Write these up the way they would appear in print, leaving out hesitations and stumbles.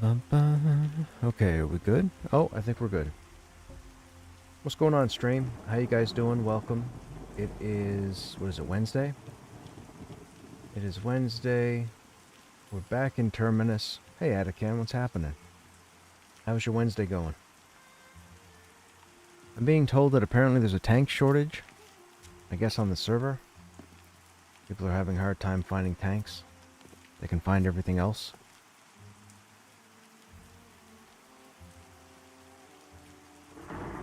Okay, are we good? Oh, I think we're good. What's going on, stream? How you guys doing? Welcome. It is, what is it, Wednesday? It is Wednesday. We're back in Terminus. Hey, Atakan, what's happening? How's your Wednesday going? I'm being told that apparently there's a tank shortage. I guess on the server. People are having a hard time finding tanks. They can find everything else.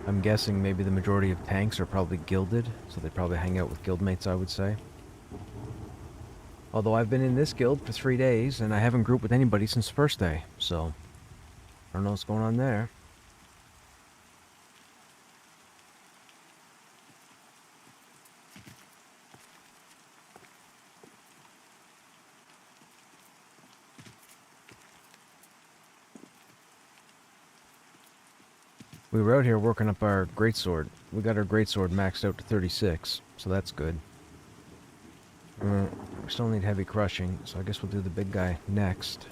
I'm guessing maybe the majority of tanks are probably guilded, so they probably hang out with guildmates, I would say. Although I've been in this guild for 3 days, and I haven't grouped with anybody since the first day, so I don't know what's going on there. We were out here working up our greatsword. We got our greatsword maxed out to 36, so that's good. We still need heavy crushing, so I guess we'll do the big guy next.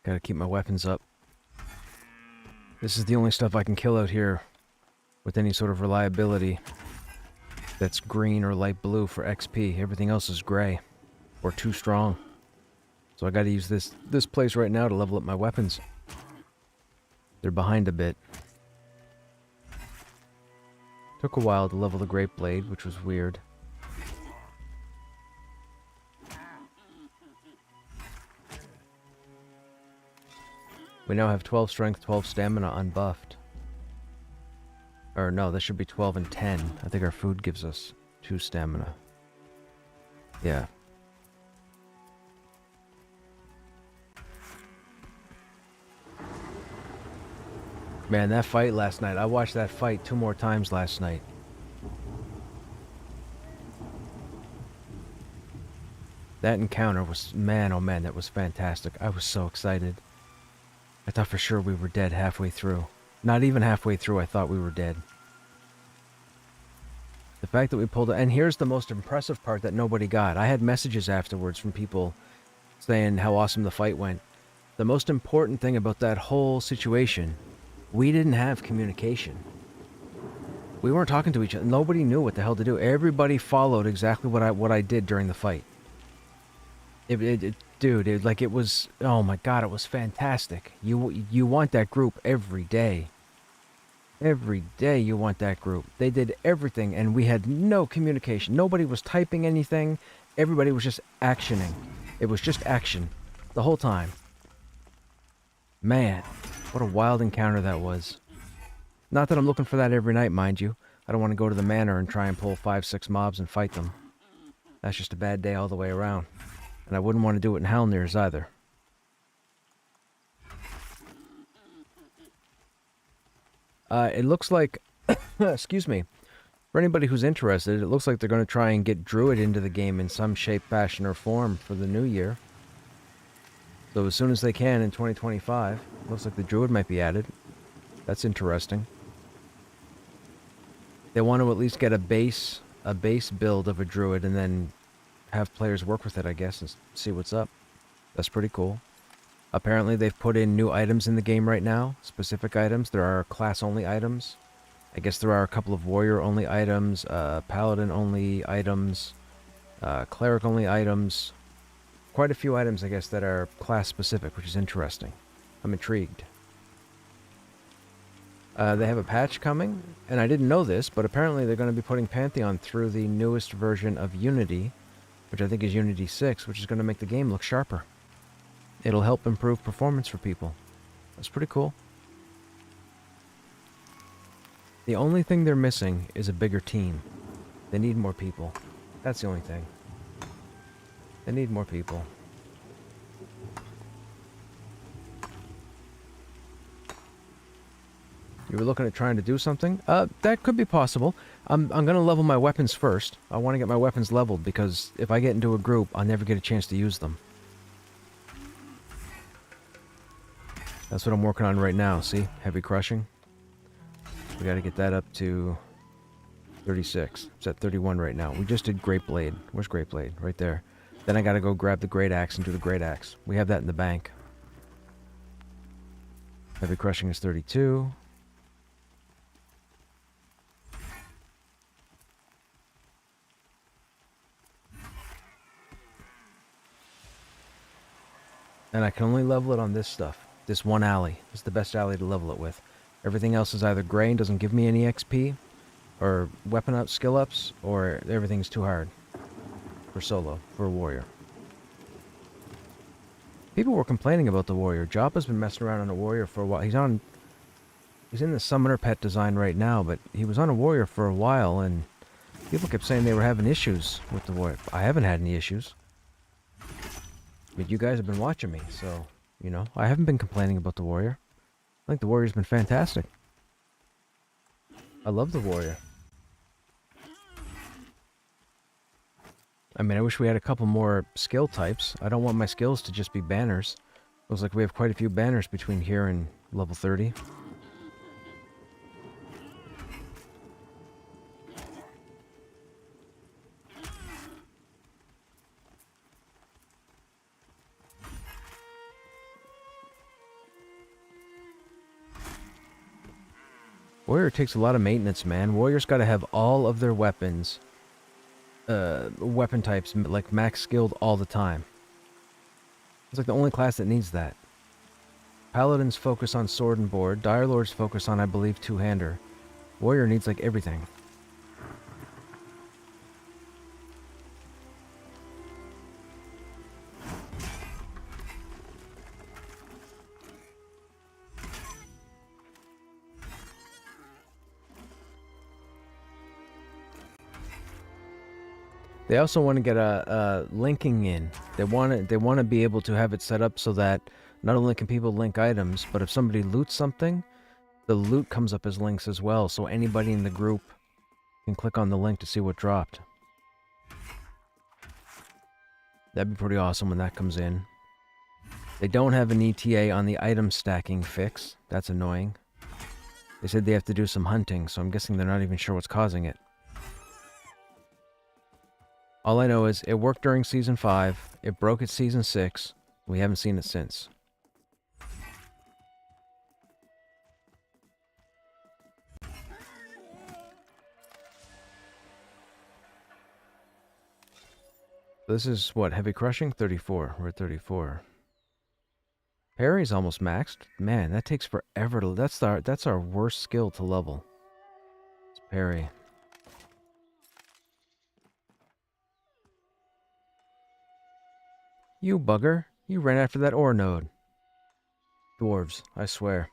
Gotta keep my weapons up. This is the only stuff I can kill out here with any sort of reliability that's green or light blue for XP. Everything else is gray or too strong. So I gotta use this place right now to level up my weapons. They're behind a bit. Took a while to level the Great Blade, which was weird. We now have 12 strength, 12 stamina unbuffed. Or no, that should be 12 and 10. I think our food gives us 2 stamina. Yeah. Man, that fight last night. I watched that fight 2 more times last night. That encounter was, man, oh man, that was fantastic. I was so excited. I thought for sure we were dead halfway through. Not even halfway through, I thought we were dead. The fact that we pulled it, and here's the most impressive part that nobody got. I had messages afterwards from people saying how awesome the fight went. The most important thing about that whole situation, we didn't have communication. We weren't talking to each other. Nobody knew what the hell to do. Everybody followed exactly what I did during the fight. Dude, like it was, oh my god, it was fantastic. You want that group every day. Every day you want that group. They did everything and we had no communication. Nobody was typing anything. Everybody was just actioning. It was just action the whole time. Man, what a wild encounter that was. Not that I'm looking for that every night, mind you. I don't want to go to the manor and try and pull 5-6 mobs and fight them. That's just a bad day all the way around. And I wouldn't want to do it in Halnirs either. It looks like, excuse me, for anybody who's interested, it looks like they're going to try and get Druid into the game in some shape, fashion, or form for the new year. So as soon as they can in 2025, looks like the Druid might be added. That's interesting. They want to at least get a base build of a Druid and then have players work with it, I guess, and see what's up. That's pretty cool. Apparently they've put in new items in the game right now, specific items. There are class-only items. I guess there are a couple of warrior-only items, paladin-only items, cleric-only items. Quite a few items, I guess, that are class-specific, which is interesting. I'm intrigued. They have a patch coming, and I didn't know this, but apparently they're going to be putting Pantheon through the newest version of Unity, which I think is Unity 6, which is going to make the game look sharper. It'll help improve performance for people. That's pretty cool. The only thing they're missing is a bigger team. They need more people. That's the only thing. They need more people. You were looking at trying to do something? That could be possible. I'm gonna level my weapons first. I want to get my weapons leveled because if I get into a group, I'll never get a chance to use them. That's what I'm working on right now, see? Heavy crushing. We gotta get that up to 36. It's at 31 right now. We just did Great Blade. Where's Great Blade? Right there. Then I gotta go grab the Great Axe and do the Great Axe. We have that in the bank. Heavy crushing is 32. And I can only level it on this stuff. This one alley. It's the best alley to level it with. Everything else is either gray and doesn't give me any XP, or weapon up, skill ups, or everything's too hard. For solo, for a warrior. People were complaining about the warrior. Joppa's been messing around on a warrior for a while. He's in the summoner pet design right now, but he was on a warrior for a while, and people kept saying they were having issues with the warrior. I haven't had any issues. But you guys have been watching me, so, you know, I haven't been complaining about the warrior. I think the warrior's been fantastic. I love the warrior. I mean, I wish we had a couple more skill types. I don't want my skills to just be banners. Looks like we have quite a few banners between here and level 30. Warrior takes a lot of maintenance, man. Warrior's got to have all of their weapons, weapon types, like max skilled all the time. It's like the only class that needs that. Paladins focus on sword and board. Dire Lords focus on, I believe, two-hander. Warrior needs, like, everything. They also want to get a linking in. They want to be able to have it set up so that not only can people link items, but if somebody loots something, the loot comes up as links as well, so anybody in the group can click on the link to see what dropped. That'd be pretty awesome when that comes in. They don't have an ETA on the item stacking fix. That's annoying. They said they have to do some hunting, so I'm guessing they're not even sure what's causing it. All I know is it worked during Season 5, it broke at Season 6, we haven't seen it since. This is, what, heavy crushing? 34. We're at 34. Parry's almost maxed. Man, that takes forever to... That's our worst skill to level. It's parry. You bugger. You ran after that ore node. Dwarves, I swear.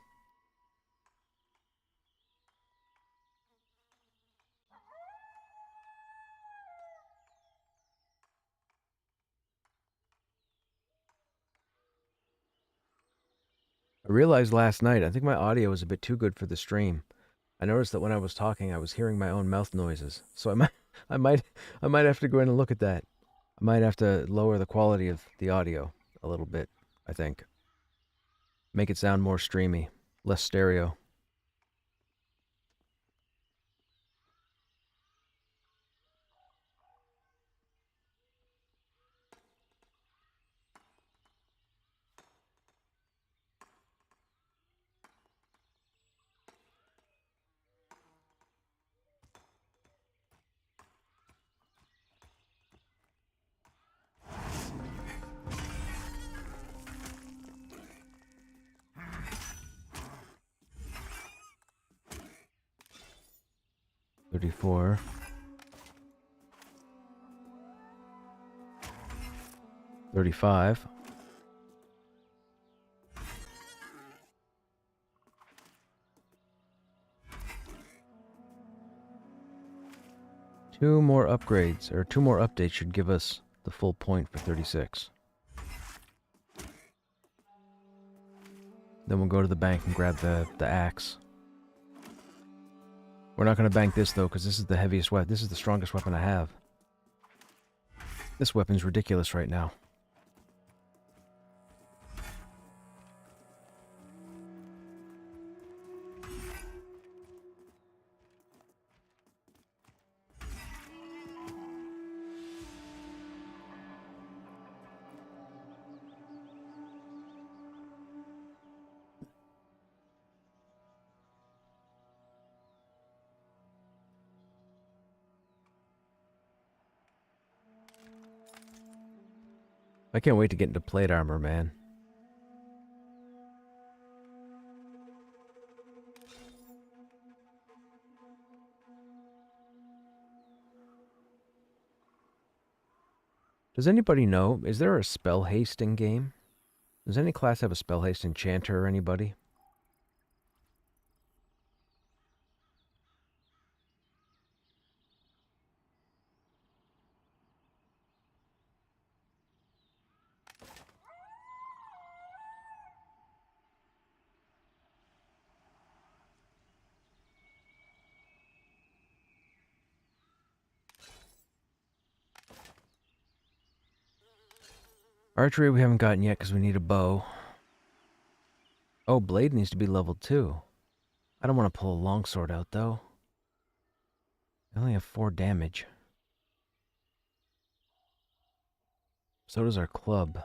I realized last night, I think my audio was a bit too good for the stream. I noticed that when I was talking, I was hearing my own mouth noises. So I might have to go in and look at that. I might have to lower the quality of the audio a little bit, I think. Make it sound more streamy, less stereo. $34. 35. Two more upgrades, or two more updates should give us the full point for 36. Then we'll go to the bank and grab the axe. We're not going to bank this, though, because this is the heaviest weapon. This is the strongest weapon I have. This weapon's ridiculous right now. I can't wait to get into plate armor, man. Does anybody know, is there a spell hasting game? Does any class have a spell haste enchanter or anybody? Archery we haven't gotten yet because we need a bow. Oh, blade needs to be level 2. I don't want to pull a longsword out, though. I only have 4 damage. So does our club.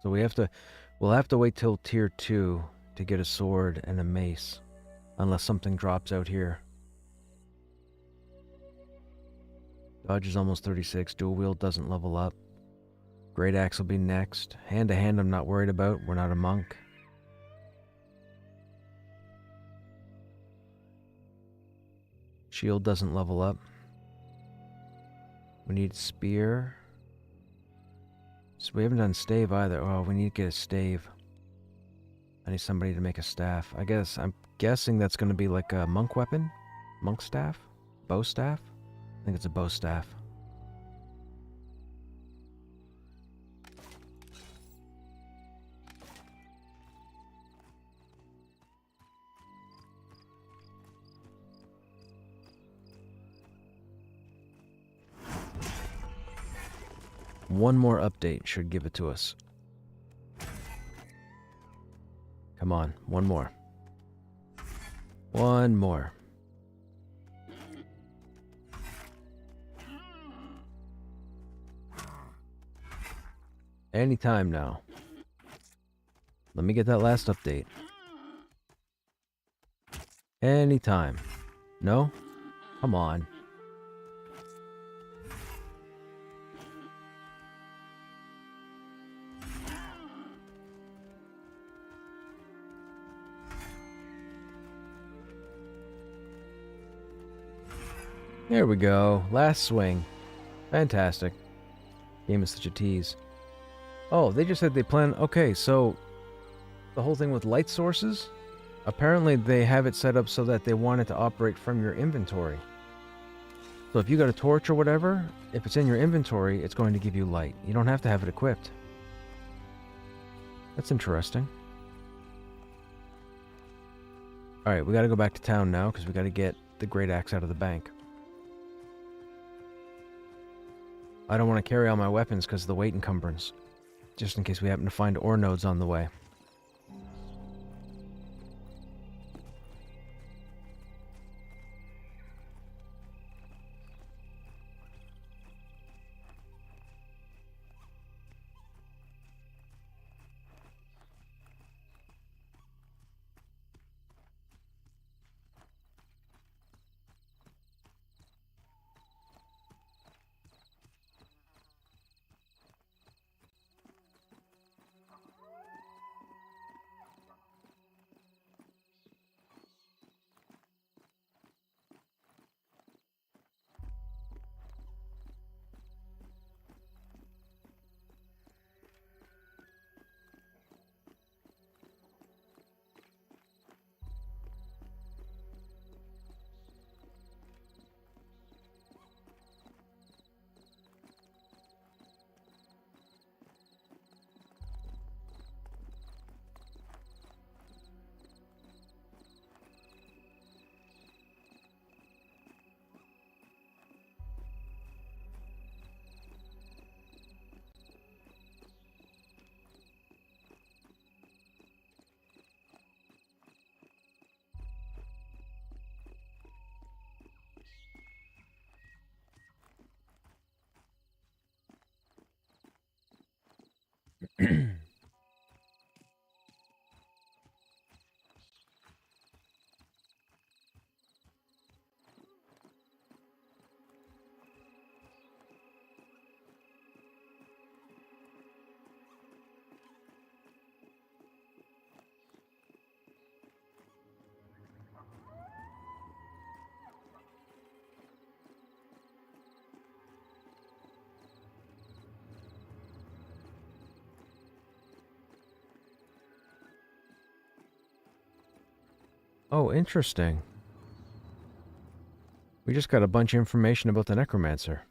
So we'll have to wait till tier 2 to get a sword and a mace. Unless something drops out here. Dodge is almost 36. Dual wield doesn't level up. Great axe will be next. Hand to hand I'm not worried about. We're not a monk. Shield doesn't level up. We need spear. So we haven't done stave either. Oh, we need to get a stave. I need somebody to make a staff. I'm guessing that's going to be like a monk weapon? Monk staff? Bow staff? I think it's a bow staff. One more update should give it to us. Come on, one more. One more. Anytime now. Let me get that last update. Anytime. No? Come on. There we go. Last swing. Fantastic. Game is such a tease. Oh, they just said they plan... Okay, so... The whole thing with light sources? Apparently they have it set up so that they want it to operate from your inventory. So if you got a torch or whatever, if it's in your inventory, it's going to give you light. You don't have to have it equipped. That's interesting. Alright, we gotta go back to town now, because we gotta get the great axe out of the bank. I don't want to carry all my weapons because of the weight encumbrance. Just in case we happen to find ore nodes on the way. Oh, interesting. We just got a bunch of information about the necromancer.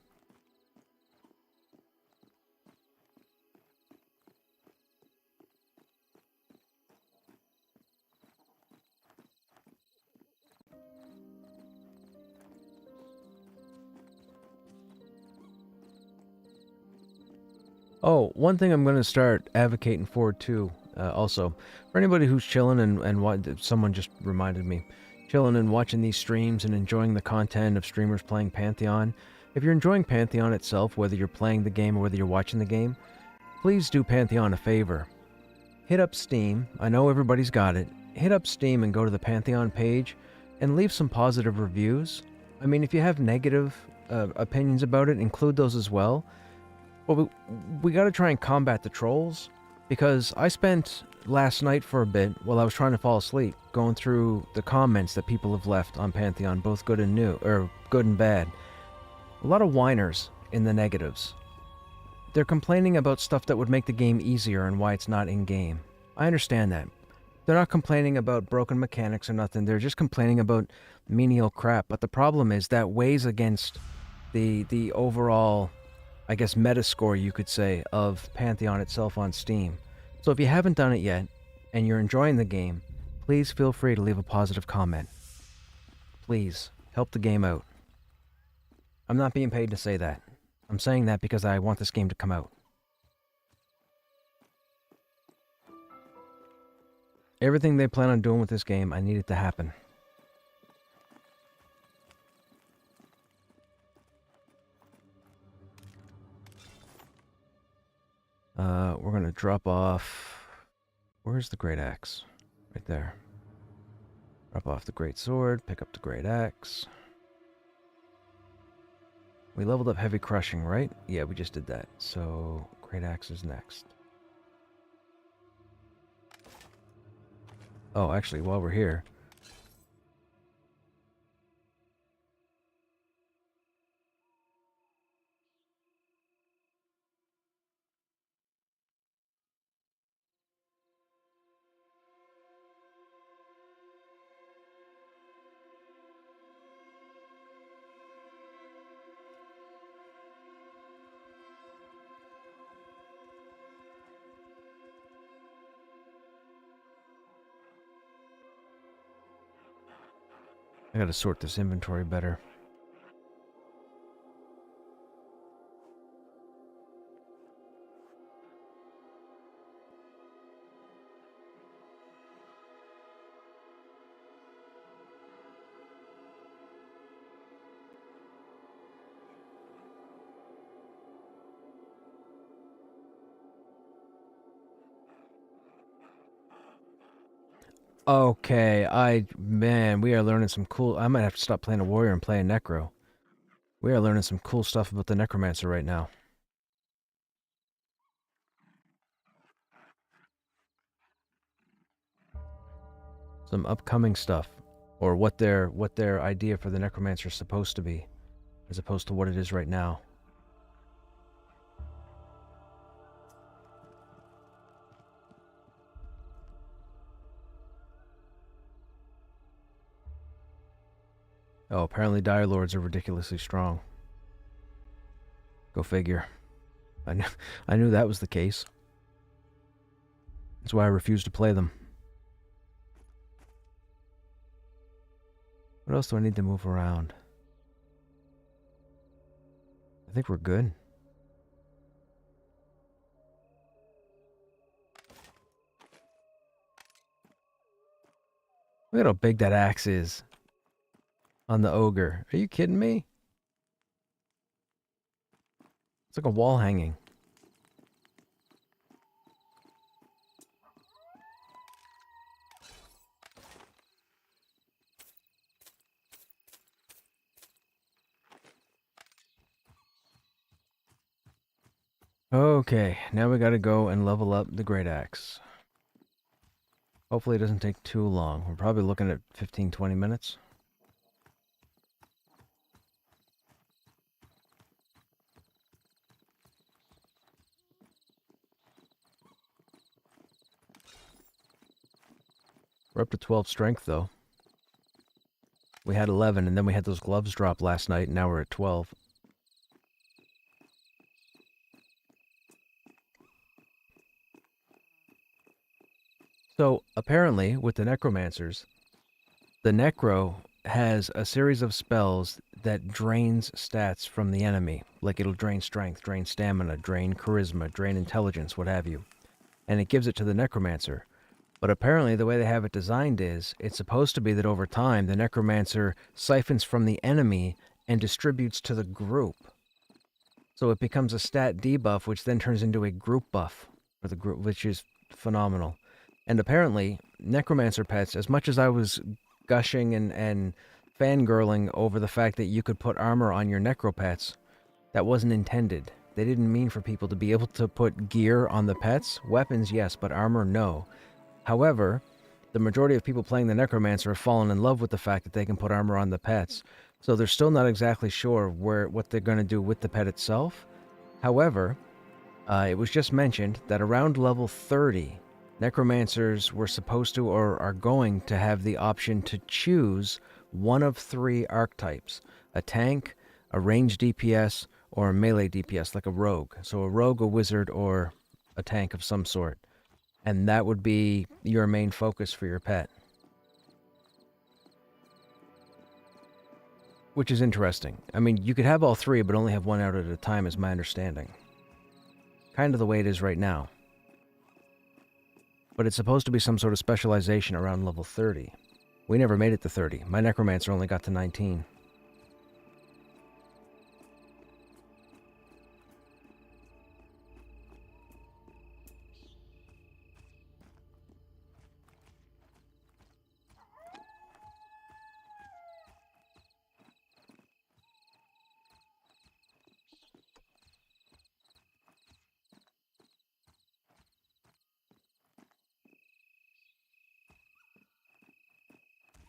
Oh, one thing I'm going to start advocating for too, also, for anybody who's chilling and what someone just reminded me, chilling and watching these streams and enjoying the content of streamers playing Pantheon. If you're enjoying Pantheon itself, whether you're playing the game or whether you're watching the game, please do Pantheon a favor. Hit up Steam. I know everybody's got it. Hit up Steam and go to the Pantheon page and leave some positive reviews. I mean, if you have negative opinions about it, include those as well. Well, we got to try and combat the trolls, because I spent last night for a bit, while I was trying to fall asleep, going through the comments that people have left on Pantheon, both good and new, or good and bad. A lot of whiners in the negatives. They're complaining about stuff that would make the game easier and why it's not in-game. I understand that. They're not complaining about broken mechanics or nothing, they're just complaining about menial crap, but the problem is that weighs against the overall, I guess, metascore, you could say, of Pantheon itself on Steam. So if you haven't done it yet, and you're enjoying the game, please feel free to leave a positive comment. Please, help the game out. I'm not being paid to say that. I'm saying that because I want this game to come out. Everything they plan on doing with this game, I need it to happen. We're gonna drop off... Where's the Great Axe? Right there. Drop off the Great Sword, pick up the Great Axe. We leveled up Heavy Crushing, right? Yeah, we just did that. So, Great Axe is next. Oh, actually, while we're here... I gotta sort this inventory better. Okay, man, we are learning some cool... I might have to stop playing a warrior and play a necro. We are learning some cool stuff about the necromancer right now. Some upcoming stuff, or what their idea for the necromancer is supposed to be, as opposed to what it is right now. Oh, apparently Dire Lords are ridiculously strong. Go figure. I knew that was the case. That's why I refused to play them. What else do I need to move around? I think we're good. Look at how big that axe is on the ogre. Are you kidding me? It's like a wall hanging. Okay, now we gotta go and level up the Great Axe. Hopefully it doesn't take too long. We're probably looking at 15-20 minutes. We're up to 12 strength, though. We had 11, and then we had those gloves drop last night, and now we're at 12. So, apparently, with the Necromancers, the Necro has a series of spells that drains stats from the enemy. Like it'll drain strength, drain stamina, drain charisma, drain intelligence, what have you. And it gives it to the Necromancer. But apparently the way they have it designed is, it's supposed to be that over time, the Necromancer siphons from the enemy and distributes to the group. So it becomes a stat debuff, which then turns into a group buff for the group, which is phenomenal. And apparently, Necromancer pets, as much as I was gushing and fangirling over the fact that you could put armor on your Necro pets, that wasn't intended. They didn't mean for people to be able to put gear on the pets. Weapons, yes, but armor, no. However, the majority of people playing the Necromancer have fallen in love with the fact that they can put armor on the pets. So they're still not exactly sure what they're going to do with the pet itself. However, it was just mentioned that around level 30, Necromancers were supposed to or are going to have the option to choose one of 3 archetypes. A tank, a ranged DPS, or a melee DPS, like a rogue. So a rogue, a wizard, or a tank of some sort. And that would be your main focus for your pet. Which is interesting. I mean, you could have all 3, but only have one out at a time, is my understanding. Kind of the way it is right now. But it's supposed to be some sort of specialization around level 30. We never made it to 30. My Necromancer only got to 19.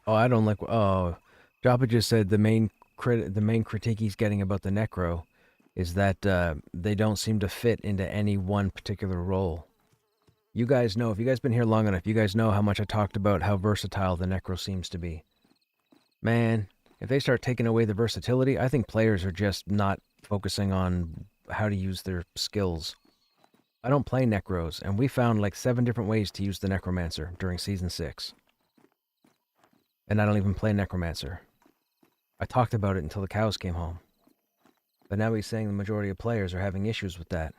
Oh, I don't like... Oh, Joppa just said the main critique he's getting about the Necro is that they don't seem to fit into any one particular role. You guys know, if you guys been here long enough, you guys know how much I talked about how versatile the Necro seems to be. Man, if they start taking away the versatility, I think players are just not focusing on how to use their skills. I don't play Necros, and we found like 7 different ways to use the Necromancer during Season 6. And I don't even play Necromancer. I talked about it until the cows came home. But now he's saying the majority of players are having issues with that.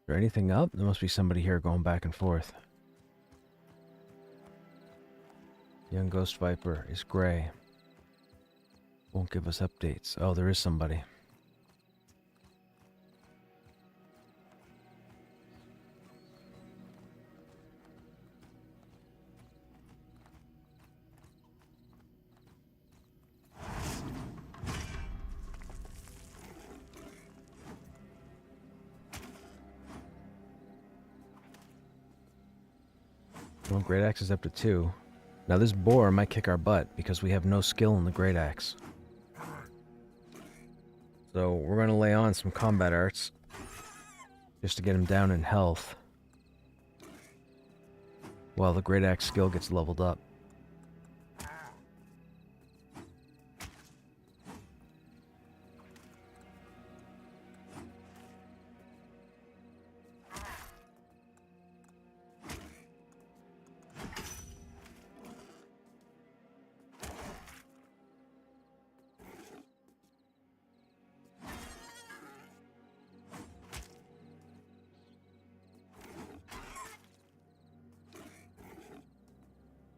Is there anything up? There must be somebody here going back and forth. Young Ghost Viper is gray. Won't give us updates. Oh, there is somebody. Well, Great Axe is up to 2. Now this boar might kick our butt because we have no skill in the Great Axe. So we're going to lay on some combat arts. just to get him down in health while the Great Axe skill gets leveled up.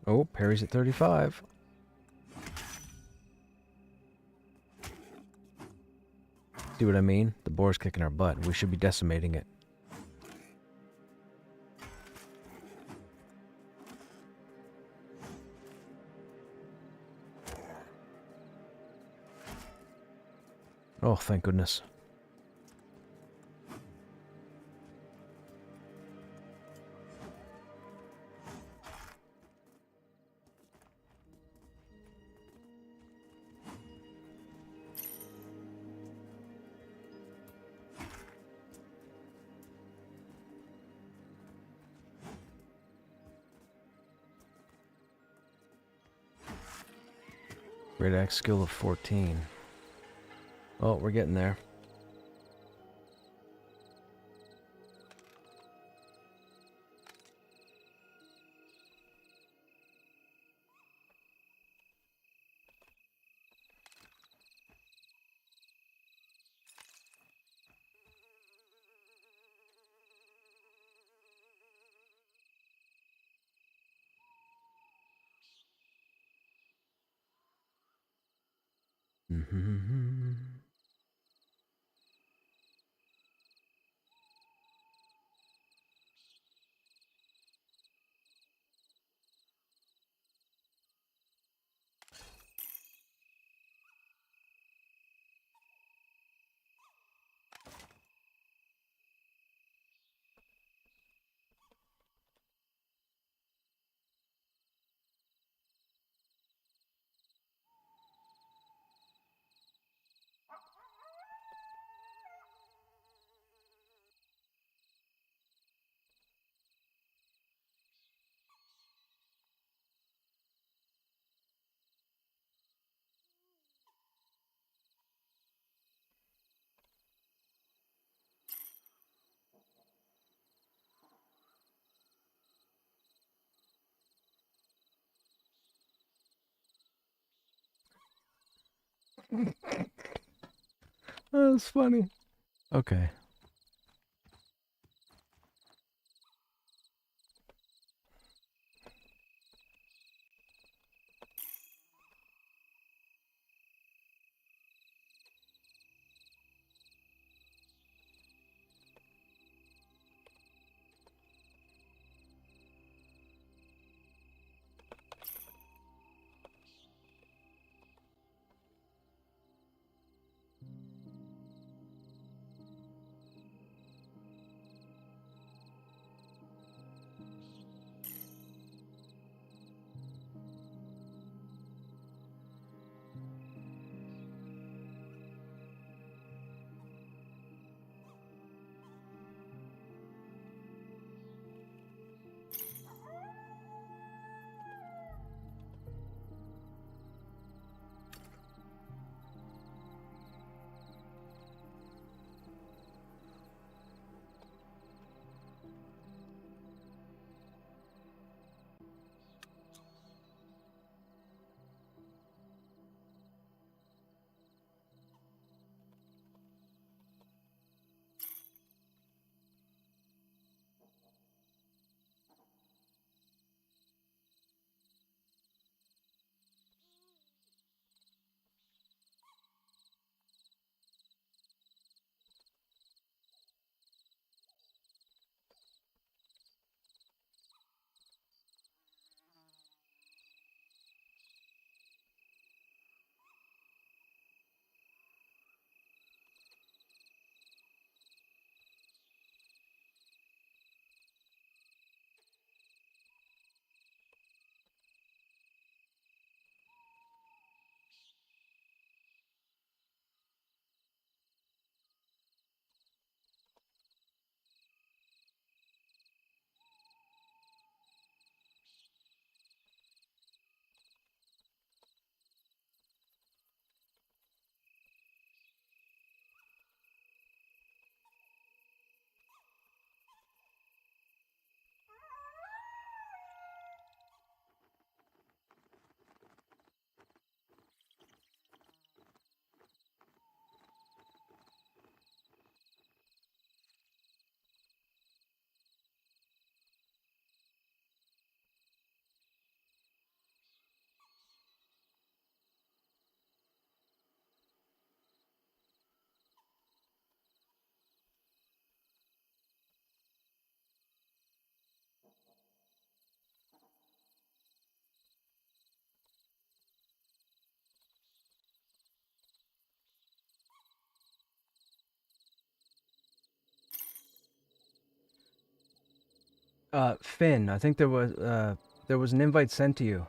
Oh, parry's at 35. See what I mean? The boar's kicking our butt. We should be decimating it. Oh, thank goodness. Great Axe skill of 14. Oh, we're getting there. That's funny. Okay. Finn, I think there was an invite sent to you.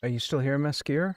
Are you still here, Maskir?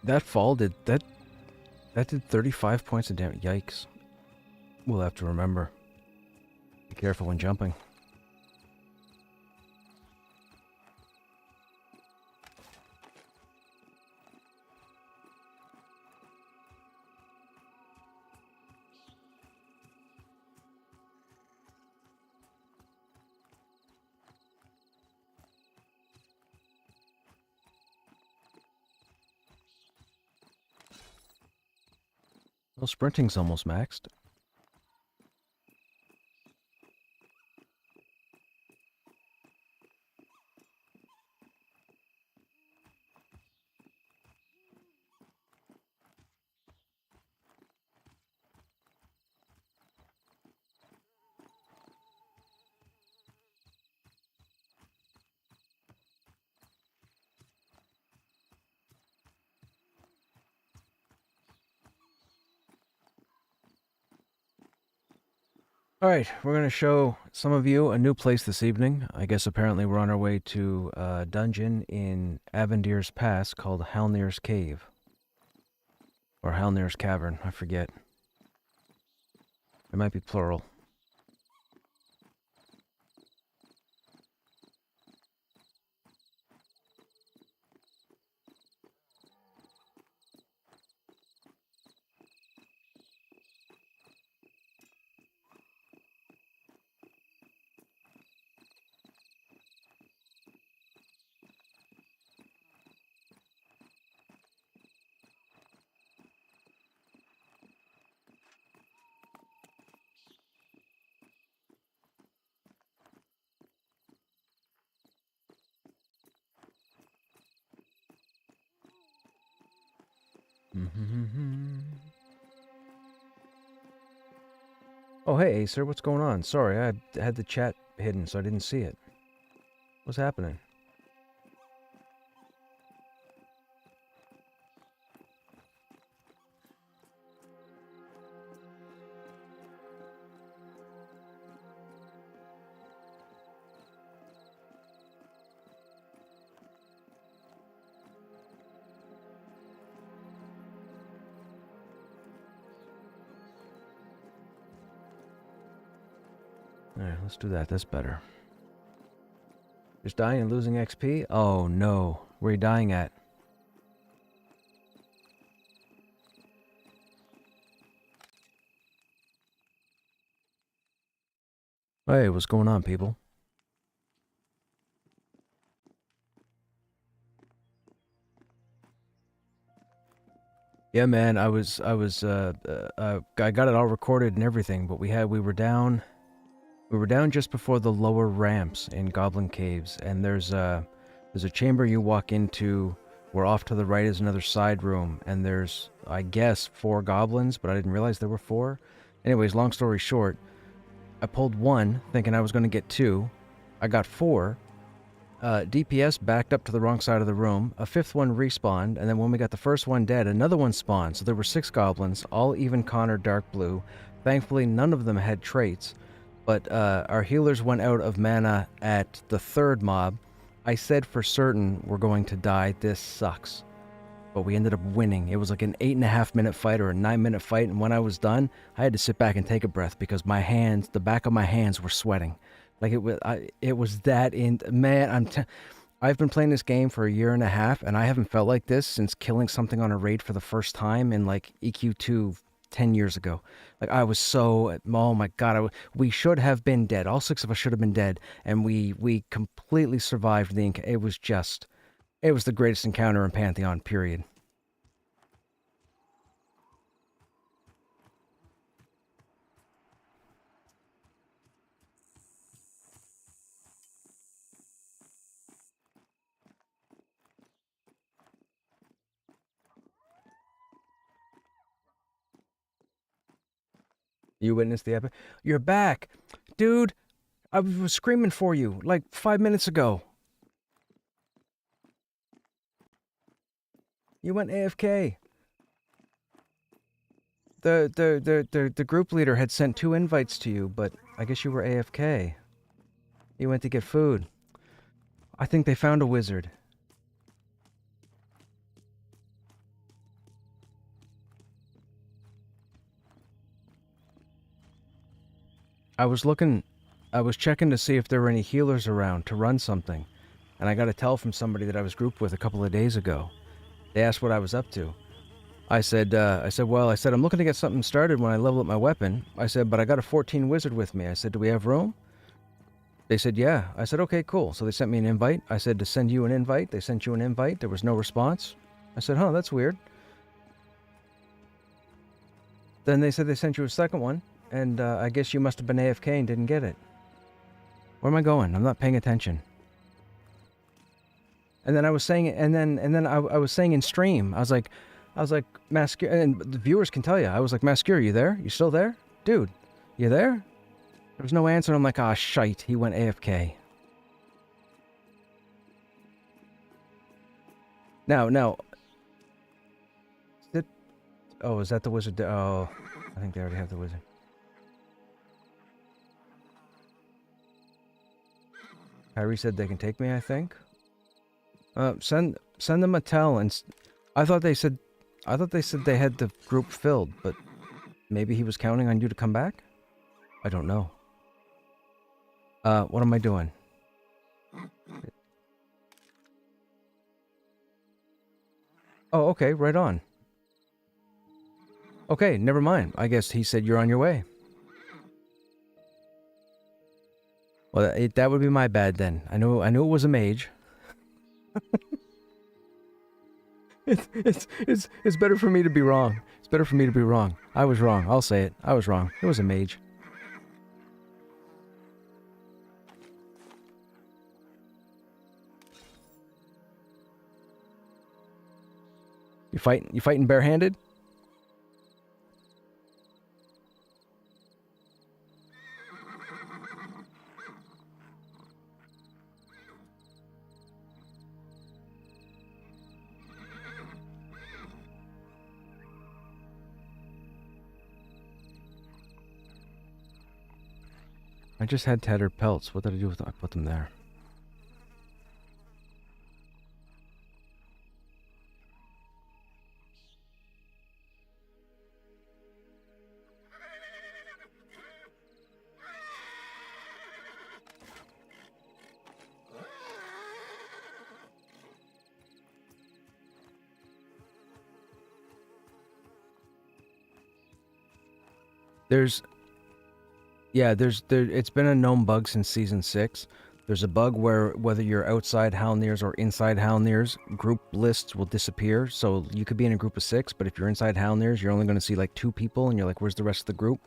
That fall that did 35 points of damage. Yikes. We'll have to remember. Be careful when jumping. Well, sprinting's almost maxed. All right, we're going to show some of you a new place this evening. I guess apparently we're on our way to a dungeon in Avendir's Pass called Halnir's Cave. Or Halnir's Cavern, I forget. It might be plural. Oh, hey, Acer, what's going on? Sorry, I had the chat hidden, so I didn't see it. What's happening? Alright, let's do that. That's better. Just dying and losing XP? Oh, no. Where are you dying at? Hey, what's going on, people? Yeah, man, I got it all recorded and everything, but we were down just before the lower ramps in Goblin Caves, and there's a chamber you walk into where off to the right is another side room, and there's, I guess, 4 goblins, but I didn't realize there were 4. Anyways, long story short, I pulled 1, thinking I was going to get 2. I got 4. DPS backed up to the wrong side of the room. A 5th one respawned, and then when we got the first one dead, another one spawned. So there were 6 goblins, all even Connor dark blue. Thankfully, none of them had traits, but our healers went out of mana at the 3rd mob. I said for certain we're going to die. This sucks. But we ended up winning. It was like an 8.5 minute fight or a 9-minute fight, and when I was done, I had to sit back and take a breath because my hands, the back of my hands were sweating. Like it was that man. I've been playing this game for a year and a half, and I haven't felt like this since killing something on a raid for the first time in like EQ2 10 years ago. Like I was so, oh my god, we should have been dead. All 6 of us should have been dead, and we completely survived the. It was the greatest encounter in Pantheon. Period. You witnessed the epic. You're back, dude. I was screaming for you like 5 minutes ago. You went AFK. The group leader had sent 2 invites to you, but I guess you were AFK. You went to get food. I think they found a wizard. I was checking to see if there were any healers around to run something, and I got a tell from somebody that I was grouped with a couple of days ago. They asked what I was up to. I said, I'm looking to get something started when I level up my weapon. I said, but I got a 14 wizard with me. I said, do we have room? They said, yeah. I said, okay, cool. So they sent me an invite. I said to send you an invite. They sent you an invite. There was no response. I said, huh, that's weird. Then they said they sent you a second one, and I guess you must have been AFK and didn't get it. Where am I going? I'm not paying attention. And then I was saying, I was saying in stream, I was like, Mascure, and the viewers can tell you, I was like, Mascure, you there? You still there? Dude, you there? There was no answer. I'm like, ah, shite, he went AFK. Now. Oh, is that the wizard? Oh, I think they already have the wizard. Kyrie said they can take me, I think. Send them a tell, and I thought they said they had the group filled, but maybe he was counting on you to come back? I don't know. What am I doing? Oh, okay, right on. Okay, never mind. I guess he said you're on your way. Well, that would be my bad then. I knew it was a mage. It's better for me to be wrong. It's better for me to be wrong. I was wrong. I'll say it. I was wrong. It was a mage. You fighting barehanded? I just had tattered pelts. What did I do with them? I put them there. It's been a known bug since season 6. There's a bug where whether you're outside Halnirs or inside Halnirs, group lists will disappear. So you could be in a group of 6, but if you're inside Halnirs, you're only going to see like 2 people, and you're like, where's the rest of the group?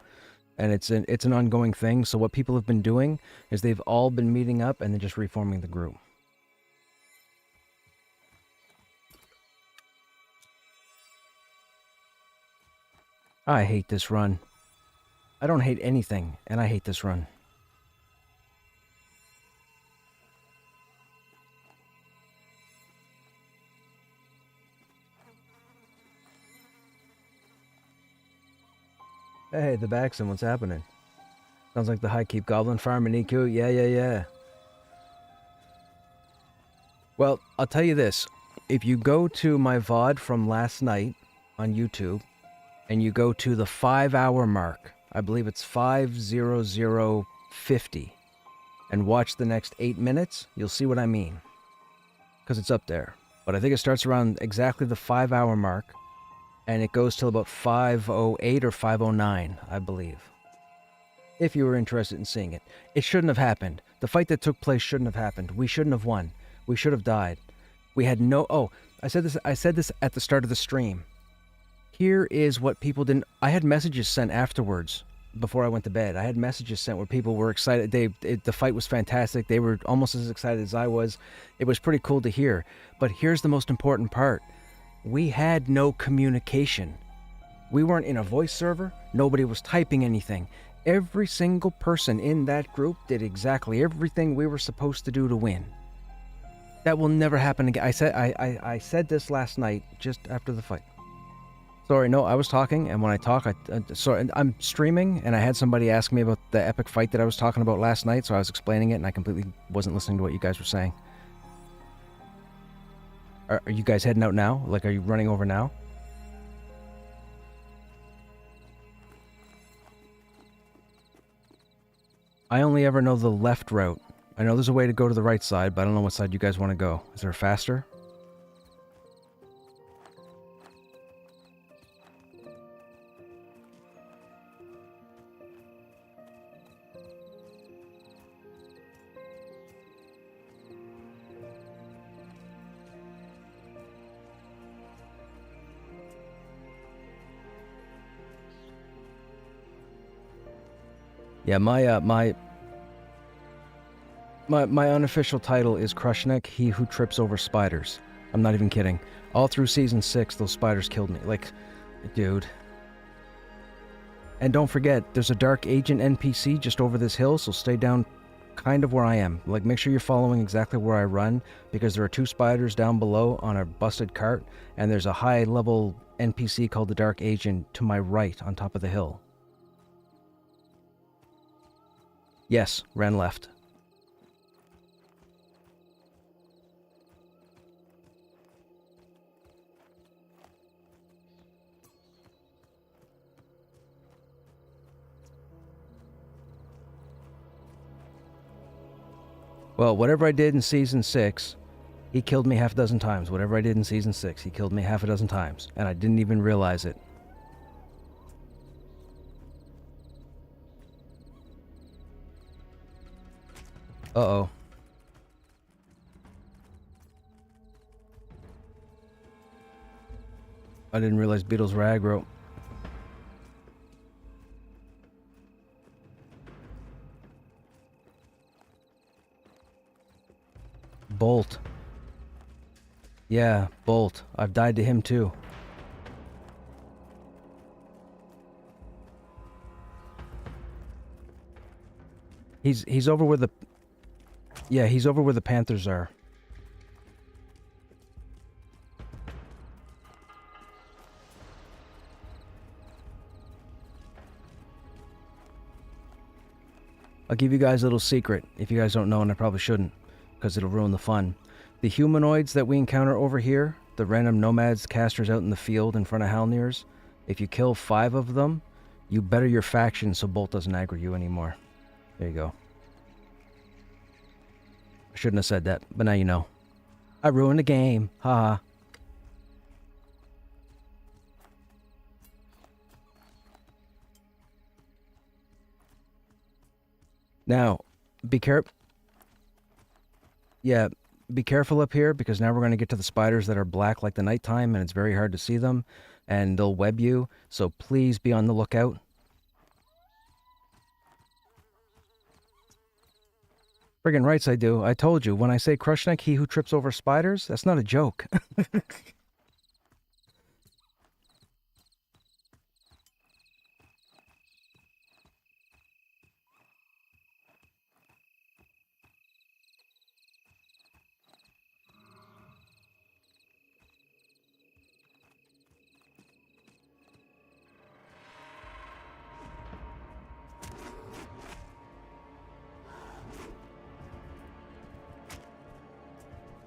And it's an ongoing thing. So what people have been doing is they've all been meeting up and then just reforming the group. I hate this run. I don't hate anything, and I hate this run. Hey, the Baxton, what's happening? Sounds like the High Keep Goblin Farm in EQ. Yeah. Well, I'll tell you this. If you go to my VOD from last night on YouTube, and you go to the 5-hour mark, I believe it's 5:00:50, and watch the next 8 minutes, you'll see what I mean. Because it's up there. But I think it starts around exactly the 5-hour mark, and it goes till about 5:08 or 5:09, I believe. If you were interested in seeing it. It shouldn't have happened. The fight that took place shouldn't have happened. We shouldn't have won. We should have died. We had no... Oh, I said this at the start of the stream. Here is what people didn't... I had messages sent afterwards, before I went to bed. I had messages sent where people were excited. The fight was fantastic. They were almost as excited as I was. It was pretty cool to hear. But here's the most important part. We had no communication. We weren't in a voice server. Nobody was typing anything. Every single person in that group did exactly everything we were supposed to do to win. That will never happen again. I said this last night, just after the fight. Sorry, no, I was talking, and when I talk, I'm streaming, and I had somebody ask me about the epic fight that I was talking about last night, so I was explaining it, and I completely wasn't listening to what you guys were saying. Are you guys heading out now? Like, are you running over now? I only ever know the left route. I know there's a way to go to the right side, but I don't know what side you guys want to go. Is there a faster? Yeah, my unofficial title is Krushnek, he who trips over spiders. I'm not even kidding. All through season 6, those spiders killed me. Like, dude. And don't forget, there's a Dark Agent NPC just over this hill, so stay down kind of where I am. Like, make sure you're following exactly where I run, because there are 2 spiders down below on a busted cart, and there's a high-level NPC called the Dark Agent to my right on top of the hill. Yes, ran left. Well, whatever I did in season 6, he killed me half a dozen times. Whatever I did in season 6, he killed me half a dozen times, and I didn't even realize it. Uh-oh. I didn't realize beetles were aggro. Bolt. Yeah, Bolt. I've died to him too. He's over where the... Yeah, he's over where the panthers are. I'll give you guys a little secret, if you guys don't know, and I probably shouldn't, because it'll ruin the fun. The humanoids that we encounter over here, the random nomads casters out in the field in front of Halnirs, if you kill 5 of them, you better your faction so Bolt doesn't aggro you anymore. There you go. I shouldn't have said that, but now you know. I ruined the game. Haha. Now, be careful. Yeah, be careful up here because now we're going to get to the spiders that are black like the nighttime and it's very hard to see them and they'll web you. So please be on the lookout. Friggin' rights I do. I told you, when I say Krushnek, he who trips over spiders, that's not a joke.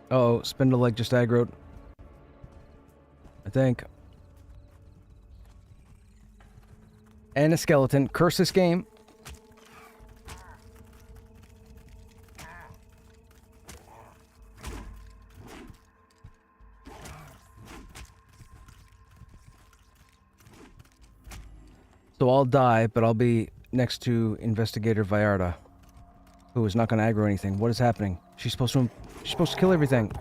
Uh-oh, Spindle Leg just aggroed. I think. And a skeleton. Curse this game. So I'll die, but I'll be next to Investigator Vallarta, who is not going to aggro anything. What is happening? She's supposed to kill everything.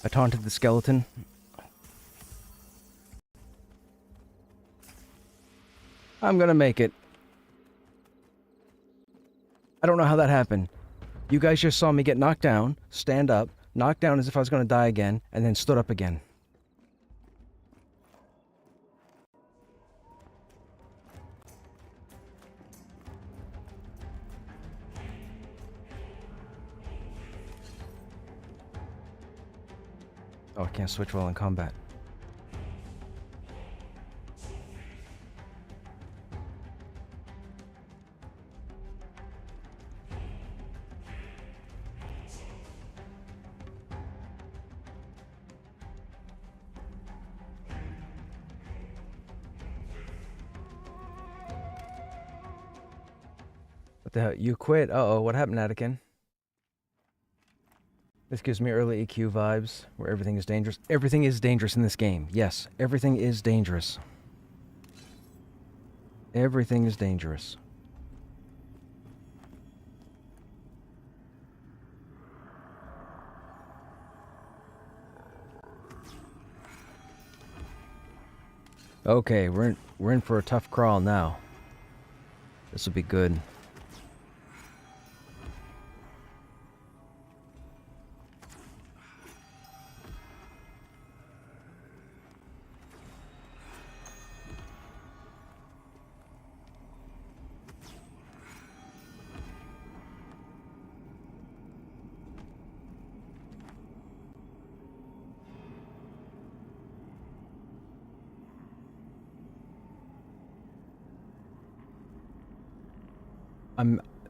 I taunted the skeleton. I'm gonna make it. I don't know how that happened. You guys just saw me get knocked down, stand up, knocked down as if I was gonna die again, and then stood up again. Oh, I can't switch while in combat. What the hell? You quit? Uh-oh, what happened, Anakin? This gives me early EQ vibes, where everything is dangerous. Everything is dangerous in this game. Yes, everything is dangerous. Everything is dangerous. Okay, we're in for a tough crawl now. This will be good.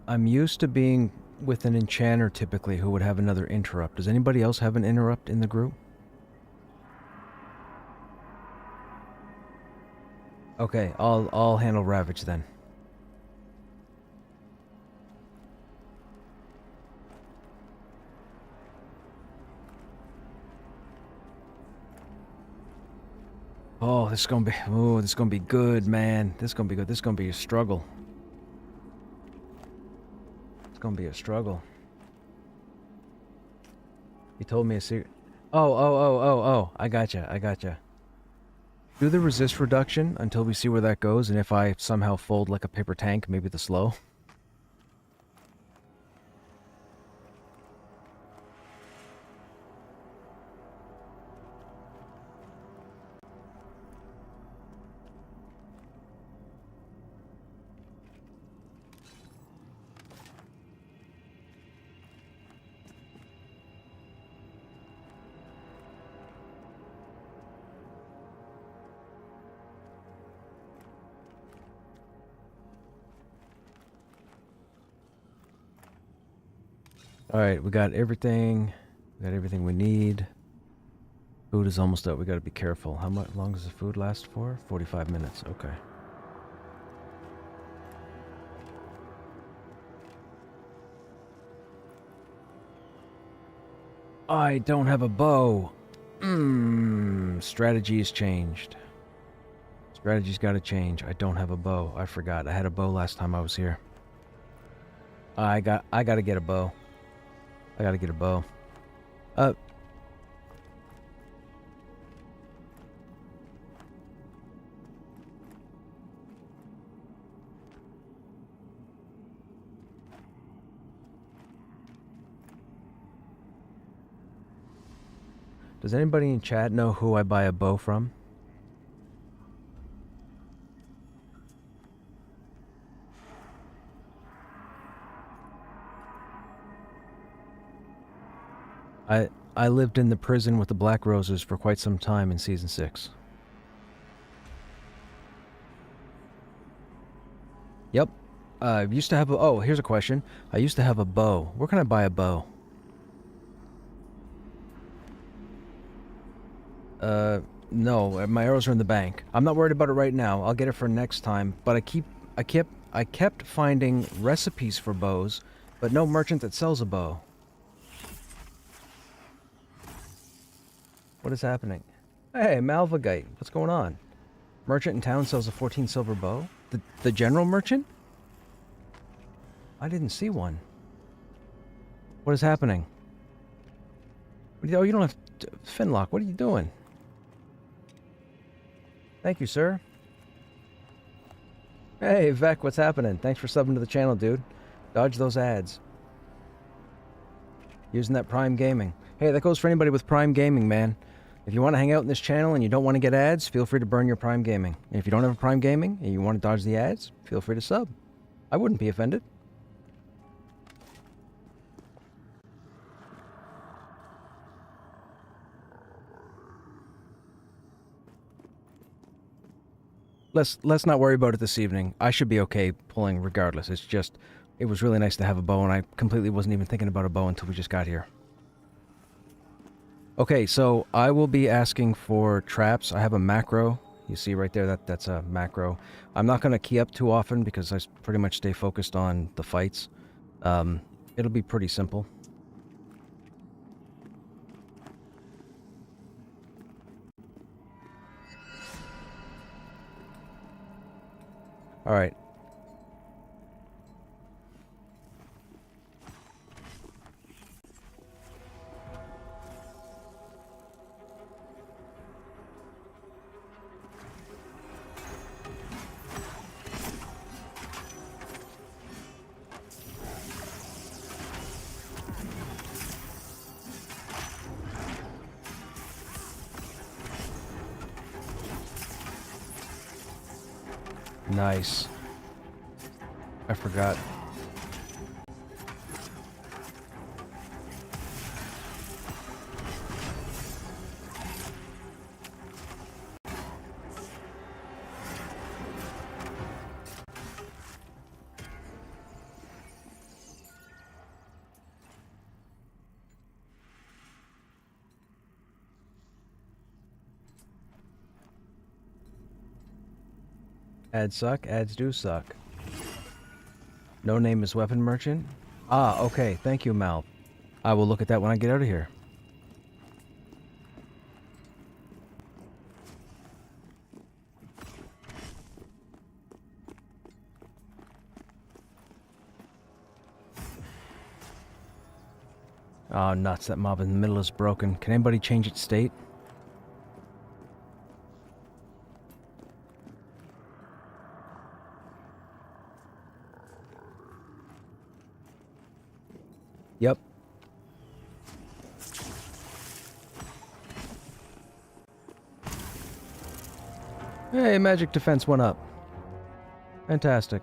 I'm used to being with an enchanter typically who would have another interrupt. Does anybody else have an interrupt in the group? Okay, I'll handle Ravage then. Oh, this is gonna be good, man. This is gonna be good. This is gonna be a struggle. Gonna be a struggle. You told me a secret. Oh. I gotcha. Do the resist reduction until we see where that goes, and if I somehow fold like a paper tank, maybe the slow. Alright, we got everything. We got everything we need. Food is almost up. We gotta be careful. How much long does the food last for? 45 minutes. Okay. I don't have a bow. Strategy's changed. Strategy's gotta change. I don't have a bow. I forgot. I had a bow last time I was here. I gotta get a bow. I gotta get a bow. Does anybody in chat know who I buy a bow from? I lived in the prison with the Black Roses for quite some time in Season 6. Yep. I used to have a... Oh, here's a question. I used to have a bow. Where can I buy a bow? No. My arrows are in the bank. I'm not worried about it right now. I'll get it for next time. But I kept finding recipes for bows, but no merchant that sells a bow. What is happening? Hey, Malvagite, what's going on? Merchant in town sells a 14 silver bow? The general merchant? I didn't see one. What is happening? Oh, you don't have... Finlock, what are you doing? Thank you, sir. Hey, Vec, what's happening? Thanks for subbing to the channel, dude. Dodge those ads. Using that Prime Gaming. Hey, that goes for anybody with Prime Gaming, man. If you want to hang out in this channel and you don't want to get ads, feel free to burn your Prime Gaming. And if you don't have a Prime Gaming and you want to dodge the ads, feel free to sub. I wouldn't be offended. Let's not worry about it this evening. I should be okay pulling regardless. It's just, it was really nice to have a bow, and I completely wasn't even thinking about a bow until we just got here. Okay, so I will be asking for traps. I have a macro. You see right there, that's a macro. I'm not going to key up too often because I pretty much stay focused on the fights. It'll be pretty simple. Alright. Nice. I forgot. Ads suck, ads do suck. No name is weapon merchant? Ah, okay, thank you, Mal. I will look at that when I get out of here. Oh, nuts, that mob in the middle is broken. Can anybody change its state? Yep. Hey, magic defense went up. Fantastic.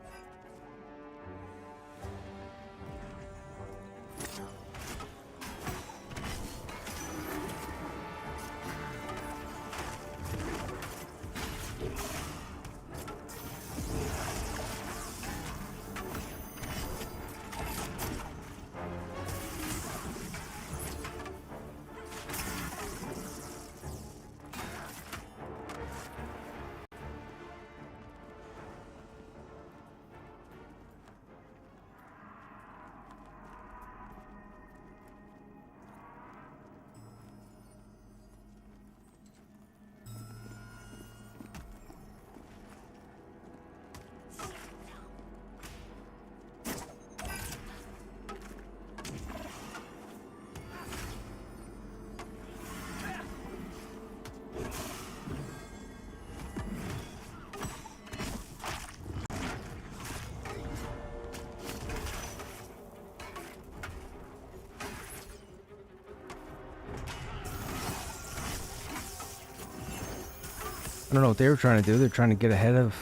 I don't know what they were trying to do. They're trying to get ahead of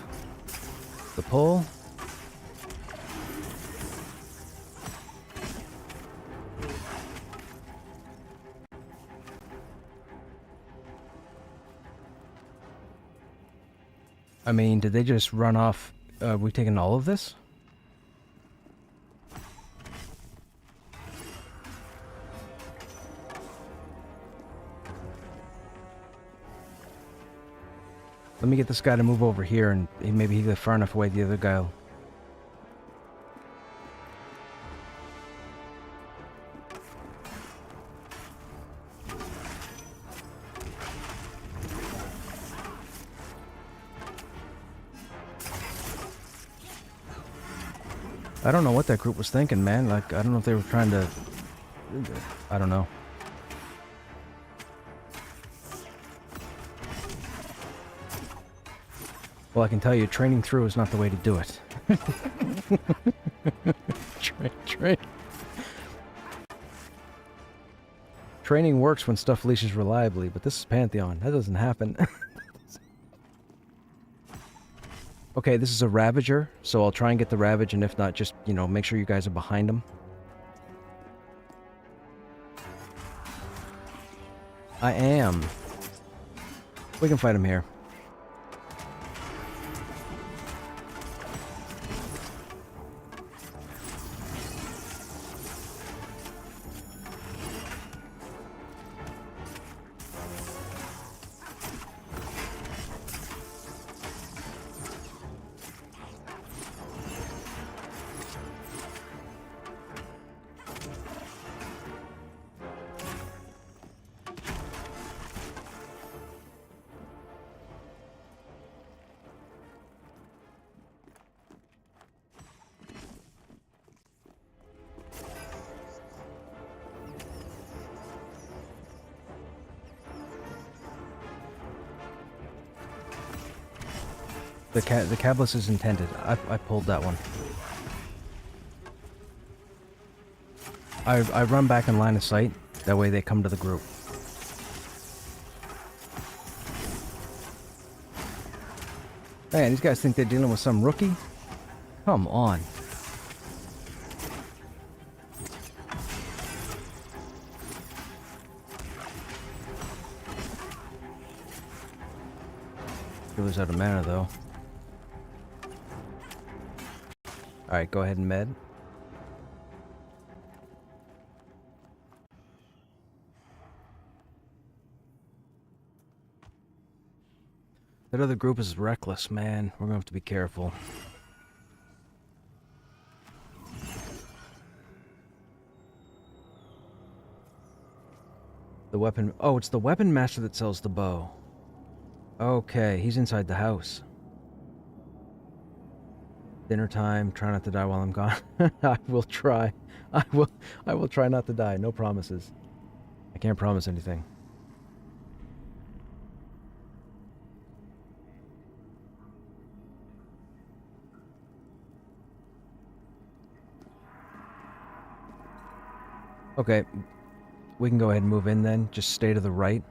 the pull. I mean, did they just run off? We taking all of this? Let me get this guy to move over here, and maybe he get far enough away the other guy will... I don't know what that group was thinking, man. Like, I don't know if they were trying to... I don't know. Well, I can tell you, training through is not the way to do it. Training works when stuff leashes reliably, but this is Pantheon. That doesn't happen. Okay, this is a Ravager, so I'll try and get the Ravage, and if not, just, you know, make sure you guys are behind him. I am. We can fight him here. The cabless is intended. I pulled that one. I run back in line of sight. That way they come to the group. Man, these guys think they're dealing with some rookie? Come on. He was out of mana though. Alright, go ahead and med. That other group is reckless, man. We're gonna have to be careful. The weapon... Oh, it's the weapon master that sells the bow. Okay, he's inside the house. Dinner time, try not to die while I'm gone. I will try. I will try not to die. No promises. I can't promise anything. Okay. We can go ahead and move in then. Just stay to the right.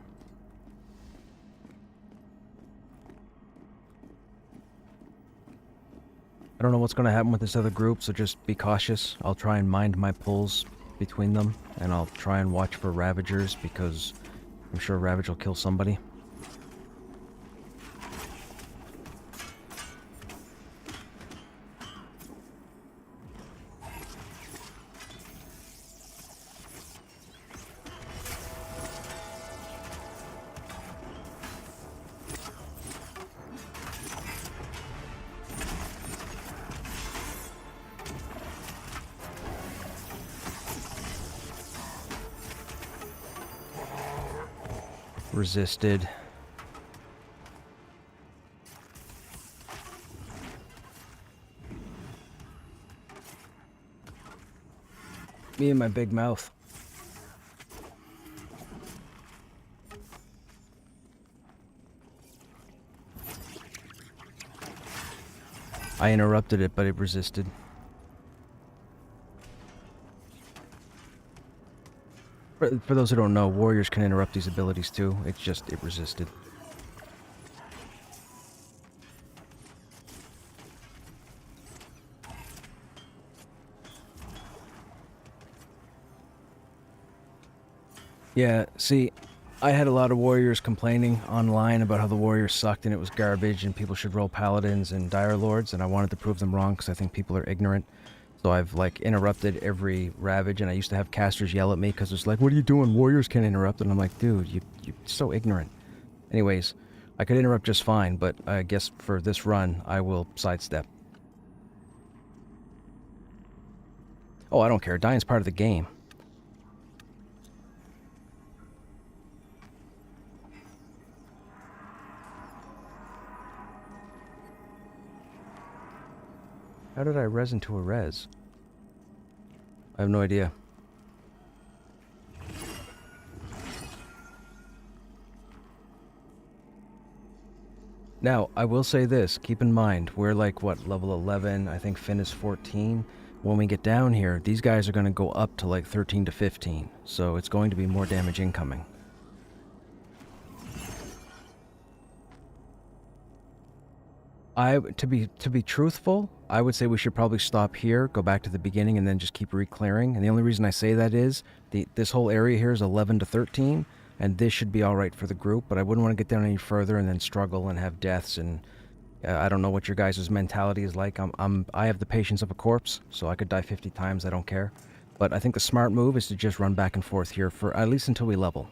I don't know what's going to happen with this other group, so just be cautious. I'll try and mind my pulls between them, and I'll try and watch for Ravagers, because I'm sure Ravage will kill somebody. Resisted. Me and my big mouth. I interrupted it, but it resisted. For those who don't know, warriors can interrupt these abilities too. It's just, it resisted. Yeah, see, I had a lot of warriors complaining online about how the warriors sucked and it was garbage and people should roll paladins and dire lords, and I wanted to prove them wrong because I think people are ignorant. So I've like interrupted every ravage, and I used to have casters yell at me because it's like, "What are you doing? Warriors can't interrupt." And I'm like, "Dude, you're so ignorant." Anyways, I could interrupt just fine, but I guess for this run, I will sidestep. Oh, I don't care. Dying's part of the game. How did I res into a res? I have no idea. Now, I will say this. Keep in mind, we're like, what, level 11? I think Finn is 14. When we get down here, these guys are going to go up to like 13 to 15. So it's going to be more damage incoming. To be truthful, I would say we should probably stop here, go back to the beginning, and then just keep re-clearing. And the only reason I say that is this whole area here is 11 to 13, and this should be all right for the group. But I wouldn't want to get down any further and then struggle and have deaths. And I don't know what your guys' mentality is like. I have the patience of a corpse, so I could die 50 times. I don't care. But I think the smart move is to just run back and forth here for at least until we level.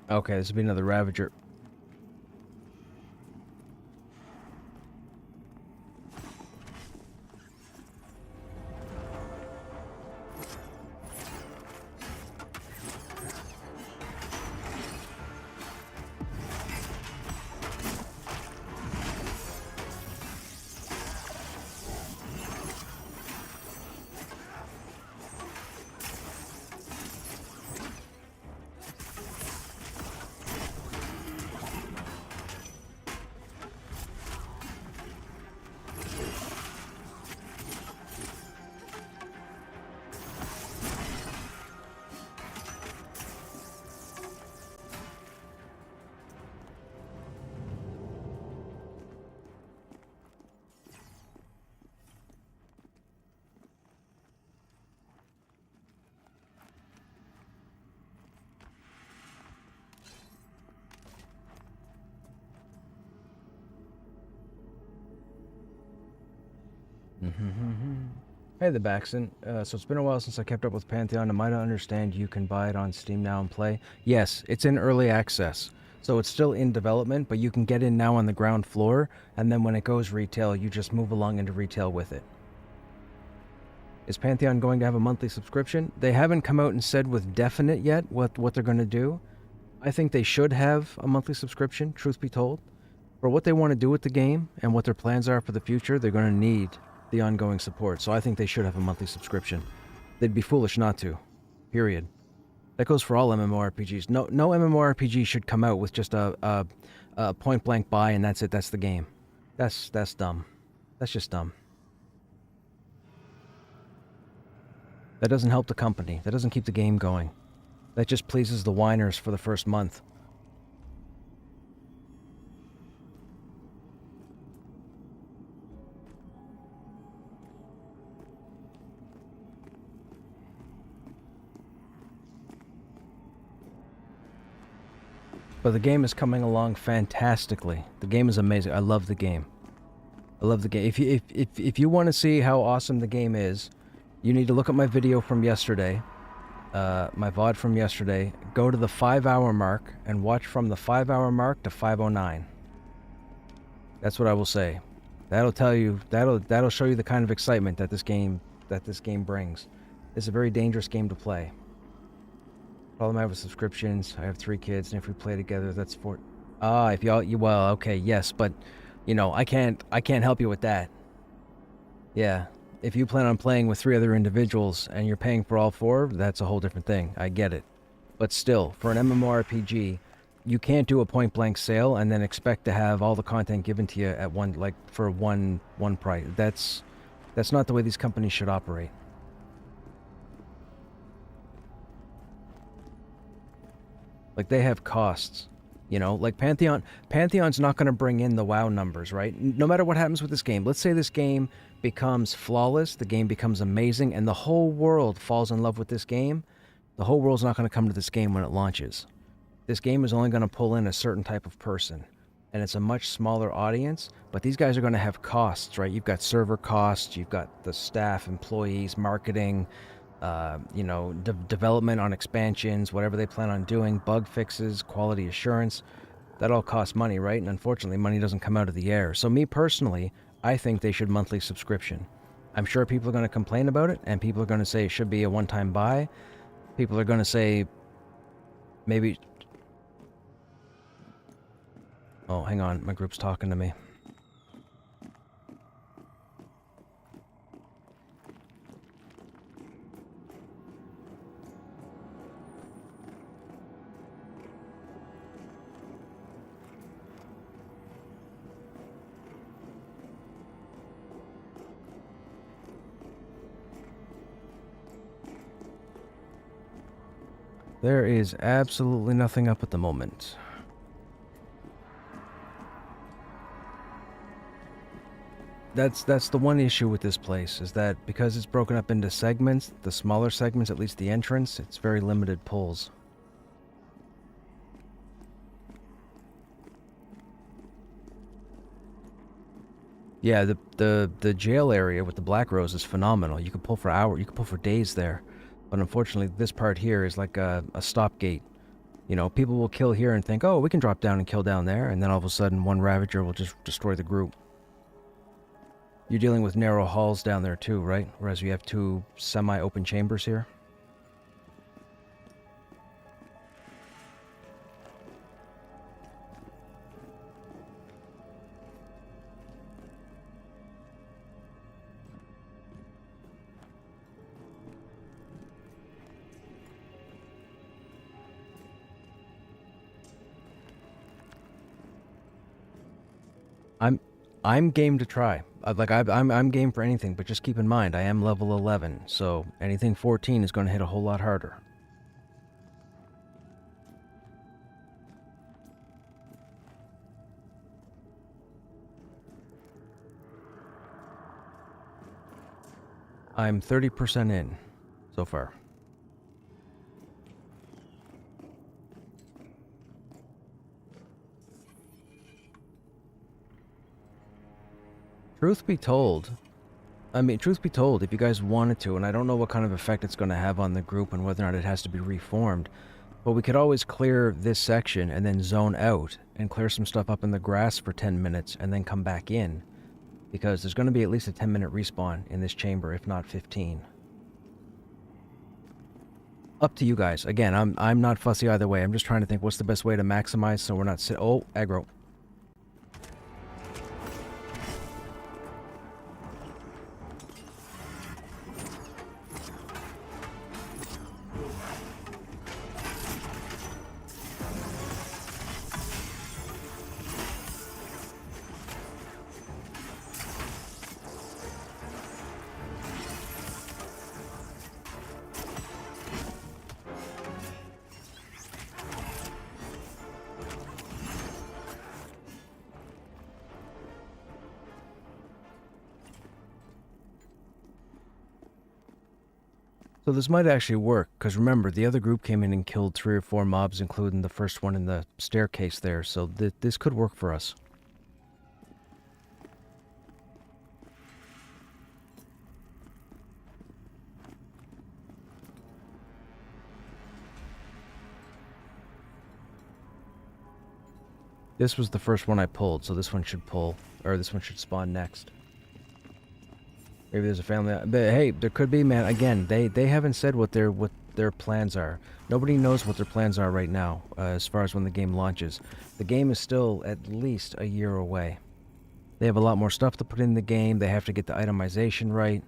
Okay, this will be another Ravager. Hey, the Baxton. So it's been a while since I kept up with Pantheon. Am I to understand you can buy it on Steam now and play? Yes, it's in early access. So it's still in development, but you can get in now on the ground floor, and then when it goes retail, you just move along into retail with it. Is Pantheon going to have a monthly subscription? They haven't come out and said with definite yet what they're going to do. I think they should have a monthly subscription, truth be told. For what they want to do with the game and what their plans are for the future, they're going to need the ongoing support. So I think they should have a monthly subscription. They'd be foolish not to. Period. That goes for all MMORPGs. No MMORPG should come out with just a point blank buy and that's it. That's the game. That's dumb. That's just dumb. That doesn't help the company. That doesn't keep the game going. That just pleases the whiners for the first month. But the game is coming along fantastically. The game is amazing. I love the game. I love the game. If you want to see how awesome the game is, you need to look at my video from yesterday, my VOD from yesterday. Go to the 5-hour mark and watch from the 5-hour mark to 5:09. That's what I will say. That'll tell you. That'll show you the kind of excitement that this game brings. It's a very dangerous game to play. Problem I have with subscriptions. I have 3 kids, and if we play together, that's 4. Ah, if y'all, you well, okay, yes, but you know, I can't help you with that. Yeah, if you plan on playing with 3 other individuals and you're paying for all 4, that's a whole different thing. I get it, but still, for an MMORPG, you can't do a point blank sale and then expect to have all the content given to you at one, like for one price. That's not the way these companies should operate. Like, they have costs, you know, like Pantheon's not going to bring in the WoW numbers, right? No matter what happens with this game. Let's say this game becomes flawless, the game becomes amazing, and the whole world falls in love with this game. The whole world's not going to come to this game when it launches. This game is only going to pull in a certain type of person, and it's a much smaller audience, but these guys are going to have costs, right? You've got server costs, you've got the staff, employees, marketing, you know, development on expansions, whatever they plan on doing, bug fixes, quality assurance. That all costs money, right? And unfortunately, money doesn't come out of the air. So me personally, I think they should monthly subscription. I'm sure people are going to complain about it, and people are going to say it should be a one-time buy. People are going to say maybe... Oh, hang on. My group's talking to me. There is absolutely nothing up at the moment. That's the one issue with this place, is that because it's broken up into segments, the smaller segments, at least the entrance, it's very limited pulls. Yeah, the jail area with the black rose is phenomenal. You can pull for hours, you can pull for days there. But unfortunately, this part here is like a stop gate. You know, people will kill here and think, oh, we can drop down and kill down there, and then all of a sudden one Ravager will just destroy the group. You're dealing with narrow halls down there too, right? Whereas you have 2 semi-open chambers here. I'm game to try. I'm game for anything, but just keep in mind I am level 11, so anything 14 is going to hit a whole lot harder. I'm 30% in so far. Truth be told, if you guys wanted to, and I don't know what kind of effect it's going to have on the group and whether or not it has to be reformed, but we could always clear this section and then zone out and clear some stuff up in the grass for 10 minutes and then come back in. Because there's going to be at least a 10-minute respawn in this chamber, if not 15. Up to you guys. Again, I'm not fussy either way. I'm just trying to think what's the best way to maximize so we're not oh, aggro. So this might actually work, because remember, the other group came in and killed 3 or 4 mobs, including the first one in the staircase there, so this could work for us. This was the first one I pulled, so this one should pull. or this one should spawn next. Maybe there's a family. But hey, there could be, man. Again, they haven't said what their plans are. Nobody knows what their plans are right now, as far as when the game launches. The game is still at least a year away. They have a lot more stuff to put in the game. They have to get the itemization right.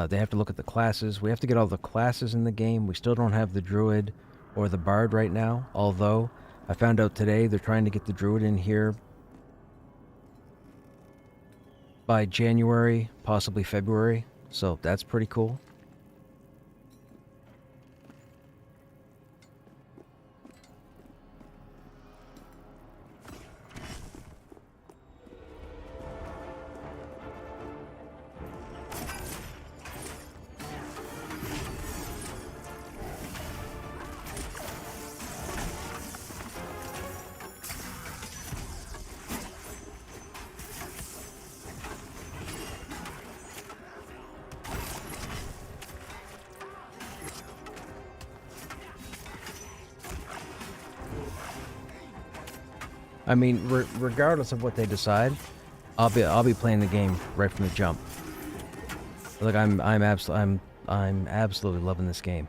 They have to look at the classes. We have to get all the classes in the game. We still don't have the druid or the bard right now, although I found out today they're trying to get the druid in here by January, possibly February, so that's pretty cool. I mean, regardless of what they decide, I'll be playing the game right from the jump. Like I'm absolutely loving this game.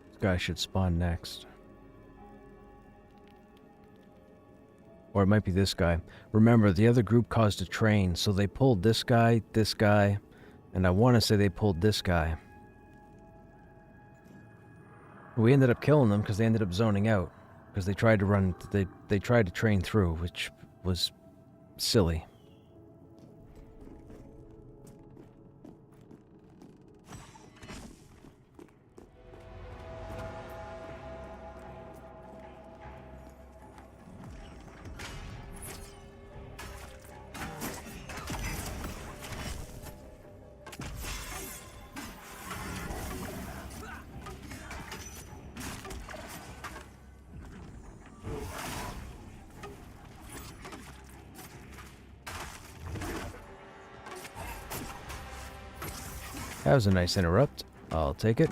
This guy should spawn next. Or it might be this guy. Remember, the other group caused a train, so they pulled this guy, and I want to say they pulled this guy. We ended up killing them because they ended up zoning out. Because they tried to run, they tried to train through, which was silly. That was a nice interrupt. I'll take it.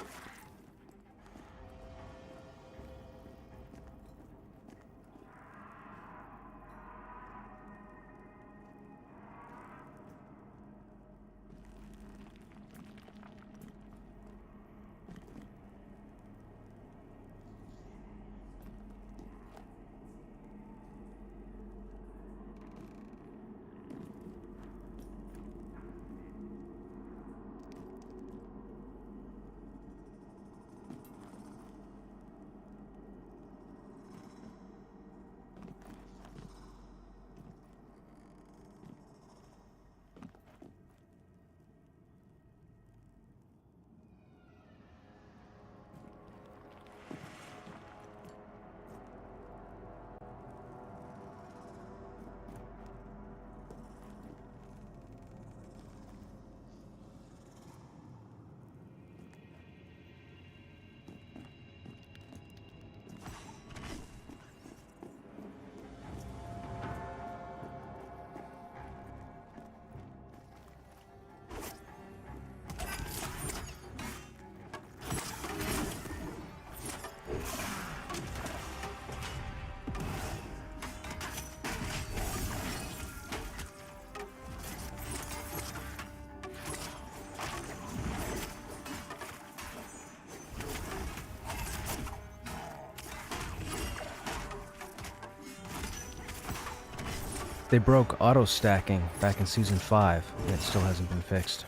They broke auto stacking back in season 5, and it still hasn't been fixed.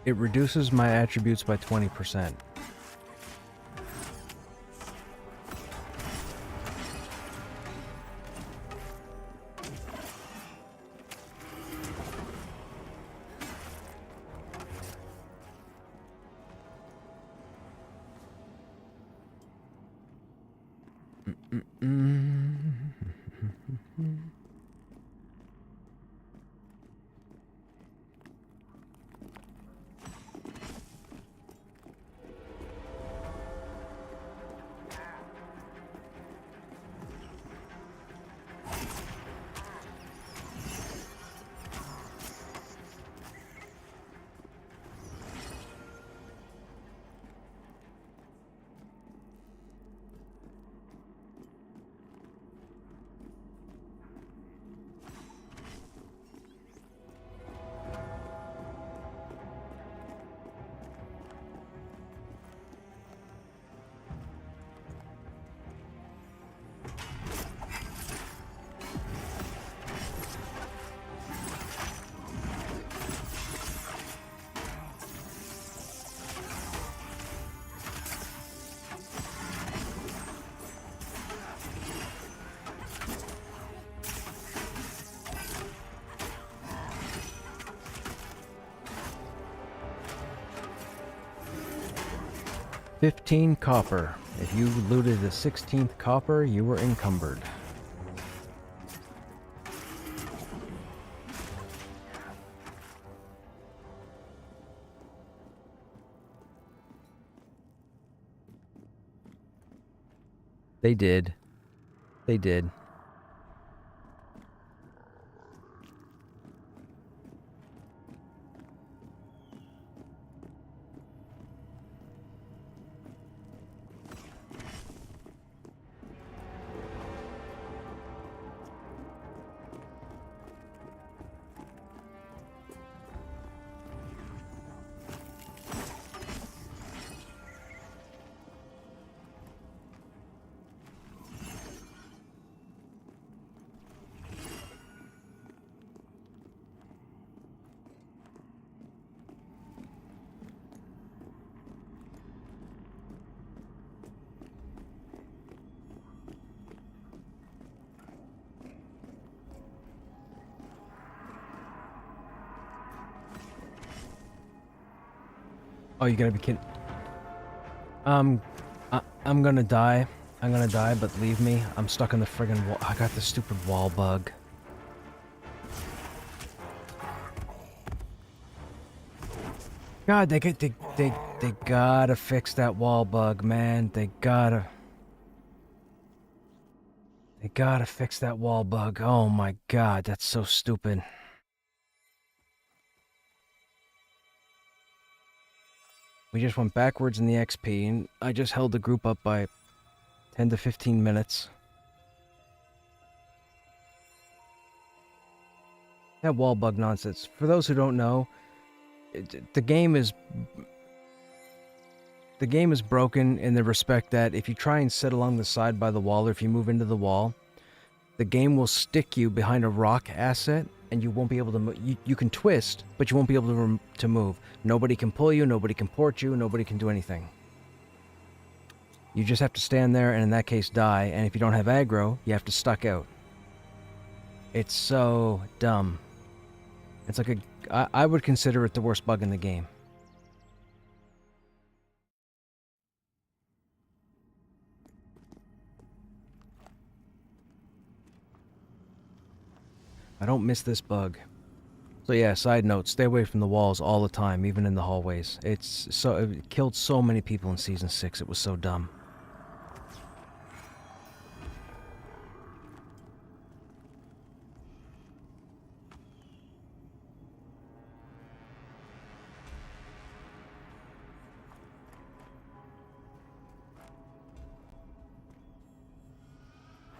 It reduces my attributes by 20%. $15 copper. If you looted the 16th copper, you were encumbered. They did. They did. Oh, you gotta be kidding. I'm gonna die. I'm gonna die, but leave me. I'm stuck in the friggin' wall. I got the stupid wall bug. God, they gotta fix that wall bug, man. They gotta fix that wall bug. Oh my god, that's so stupid. We just went backwards in the XP, and I just held the group up by 10 to 15 minutes. That wall bug nonsense. For those who don't know, the game is broken in the respect that if you try and sit along the side by the wall, or if you move into the wall, the game will stick you behind a rock asset, and you won't be able to move. You can twist, but you won't be able to move. Nobody can pull you, nobody can port you, nobody can do anything. You just have to stand there, and in that case, die. And if you don't have aggro, you have to stuck out. It's so dumb. It's like I would consider it the worst bug in the game. I don't miss this bug. So yeah, side note, stay away from the walls all the time, even in the hallways. It killed so many people in Season 6, it was so dumb.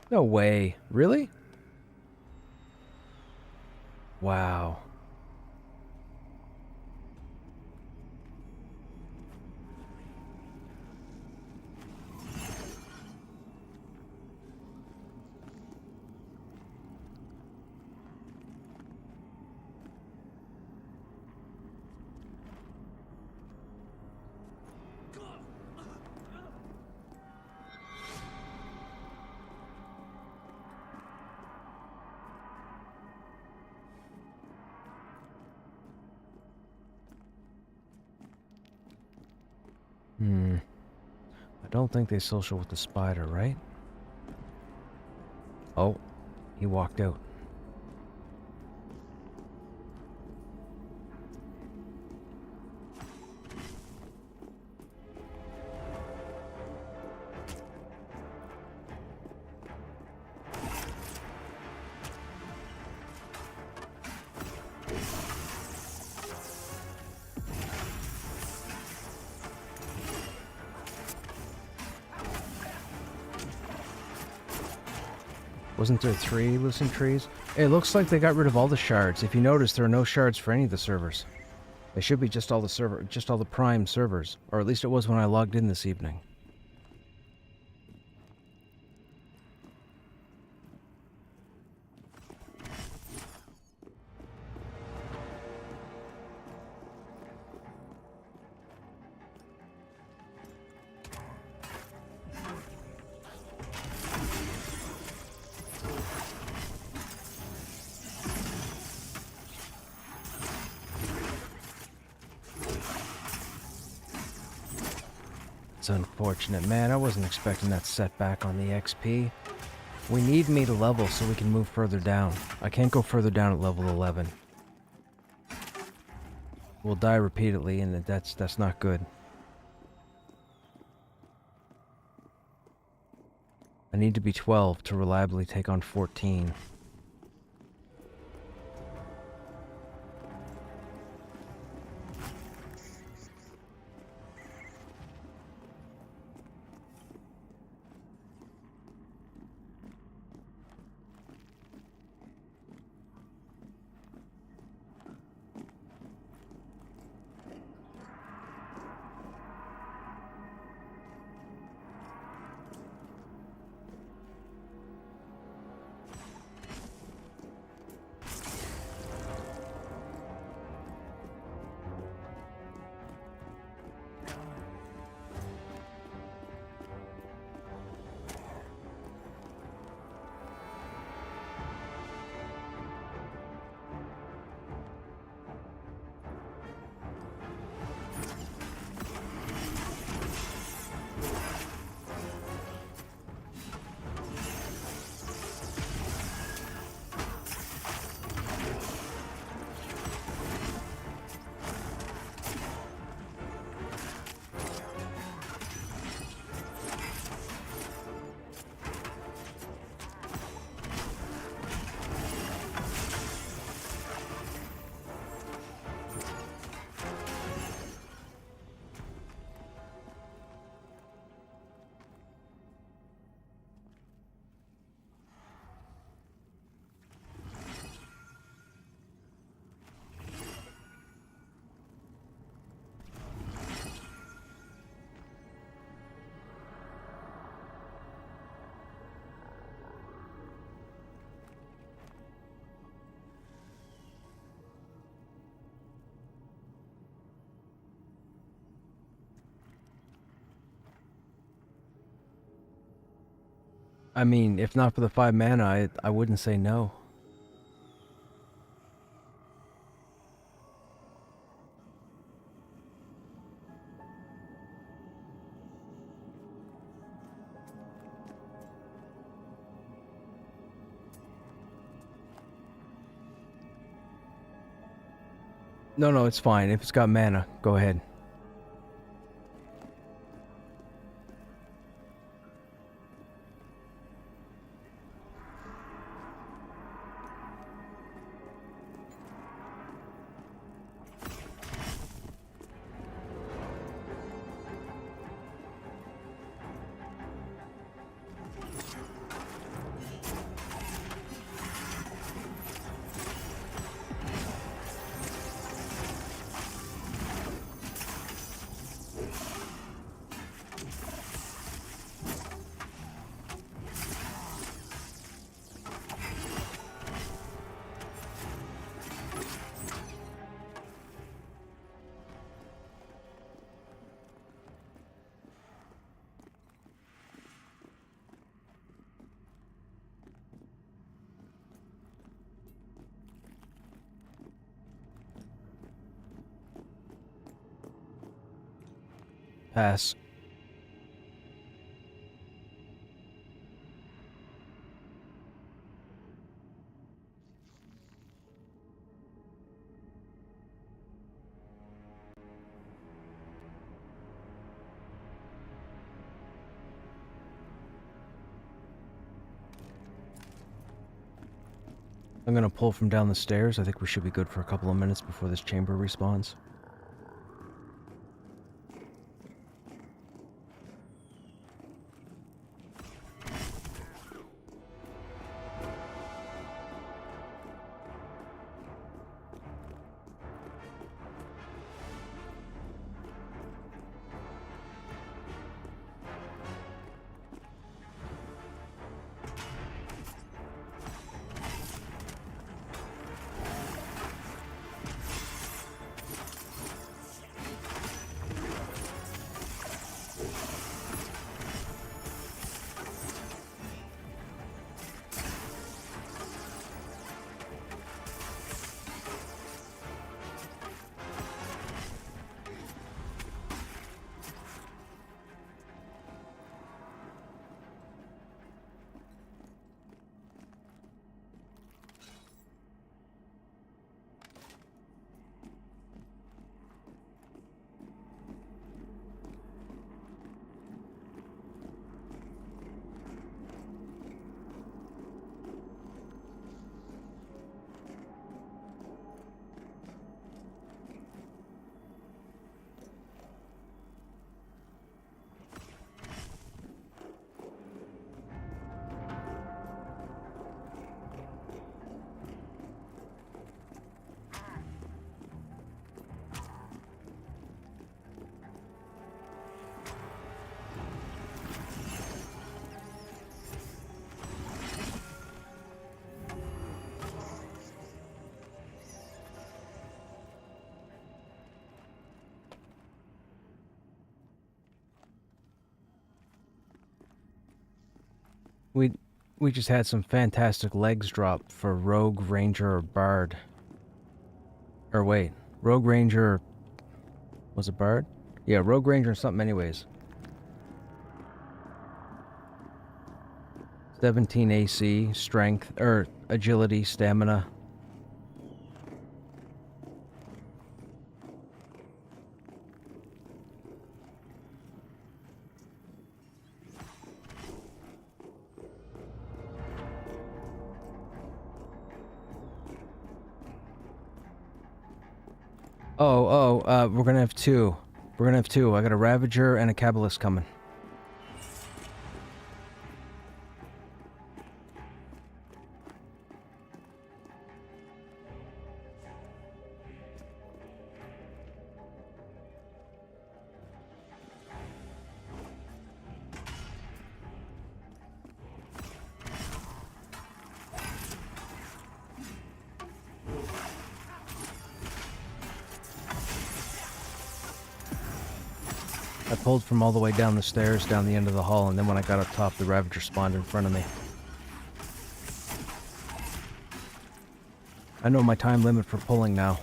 No way. Really? Wow. I don't think they social with the spider, right? Oh, he walked out. Wasn't there 3 loosened trees? It looks like they got rid of all the shards. If you notice, there are no shards for any of the servers. They should be just all the prime servers, or at least it was when I logged in this evening. It's unfortunate, man. I wasn't expecting that setback on the XP. We need me to level so we can move further down. I can't go further down at level 11. We'll die repeatedly, and that's not good. I need to be 12 to reliably take on 14. I mean, if not for the 5 mana, I wouldn't say no. No, it's fine. If it's got mana, go ahead. Pass. I'm gonna pull from down the stairs. I think we should be good for a couple of minutes before this chamber respawns. We just had some fantastic legs drop for Rogue, Ranger, or Bard. Or wait, Rogue, Ranger... Was it Bard? Yeah, Rogue, Ranger, or something anyways. 17 AC, Strength, or Agility, Stamina. We're gonna have two. We're gonna have two. I got a Ravager and a Cabalist coming. pulled from all the way down the stairs, down the end of the hall, and then when I got up top, the Ravager spawned in front of me. I know my time limit for pulling now.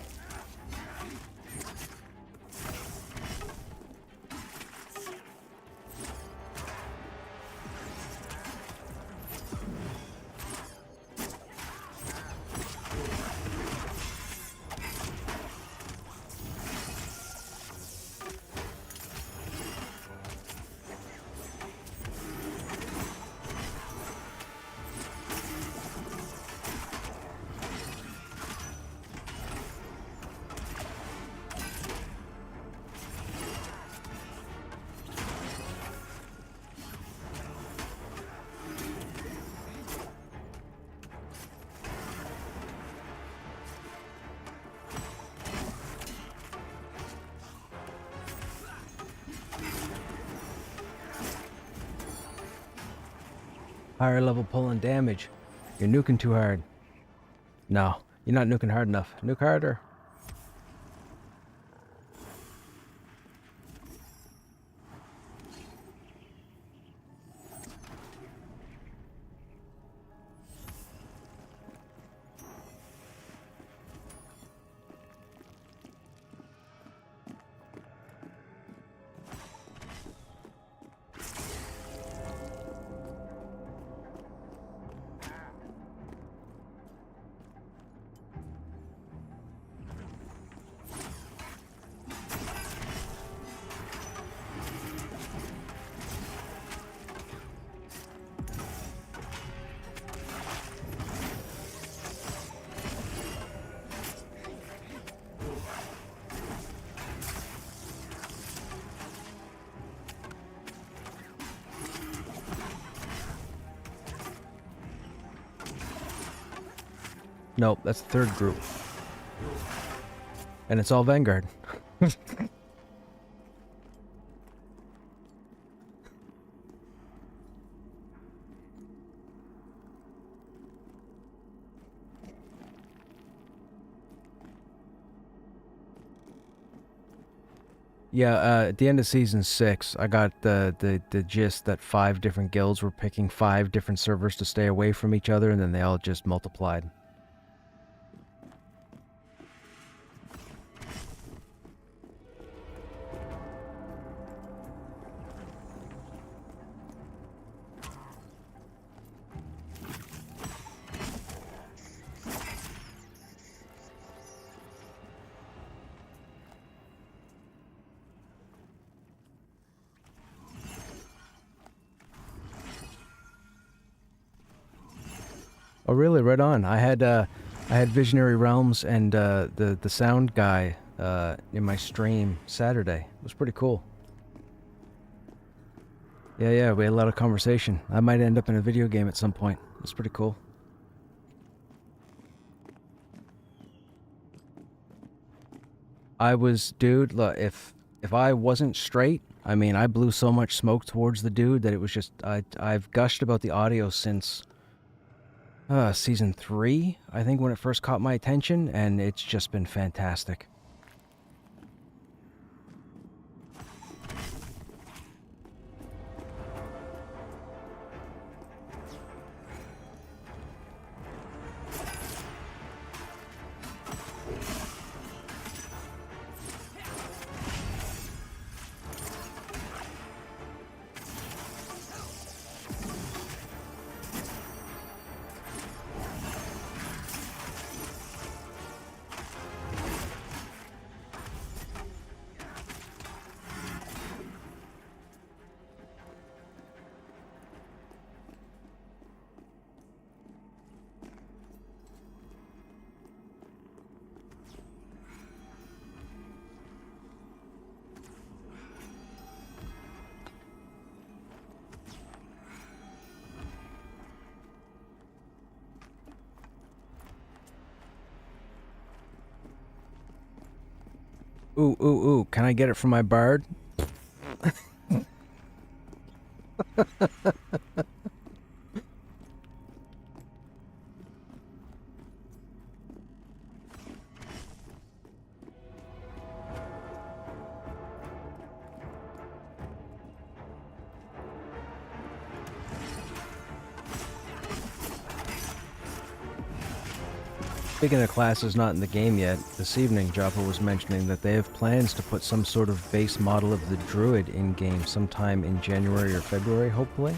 Higher level pulling damage. You're nuking too hard. No, you're not nuking hard enough. Nuke harder. Nope, that's the third group. And it's all Vanguard. Yeah, at the end of Season 6, I got the gist that 5 different guilds were picking 5 different servers to stay away from each other, and then they all just multiplied. Oh really? Right on. I had Visionary Realms and the sound guy in my stream Saturday. It was pretty cool. Yeah, we had a lot of conversation. I might end up in a video game at some point. It was pretty cool. I was, dude, look, if I wasn't straight, I mean, I blew so much smoke towards the dude that it was just, I've gushed about the audio since Season 3, I think, when it first caught my attention, and it's just been fantastic. Ooh, can I get it from my bard? Speaking of classes not in the game yet, this evening Joppa was mentioning that they have plans to put some sort of base model of the druid in-game sometime in January or February, hopefully.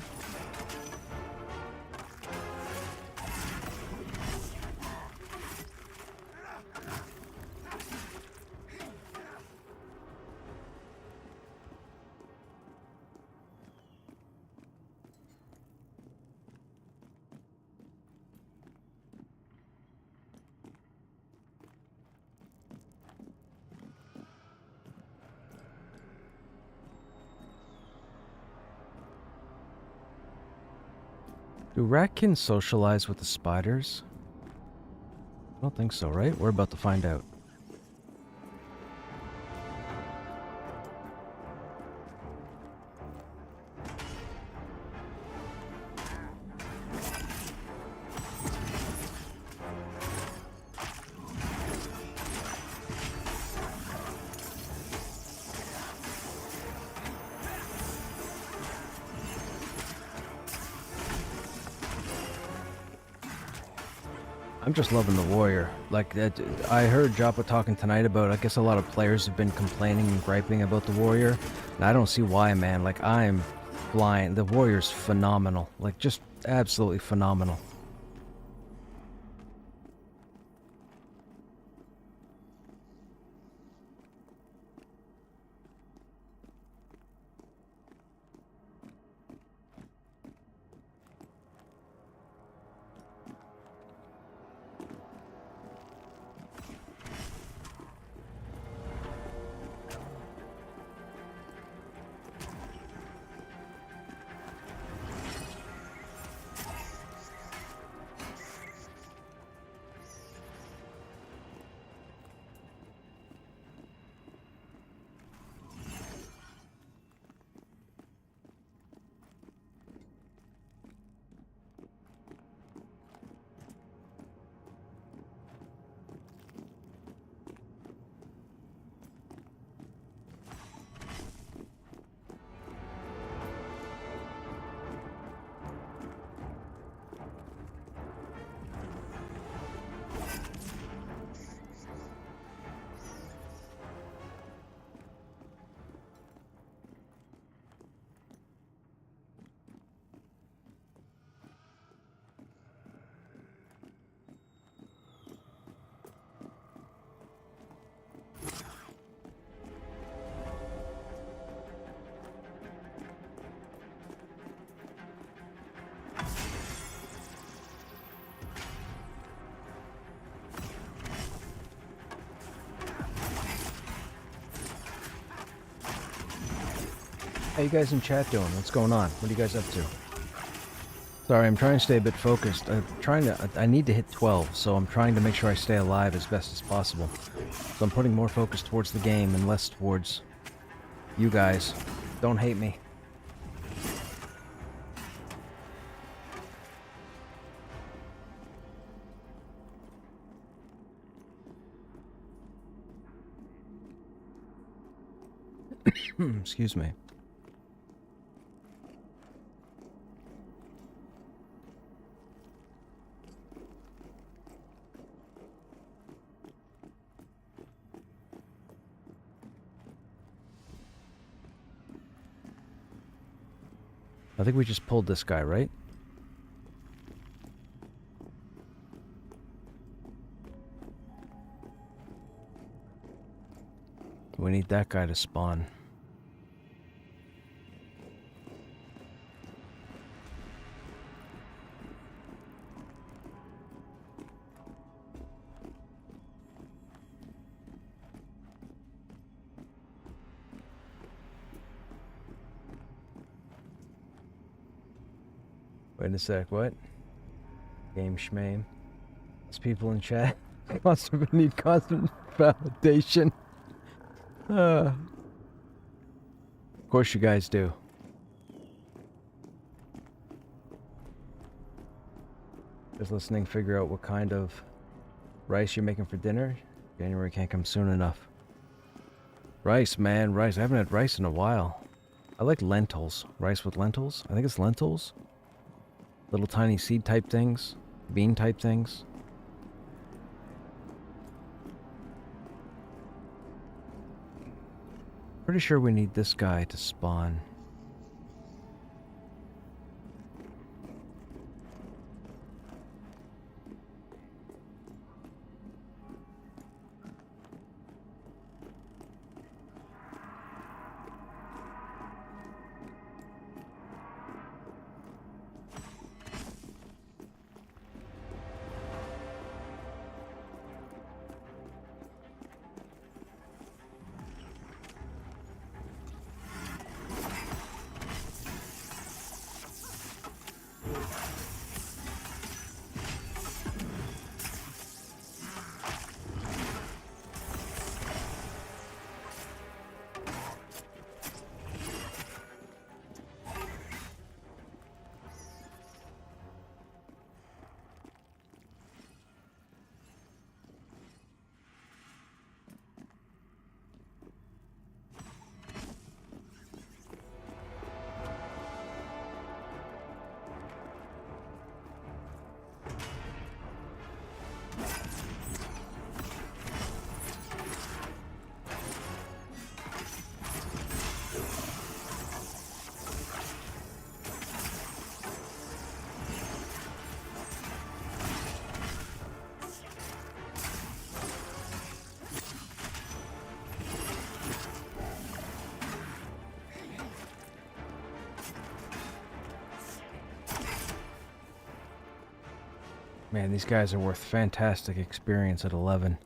Do ratkins socialize with the spiders? I don't think so, right? We're about to find out. I'm just loving the warrior. Like, I heard Joppa talking tonight about, I guess a lot of players have been complaining and griping about the warrior. And I don't see why, man. Like, I'm flying. The warrior's phenomenal. Like, just absolutely phenomenal. How you guys in chat doing? What's going on? What are you guys up to? Sorry, I'm trying to stay a bit focused. I need to hit 12, so I'm trying to make sure I stay alive as best as possible. So I'm putting more focus towards the game and less towards you guys. Don't hate me. Excuse me. I think we just pulled this guy, right? We need that guy to spawn. Wait a sec, what? Game schmame. These people in chat must have need constant validation. Of course you guys do. Just listening, figure out what kind of rice you're making for dinner. January can't come soon enough. Rice, man, rice. I haven't had rice in a while. I like lentils. Rice with lentils? I think it's lentils. Little tiny seed type things. Bean type things. Pretty sure we need this guy to spawn. Man, these guys are worth fantastic experience at 11.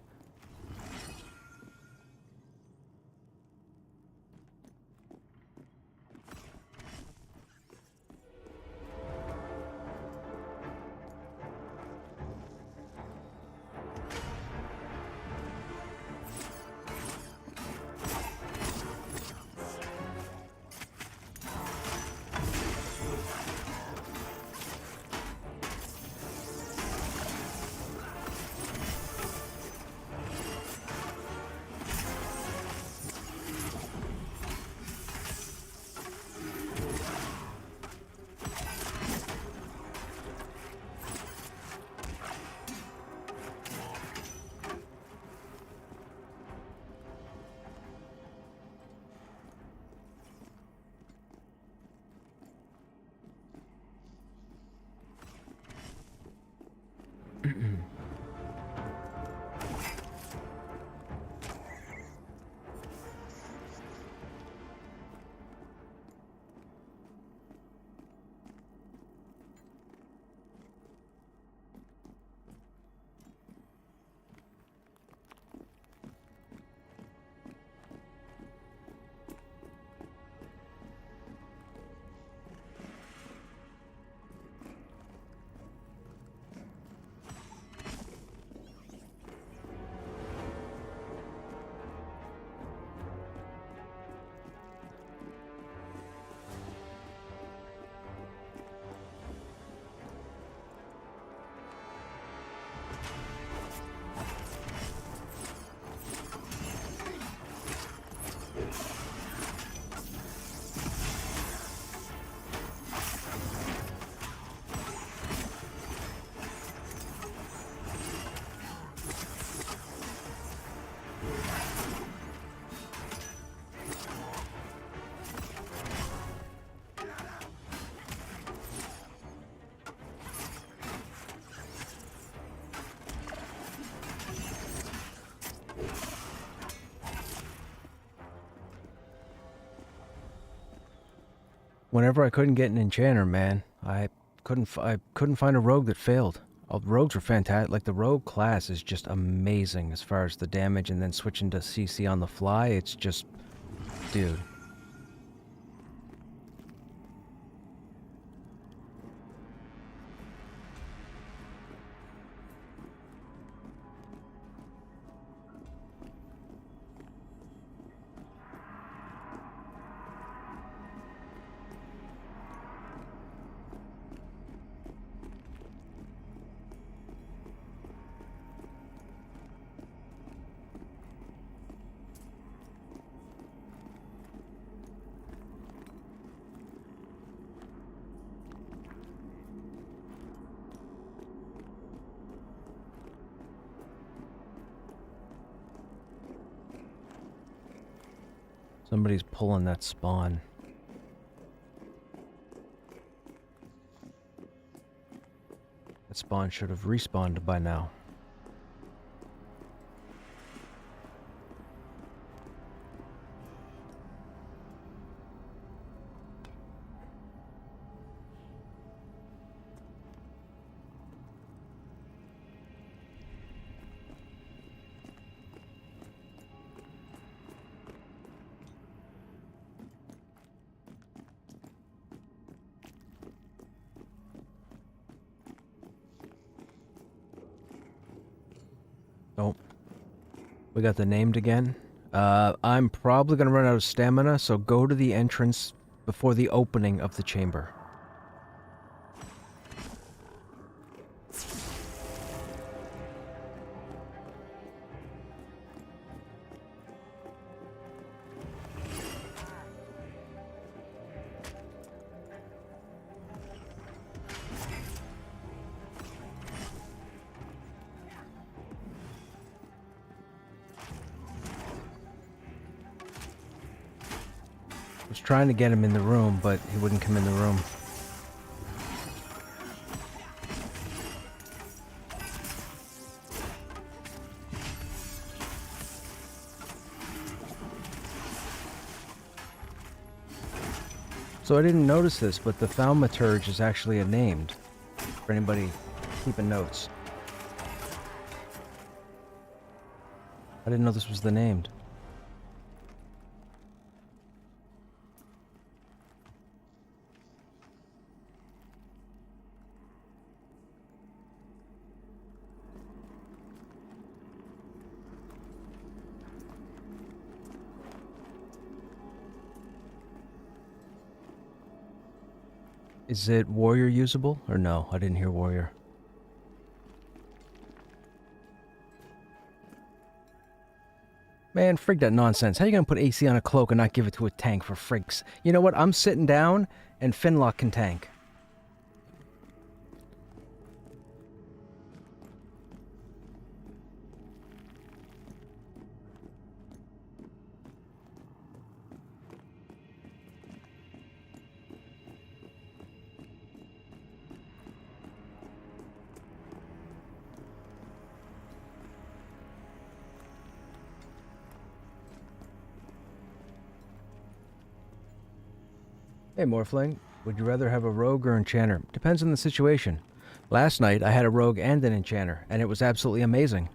Whenever I couldn't get an enchanter, man, I couldn't find a rogue that failed. Rogues were fantastic. Like, the rogue class is just amazing as far as the damage, and then switching to CC on the fly, it's just, dude. Somebody's pulling that spawn. That spawn should have respawned by now. Oh, we got the named again. I'm probably gonna run out of stamina, so go to the entrance before the opening of the chamber. I was trying to get him in the room, but he wouldn't come in the room. So I didn't notice this, but the thaumaturge is actually a named. For anybody keeping notes. I didn't know this was the named. Is it warrior usable? Or no? I didn't hear warrior. Man, frig that nonsense. How you gonna put AC on a cloak and not give it to a tank for frigs? You know what? I'm sitting down and Finlock can tank. Hey, Morphling. Would you rather have a rogue or enchanter? Depends on the situation. Last night, I had a rogue and an enchanter, and it was absolutely amazing.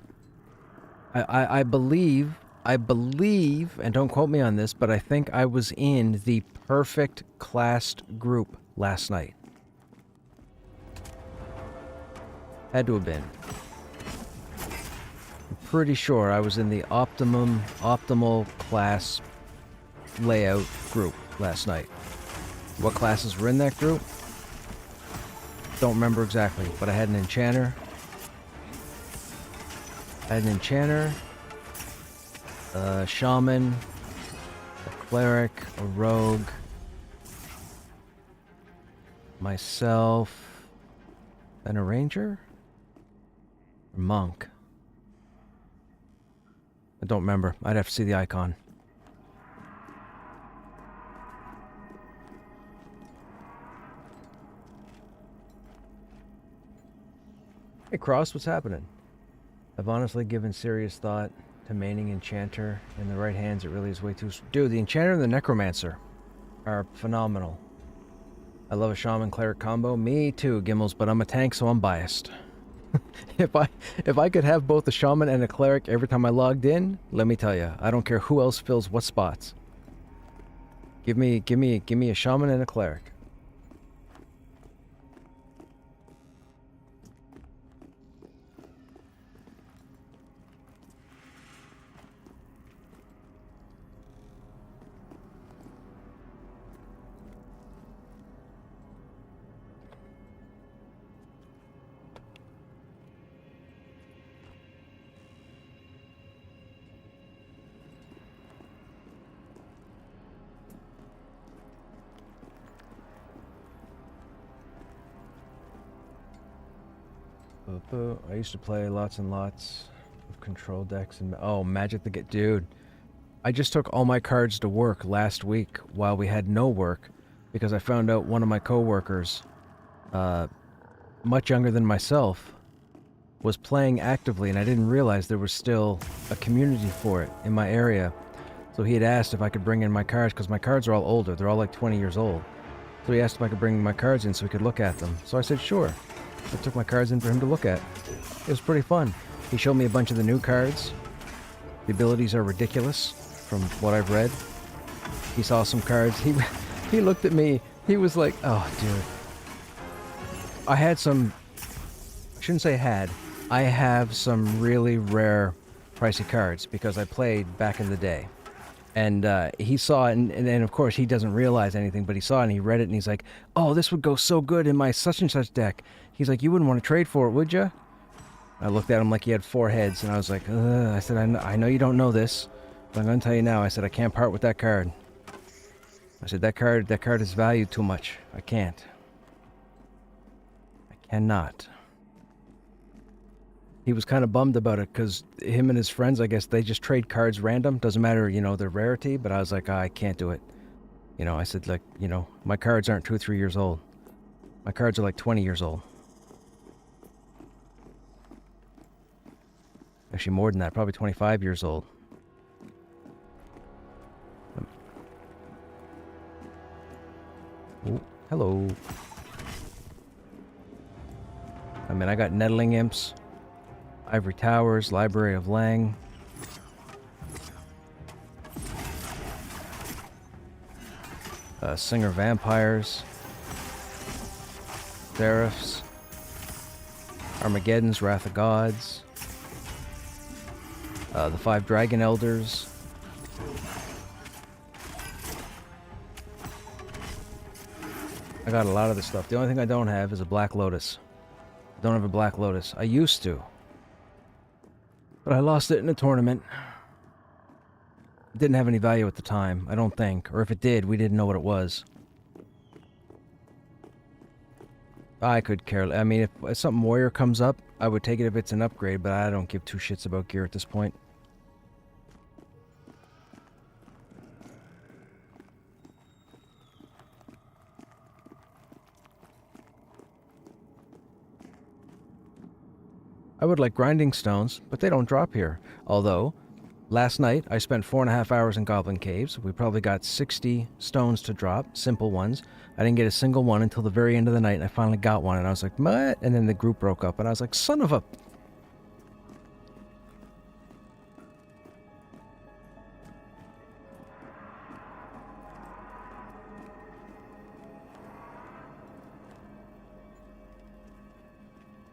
I believe, and don't quote me on this, but I think I was in the perfect classed group last night. Had to have been. I'm pretty sure I was in the optimal class layout group last night. What classes were in that group? Don't remember exactly, but I had an enchanter. A shaman, a cleric, a rogue, myself, and a ranger? Or monk? I don't remember. I'd have to see the icon. Hey Cross, what's happening? I've honestly given serious thought to maining Enchanter. In the right hands, it really is way too... Dude, the Enchanter and the Necromancer are phenomenal. I love a Shaman Cleric combo. Me too, Gimmels, but I'm a tank, so I'm biased. If I could have both a Shaman and a Cleric every time I logged in, let me tell you, I don't care who else fills what spots. Give me a Shaman and a Cleric. I used to play lots and lots of control decks and... Oh, Magic the Dude. I just took all my cards to work last week while we had no work because I found out one of my coworkers, much younger than myself, was playing actively, and I didn't realize there was still a community for it in my area. So he had asked if I could bring in my cards, because my cards are all older. They're all like 20 years old. So he asked if I could bring my cards in so we could look at them. So I said, sure. I took my cards in for him to look at. It was pretty fun. He showed me a bunch of the new cards. The abilities are ridiculous, from what I've read. He saw some cards. He looked at me. He was like, oh, dude. I had some... I shouldn't say had. I have some really rare pricey cards because I played back in the day. And he saw it, and of course he doesn't realize anything, but he saw it and he read it and he's like, oh, this would go so good in my such and such deck. He's like, you wouldn't want to trade for it, would you? I looked at him like he had 4 heads, and I was like, I said, I know you don't know this, but I'm going to tell you now. I said, I can't part with that card. I said, that card is valued too much. I can't. I cannot. He was kind of bummed about it because him and his friends, I guess, they just trade cards random. Doesn't matter, you know, their rarity, but I was like, I can't do it. You know, I said, like, you know, my cards aren't 2 or 3 years old. My cards are like 20 years old. Actually, more than that, probably 25 years old. Oh, hello. I mean, I got Nettling Imps, Ivory Towers, Library of Lang. Singer Vampires. Seraphs. Armageddon's Wrath of Gods. The 5 Dragon Elders. I got a lot of this stuff. The only thing I don't have is a Black Lotus. I don't have a Black Lotus. I used to. But I lost it in a tournament. It didn't have any value at the time, I don't think. Or if it did, we didn't know what it was. I could care. I mean, if something Warrior comes up, I would take it if it's an upgrade, but I don't give 2 shits about gear at this point. I would like grinding stones, but they don't drop here. Although, last night I spent 4.5 hours in Goblin Caves. We probably got 60 stones to drop, simple ones. I didn't get a single one until the very end of the night, and I finally got one, and I was like, what? And then the group broke up, and I was like, son of a...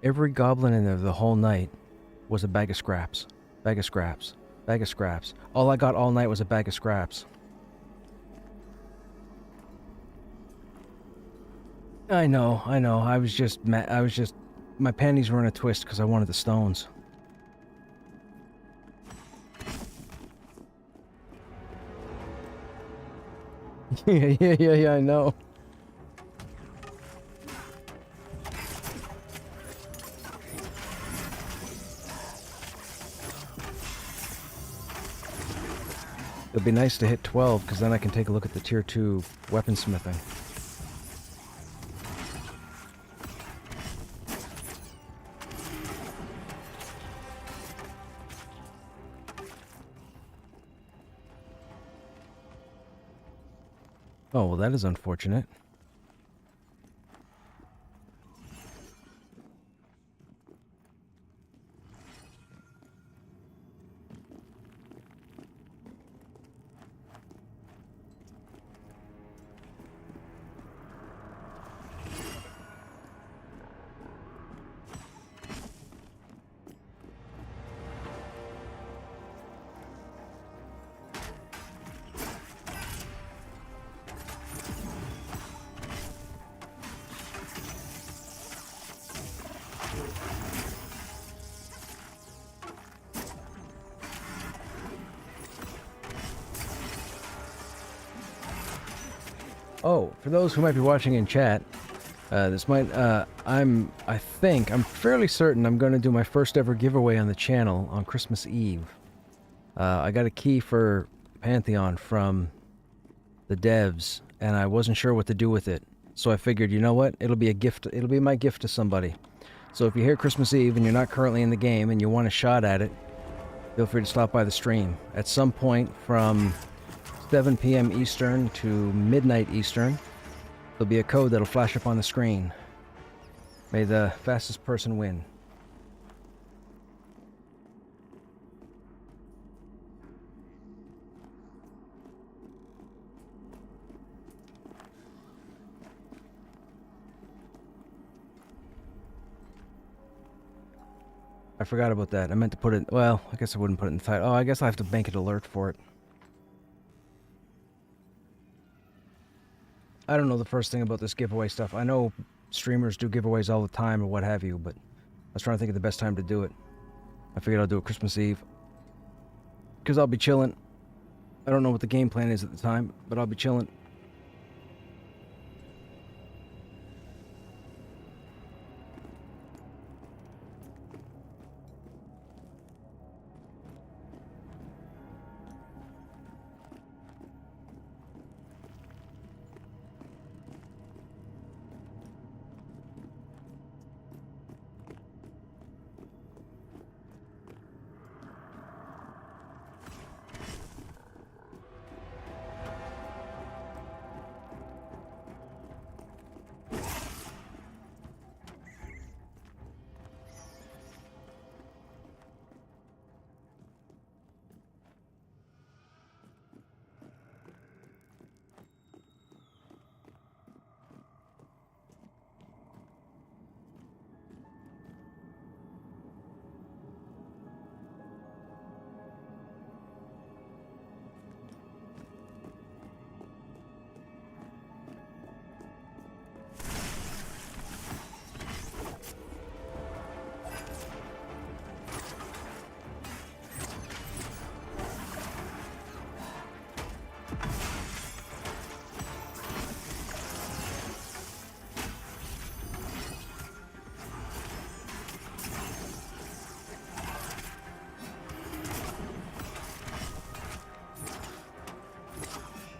Every goblin in there the whole night was a bag of scraps. Bag of scraps. Bag of scraps. All I got all night was a bag of scraps. I know. I was just my panties were in a twist because I wanted the stones. Yeah, I know. It'd be nice to hit 12, because then I can take a look at the tier 2 weaponsmithing. Oh, well, that is unfortunate. Oh, for those who might be watching in chat, this might, I'm fairly certain I'm going to do my first ever giveaway on the channel on Christmas Eve. I got a key for Pantheon from the devs, and I wasn't sure what to do with it. So I figured, you know what? It'll be a gift. It'll be my gift to somebody. So if you're here Christmas Eve and you're not currently in the game and you want a shot at it, feel free to stop by the stream. At some point from 7 p.m. Eastern to midnight Eastern, there'll be a code that'll flash up on the screen. May the fastest person win. I forgot about that. I meant to put it... Well, I guess I wouldn't put it in the title. Oh, I guess I have to make it alert for it. I don't know the first thing about this giveaway stuff. I know streamers do giveaways all the time or what have you, but I was trying to think of the best time to do it. I figured I'll do it Christmas Eve. Because I'll be chilling. I don't know what the game plan is at the time, but I'll be chilling.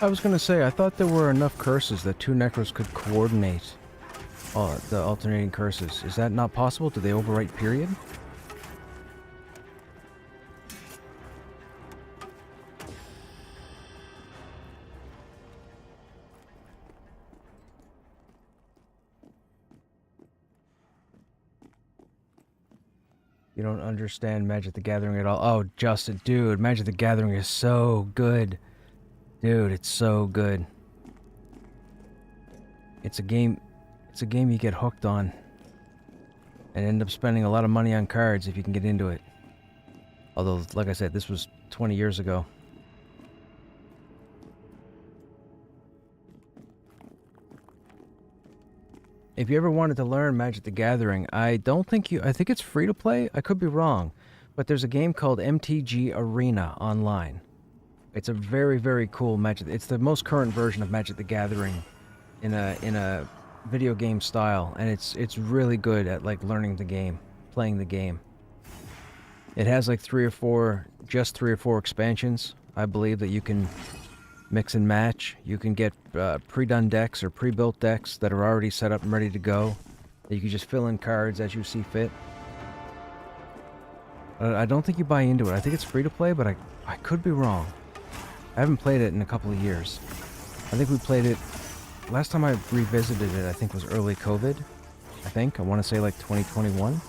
I was gonna say, I thought there were enough curses that two Necros could coordinate the alternating curses. Is that not possible? Do they overwrite period? You don't understand Magic the Gathering at all. Oh, Justin, dude, Magic the Gathering is so good. Dude, it's so good. It's a game you get hooked on. And end up spending a lot of money on cards if you can get into it. Although, like I said, this was 20 years ago. If you ever wanted to learn Magic the Gathering, I think it's free to play. I could be wrong. But there's a game called MTG Arena online. It's a very, very cool Magic. It's the most current version of Magic the Gathering in a video game style, and it's really good at like learning the game, playing the game. It has like just three or four expansions, I believe, that you can mix and match. You can get pre-done decks or pre-built decks that are already set up and ready to go. You can just fill in cards as you see fit. I don't think you buy into it. I think it's free to play, but I could be wrong. I haven't played it in a couple of years. I think we played it... Last time I revisited it, I think, was early COVID. I want to say like 2021.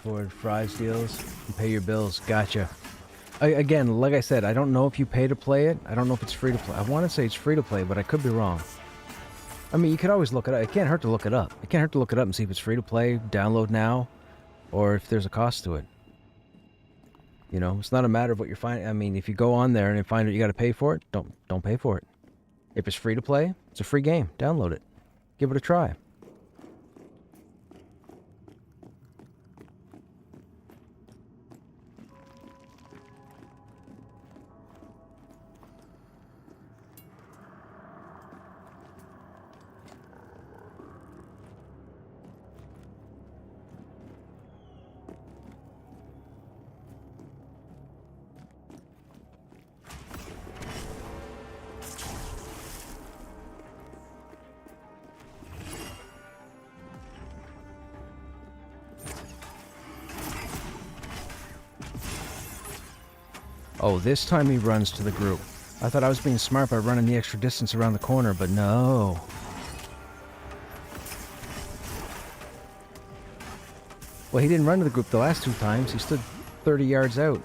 for fries deals and pay your bills. Gotcha. Again, like I said, I don't know if you pay to play it. I don't know if it's free to play. I want to say it's free to play, but I could be wrong. I mean, you could always look it up. It can't hurt to look it up. It can't hurt to look it up and see if it's free to play, download now, or if there's a cost to it. You know, it's not a matter of what you're finding. I mean, if you go on there and you find out you got to pay for it, don't pay for it. If it's free to play, it's a free game. Download it. Give it a try. Oh, this time he runs to the group. I thought I was being smart by running the extra distance around the corner, but no. Well, he didn't run to the group the last 2 times. He stood 30 yards out.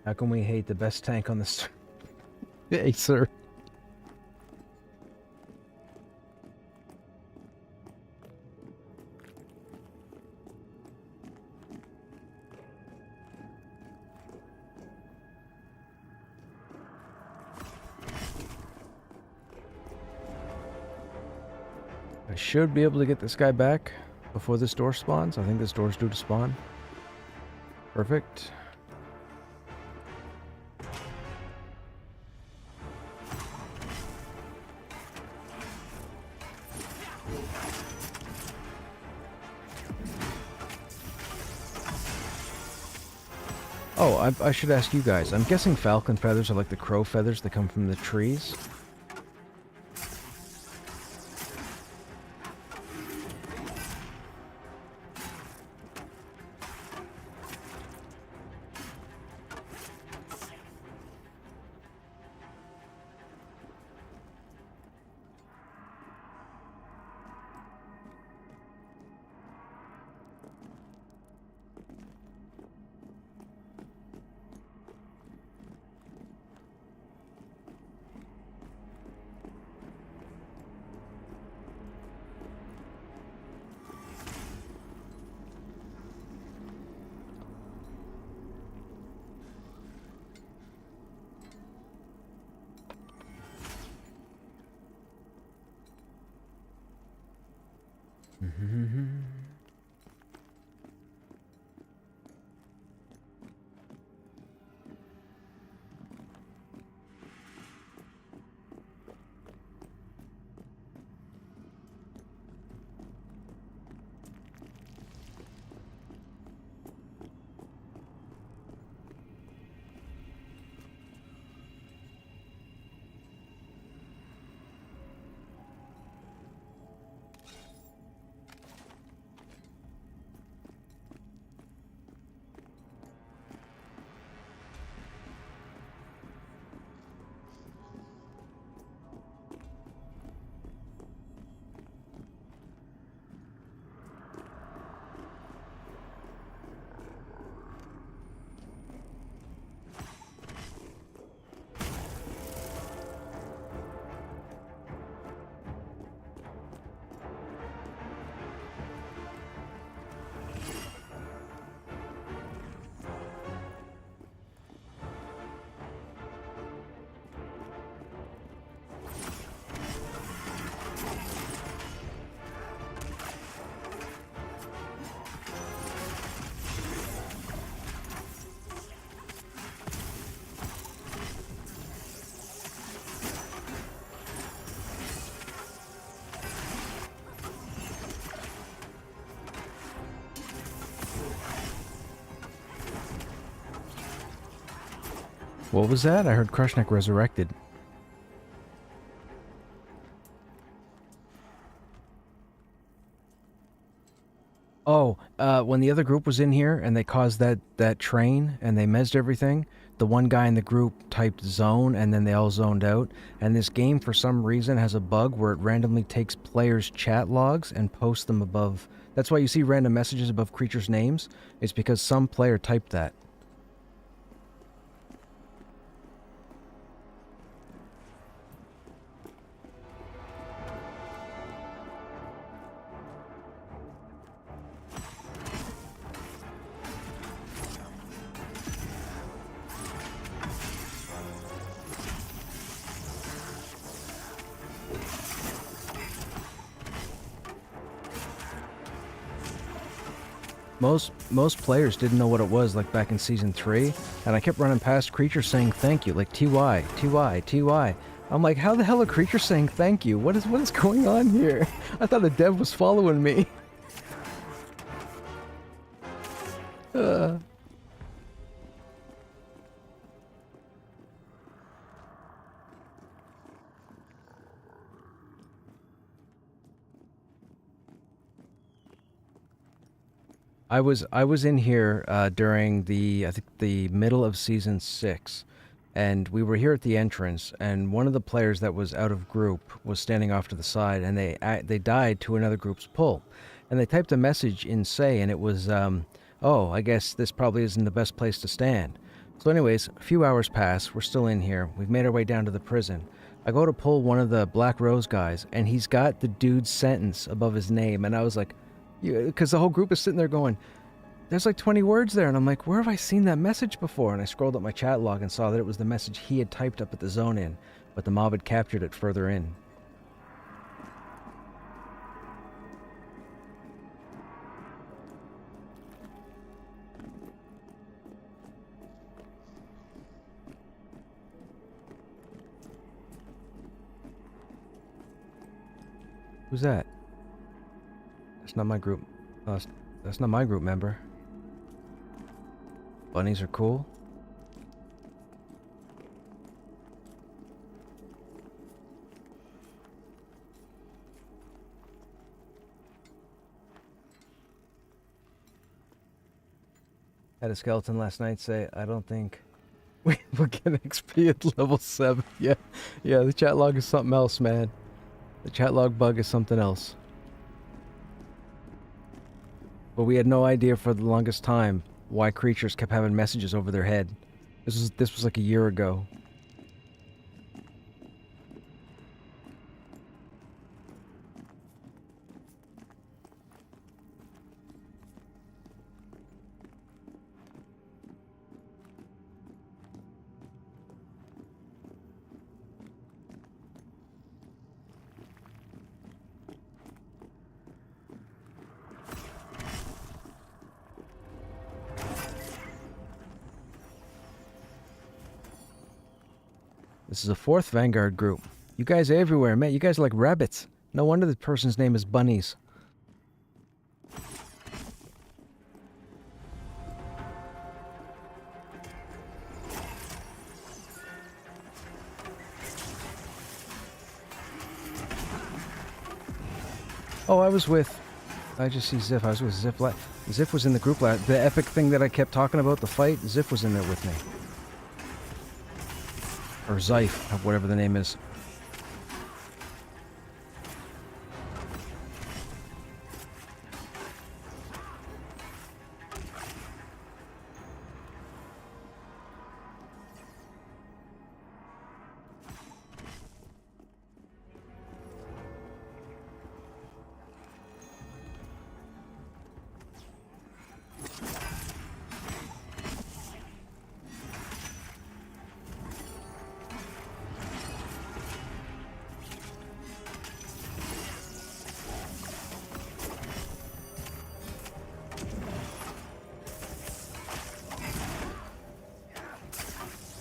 How can we hate the best tank on the Hey, sir. I should be able to get this guy back before this door spawns. I think this door's due to spawn. Perfect. Oh, I should ask you guys. I'm guessing falcon feathers are like the crow feathers that come from the trees. What was that? I heard Krushnek resurrected. Oh, when the other group was in here and they caused that train and they mezzed everything, the one guy in the group typed zone and then they all zoned out. And this game, for some reason, has a bug where it randomly takes players' chat logs and posts them above. That's why you see random messages above creatures' names. It's because some player typed that. Most players didn't know what it was, like back in Season 3, and I kept running past creatures saying thank you, like TY, TY, TY. I'm like, how the hell are creatures saying thank you? What is going on here? I thought a dev was following me. I was in here during I think the middle of Season 6, and we were here at the entrance, and one of the players that was out of group was standing off to the side, and they died to another group's pull, and they typed a message in say, and it was, oh, I guess this probably isn't the best place to stand. So anyways, a few hours pass, we're still in here, we've made our way down to the prison. I go to pull one of the Black Rose guys, and he's got the dude's sentence above his name, and I was like, because the whole group is sitting there going, there's like 20 words there, and I'm like, where have I seen that message before? And I scrolled up my chat log and saw that it was the message he had typed up at the zone in, but the mob had captured it further in. Who's that? That's not my group. That's not my group member. Bunnies are cool. Had a skeleton last night say, I don't think we will get XP at level 7. Yeah, the chat log is something else, man. The chat log bug is something else. But we had no idea for the longest time why creatures kept having messages over their head. This was like a year ago. This is a 4th Vanguard group. You guys are everywhere, man. You guys are like rabbits. No wonder the person's name is Bunnies. Oh, I just see Ziff. I was with Ziff. Ziff was in the group. The epic thing that I kept talking about, the fight, Ziff was in there with me. Or Zyfe, whatever the name is.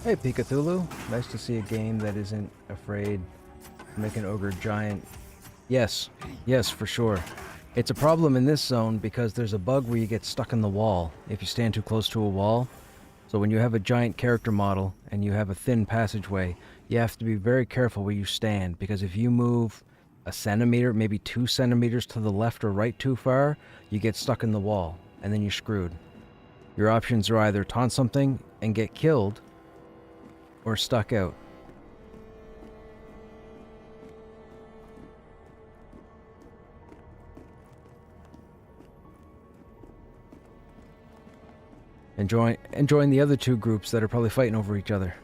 Hey Pikathulu, nice to see a game that isn't afraid to make an ogre giant. Yes, for sure. It's a problem in this zone because there's a bug where you get stuck in the wall if you stand too close to a wall. So when you have a giant character model and you have a thin passageway, you have to be very careful where you stand, because if you move a centimeter, maybe 2 centimeters to the left or right too far, you get stuck in the wall, and then you're screwed. Your options are either taunt something and get killed, or stuck out. And join the other two groups that are probably fighting over each other.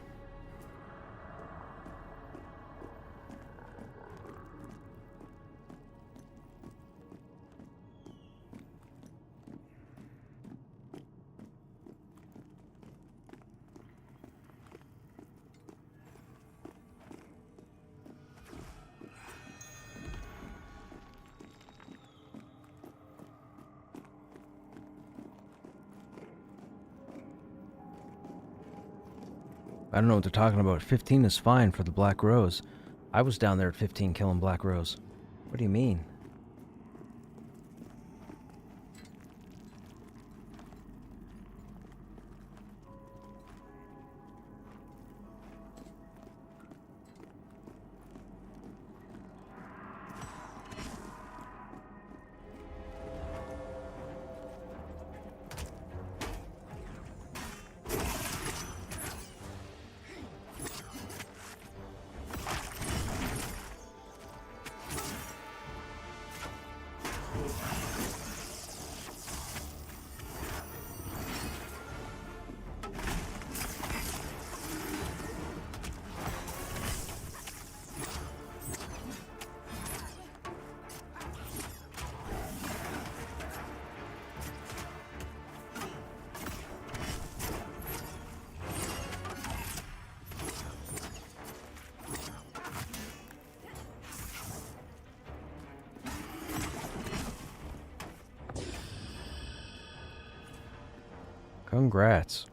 I don't know what they're talking about. 15 is fine for the Black Rose. I was down there at 15 killing Black Rose. What do you mean? Congrats.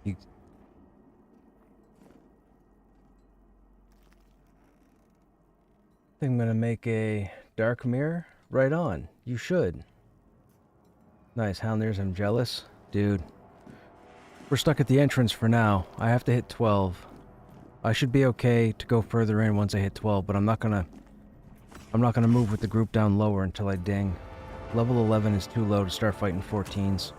You think I'm gonna make a dark mirror? Right on. You should. Nice, Hounders, I'm jealous. Dude. We're stuck at the entrance for now. I have to hit 12. I should be okay to go further in once I hit 12, but I'm not gonna move with the group down lower until I ding. Level 11 is too low to start fighting 14s.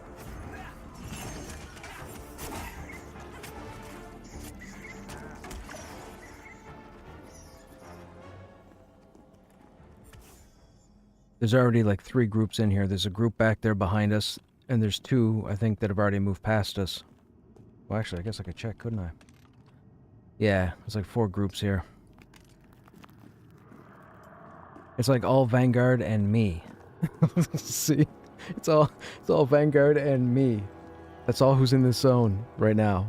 There's already like 3 groups in here. There's a group back there behind us, and there's 2, I think, that have already moved past us. Well, actually, I guess I could check, couldn't I? Yeah, there's like 4 groups here. It's like all Vanguard and me. See? It's all Vanguard and me. That's all who's in this zone right now.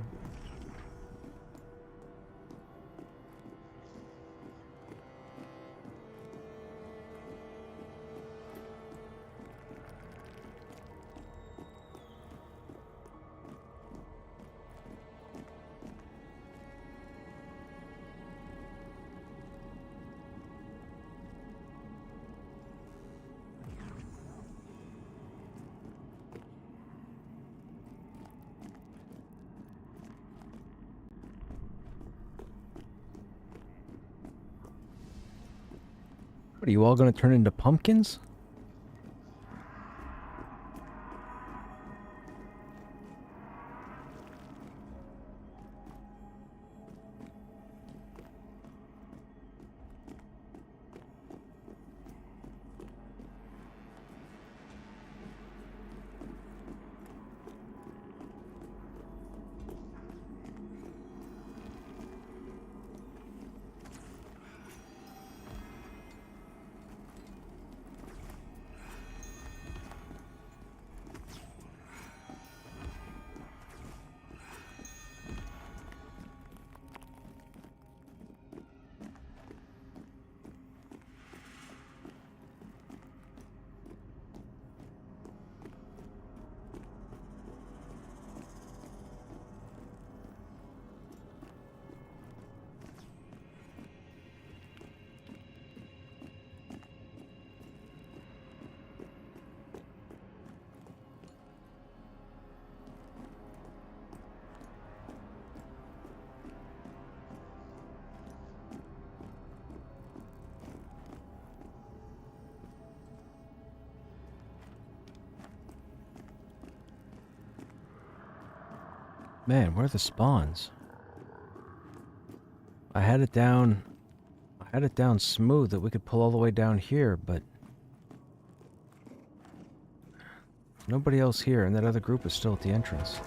What are you all gonna turn into pumpkins? Man, where are the spawns? I had it down smooth that we could pull all the way down here, but nobody else here, and that other group is still at the entrance.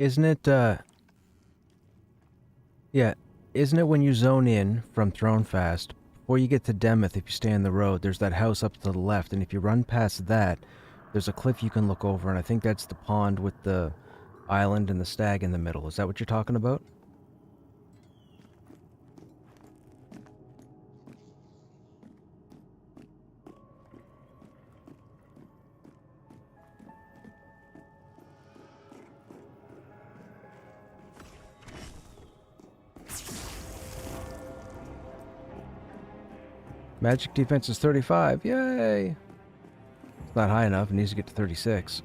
Isn't it, yeah, isn't it when you zone in from Thronefast, before you get to Demeth, if you stay on the road, there's that house up to the left, and if you run past that, there's a cliff you can look over, and I think that's the pond with the island and the stag in the middle. Is that what you're talking about? Magic defense is 35. Yay! It's not high enough. It needs to get to 36.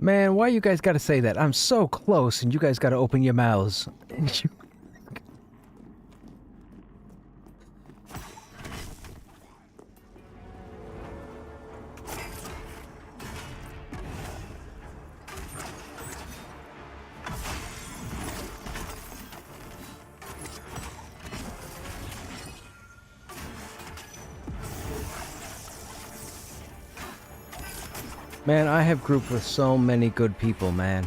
Man, why you guys gotta say that? I'm so close and you guys gotta open your mouths. Man, I have grouped with so many good people, man.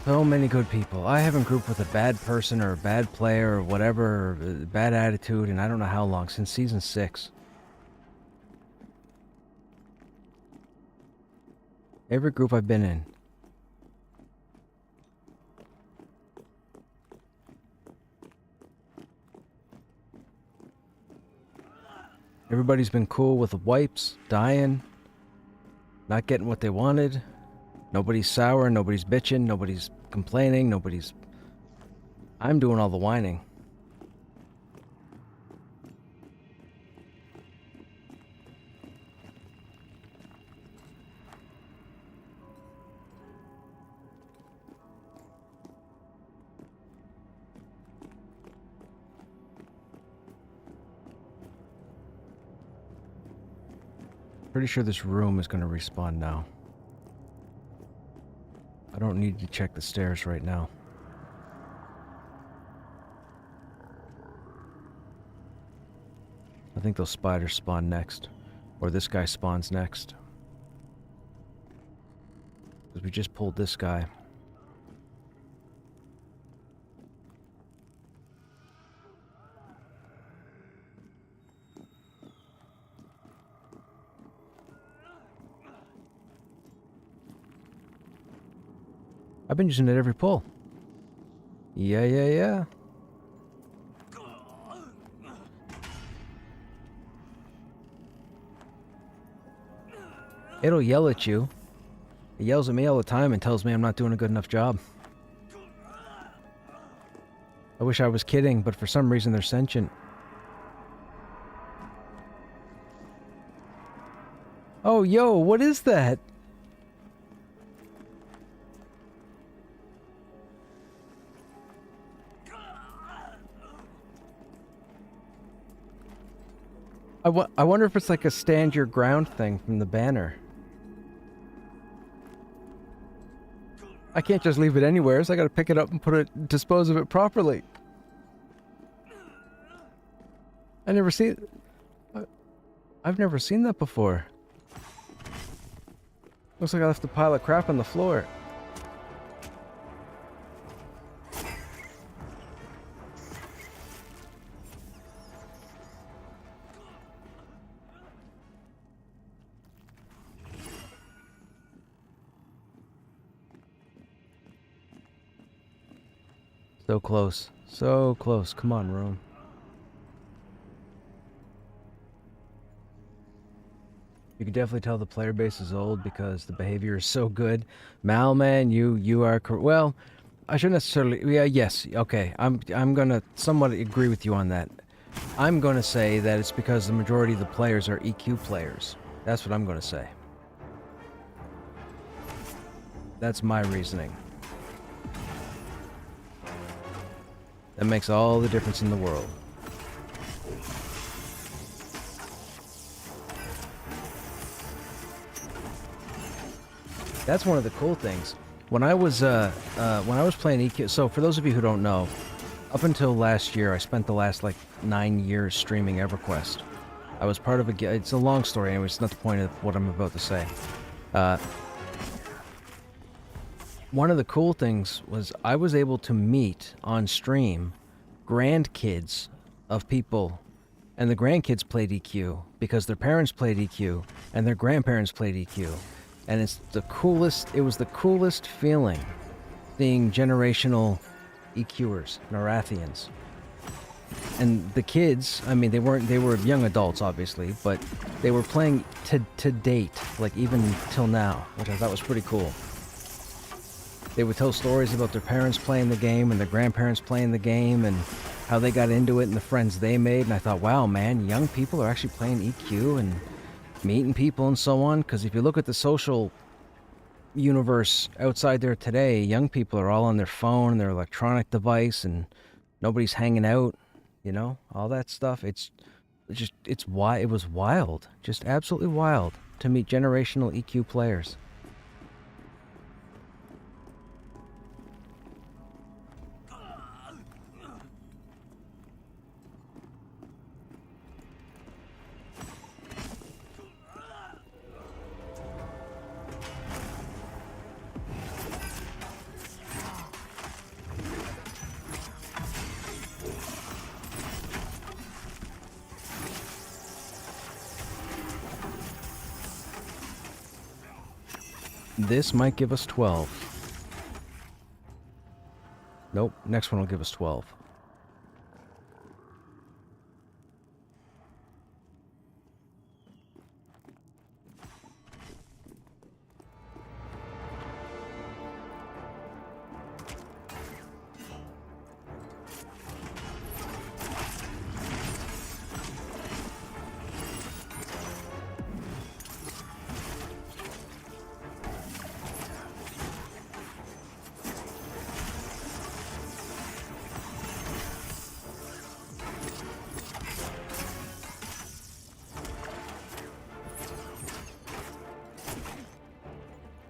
So many good people. I haven't grouped with a bad person or a bad player or whatever, or bad attitude, and I don't know how long, since season 6. Every group I've been in. Everybody's been cool with the wipes, dying, not getting what they wanted. Nobody's sour, nobody's bitching, nobody's complaining, nobody's... I'm doing all the whining. Pretty sure this room is going to respawn now. I don't need to check the stairs right now. I think those spiders spawn next. Or this guy spawns next. Because we just pulled this guy. I've been using it every pull. Yeah. It'll yell at you. It yells at me all the time and tells me I'm not doing a good enough job. I wish I was kidding, but for some reason they're sentient. Oh, yo, what is that? I wonder if it's like a stand your ground thing from the banner. I can't just leave it anywhere, so I gotta pick it up and dispose of it properly. I've never seen that before. Looks like I left a pile of crap on the floor. So close. So close. Come on, room. You can definitely tell the player base is old because the behavior is so good. Mal, man, you are well. I shouldn't necessarily. Yeah, yes, okay. I'm gonna somewhat agree with you on that. I'm gonna say that it's because the majority of the players are EQ players. That's what I'm gonna say. That's my reasoning. That makes all the difference in the world. That's one of the cool things. When I was playing EQ, so for those of you who don't know, up until last year, I spent the last like 9 years streaming EverQuest. I was part of it's a long story anyway, it's not the point of what I'm about to say. One of the cool things was I was able to meet on stream grandkids of people, and the grandkids played EQ because their parents played EQ and their grandparents played EQ. And it was the coolest feeling seeing generational EQers, Narathians. And the kids, I mean, they were young adults, obviously, but they were playing to date, like even till now, which I thought was pretty cool. They would tell stories about their parents playing the game and their grandparents playing the game and how they got into it and the friends they made. And I thought, wow, man, young people are actually playing EQ and meeting people and so on. Because if you look at the social universe outside there today, young people are all on their phone and their electronic device and nobody's hanging out, you know, all that stuff. It was wild, just absolutely wild to meet generational EQ players. This might give us 12. Nope, next one will give us 12.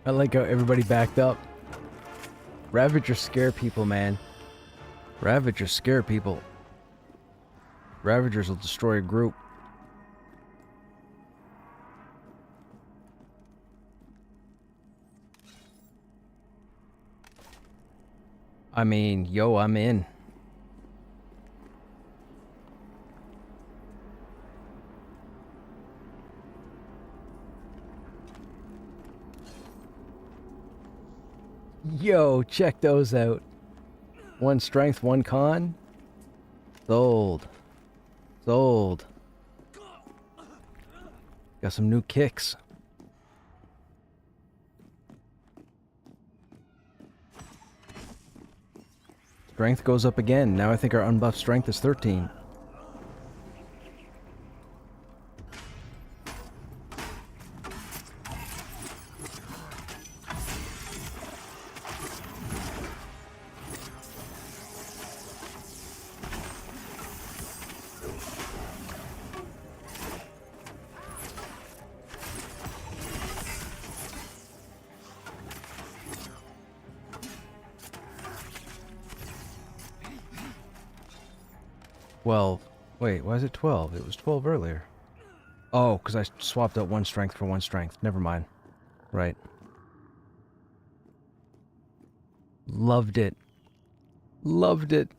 I like how everybody backed up. Ravagers scare people, man. Ravagers scare people. Ravagers will destroy a group. I mean, yo, I'm in. Yo, check those out. 1 strength, 1 con. Sold. Sold. Got some new kicks. Strength goes up again. Now I think our unbuffed strength is 13. Well, wait, why is it 12? It was 12 earlier. Oh, because I swapped out one strength for one strength. Never mind. Right. Loved it. Loved it.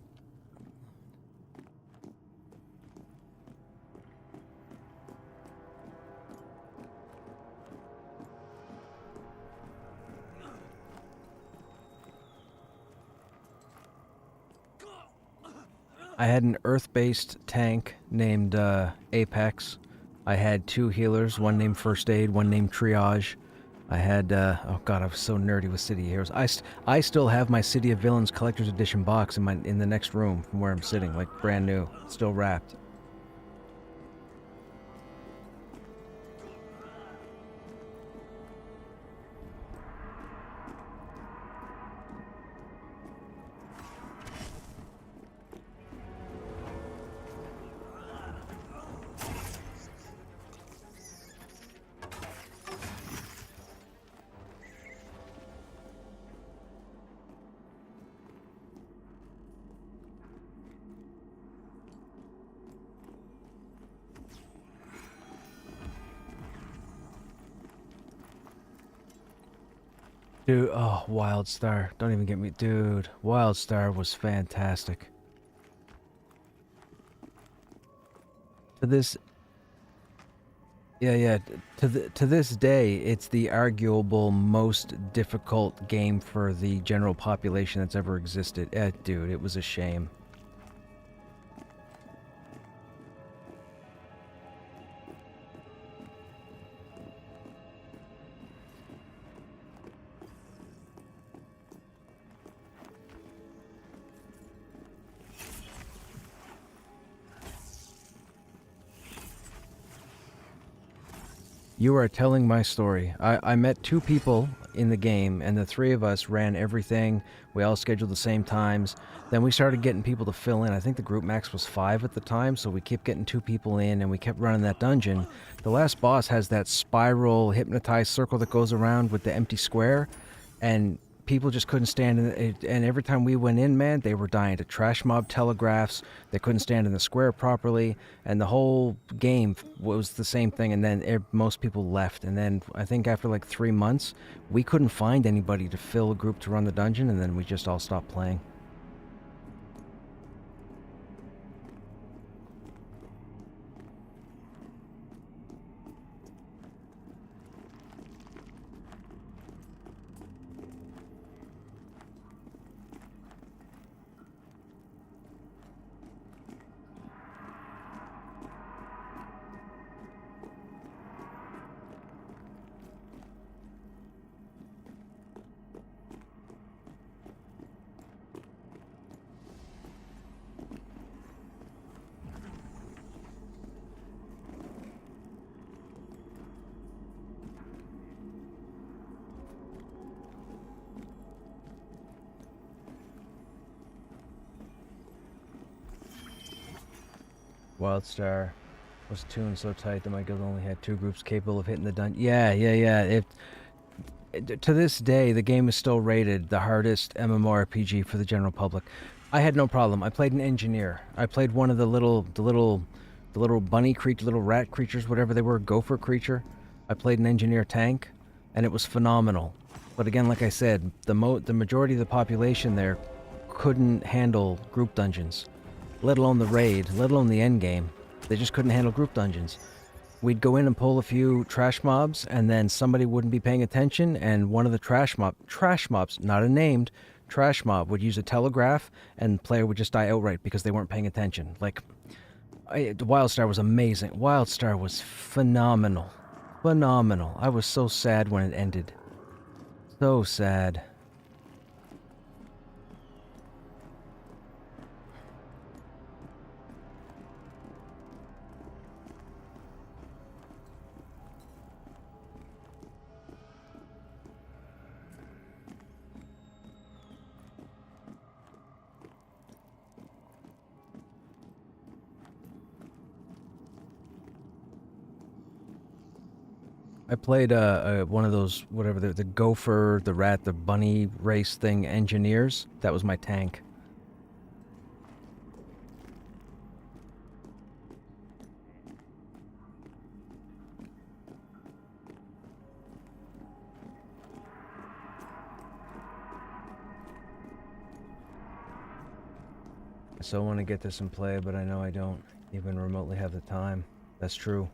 I had an earth-based tank named Apex. I had 2 healers, one named First Aid, one named Triage. I had, oh god, I was so nerdy with City of Heroes. I still have my City of Villains Collector's Edition box in the next room from where I'm sitting, like brand new, still wrapped. Dude, oh, Wildstar. Don't even get me... Dude, Wildstar was fantastic. To this... Yeah. To this day, it's the arguable most difficult game for the general population that's ever existed. Dude, it was a shame. You are telling my story. I met 2 people in the game, and the 3 of us ran everything. We all scheduled the same times. Then we started getting people to fill in. I think the group max was 5 at the time, so we kept getting 2 people in, and we kept running that dungeon. The last boss has that spiral hypnotized circle that goes around with the empty square, and people just couldn't stand in it. And every time we went in, man, they were dying to trash mob telegraphs. They couldn't stand in the square properly, and the whole game was the same thing. And then most people left, and then I think after like 3 months, we couldn't find anybody to fill a group to run the dungeon, and then we just all stopped playing. Wildstar was tuned so tight that my guild only had 2 groups capable of hitting the dungeon. Yeah. To this day, the game is still rated the hardest MMORPG for the general public. I had no problem. I played an engineer. I played one of the little bunny creature, little rat creatures, whatever they were, gopher creature. I played an engineer tank, and it was phenomenal. But again, like I said, the majority of the population there couldn't handle group dungeons, let alone the raid, let alone the end game. They just couldn't handle group dungeons. We'd go in and pull a few trash mobs, and then somebody wouldn't be paying attention, and one of the trash mobs, not a named, trash mob would use a telegraph, and the player would just die outright because they weren't paying attention. Like, Wildstar was amazing. Wildstar was phenomenal. Phenomenal. I was so sad when it ended. So sad. I played one of those, whatever, the gopher, the rat, the bunny race thing engineers. That was my tank. I so want to get this in play, but I know I don't even remotely have the time. That's true.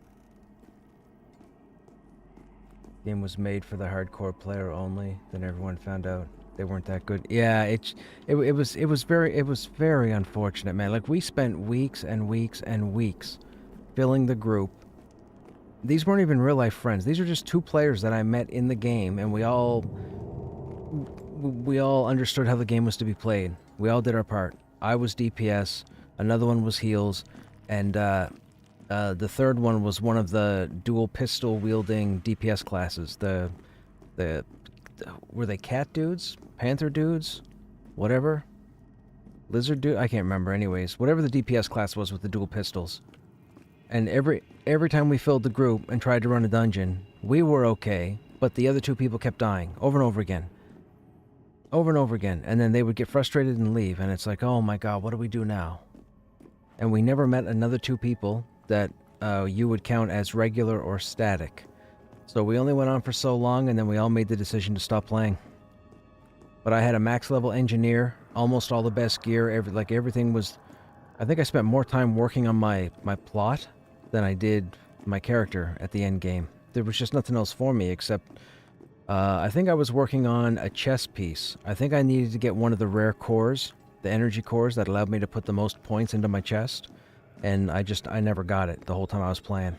Game was made for the hardcore player only. Then everyone found out they weren't that good. Yeah, it was very unfortunate, man. Like, we spent weeks and weeks and weeks filling the group. These weren't even real life friends. These are just two players that I met in the game, and we all understood how the game was to be played. We all did our part. I was DPS, another one was heals, and the third one was one of the dual pistol wielding DPS classes. The were they cat dudes, panther dudes, whatever, lizard dude? I can't remember. Anyways, whatever the DPS class was with the dual pistols. And every time we filled the group and tried to run a dungeon, we were okay, but the other two people kept dying over and over again. Over and over again, and then they would get frustrated and leave, and it's like, oh my god, what do we do now? And we never met another two people that you would count as regular or static. So we only went on for so long, and then we all made the decision to stop playing. But I had a max level engineer, almost all the best gear, everything was... I think I spent more time working on my plot than I did my character at the end game. There was just nothing else for me except... I think I was working on a chess piece. I think I needed to get one of the rare cores, the energy cores that allowed me to put the most points into my chest. And I never got it the whole time I was playing.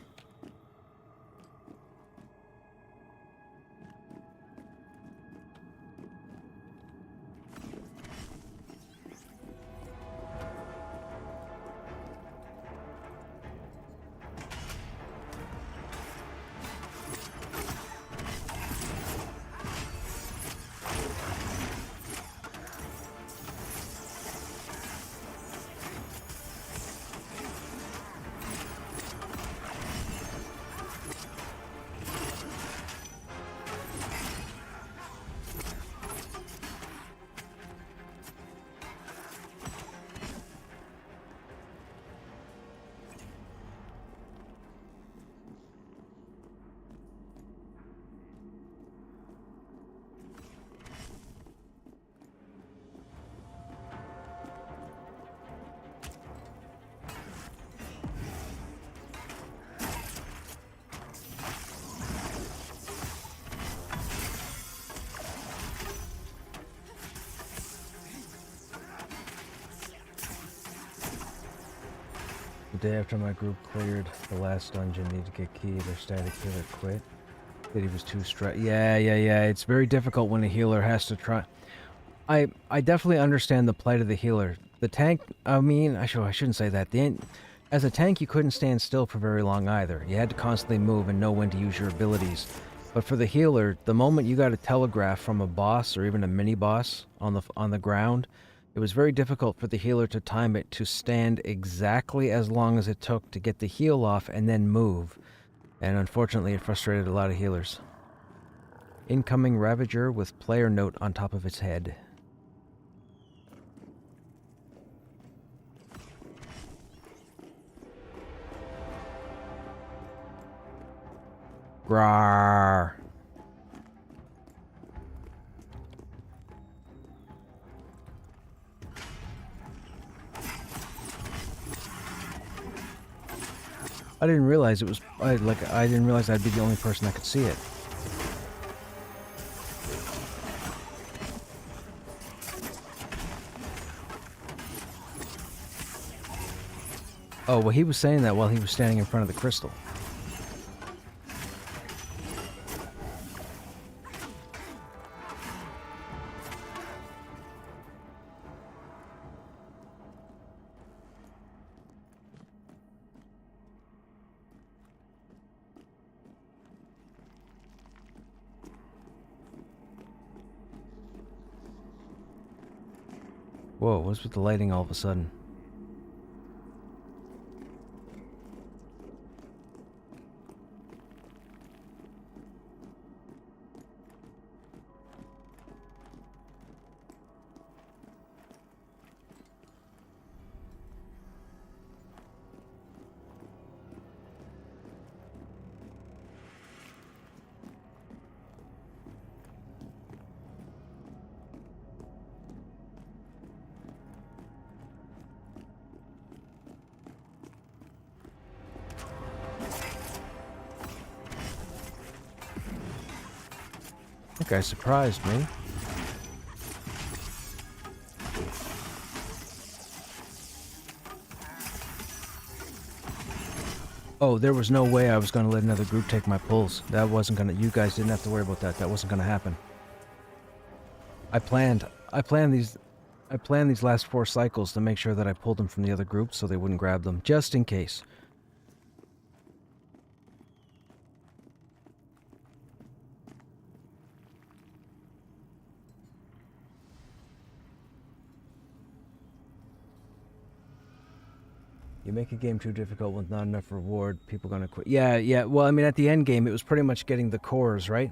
The day after my group cleared the last dungeon, needed to get key, their static healer quit. That he was too stressed. Yeah. It's very difficult when a healer has to try. I definitely understand the plight of the healer. The tank, I mean, I shouldn't say that. As a tank, you couldn't stand still for very long either. You had to constantly move and know when to use your abilities. But for the healer, the moment you got a telegraph from a boss or even a mini-boss on the ground, it was very difficult for the healer to time it to stand exactly as long as it took to get the heal off and then move. And unfortunately, it frustrated a lot of healers. Incoming Ravager with player note on top of its head. Grar. I didn't realize it was... I didn't realize I'd be the only person that could see it. Oh, well, he was saying that while he was standing in front of the crystal. Whoa, what's with the lighting all of a sudden? Guy surprised me. Oh, there was no way I was going to let another group take my pulls. That wasn't going to... You guys didn't have to worry about that. That wasn't going to happen. I planned these last 4 cycles to make sure that I pulled them from the other group so they wouldn't grab them, just in case. You make a game too difficult with not enough reward, people gonna quit. Yeah. Well, I mean, at the end game, it was pretty much getting the cores, right?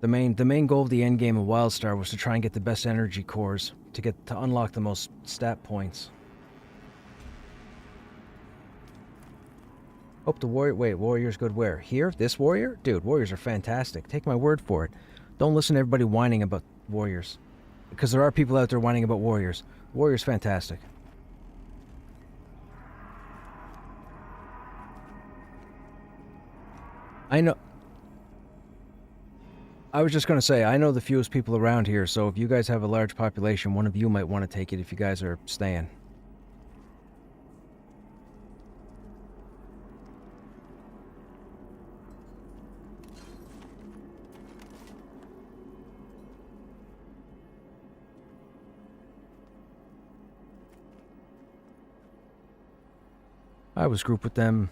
The main goal of the end game of WildStar was to try and get the best energy cores to unlock the most stat points. Hope the warrior... Wait, warrior's good where? Here? This warrior? Dude, warriors are fantastic. Take my word for it. Don't listen to everybody whining about warriors. Because there are people out there whining about warriors. Warrior's fantastic. I know... I was just going to say, I know the fewest people around here, so if you guys have a large population, one of you might want to take it if you guys are staying. I was grouped with them...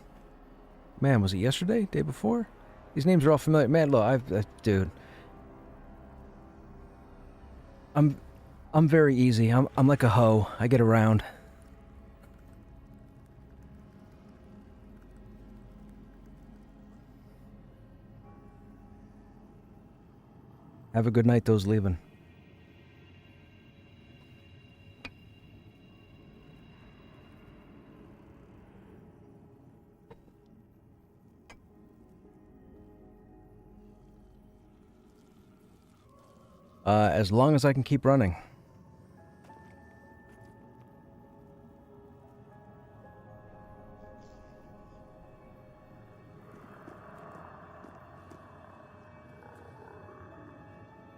Man, was it yesterday? Day before? These names are all familiar. Man, look, dude... I'm very easy. I'm like a hoe. I get around. Have a good night, those leaving. As long as I can keep running.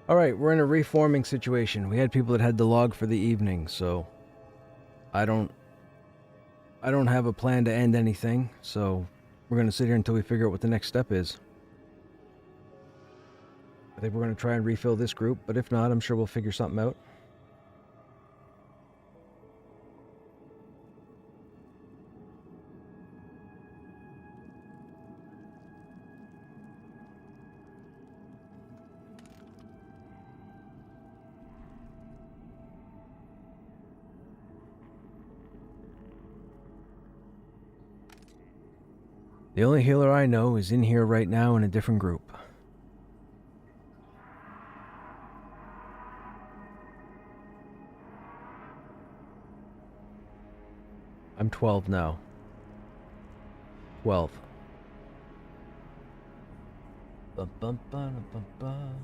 Alright, we're in a reforming situation. We had people that had to log for the evening, so... I don't have a plan to end anything, so... We're gonna sit here until we figure out what the next step is. I think we're gonna try and refill this group, but if not, I'm sure we'll figure something out. The only healer I know is in here right now in a different group. I'm 12 now. 12. Bum, bum, bum, bum, bum.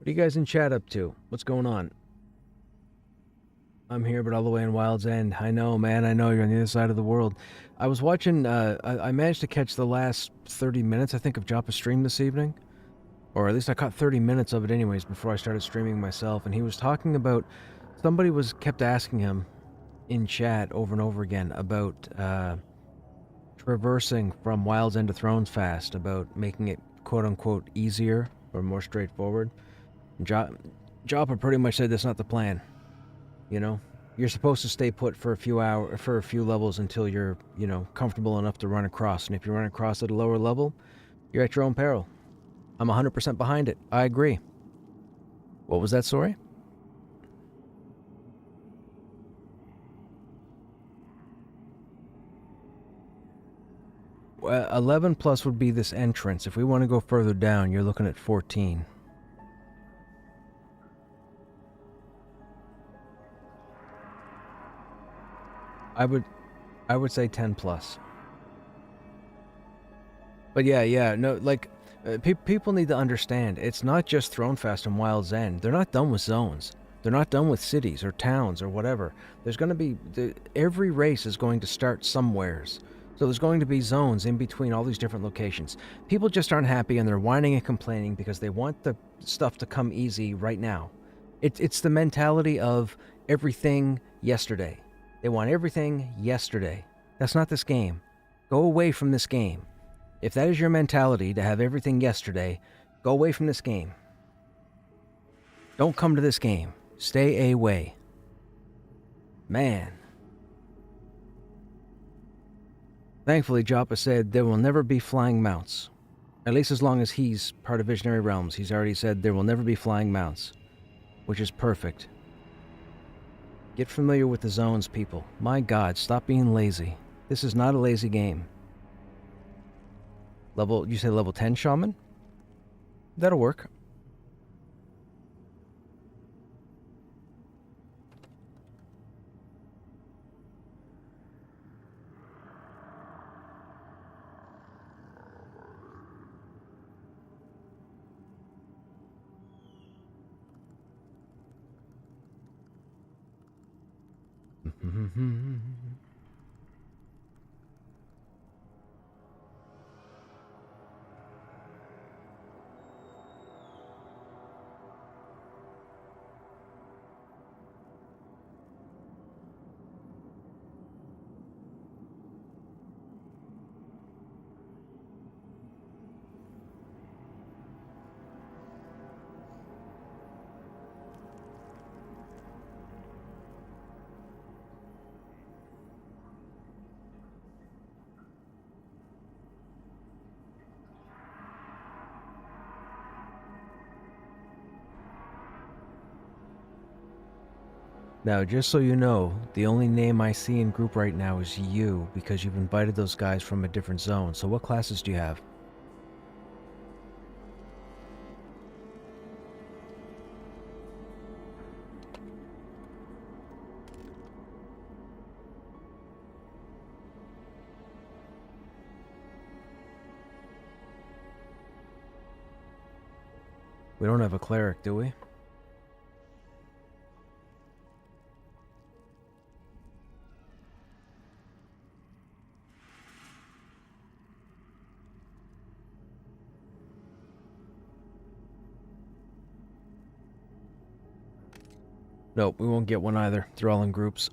What are you guys in chat up to? What's going on? I'm here, but all the way in Wild's End. I know, man. I know you're on the other side of the world. I was watching... I managed to catch the last 30 minutes, I think, of Joppa's stream this evening. Or at least I caught 30 minutes of it anyways before I started streaming myself. And he was talking about... Somebody kept asking him in chat over and over again about traversing from Wild's End to Thrones Fast, about making it quote-unquote easier or more straightforward. Joppa pretty much said that's not the plan. You know, you're supposed to stay put for a few levels until you're, you know, comfortable enough to run across. And if you run across at a lower level, You're at your own peril. I'm 100% behind it. I agree. What was that story? Well, 11 plus would be this entrance. If we want to go further down, you're looking at 14. I would say 10 plus. But yeah, no, like, people need to understand, it's not just Thronefest and Wild's End. They're not done with zones. They're not done with cities or towns or whatever. There's going to be, every race is going to start somewheres. So there's going to be zones in between all these different locations. People just aren't happy and they're whining and complaining because they want the stuff to come easy right now. It's the mentality of everything yesterday. They want everything yesterday. That's not this game. Go away from this game. If that is your mentality, to have everything yesterday, go away from this game. Don't come to this game. Stay away. Man. Thankfully, Joppa said there will never be flying mounts. At least as long as he's part of Visionary Realms. He's already said there will never be flying mounts. Which is perfect. Get familiar with the zones, people. My God, stop being lazy. This is not a lazy game. You say level 10 Shaman? That'll work. Now, just so you know, the only name I see in group right now is you, because you've invited those guys from a different zone. So what classes do you have? We don't have a cleric, do we? Nope, we won't get one either. They're all in groups.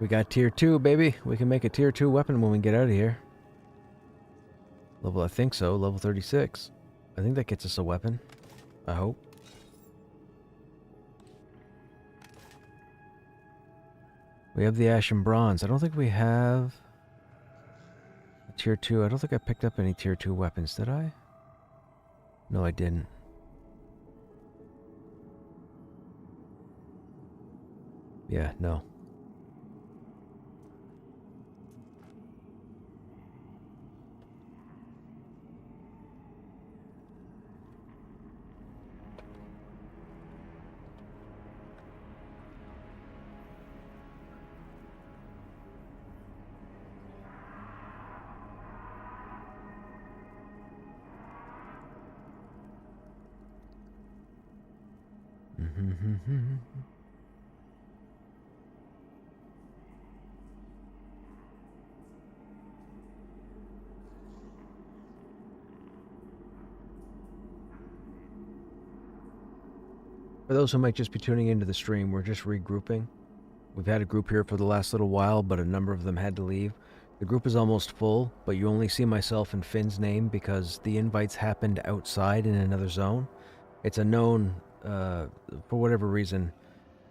We got tier 2, baby. We can make a tier 2 weapon when we get out of here. I think so. Level 36. I think that gets us a weapon. I hope. We have the Ash and Bronze. I don't think we have a tier 2. I don't think I picked up any tier 2 weapons, did I? No, I didn't. Yeah, no. For those who might just be tuning into the stream, we're just regrouping. We've had a group here for the last little while, but a number of them had to leave. The group is almost full, but you only see myself and Finn's name because the invites happened outside in another zone. It's a known, for whatever reason,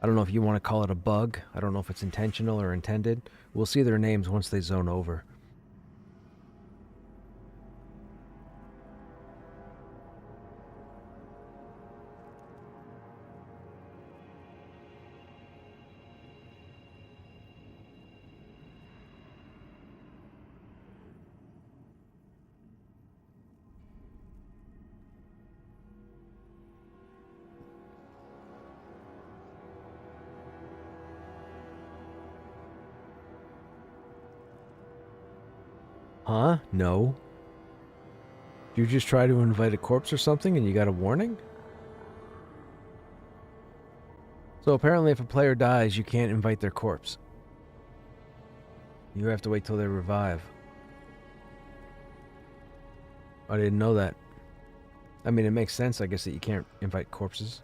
I don't know if you want to call it a bug. I don't know if it's intentional or intended. We'll see their names once they zone over. Huh? No. Did you just try to invite a corpse or something and you got a warning? So apparently if a player dies, you can't invite their corpse. You have to wait till they revive. I didn't know that. I mean, it makes sense, I guess, that you can't invite corpses.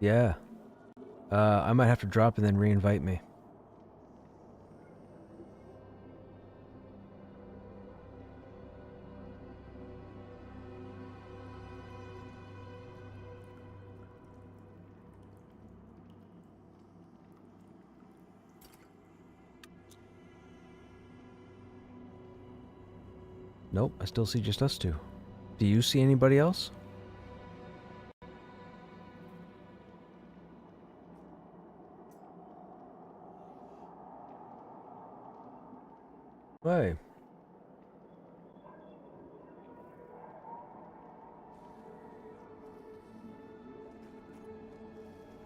Yeah. I might have to drop and then re-invite me. Nope, I still see just us two. Do you see anybody else? Hey.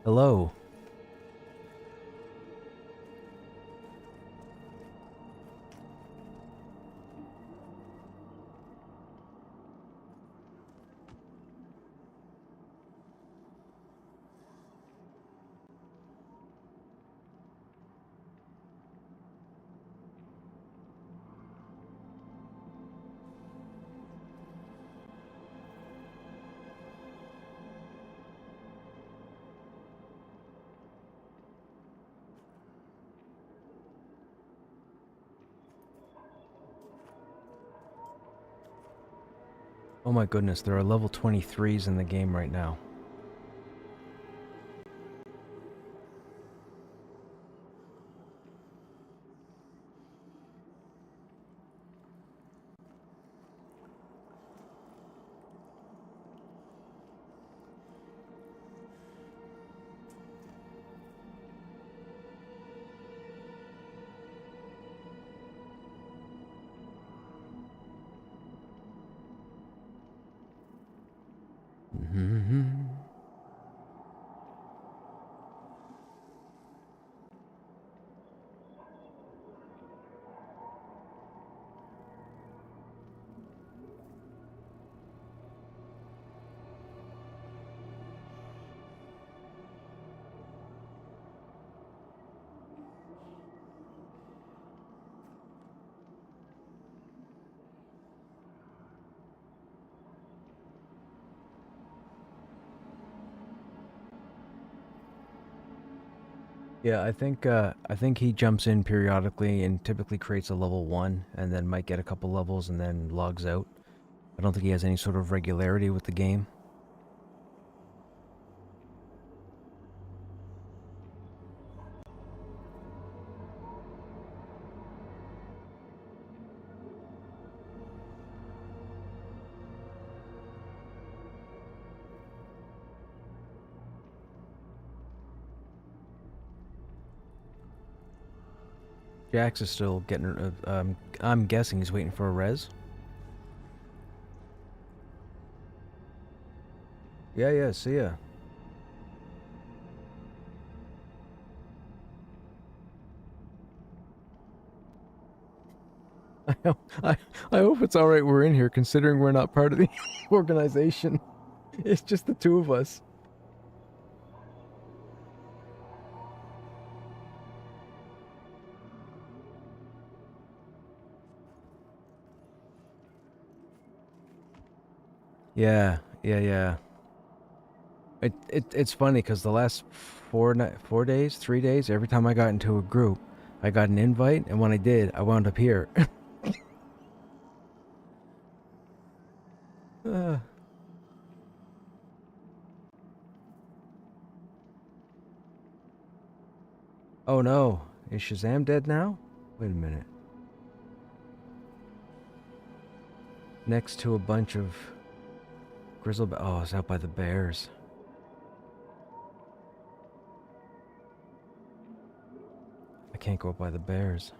Hello. Oh my goodness, there are level 23s in the game right now. Yeah, I think he jumps in periodically and typically creates a level 1 and then might get a couple levels and then logs out. I don't think he has any sort of regularity with the game. Jax is still getting, I'm guessing he's waiting for a res. Yeah, see ya. I, I hope it's all right we're in here, considering we're not part of the organization. It's just the two of us. Yeah, yeah. It's funny because the last 4 days, 3 days, every time I got into a group, I got an invite, and when I did, I wound up here. uh, oh no, is Shazam dead now? Wait a minute. Next to a bunch of oh, it's out by the bears. I can't go up by the bears.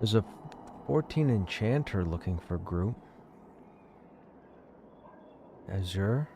There's a 14 enchanter looking for group. Azure.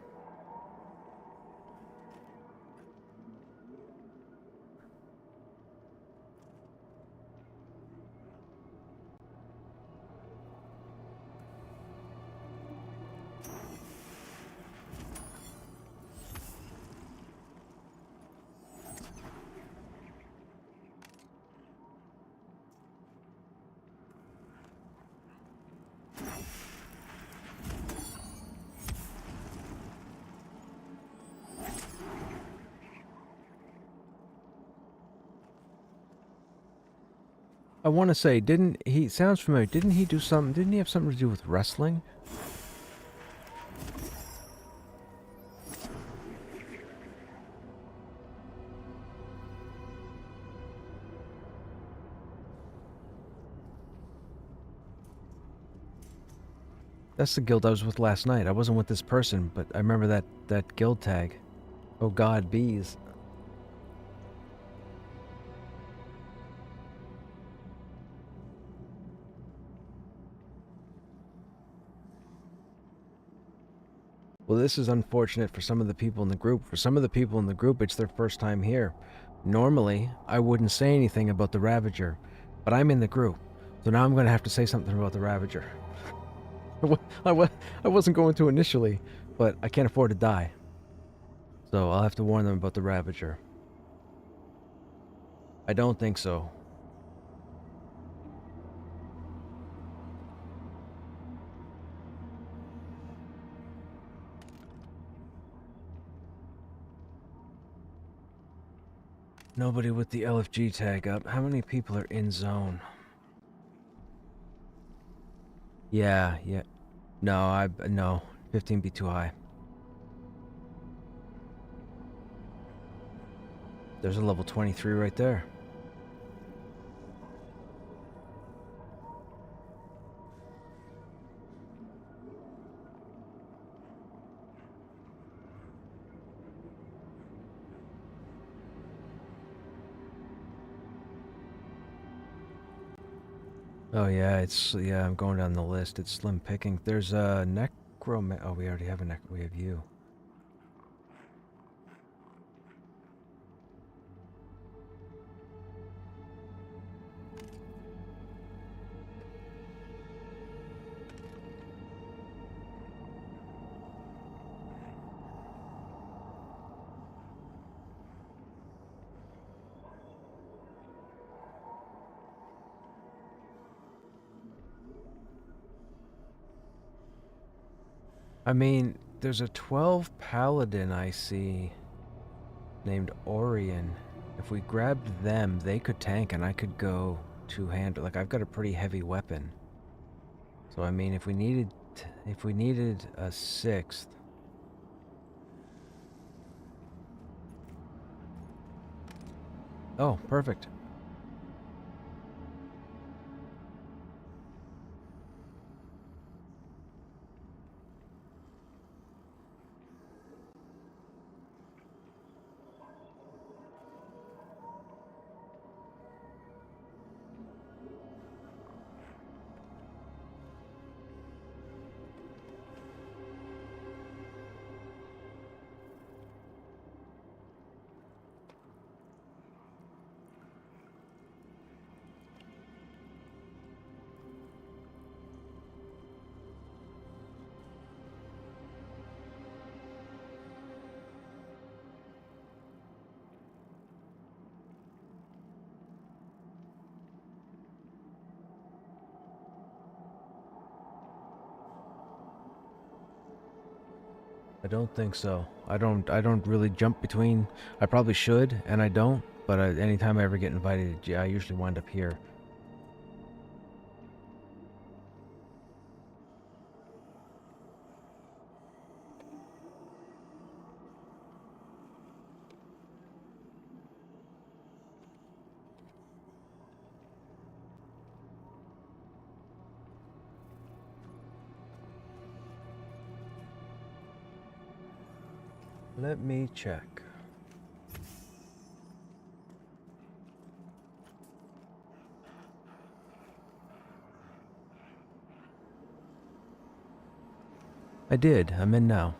I want to say, didn't he, sounds familiar, didn't he do something, didn't he have something to do with wrestling? That's the guild I was with last night. I wasn't with this person, but I remember that guild tag. Oh god, bees. Well, this is unfortunate for some of the people in the group. For some of the people in the group, it's their first time here. Normally, I wouldn't say anything about the Ravager, but I'm in the group, so now I'm going to have to say something about the Ravager. I wasn't going to initially, but I can't afford to die. So I'll have to warn them about the Ravager. I don't think so. Nobody with the LFG tag up. How many people are in zone? Yeah. No. 15 be too high. There's a level 23 right there. Oh yeah, I'm going down the list. It's slim picking. There's a necroman. Oh, we already have we have you. I mean, there's a 12 paladin I see named Orion. If we grabbed them, they could tank and I could go two-handed. Like, I've got a pretty heavy weapon. So I mean, if we needed a sixth. Oh, perfect. don't think so. I don't really jump between. I probably should, and I don't. But anytime I ever get invited, yeah, I usually wind up here. Let me check. I did. I'm in now.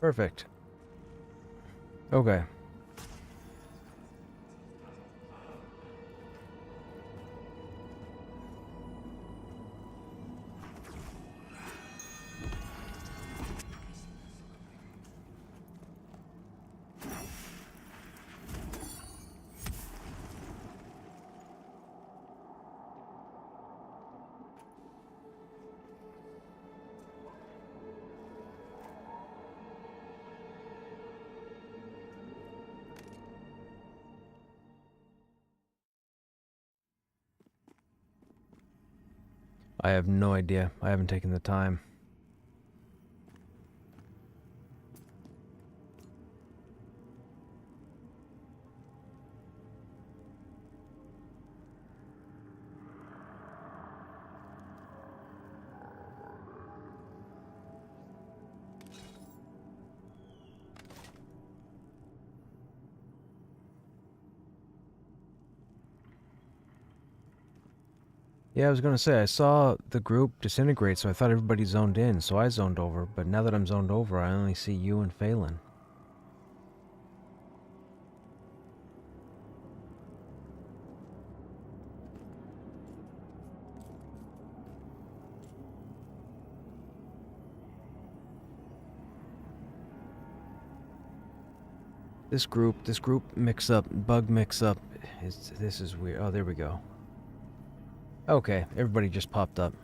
Perfect. Okay. I have no idea. I haven't taken the time. Yeah, I was gonna say, I saw the group disintegrate, so I thought everybody zoned in, so I zoned over, but now that I'm zoned over, I only see you and Phelan. This group mix-up, bug mix-up, this is weird. Oh, there we go. Okay, everybody just popped up.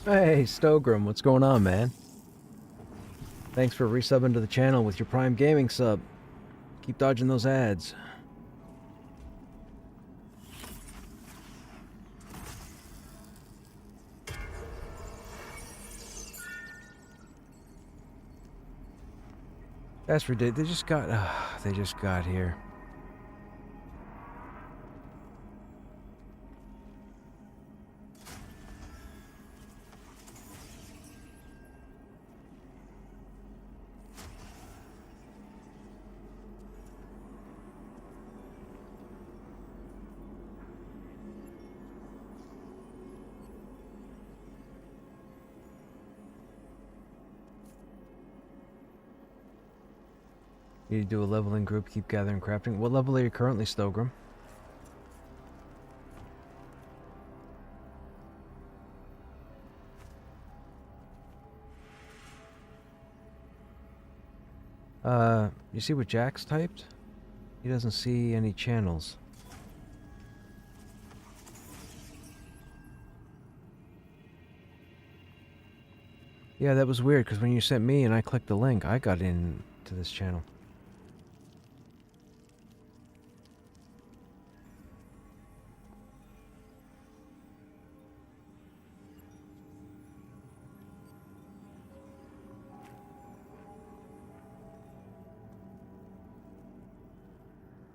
Hey, Stogram, what's going on, man? Thanks for resubbing to the channel with your Prime Gaming sub. Keep dodging those ads. That's ridiculous. They just got here. You need to do a leveling group, keep gathering crafting. What level are you currently, Stogram? You see what Jack's typed? He doesn't see any channels. Yeah, that was weird, because when you sent me and I clicked the link, I got into this channel.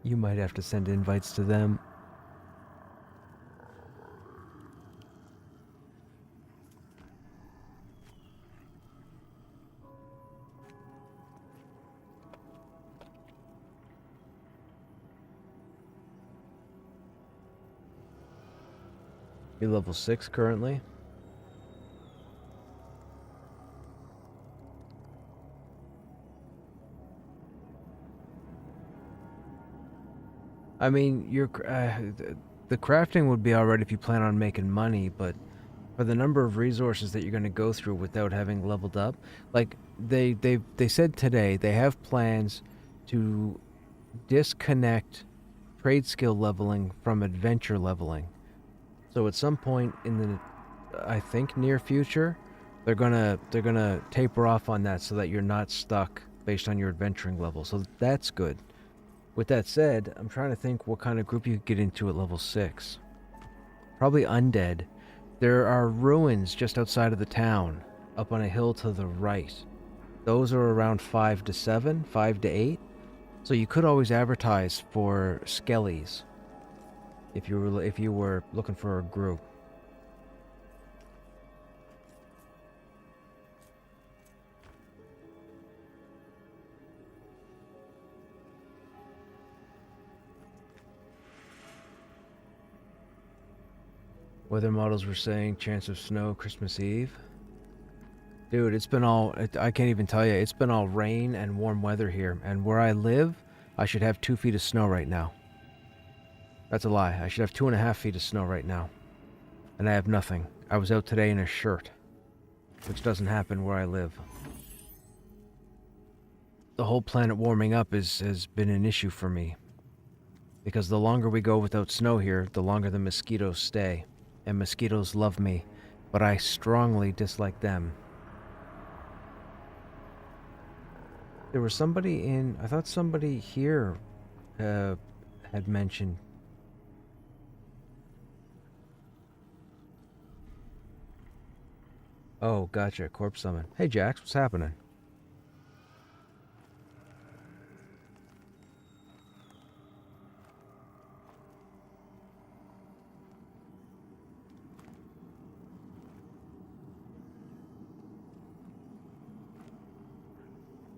You might have to send invites to them. You're level 6 currently. I mean, the crafting would be alright if you plan on making money, but for the number of resources that you're going to go through without having leveled up, like they said today they have plans to disconnect trade skill leveling from adventure leveling. So at some point in the, I think, near future, they're gonna taper off on that so that you're not stuck based on your adventuring level. So that's good. With that said, I'm trying to think what kind of group you could get into at level 6. Probably undead. There are ruins just outside of the town, up on a hill to the right. Those are around 5 to 7, 5 to 8. So you could always advertise for skellies if you were looking for a group. Weather models were saying chance of snow Christmas Eve. Dude, it's been I can't even tell you, it's been all rain and warm weather here. And where I live, I should have 2 feet of snow right now. That's a lie. I should have 2.5 feet of snow right now. And I have nothing. I was out today in a shirt, which doesn't happen where I live. The whole planet warming up has been an issue for me. Because the longer we go without snow here, the longer the mosquitoes stay. And mosquitoes love me, but I strongly dislike them. There was somebody I thought somebody here had mentioned. Oh, gotcha, corpse summon. Hey Jax, what's happening?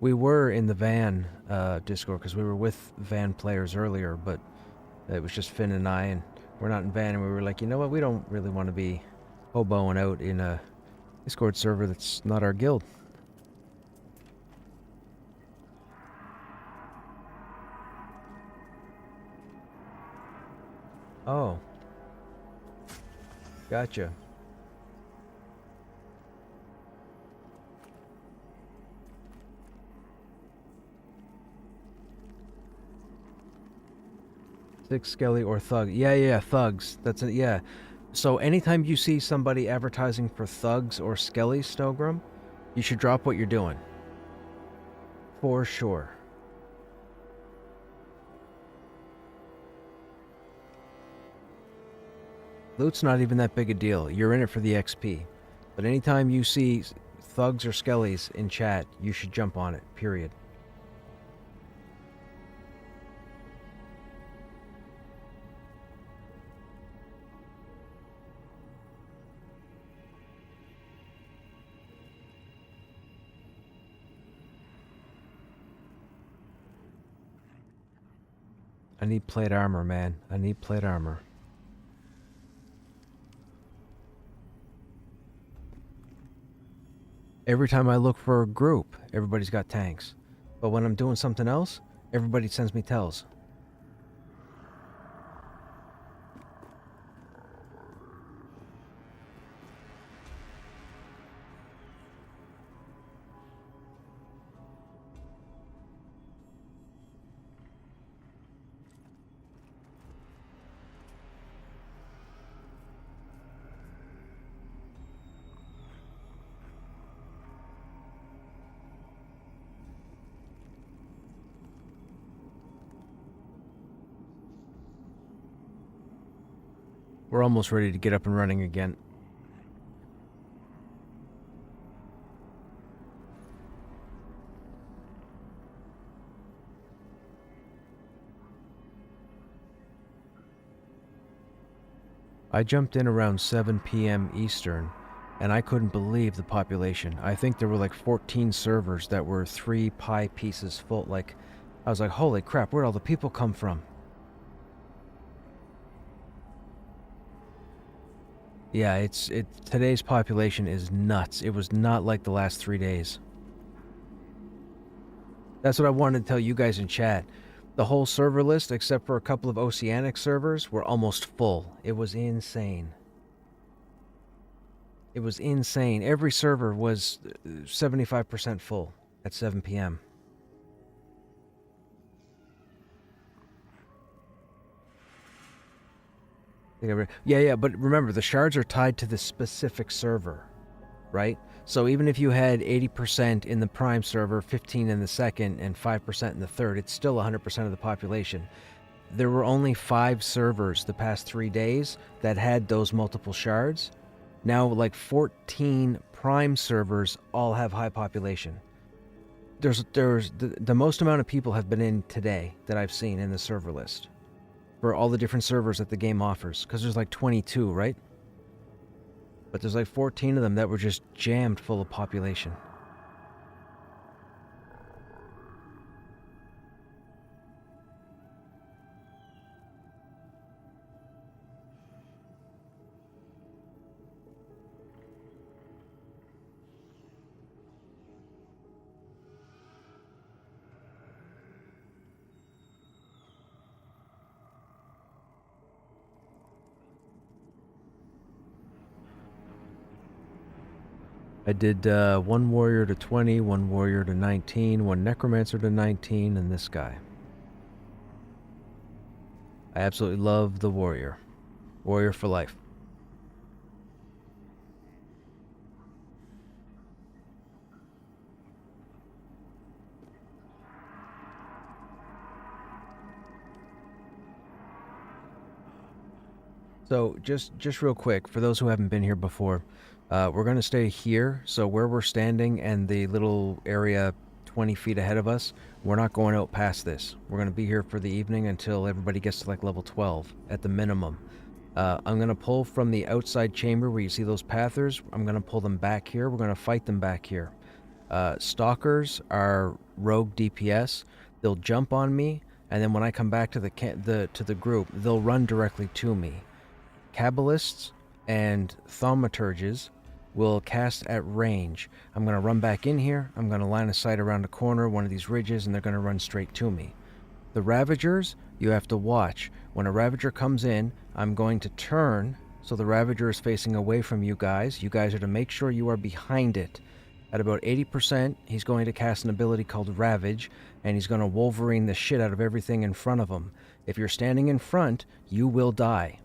We were in the van Discord because we were with van players earlier, but it was just Finn and I, and we're not in van, and we were like, you know what, we don't really want to be hoboing out in a Discord server that's not our guild. Oh. Gotcha. Six Skelly or Thug. Yeah, thugs. That's it, yeah. So anytime you see somebody advertising for thugs or skellies, Snowgrum, you should drop what you're doing. For sure. Loot's not even that big a deal. You're in it for the XP. But anytime you see thugs or skellies in chat, you should jump on it, period. I need plate armor, man. I need plate armor. Every time I look for a group, everybody's got tanks. But when I'm doing something else, Everybody sends me tells. We're almost ready to get up and running again. I jumped in around 7 p.m. Eastern, and I couldn't believe the population. I think there were like 14 servers that were 3 pie pieces full. Like, I was like, holy crap, where'd all the people come from? Yeah, today's population is nuts. It was not like the last 3 days. That's what I wanted to tell you guys in chat. The whole server list, except for a couple of Oceanic servers, were almost full. It was insane. It was insane. Every server was 75% full at 7 p.m. Yeah, but remember, the shards are tied to the specific server, right? So even if you had 80% in the prime server, 15 in the second, and 5% in the third, it's still 100% of the population. There were only 5 servers the past 3 days that had those multiple shards. Now, like 14 prime servers all have high population. There's the most amount of people have been in today that I've seen in the server list for all the different servers that the game offers, because there's like 22, right? But there's like 14 of them that were just jammed full of population. I did 1 warrior to 20, 1 warrior to 19, 1 necromancer to 19, and this guy. I absolutely love the warrior. Warrior for life. So just real quick, for those who haven't been here before, we're going to stay here. So where we're standing and the little area 20 feet ahead of us, we're not going out past this. We're going to be here for the evening until everybody gets to like level 12 at the minimum. I'm going to pull from the outside chamber where you see those pathers. I'm going to pull them back here. We're going to fight them back here. Stalkers are rogue DPS. They'll jump on me, and then when I come back to the group, they'll run directly to me. Kabbalists and thaumaturges will cast at range. I'm going to run back in here. I'm going to line of sight around a corner, one of these ridges, and they're going to run straight to me. The Ravagers, you have to watch. When a Ravager comes in, I'm going to turn so the Ravager is facing away from you guys. You guys are to make sure you are behind it. At about 80%, he's going to cast an ability called Ravage, and he's going to Wolverine the shit out of everything in front of him. If you're standing in front, you will die.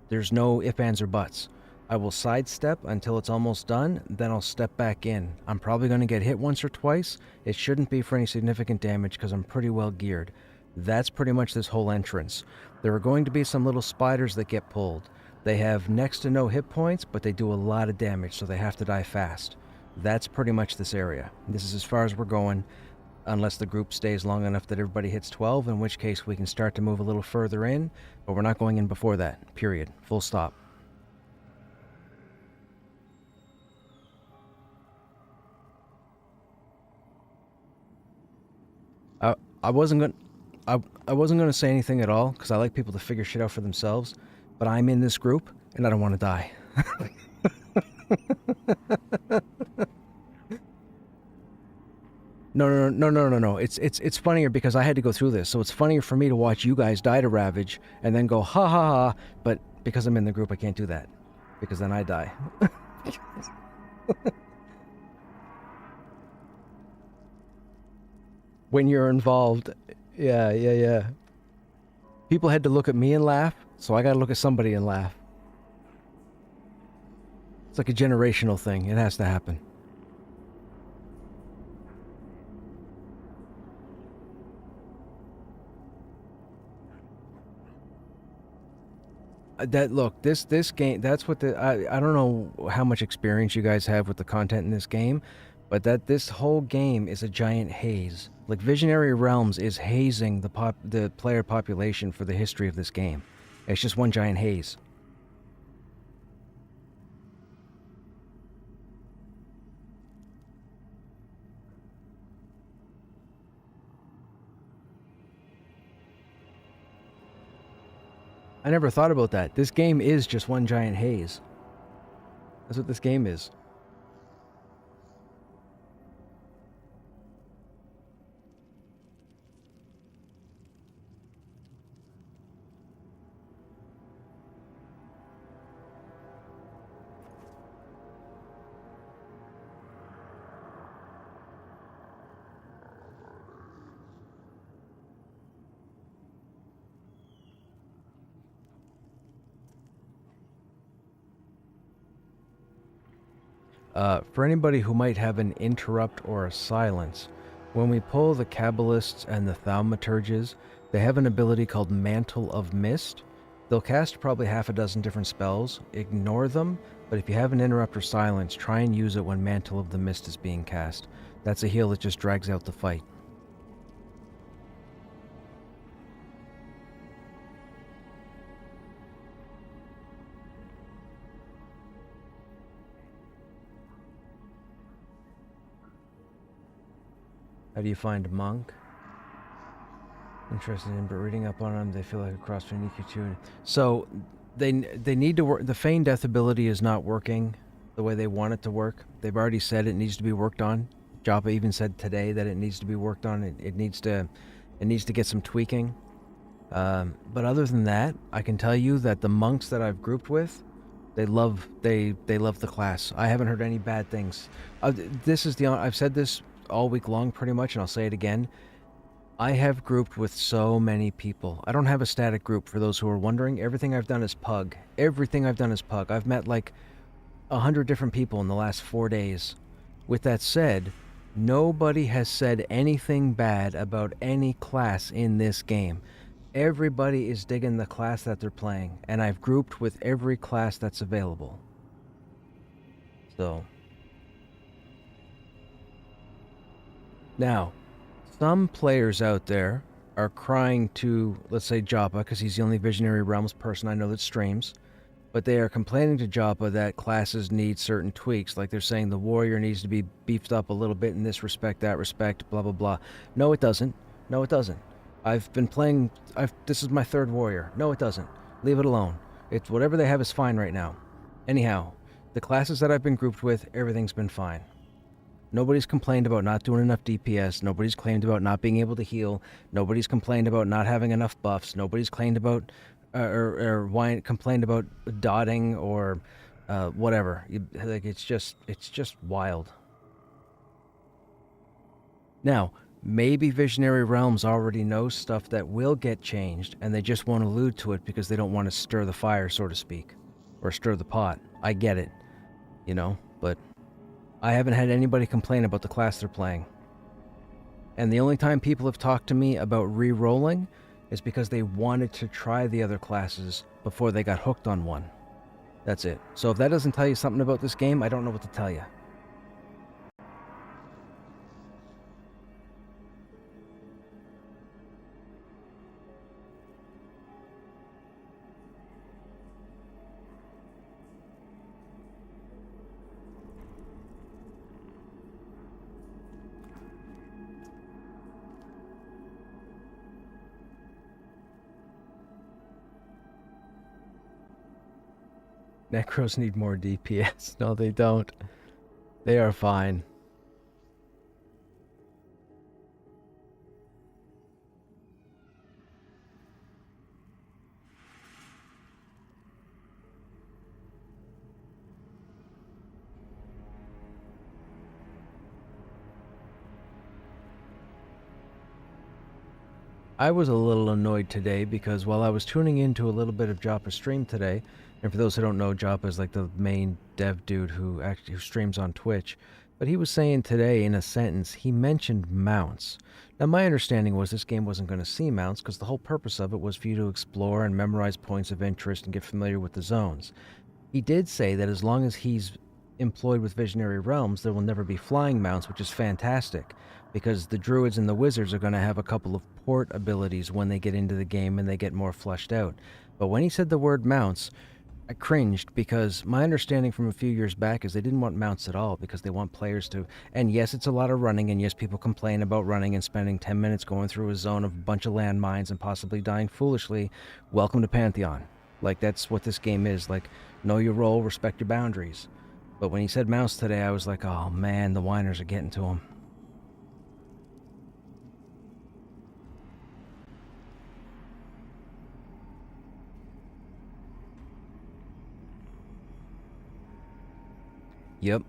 There's no ifs, ands, or buts. I will sidestep until it's almost done, then I'll step back in. I'm probably going to get hit once or twice. It shouldn't be for any significant damage because I'm pretty well geared. That's pretty much this whole entrance. There are going to be some little spiders that get pulled. They have next to no hit points, but they do a lot of damage, so they have to die fast. That's pretty much this area. This is as far as we're going, unless the group stays long enough that everybody hits 12, in which case we can start to move a little further in, but we're not going in before that, period. Full stop. I wasn't going to say anything at all, because I like people to figure shit out for themselves, but I'm in this group, and I don't want to die. No. It's funnier because I had to go through this. So it's funnier for me to watch you guys die to Ravage and then go ha ha ha. But because I'm in the group, I can't do that because then I die. When you're involved, yeah. People had to look at me and laugh, so I got to look at somebody and laugh. It's like a generational thing. It has to happen. That look, this game. That's what the I don't know how much experience you guys have with the content in this game, but that this whole game is a giant haze. Like Visionary Realms is hazing the player population for the history of this game. It's just one giant haze. I never thought about that. This game is just one giant haze. That's what this game is. For anybody who might have an interrupt or a silence, when we pull the Kabbalists and the Thaumaturges, they have an ability called Mantle of Mist. They'll cast probably half a dozen different spells. Ignore them, but if you have an interrupt or silence, try and use it when Mantle of the Mist is being cast. That's a heal that just drags out the fight. How do you find a monk? Interested in, but reading up on them, they feel like a cross between EQ2 and... So, they need to work... The Feign Death ability is not working the way they want it to work. They've already said it needs to be worked on. Joppa even said today that it needs to be worked on. It needs to get some tweaking. But other than that, I can tell you that the monks that I've grouped with, they love the class. I haven't heard any bad things. I've said this all week long pretty much, and I'll say it again. I have grouped with so many people. I don't have a static group, for those who are wondering. Everything I've done is pug. I've met like 100 different people in the last 4 days. With that said, nobody has said anything bad about any class in this game. Everybody is digging the class that they're playing, and I've grouped with every class that's available. So... Now, some players out there are crying to, let's say, Joppa, because he's the only Visionary Realms person I know that streams, but they are complaining to Joppa that classes need certain tweaks, like they're saying the warrior needs to be beefed up a little bit in this respect, that respect, blah, blah, blah. No, it doesn't. I've been playing... This is my third warrior. No, it doesn't. Leave it alone. It's whatever they have is fine right now. Anyhow, the classes that I've been grouped with, everything's been fine. Nobody's complained about not doing enough DPS. Nobody's claimed about not being able to heal. Nobody's complained about not having enough buffs. Nobody's claimed about complained about dotting or whatever. It's just wild. Now, maybe Visionary Realms already knows stuff that will get changed, and they just won't allude to it because they don't want to stir the fire, so to speak, or stir the pot. I get it, but I haven't had anybody complain about the class they're playing. And the only time people have talked to me about re-rolling is because they wanted to try the other classes before they got hooked on one. That's it. So if that doesn't tell you something about this game, I don't know what to tell you. Necros need more DPS. No, they don't. They are fine. I was a little annoyed today because while I was tuning into a little bit of Joppa's stream today, and for those who don't know, Joppa is like the main dev dude who streams on Twitch, but he was saying today in a sentence he mentioned mounts. Now my understanding was this game wasn't going to see mounts because the whole purpose of it was for you to explore and memorize points of interest and get familiar with the zones. He did say that as long as he's employed with Visionary Realms, there will never be flying mounts, which is fantastic because the druids and the wizards are going to have a couple of port abilities when they get into the game and they get more fleshed out. But when he said the word mounts, I cringed because my understanding from a few years back is they didn't want mounts at all because they want players to. And yes, it's a lot of running, and yes, people complain about running and spending 10 minutes going through a zone of a bunch of landmines and possibly dying foolishly. Welcome to Pantheon. Like, that's what this game is. Like, know your role, respect your boundaries. But when he said mounts today, I was like, oh man, the whiners are getting to him. Yep.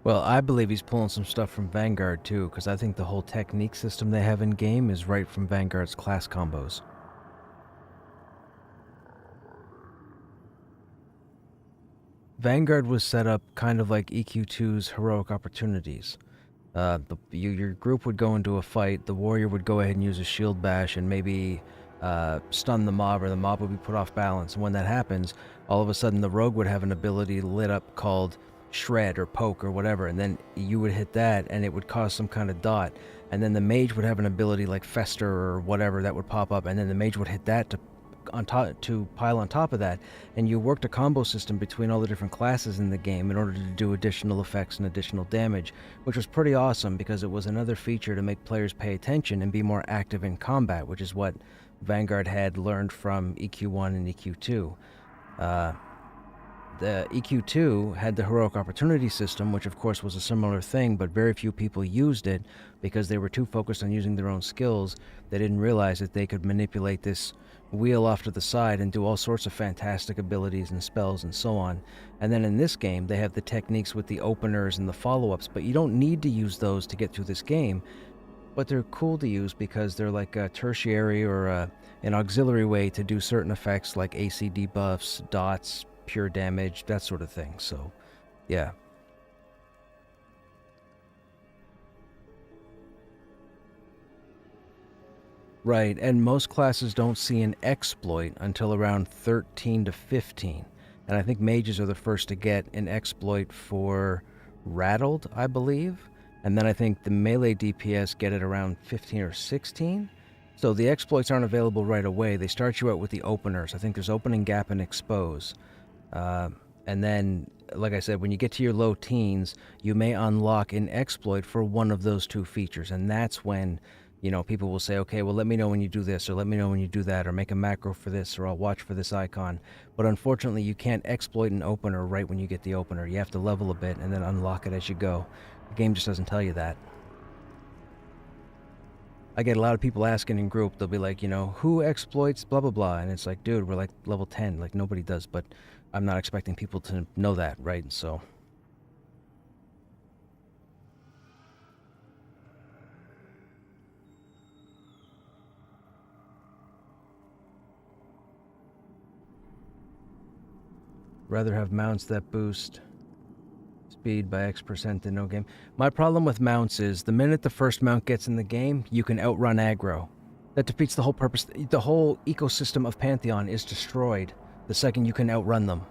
Well, I believe he's pulling some stuff from Vanguard too, because I think the whole technique system they have in game is right from Vanguard's class combos. Vanguard was set up kind of like EQ2's Heroic Opportunities. Your group would go into a fight, the warrior would go ahead and use a shield bash and maybe stun the mob, or the mob would be put off balance. And when that happens, all of a sudden the rogue would have an ability lit up called shred or poke or whatever, and then you would hit that and it would cause some kind of dot. And then the mage would have an ability like fester or whatever that would pop up, and then the mage would hit that to pile on top of that, and you worked a combo system between all the different classes in the game in order to do additional effects and additional damage, which was pretty awesome because it was another feature to make players pay attention and be more active in combat, which is what Vanguard had learned from EQ1 and EQ2. The EQ2 had the Heroic Opportunity system, which of course was a similar thing, but very few people used it because they were too focused on using their own skills. They didn't realize that they could manipulate this wheel off to the side and do all sorts of fantastic abilities and spells and so on. And then in this game, they have the techniques with the openers and the follow-ups, but you don't need to use those to get through this game. But they're cool to use because they're like a tertiary or an auxiliary way to do certain effects like AC debuffs, dots, pure damage, that sort of thing. So, yeah. Right, and most classes don't see an exploit until around 13 to 15. And I think mages are the first to get an exploit for Rattled, I believe. And then I think the melee DPS get it around 15 or 16. So the exploits aren't available right away. They start you out with the openers. I think there's Opening Gap and Expose. And then, like I said, when you get to your low teens, you may unlock an exploit for one of those two features. And that's when, you know, people will say, okay, well, let me know when you do this, or let me know when you do that, or make a macro for this, or I'll watch for this icon. But unfortunately, you can't exploit an opener right when you get the opener. You have to level a bit and then unlock it as you go. The game just doesn't tell you that. I get a lot of people asking in group, they'll be like, you know, who exploits blah, blah, blah. And it's like, dude, we're like level 10. Like, nobody does. But I'm not expecting people to know that, right? So... Rather have mounts that boost speed by X% in no game. My problem with mounts is the minute the first mount gets in the game, you can outrun aggro. That defeats the whole purpose. The whole ecosystem of Pantheon is destroyed the second you can outrun them.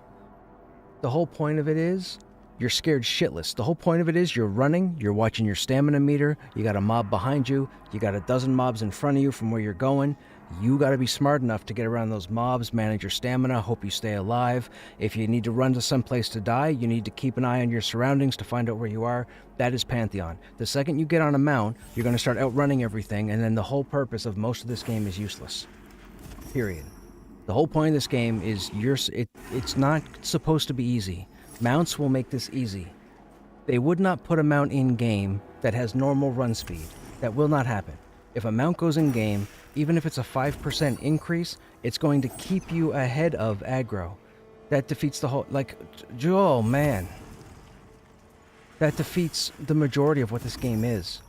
The whole point of it is you're scared shitless. The whole point of it is you're running, you're watching your stamina meter, you got a mob behind you, you got a dozen mobs in front of you from where you're going. You got to be smart enough to get around those mobs, manage your stamina, hope you stay alive. If you need to run to some place to die, you need to keep an eye on your surroundings to find out where you are. That is Pantheon. The second you get on a mount, you're going to start outrunning everything, and then the whole purpose of most of this game is useless. Period. The whole point of this game is it's not supposed to be easy. Mounts will make this easy. They would not put a mount in-game that has normal run speed. That will not happen. If a mount goes in-game, even if it's a 5% increase, it's going to keep you ahead of aggro. That defeats the whole... oh man. That defeats the majority of what this game is.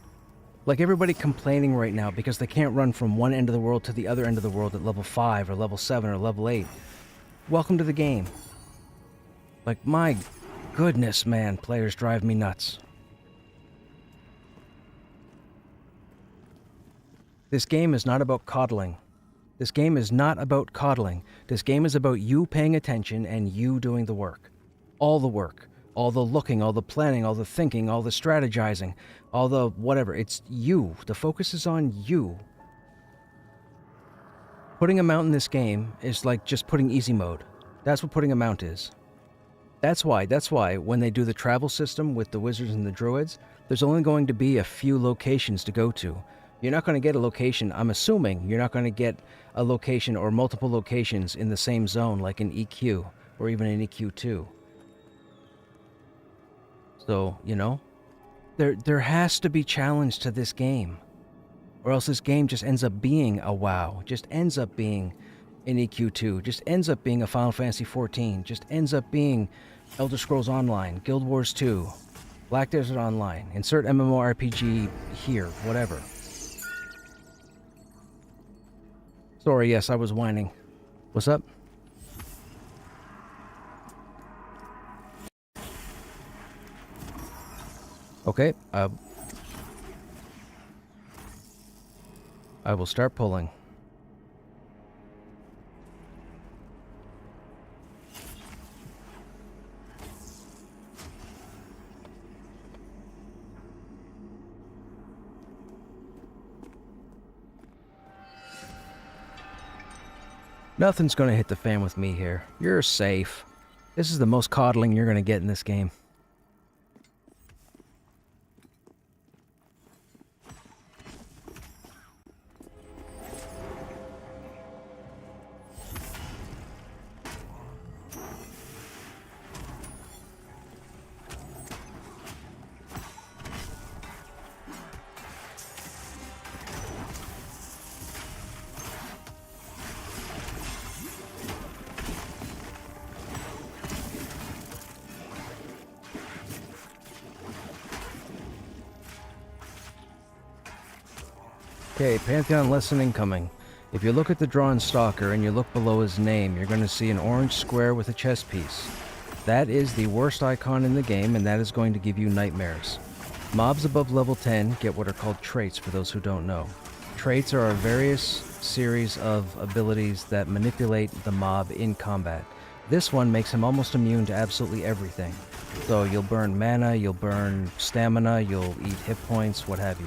Like, everybody complaining right now because they can't run from one end of the world to the other end of the world at level 5 or level 7 or level 8. Welcome to the game. Like, my goodness, man, players drive me nuts. This game is not about coddling. This game is not about coddling. This game is about you paying attention and you doing the work. All the work. All the looking, all the planning, all the thinking, all the strategizing, all the whatever. It's you. The focus is on you. Putting a mount in this game is like just putting easy mode. That's what putting a mount is. That's why when they do the travel system with the wizards and the druids, there's only going to be a few locations to go to. You're not going to get a location, I'm assuming, you're not going to get a location or multiple locations in the same zone like an EQ or even an EQ2. So, you know, there has to be challenge to this game. Or else this game just ends up being a WoW, just ends up being an EQ2, just ends up being a Final Fantasy XIV, just ends up being Elder Scrolls Online, Guild Wars 2, Black Desert Online, insert MMORPG here, whatever. Sorry, yes, I was whining. What's up? Okay, I will start pulling. Nothing's gonna hit the fan with me here. You're safe. This is the most coddling you're gonna get in this game. Okay, Pantheon lesson incoming. If you look at the drawn stalker and you look below his name, you're going to see an orange square with a chess piece. That is the worst icon in the game, and that is going to give you nightmares. Mobs above level 10 get what are called traits, for those who don't know. Traits are a various series of abilities that manipulate the mob in combat. This one makes him almost immune to absolutely everything. So you'll burn mana, you'll burn stamina, you'll eat hit points, what have you.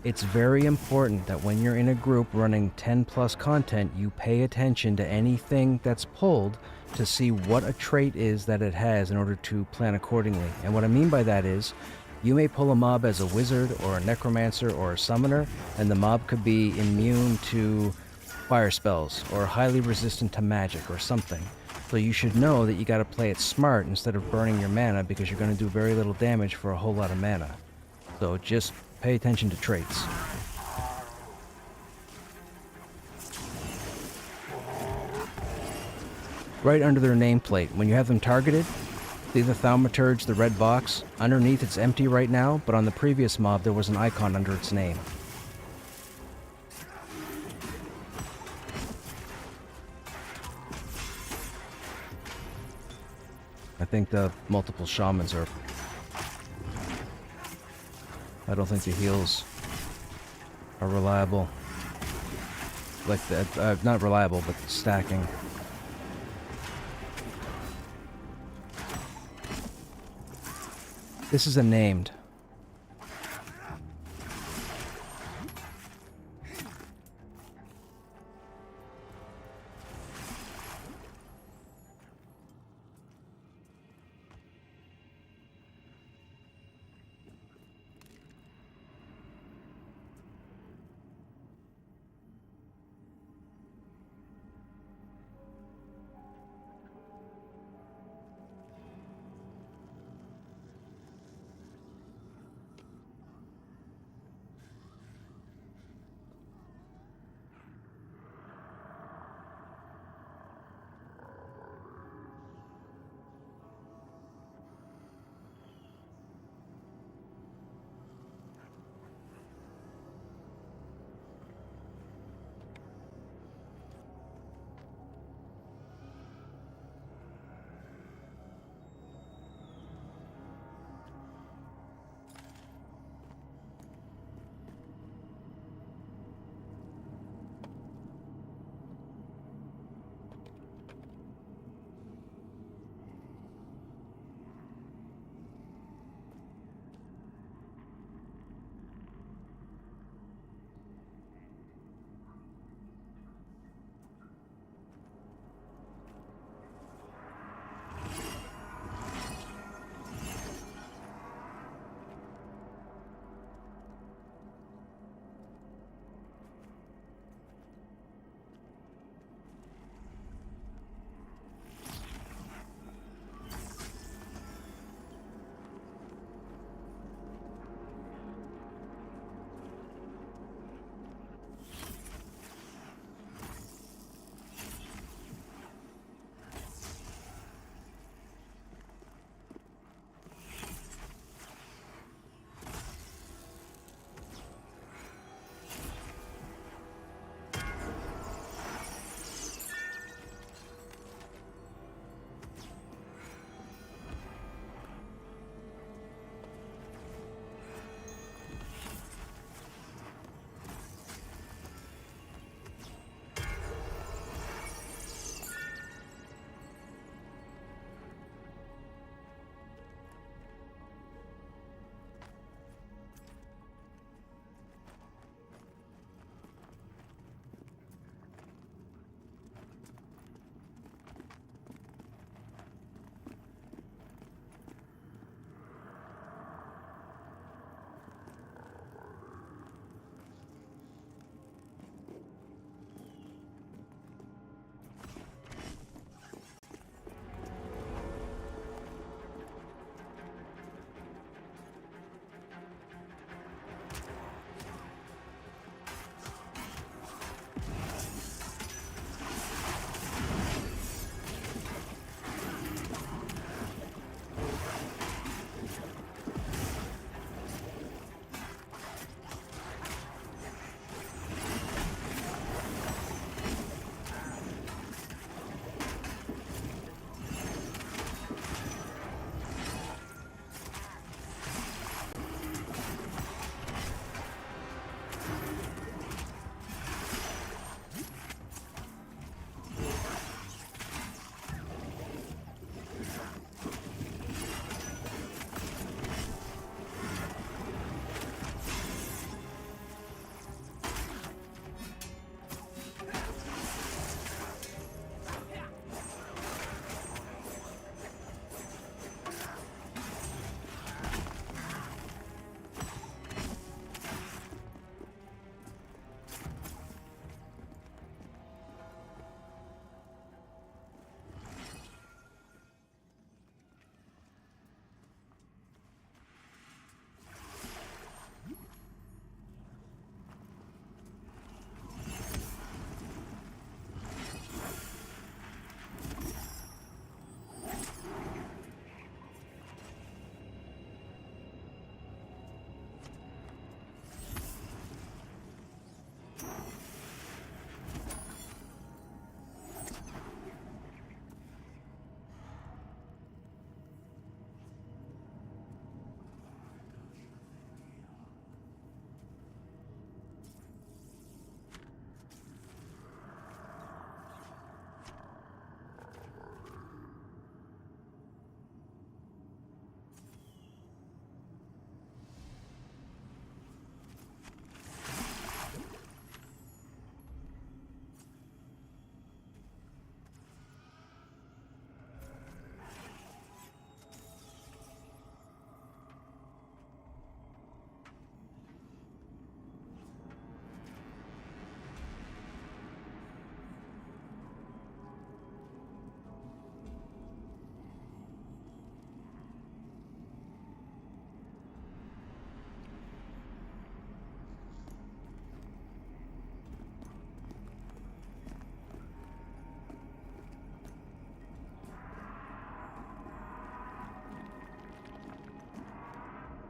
It's very important that when you're in a group running 10 plus content, you pay attention to anything that's pulled to see what a trait is that it has in order to plan accordingly. And what I mean by that is, you may pull a mob as a wizard or a necromancer or a summoner, and the mob could be immune to fire spells or highly resistant to magic or something. So you should know that you gotta play it smart instead of burning your mana, because you're gonna do very little damage for a whole lot of mana. So just pay attention to traits. Right under their nameplate, when you have them targeted, see the thaumaturge, the red box? Underneath it's empty right now, but on the previous mob there was an icon under its name. I think the multiple shamans are... I don't think the heals are reliable. Like, not reliable, but stacking. This is a named.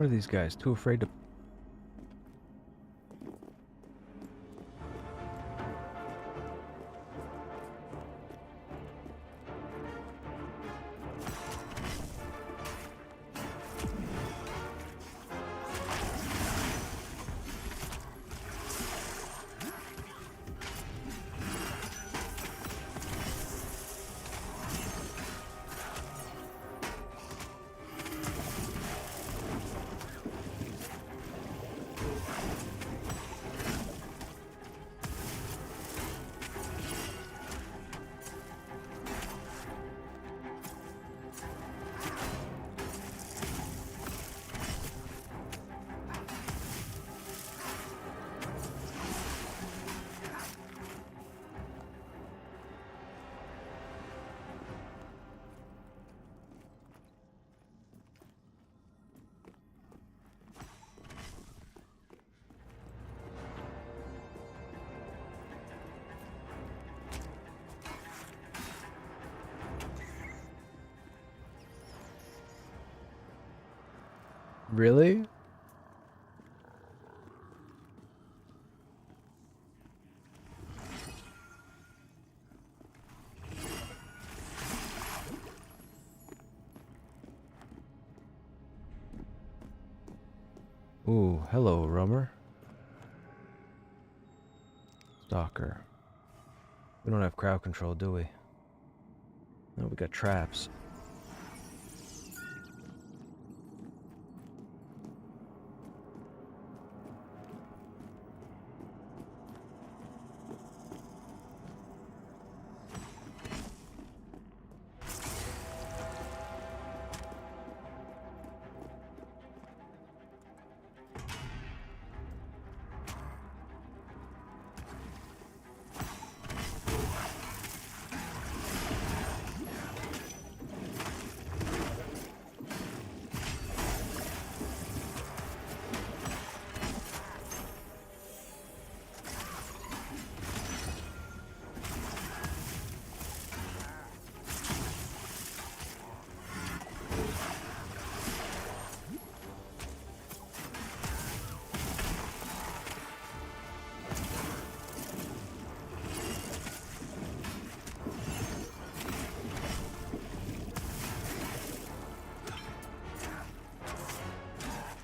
What are these guys? Too afraid to... Really? Ooh, hello, Rummer. Stalker. We don't have crowd control, do we? No, we got traps.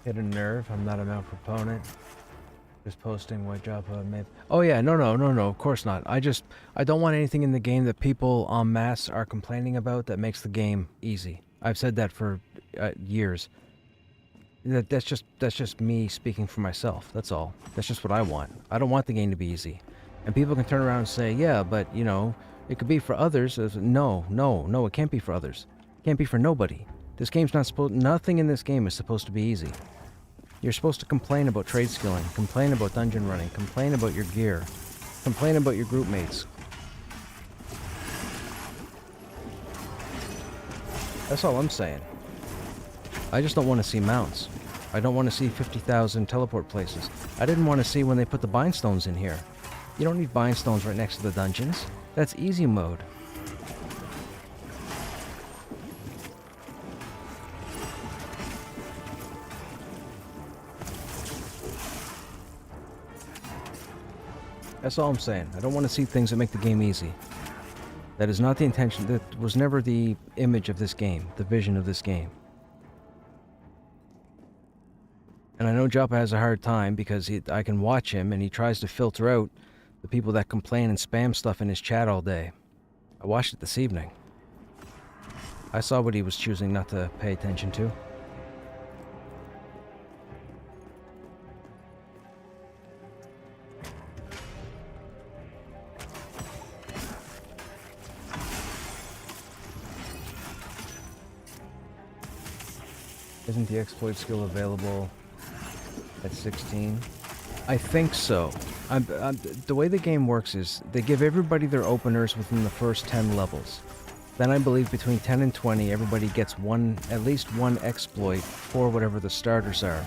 Hit a nerve. I'm not a mount proponent. Just posting what job I made. Oh yeah, no, of course not. I don't want anything in the game that people en masse are complaining about that makes the game easy. I've said that for years. That's just me speaking for myself. That's all. That's just what I want. I don't want the game to be easy. And people can turn around and say, yeah, but you know, it could be for others. No, it can't be for others. It can't be for nobody. This game's not supposed... Nothing in this game is supposed to be easy. You're supposed to complain about trade skilling, complain about dungeon running, complain about your gear, complain about your group mates. That's all I'm saying. I just don't want to see mounts. I don't want to see 50,000 teleport places. I didn't want to see when they put the bind stones in here. You don't need bind stones right next to the dungeons. That's easy mode. That's all I'm saying. I don't want to see things that make the game easy. That is not the intention. That was never the image of this game, the vision of this game. And I know Joppa has a hard time because I can watch him and he tries to filter out the people that complain and spam stuff in his chat all day. I watched it this evening. I saw what he was choosing not to pay attention to. Isn't the exploit skill available at 16? I think so. The way the game works is they give everybody their openers within the first 10 levels. Then I believe between 10 and 20 everybody gets at least one exploit for whatever the starters are.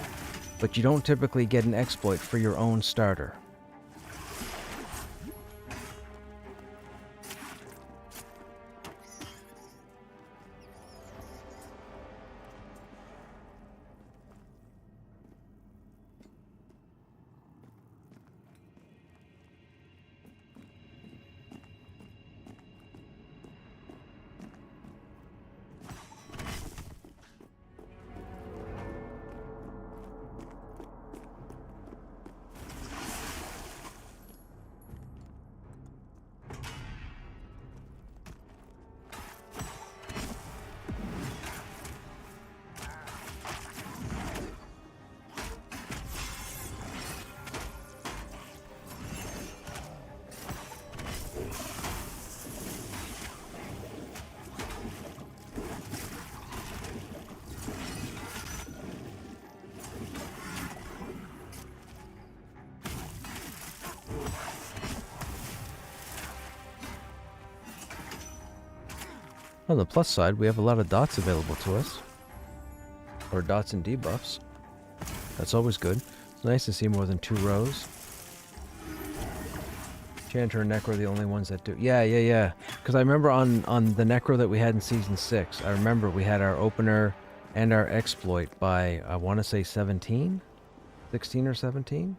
But you don't typically get an exploit for your own starter. On the plus side, we have a lot of dots available to us. Or dots and debuffs. That's always good. It's nice to see more than 2 rows. Chanter and Necro are the only ones that do. Yeah. Because I remember on the Necro that we had in Season 6, I remember we had our opener and our exploit by, I want to say 17? 16 or 17?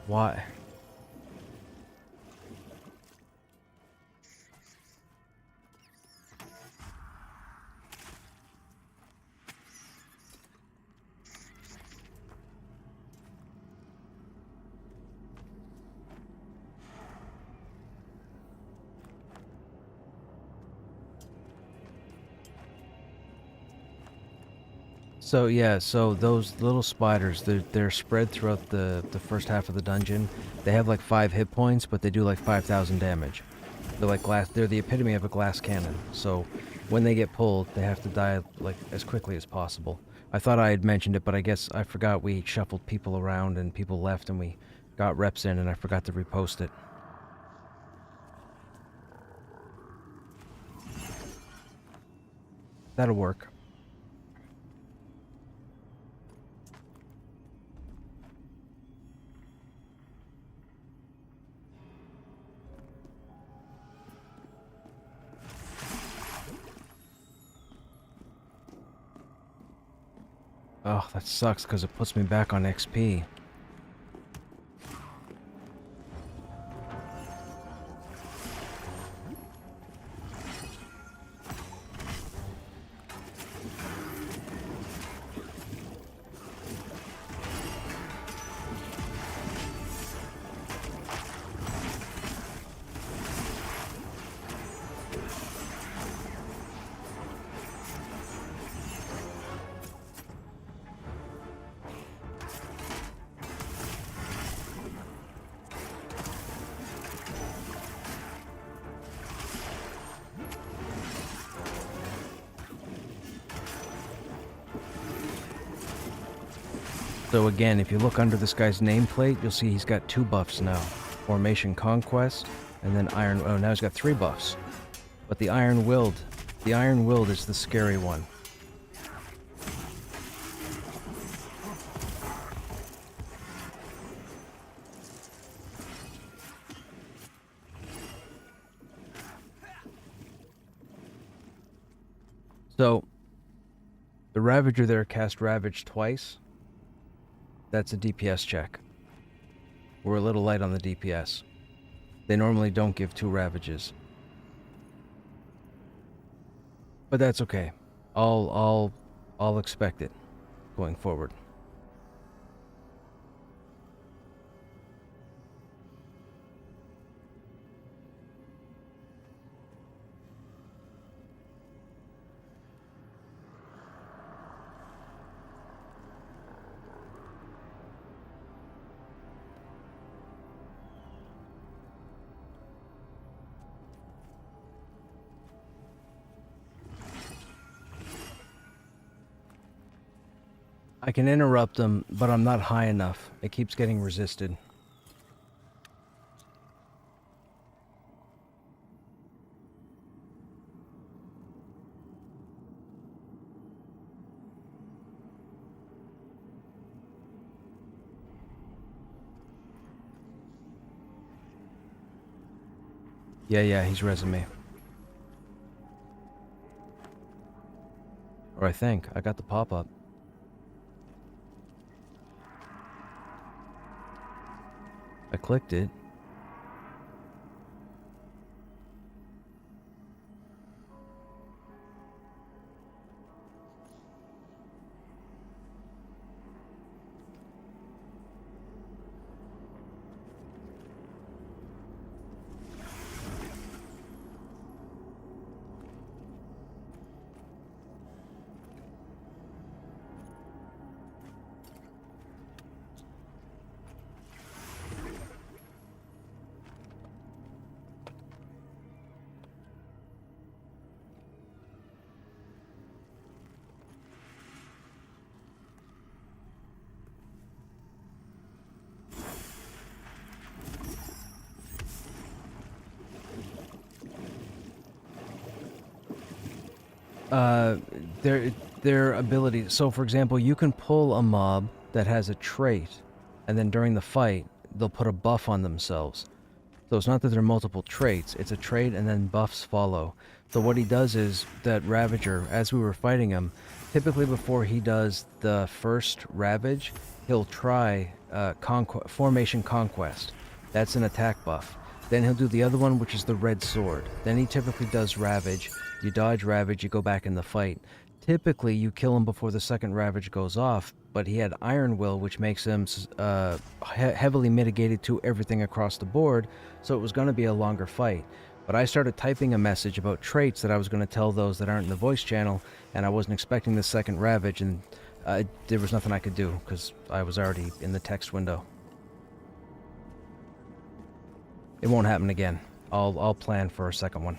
Why? So yeah, so those little spiders, they're spread throughout the first half of the dungeon. They have like 5 hit points, but they do like 5,000 damage. They're like glass. They're the epitome of a glass cannon. So when they get pulled, they have to die like as quickly as possible. I thought I had mentioned it, but I guess I forgot we shuffled people around and people left, and we got reps in, and I forgot to repost it. That'll work. Oh, that sucks because it puts me back on XP. So again, if you look under this guy's nameplate, you'll see he's got 2 buffs now. Formation Conquest, and then Iron... Oh, now he's got 3 buffs. But the Iron Willed is the scary one. So, the Ravager there cast Ravage twice. That's a DPS check. We're a little light on the DPS. They normally don't give 2 Ravages. But that's okay. I'll expect it going forward. I can interrupt them, but I'm not high enough. It keeps getting resisted. Yeah, he's resin me. Or I think. I got the pop-up. I clicked it. Uh, their ability. So, for example, you can pull a mob that has a trait, and then during the fight, they'll put a buff on themselves. So it's not that there are multiple traits, it's a trait and then buffs follow. So what he does is that Ravager, as we were fighting him, typically before he does the first Ravage, he'll try Formation Conquest. That's an attack buff. Then he'll do the other one, which is the Red Sword. Then he typically does Ravage. You dodge Ravage, you go back in the fight. Typically, you kill him before the second Ravage goes off, but he had Iron Will, which makes him heavily mitigated to everything across the board, so it was going to be a longer fight. But I started typing a message about traits that I was going to tell those that aren't in the voice channel, and I wasn't expecting the second Ravage, and there was nothing I could do, because I was already in the text window. It won't happen again. I'll plan for a second one.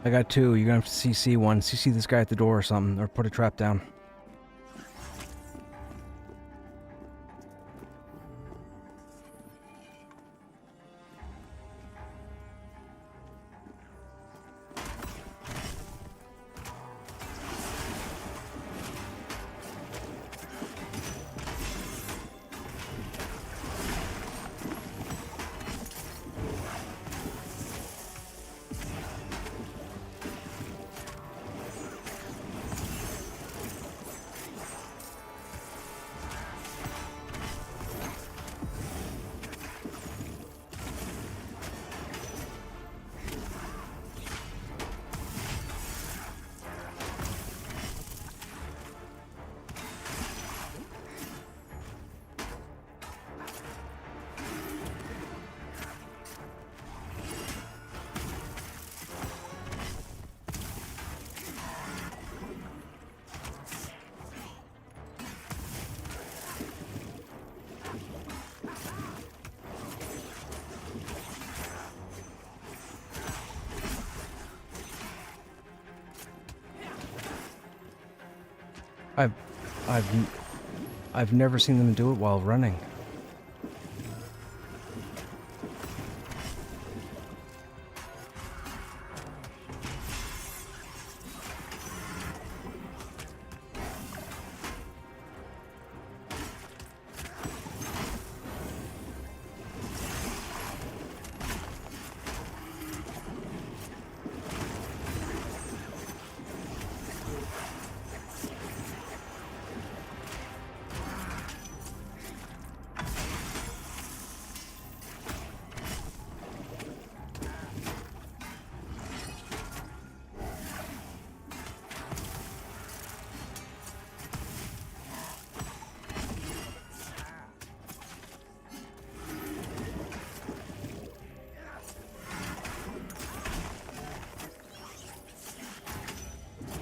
I got two. You're gonna have to CC one. CC this guy at the door or something, or put a trap down. I've, I've never seen them do it while running.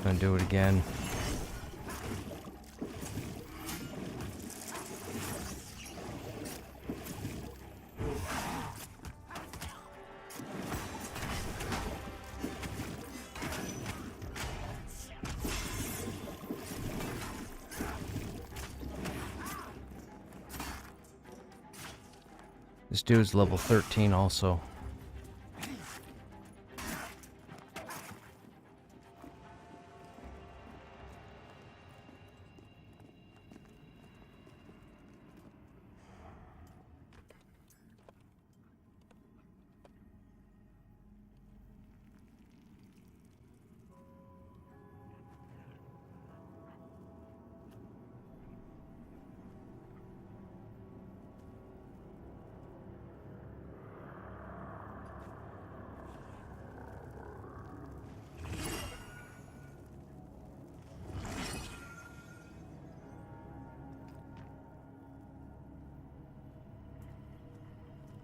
Gonna do it again. This dude's level 13 also.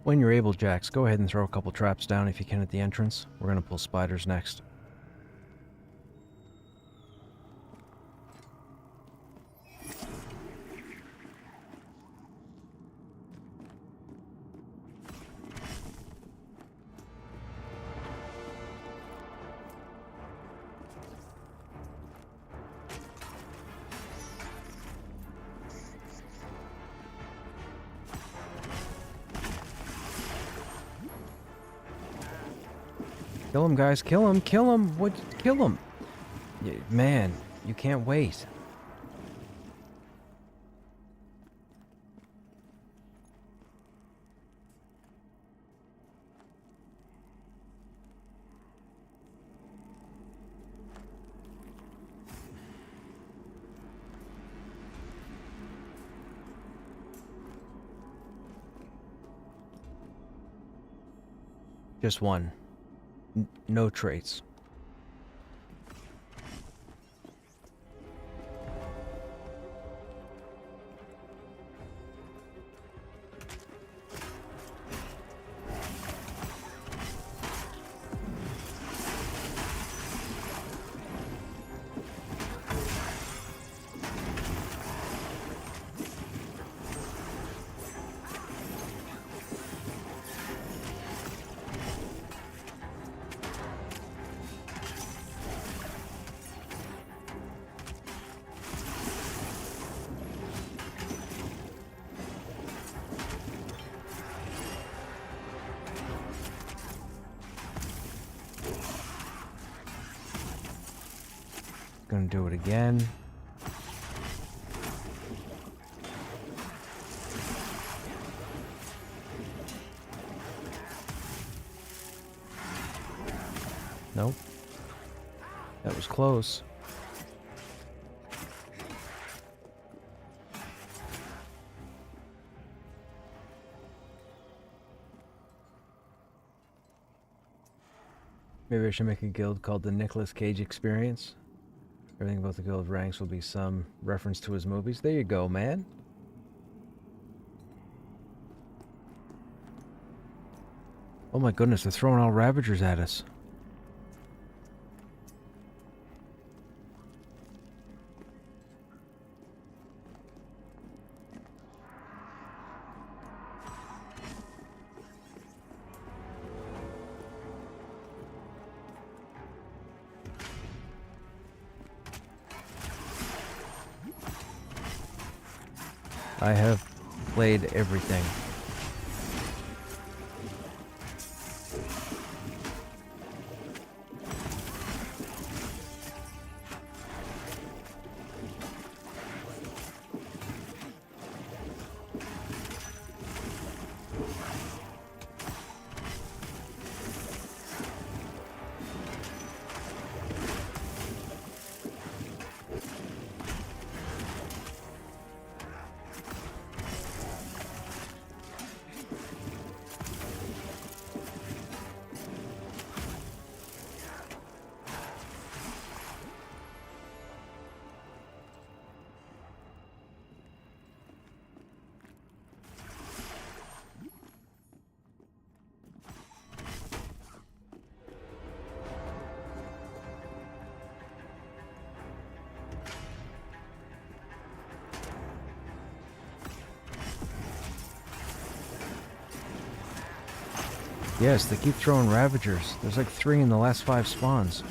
When you're able, Jax, go ahead and throw a couple traps down if you can at the entrance. We're gonna pull spiders next. Kill him, guys. Kill him. Kill him. What? Kill him. Man, you can't wait. Just one. No traits. Gonna do it again. Nope. That was close. Maybe I should make a guild called the Nicolas Cage Experience. Everything about the guild ranks will be some reference to his movies. There you go, man. Oh my goodness, they're throwing all Ravagers at us. I have played everything. Yes, they keep throwing Ravagers. There's like 3 in the last 5 spawns.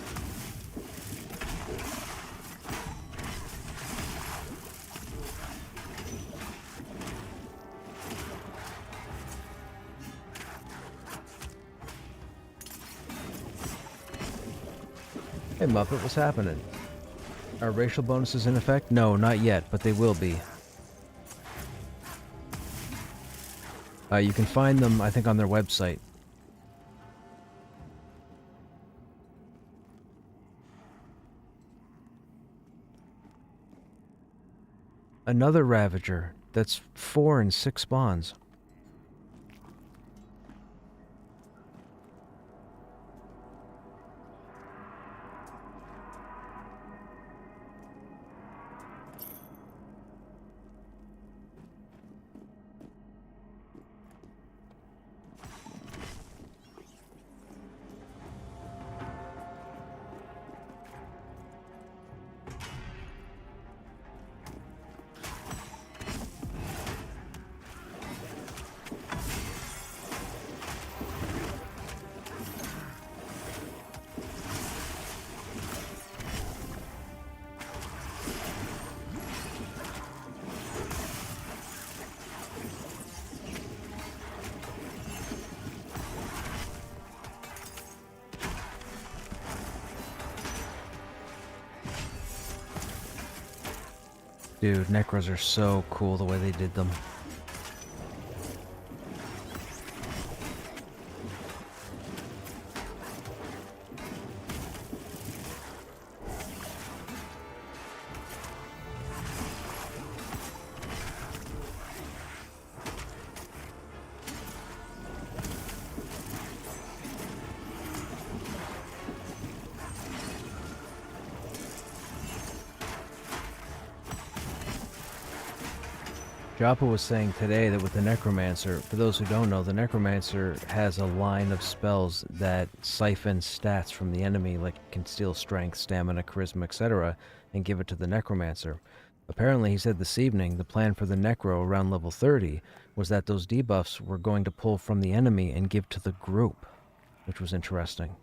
Hey Muppet, what's happening? Are racial bonuses in effect? No, not yet, but they will be. You can find them, I think, on their website. Another Ravager. That's 4 in 6 spawns. Dude, Necros are so cool the way they did them. Joppa was saying today that with the Necromancer, for those who don't know, the Necromancer has a line of spells that siphon stats from the enemy, like it can steal strength, stamina, charisma, etc., and give it to the Necromancer. Apparently, he said this evening, the plan for the Necro around level 30 was that those debuffs were going to pull from the enemy and give to the group, which was interesting.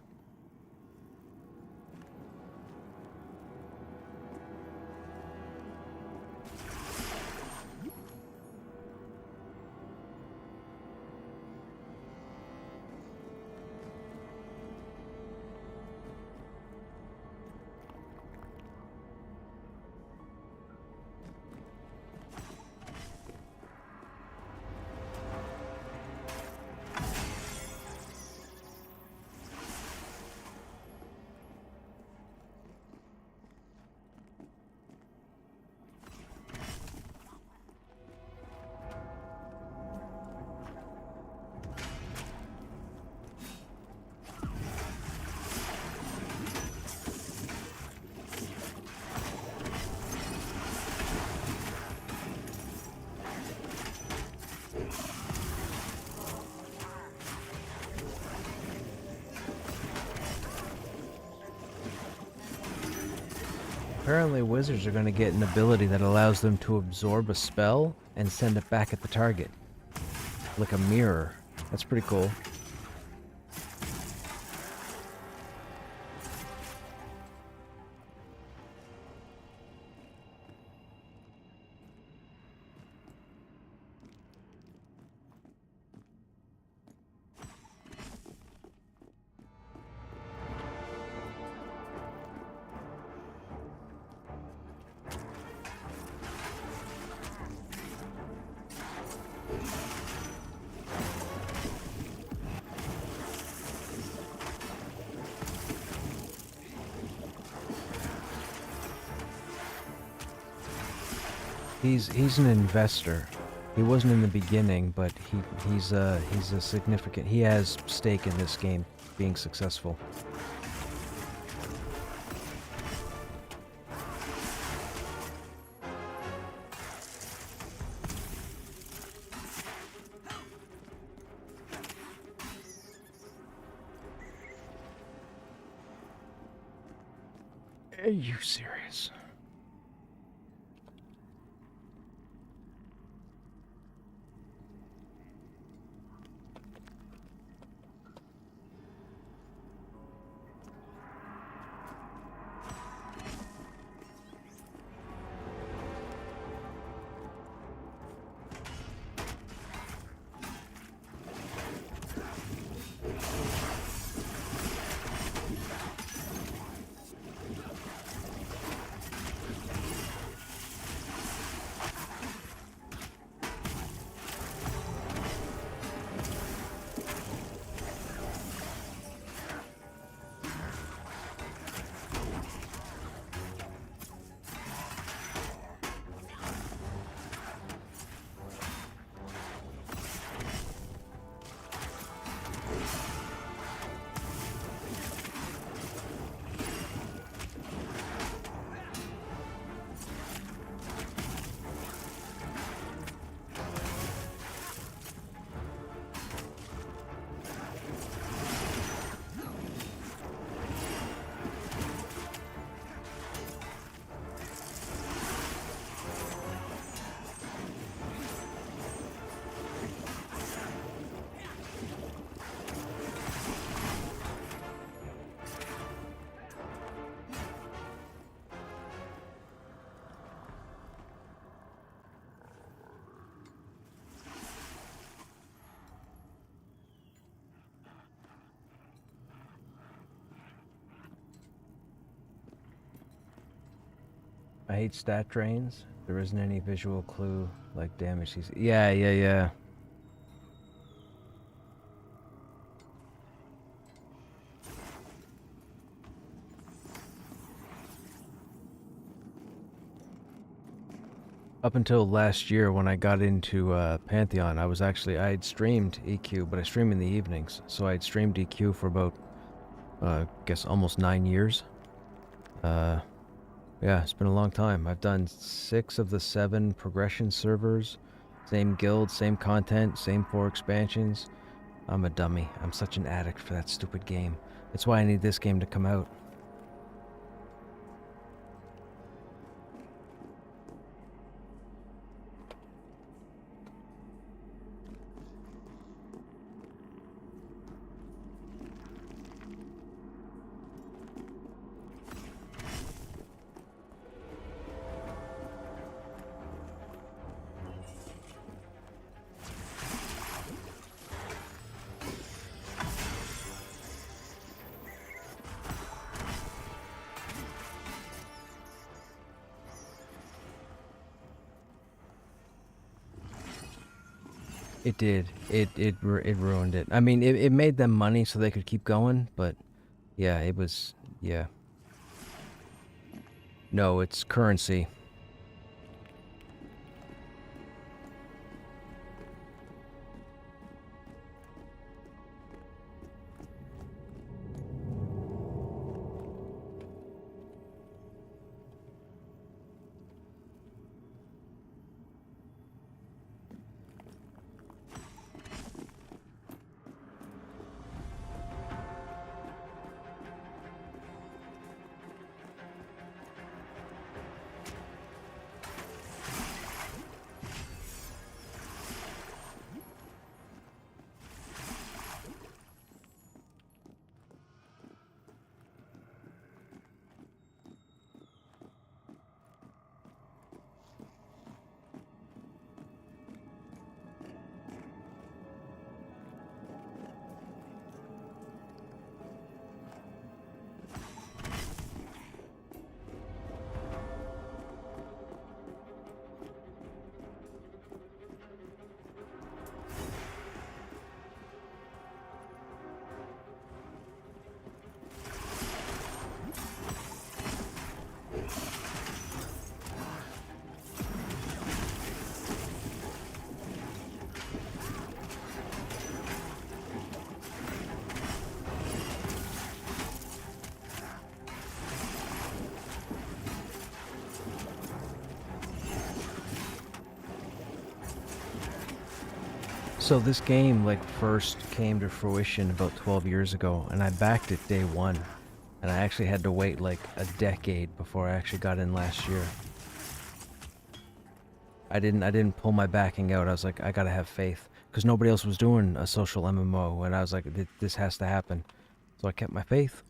Apparently, wizards are going to get an ability that allows them to absorb a spell and send it back at the target. Like a mirror. That's pretty cool. He's an investor. He wasn't in the beginning, but he's a significant. He has stake in this game being successful. Are you serious? I hate stat drains. There isn't any visual clue like damage he's... Yeah. Up until last year when I got into Pantheon, I had streamed EQ, but I stream in the evenings. So I'd streamed EQ for about, I guess almost 9 years. Yeah, it's been a long time. I've done 6 of the 7 progression servers. Same guild, same content, same 4 expansions. I'm a dummy. I'm such an addict for that stupid game. That's why I need this game to come out. It did. It ruined it. I mean, it made them money so they could keep going, but yeah, it was... Yeah. No, it's currency. So this game like first came to fruition about 12 years ago, and I backed it day one, and I actually had to wait like a decade before I actually got in last year. I didn't pull my backing out. I was like, I gotta have faith, because nobody else was doing a social MMO, and I was like, this has to happen. So I kept my faith.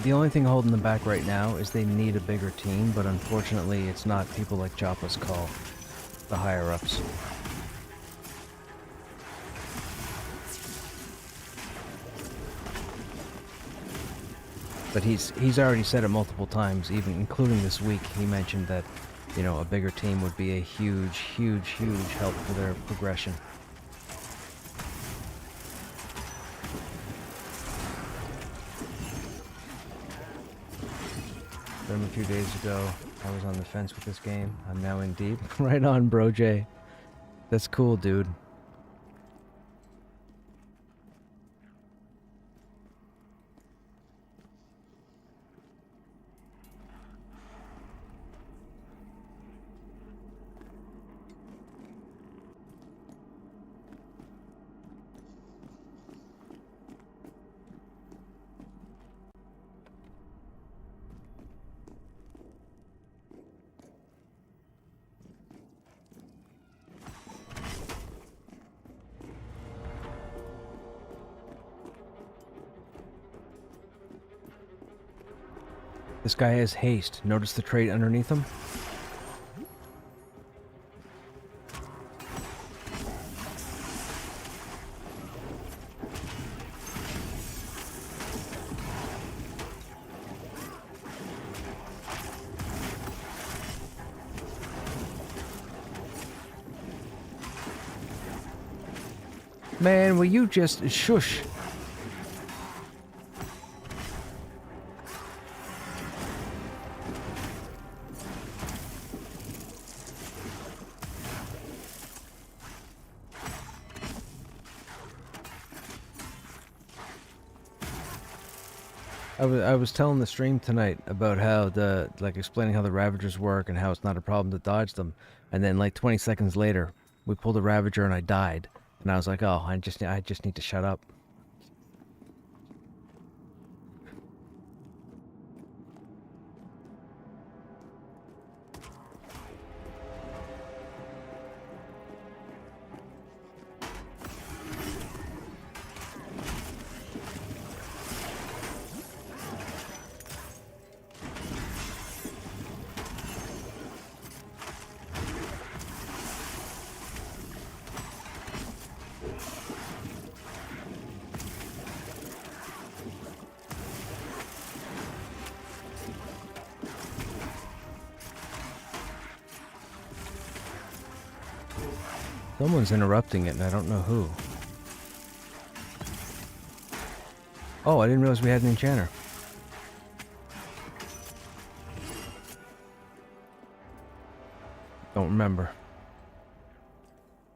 The only thing holding them back right now is they need a bigger team, but unfortunately it's not people like Joppa's call, the higher-ups. But he's already said it multiple times, even including this week. He mentioned that, you know, a bigger team would be a huge help for their progression. A few days ago, I was on the fence with this game. I'm now in deep. Right on, bro J. That's cool, dude. This guy has haste. Notice the trait underneath him? Man, will you just shush? I was telling the stream tonight about how explaining how the Ravagers work and how it's not a problem to dodge them, and then like 20 seconds later, we pulled a Ravager and I died, and I was like, oh, I just need to shut up. Someone's interrupting it, and I don't know who. Oh, I didn't realize we had an enchanter. Don't remember.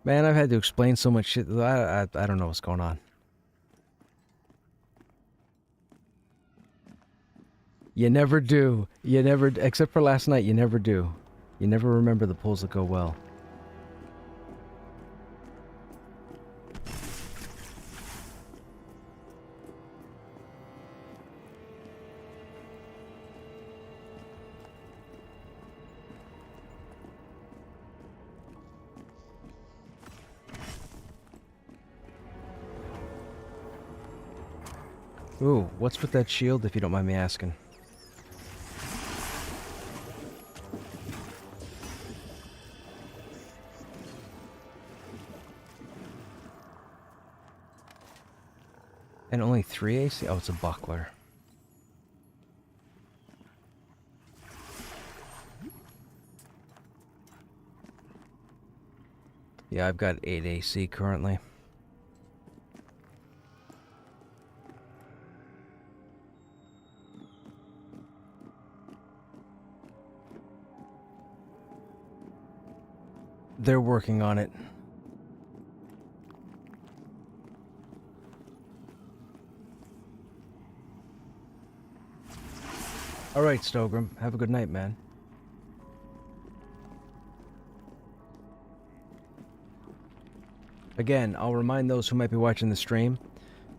Man, I've had to explain so much shit. I don't know what's going on. You never do. You never, except for last night, you never do. You never remember the pulls that go well. Ooh, what's with that shield, if you don't mind me asking? And only 3 AC? Oh, it's a buckler. Yeah, I've got 8 AC currently. They're working on it. Alright, Stogrim. Have a good night, man. Again, I'll remind those who might be watching the stream.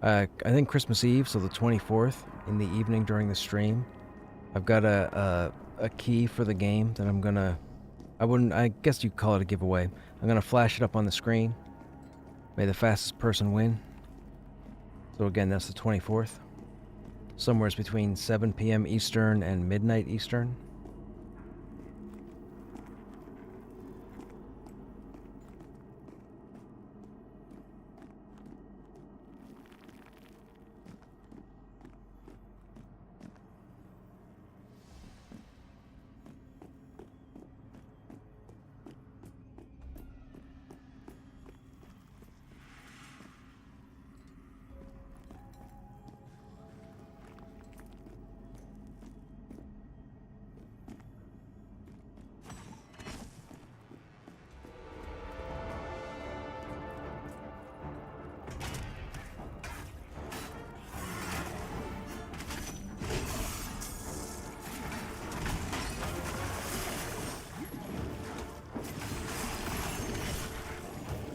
I think Christmas Eve, so the 24th, in the evening during the stream, I've got a key for the game that I'm gonna... I guess you'd call it a giveaway. I'm gonna flash it up on the screen. May the fastest person win. So again, that's the 24th. Somewhere between 7 p.m. Eastern and midnight Eastern.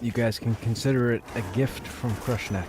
You guys can consider it a gift from Krushnek.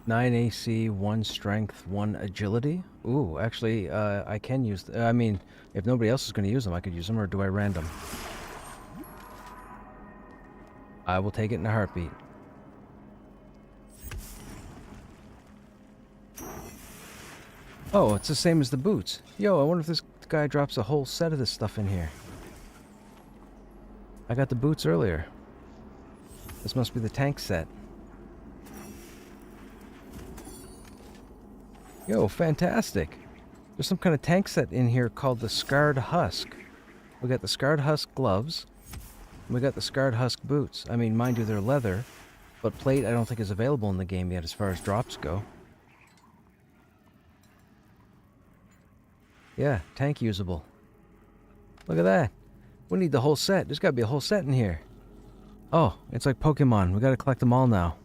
9 AC, 1 strength, 1 agility. Ooh, actually, I can use... I mean, if nobody else is going to use them, I could use them, or do I random? I will take it in a heartbeat. Oh, it's the same as the boots. Yo, I wonder if this guy drops a whole set of this stuff in here. I got the boots earlier. This must be the tank set. Yo, fantastic. There's some kind of tank set in here called the Scarred Husk. We got the Scarred Husk gloves. And we got the Scarred Husk boots. I mean, mind you, they're leather. But plate I don't think is available in the game yet as far as drops go. Yeah, tank usable. Look at that. We need the whole set. There's got to be a whole set in here. Oh, it's like Pokemon. We got to collect them all now.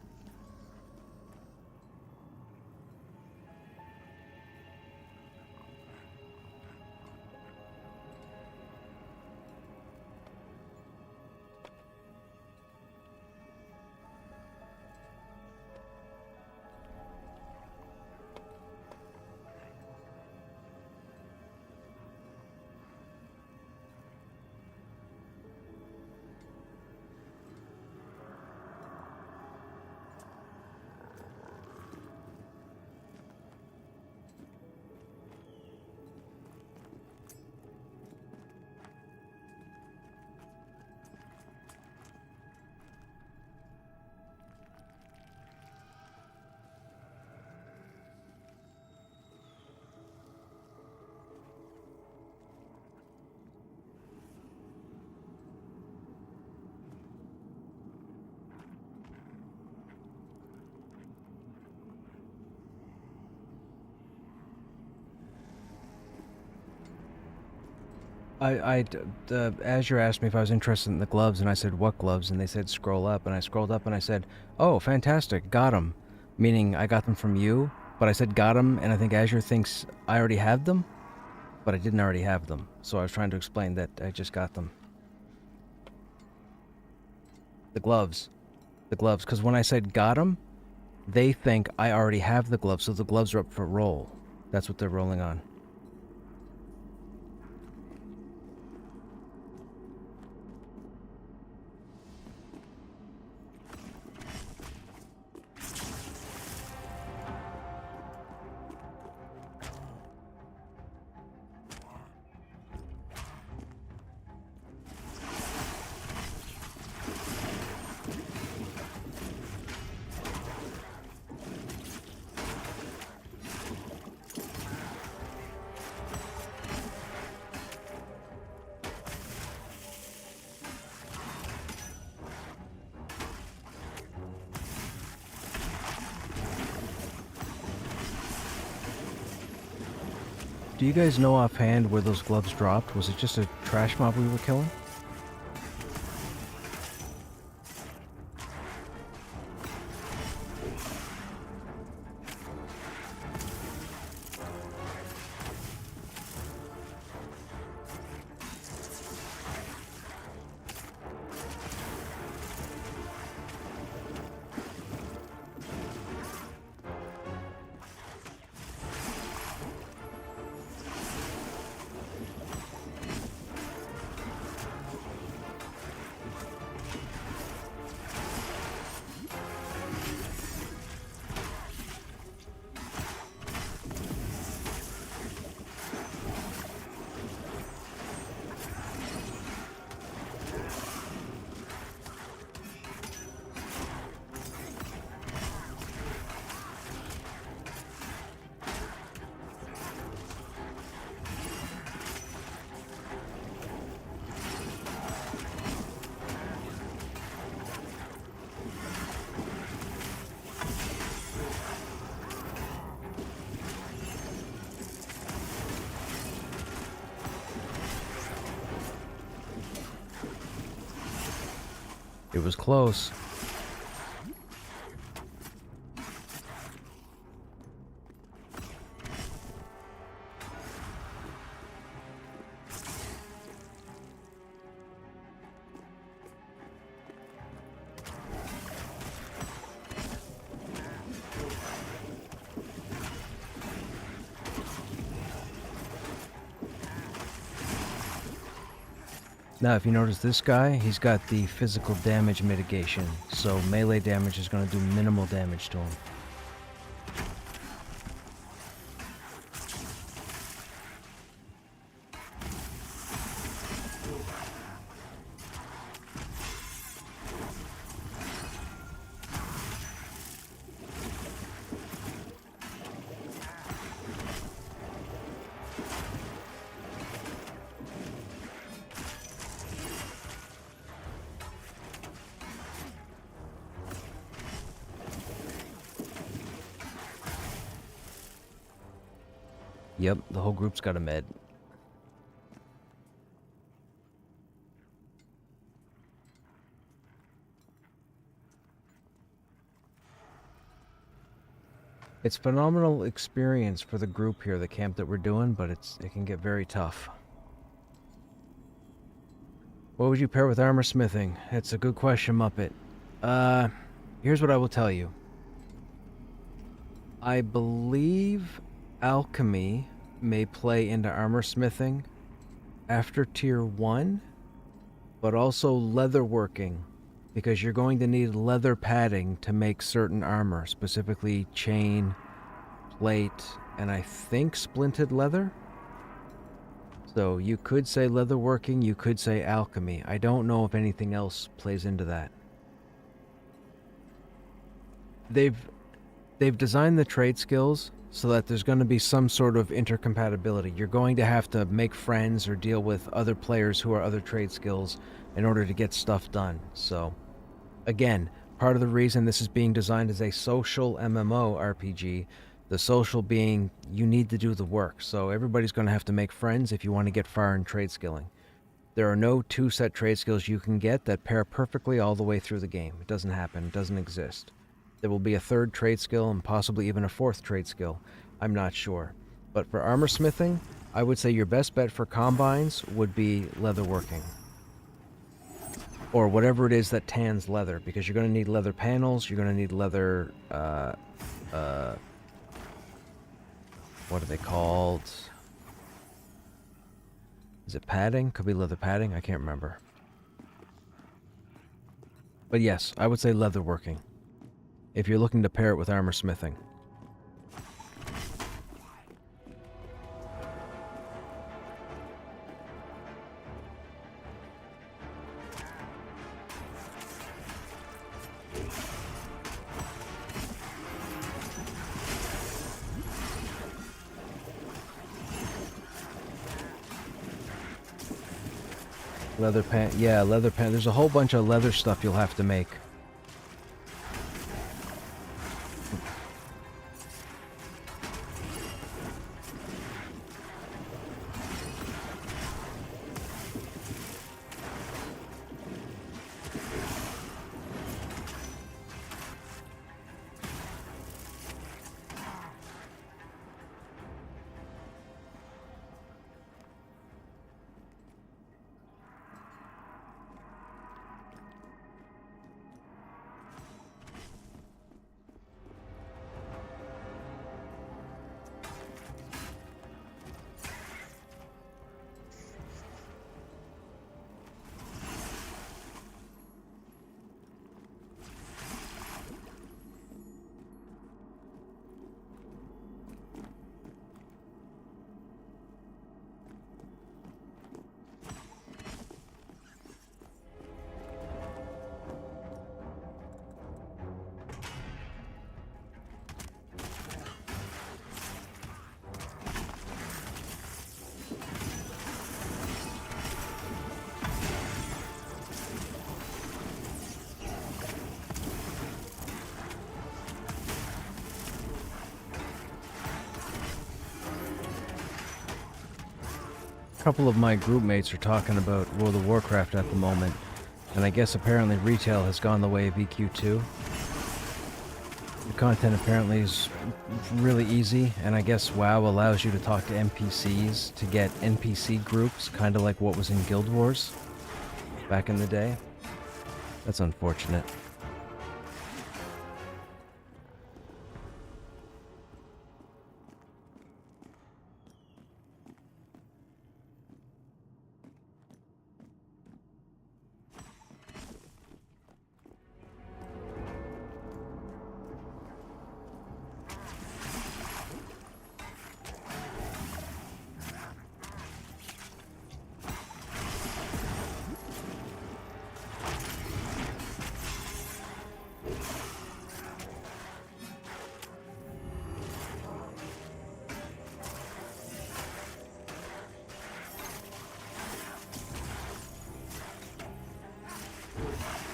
Azure asked me if I was interested in the gloves, and I said, what gloves? And they said, scroll up. And I scrolled up and I said, oh, fantastic, got them. Meaning I got them from you, but I said got them, and I think Azure thinks I already have them, but I didn't already have them. So I was trying to explain that I just got them. The gloves. The gloves, because when I said got them, they think I already have the gloves, so the gloves are up for roll. That's what they're rolling on. Do you guys know offhand where those gloves dropped? Was it just a trash mob we were killing? It was close. Now, if you notice this guy, he's got the physical damage mitigation, so melee damage is going to do minimal damage to him. Yep, the whole group's got a med. It's phenomenal experience for the group here, the camp that we're doing, but it can get very tough. What would you pair with armor smithing? It's a good question, Muppet. Here's what I will tell you. I believe alchemy may play into armor smithing after tier 1, but also leatherworking, because you're going to need leather padding to make certain armor, specifically chain, plate, and I think splinted leather. So you could say leatherworking, you could say alchemy. I don't know if anything else plays into that. They've designed the trade skills so that there's going to be some sort of intercompatibility. You're going to have to make friends or deal with other players who are other trade skills in order to get stuff done. So, again, part of the reason this is being designed as a social MMO RPG, the social being you need to do the work. So everybody's going to have to make friends if you want to get far in trade skilling. There are no 2 set trade skills you can get that pair perfectly all the way through the game. It doesn't happen. It doesn't exist. There will be a 3rd trade skill and possibly even a 4th trade skill. I'm not sure. But for armor smithing, I would say your best bet for combines would be leatherworking. Or whatever it is that tans leather, because you're going to need leather panels, you're going to need leather, what are they called? Is it padding? Could be leather padding, I can't remember. But yes, I would say leatherworking, if you're looking to pair it with armor smithing. Leather pant, yeah, leather pant. There's a whole bunch of leather stuff you'll have to make. A couple of my group mates are talking about World of Warcraft at the moment, and I guess apparently retail has gone the way of EQ2. The content apparently is really easy, and I guess WoW allows you to talk to NPCs to get NPC groups, kind of like what was in Guild Wars back in the day. That's unfortunate.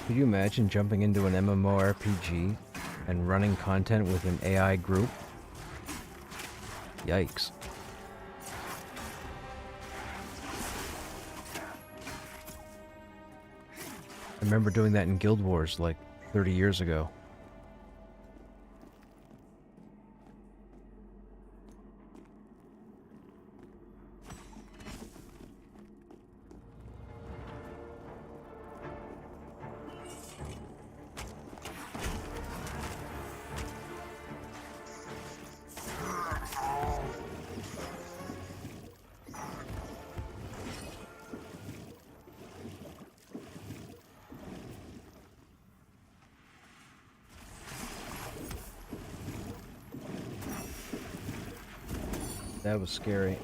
Could you imagine jumping into an MMORPG and running content with an AI group? Yikes. I remember doing that in Guild Wars like 30 years ago. That was scary.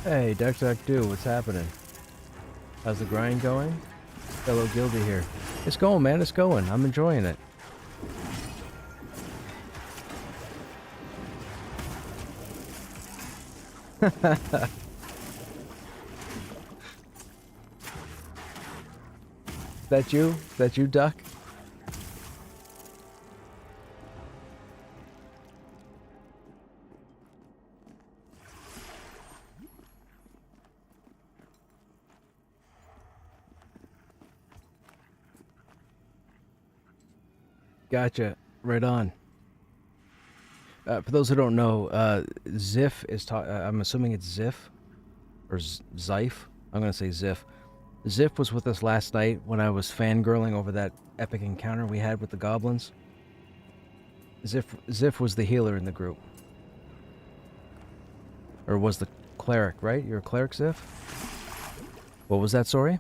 Hey, Duck, what's happening? How's the grind going? Fellow Gildy here. It's going, man, it's going. I'm enjoying it. That you? That you, Duck? Gotcha. Right on. For those who don't know, Ziff is I'm assuming it's Ziff or Zyf. I'm gonna say Ziff. Ziff was with us last night when I was fangirling over that epic encounter we had with the goblins. Ziff was the healer in the group. Or was the cleric, right? You're a cleric, Ziff? What was that, sorry?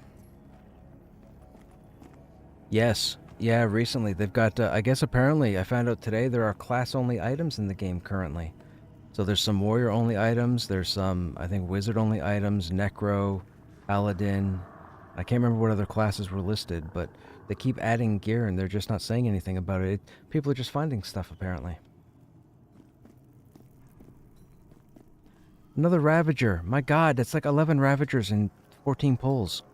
Yes. Yeah, recently. They've got, I guess apparently, I found out today there are class-only items in the game currently. So there's some warrior-only items, there's some, I think, wizard-only items, necro, paladin. I can't remember what other classes were listed, but they keep adding gear and they're just not saying anything about it. People are just finding stuff, apparently. Another Ravager. My god, that's like 11 Ravagers and 14 pulls.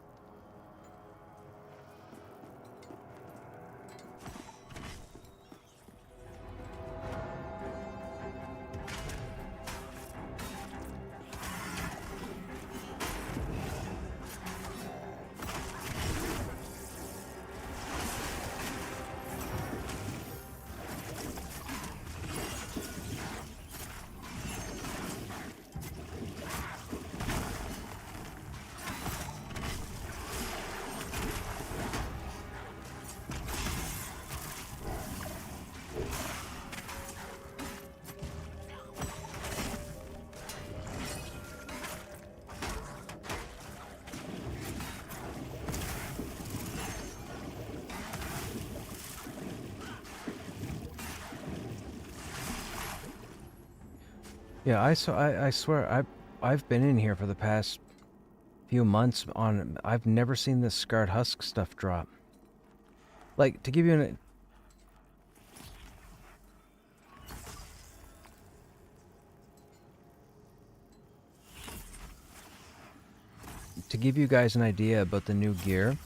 Yeah, I swear I've been in here for the past few months on I've never seen this scarred husk stuff drop. Like, to give you an to give you guys an idea about the new gear,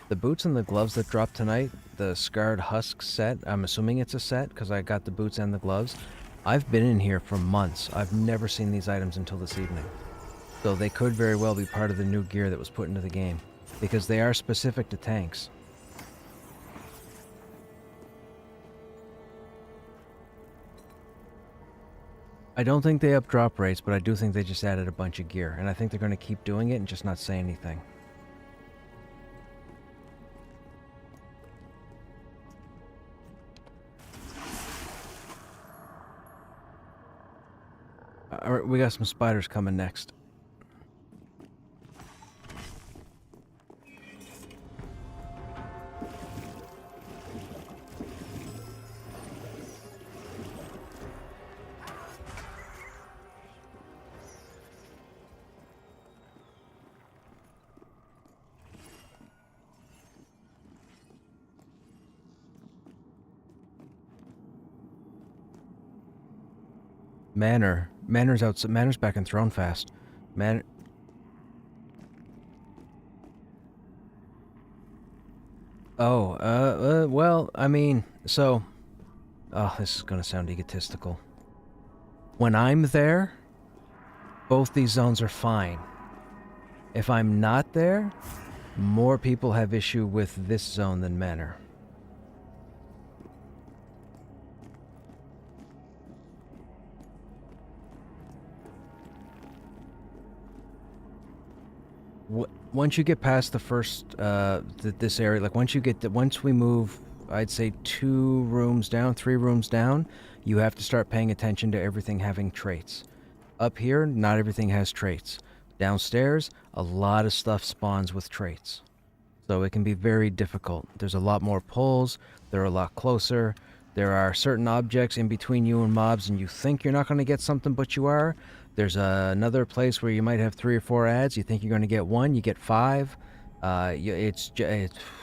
the boots and the gloves that dropped tonight, the Scarred Husk set, I'm assuming it's a set because I got the boots and the gloves. I've been in here for months. I've never seen these items until this evening. So they could very well be part of the new gear that was put into the game, because they are specific to tanks. I don't think they up drop rates, but I do think they just added a bunch of gear, and I think they're going to keep doing it and just not say anything. Alright, we got some spiders coming next. Manor's back in Throne Fast. Well, I mean, so... Oh, this is gonna sound egotistical. When I'm there, both these zones are fine. If I'm not there, more people have issue with this zone than Manor. Once you get past the first, this area, like once we move, I'd say 2 rooms down, 3 rooms down, you have to start paying attention to everything having traits. Up here, not everything has traits. Downstairs, a lot of stuff spawns with traits. So it can be very difficult. There's a lot more pulls, they're a lot closer, there are certain objects in between you and mobs and you think you're not going to get something, but you are. There's another place where you might have 3 or 4 ads. You think you're going to get 1, you get 5.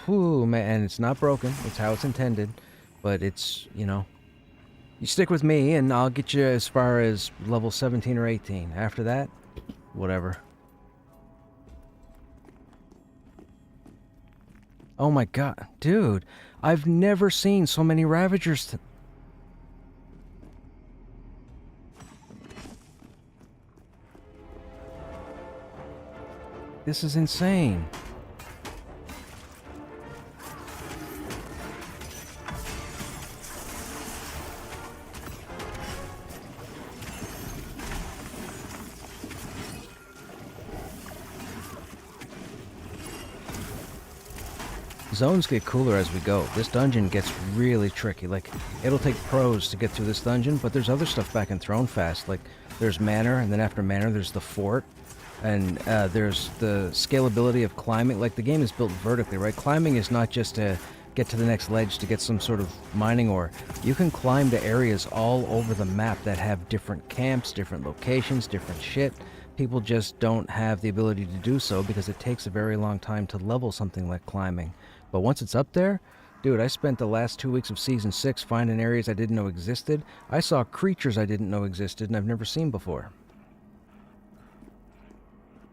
Whew, man, and it's not broken. It's how it's intended. But it's, you know, you stick with me and I'll get you as far as level 17 or 18. After that, whatever. Oh my god, dude, I've never seen so many Ravagers. This is insane. Zones get cooler as we go. This dungeon gets really tricky. Like, it'll take pros to get through this dungeon, but there's other stuff back in Throne Fast. Like, there's Manor, and then after Manor, there's the Fort. And there's the scalability of climbing. Like, the game is built vertically, right? Climbing is not just to get to the next ledge to get some sort of mining ore. You can climb to areas all over the map that have different camps, different locations, different shit. People just don't have the ability to do so because it takes a very long time to level something like climbing. But once it's up there, dude, I spent the last 2 weeks of Season 6 finding areas I didn't know existed. I saw creatures I didn't know existed and I've never seen before.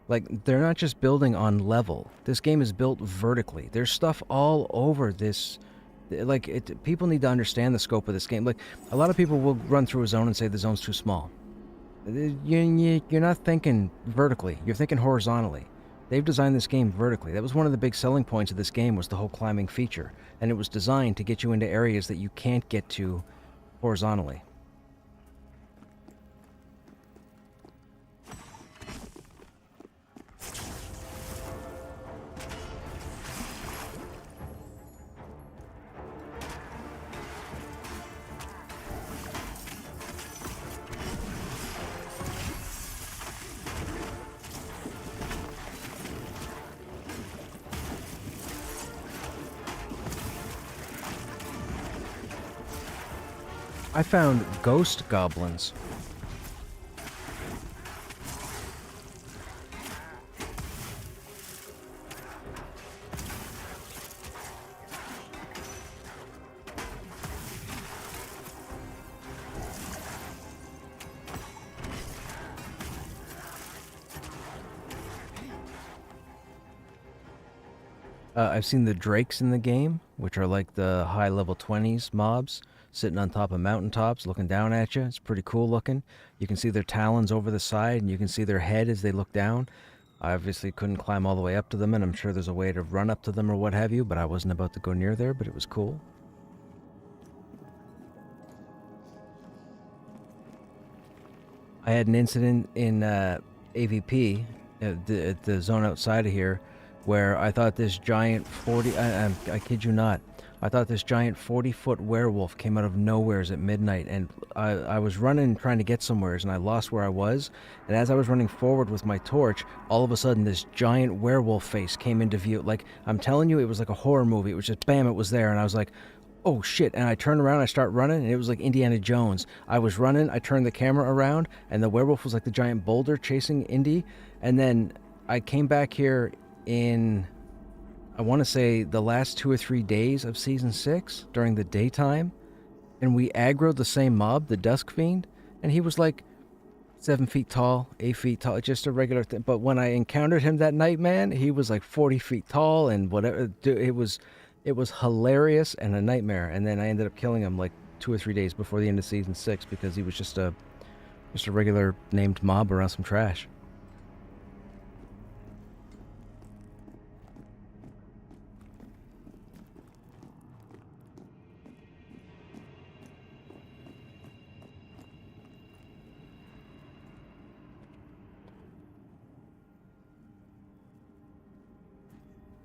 Like, they're not just building on level. This game is built vertically. There's stuff all over this. Like, people need to understand the scope of this game. Like, a lot of people will run through a zone and say the zone's too small. You're not thinking vertically. You're thinking horizontally. They've designed this game vertically. That was one of the big selling points of this game, was the whole climbing feature. And it was designed to get you into areas that you can't get to horizontally. I found ghost goblins. I've seen the drakes in the game, which are like the high level 20s mobs sitting on top of mountaintops looking down at you. It's pretty cool looking. You can see their talons over the side and you can see their head as they look down. I obviously couldn't climb all the way up to them, and I'm sure there's a way to run up to them or what have you, but I wasn't about to go near there, but it was cool. I had an incident in AVP, the zone outside of here, where I thought this giant 40... I kid you not. I thought this giant 40-foot werewolf came out of nowheres at midnight, and I was running trying to get somewheres, and I lost where I was. And as I was running forward with my torch, all of a sudden this giant werewolf face came into view. Like, I'm telling you, it was like a horror movie. It was just, bam, it was there, and I was like, oh shit, and I turned around, I start running, and it was like Indiana Jones. I was running, I turned the camera around, and the werewolf was like the giant boulder chasing Indy, and then I came back here in, I want to say, the last 2 or 3 days of Season 6, during the daytime, and we aggroed the same mob, the Dusk Fiend, and he was like 7 feet tall, 8 feet tall, just a regular thing. But when I encountered him that night, man, he was like 40 feet tall, and whatever, dude, it was hilarious and a nightmare. And then I ended up killing him like 2 or 3 days before the end of Season 6 because he was just a regular named mob around some trash.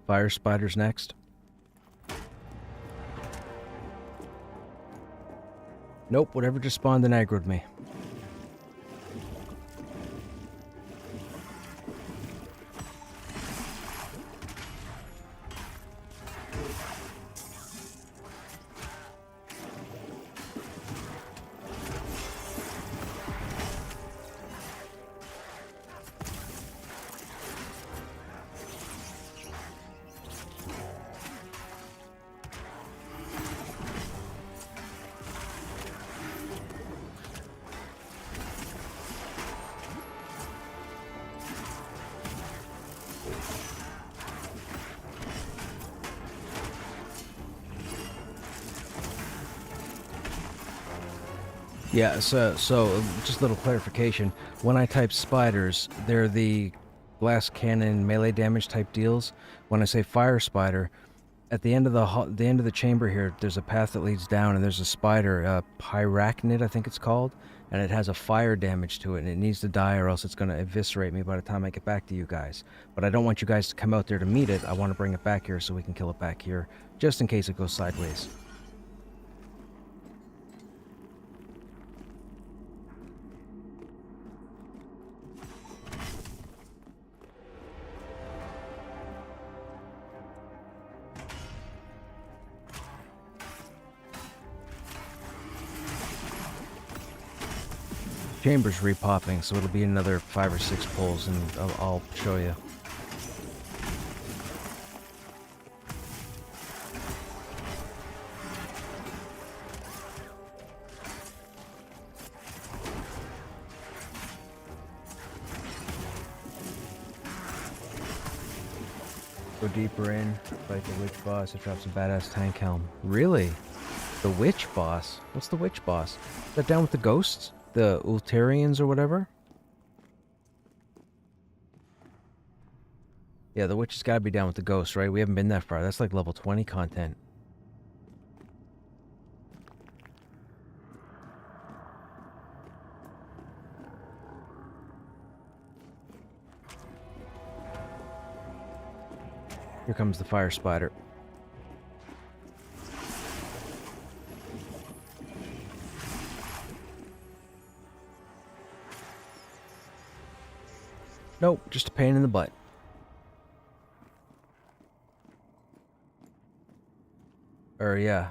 Fire spiders next. Nope, whatever just spawned and aggroed me. Yeah, so just a little clarification. When I type spiders, they're the glass cannon melee damage type deals. When I say fire spider, at the end of the chamber here, there's a path that leads down, and there's a spider, pyrachnid, I think it's called, and it has a fire damage to it, and it needs to die, or else it's going to eviscerate me by the time I get back to you guys. But I don't want you guys to come out there to meet it. I want to bring it back here so we can kill it back here, just in case it goes sideways. Chamber's repopping, so it'll be another 5 or 6 pulls, and I'll show you. Go deeper in, fight the witch boss, it drops a badass tank helm. Really? The witch boss? What's the witch boss? Is that down with the ghosts? The Ulterians or whatever? Yeah, the witch has got to be down with the ghosts, right? We haven't been that far. That's like level 20 content. Here comes the fire spider. Nope, just a pain in the butt. Yeah.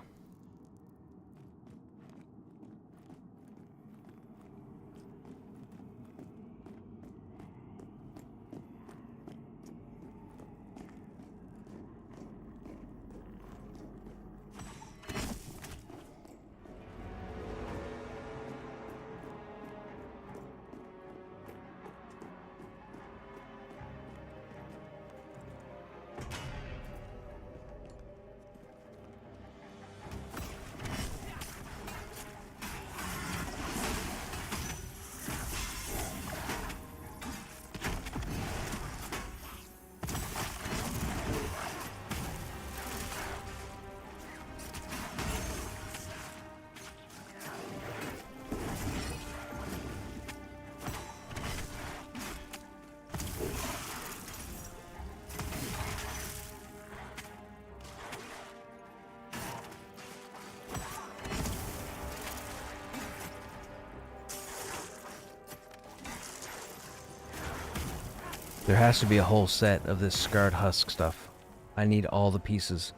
There has to be a whole set of this scarred husk stuff. I need all the pieces.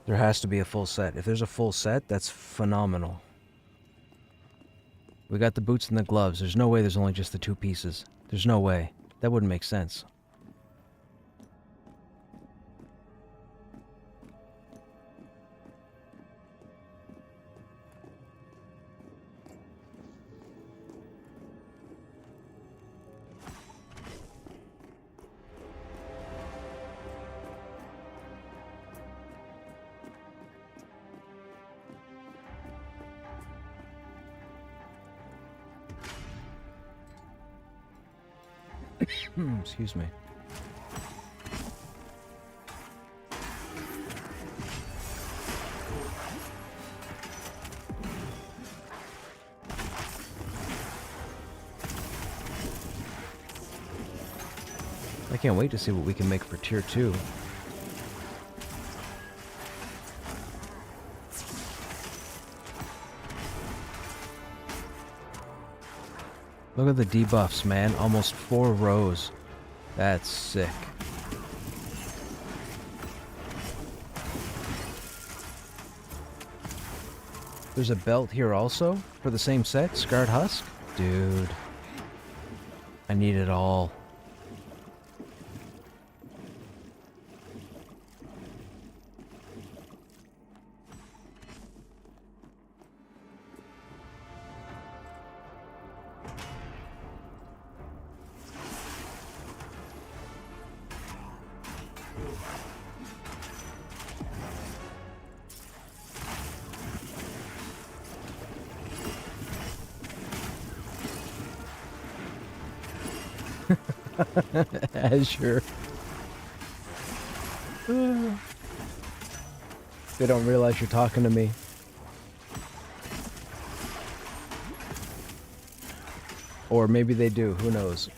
There has to be a full set. If there's a full set, that's phenomenal. We got the boots and the gloves. There's no way there's only just the 2 pieces. There's no way. That wouldn't make sense. Excuse me. I can't wait to see what we can make for tier 2. Look at the debuffs, man. Almost 4 rows. That's sick. There's a belt here also for the same set, Scarred Husk? Dude. I need it all. Azure. They don't realize you're talking to me. Or maybe they do, who knows.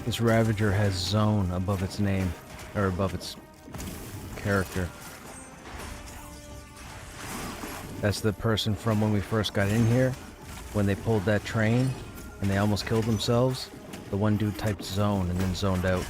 This Ravager has Zone above its name, or above its character. That's the person from when we first got in here, when they pulled that train, and they almost killed themselves. The one dude typed Zone and then zoned out.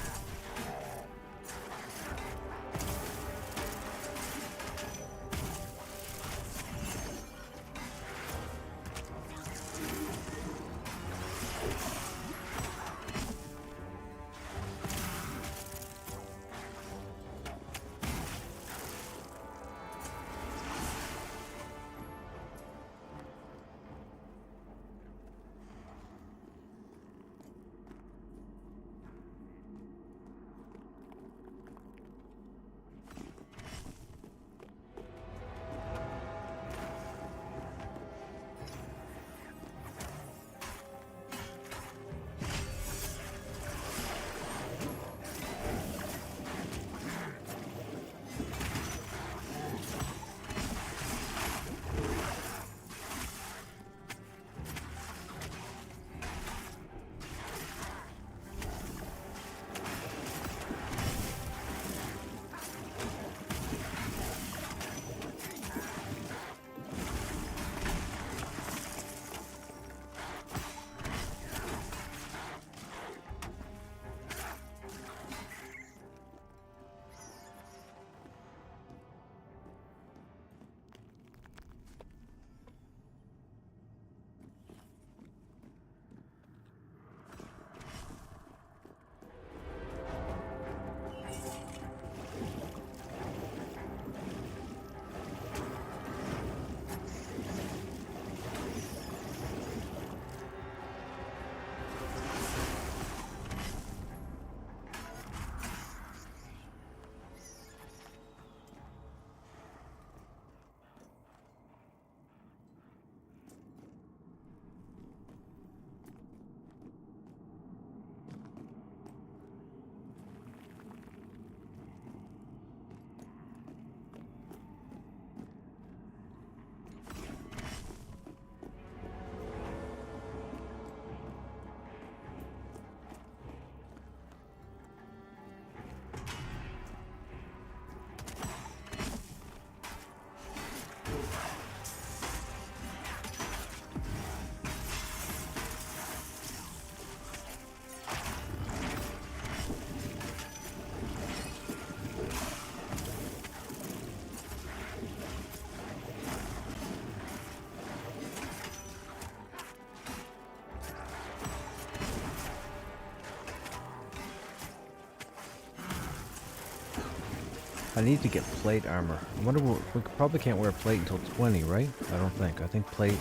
I need to get plate armor. I wonder we probably can't wear plate until 20, right? I don't think. I think plate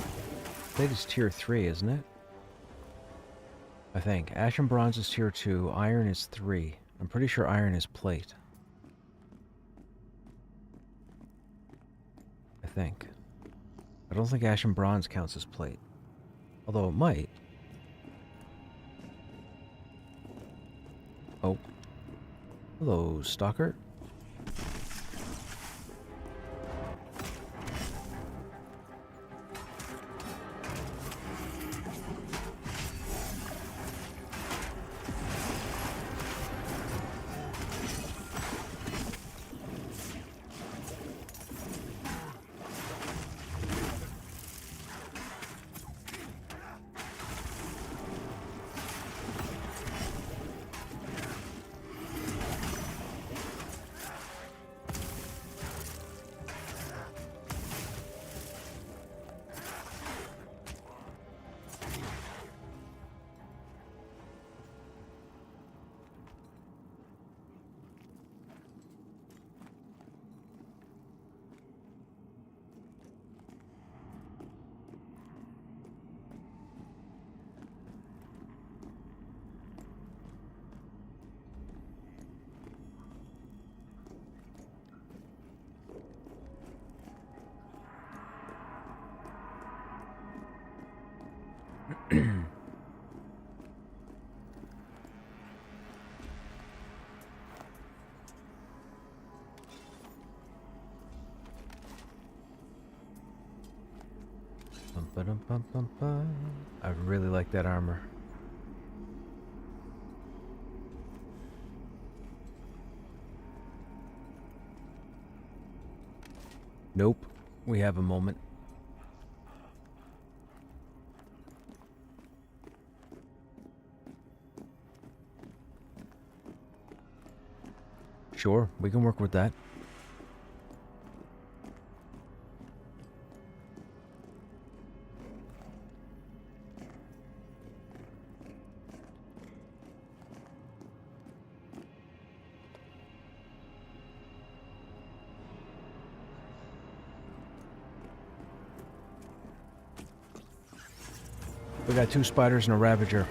is tier 3, isn't it? I think. Ash and bronze is tier 2. Iron is 3. I'm pretty sure iron is plate. I think. I don't think ash and bronze counts as plate. Although it might. Oh. Hello, stalker. I really like that armor. Nope. We have a moment. Sure, we can work with that. We got 2 spiders and a ravager.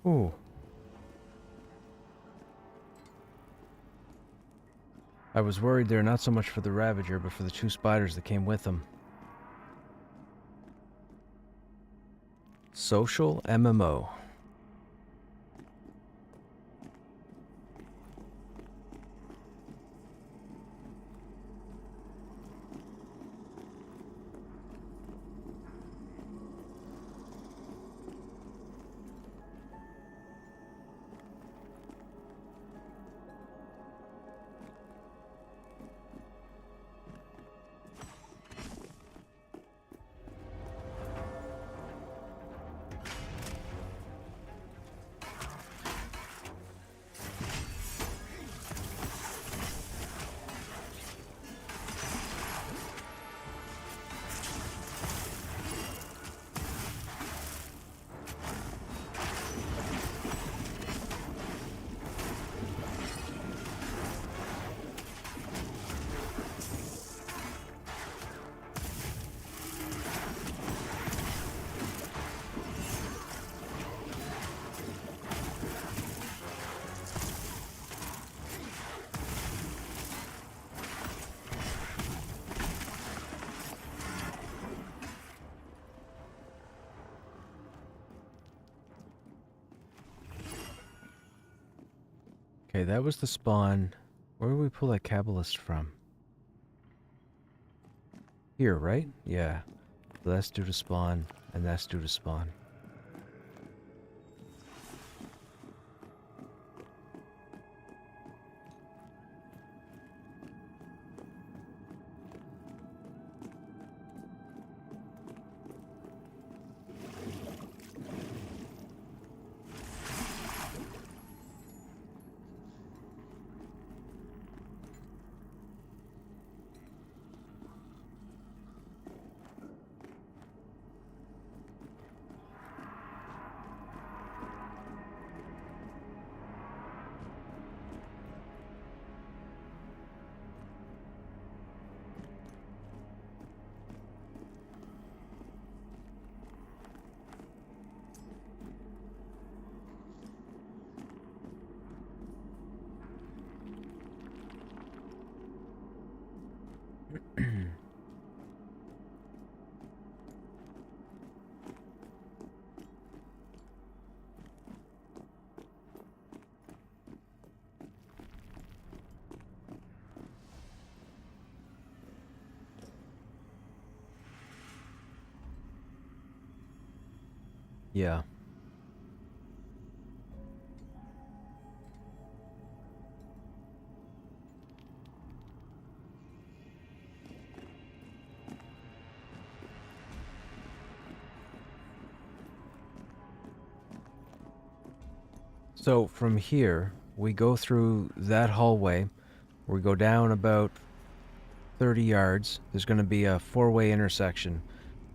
Ooh. I was worried there not so much for the ravager, but for the 2 spiders that came with them. Social MMO. Okay, that was the spawn. Where did we pull that Kabbalist from? Here, right? Yeah. So that's due to spawn, and that's due to spawn. Yeah. So from here, we go through that hallway. We go down about 30 yards. There's going to be a four-way intersection.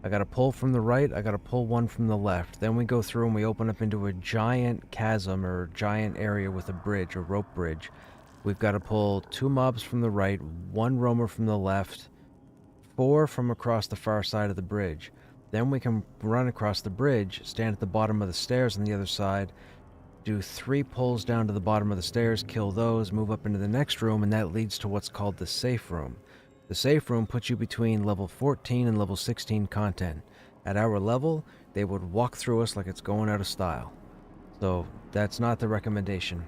I got to pull from the right, I got to pull one from the left. Then we go through and we open up into a giant chasm or giant area with a bridge, a rope bridge. We've got to pull 2 mobs from the right, 1 roamer from the left, 4 from across the far side of the bridge. Then we can run across the bridge, stand at the bottom of the stairs on the other side, do 3 pulls down to the bottom of the stairs, kill those, move up into the next room, and that leads to what's called the safe room. The safe room puts you between level 14 and level 16 content. At our level, they would walk through us like it's going out of style. So, that's not the recommendation.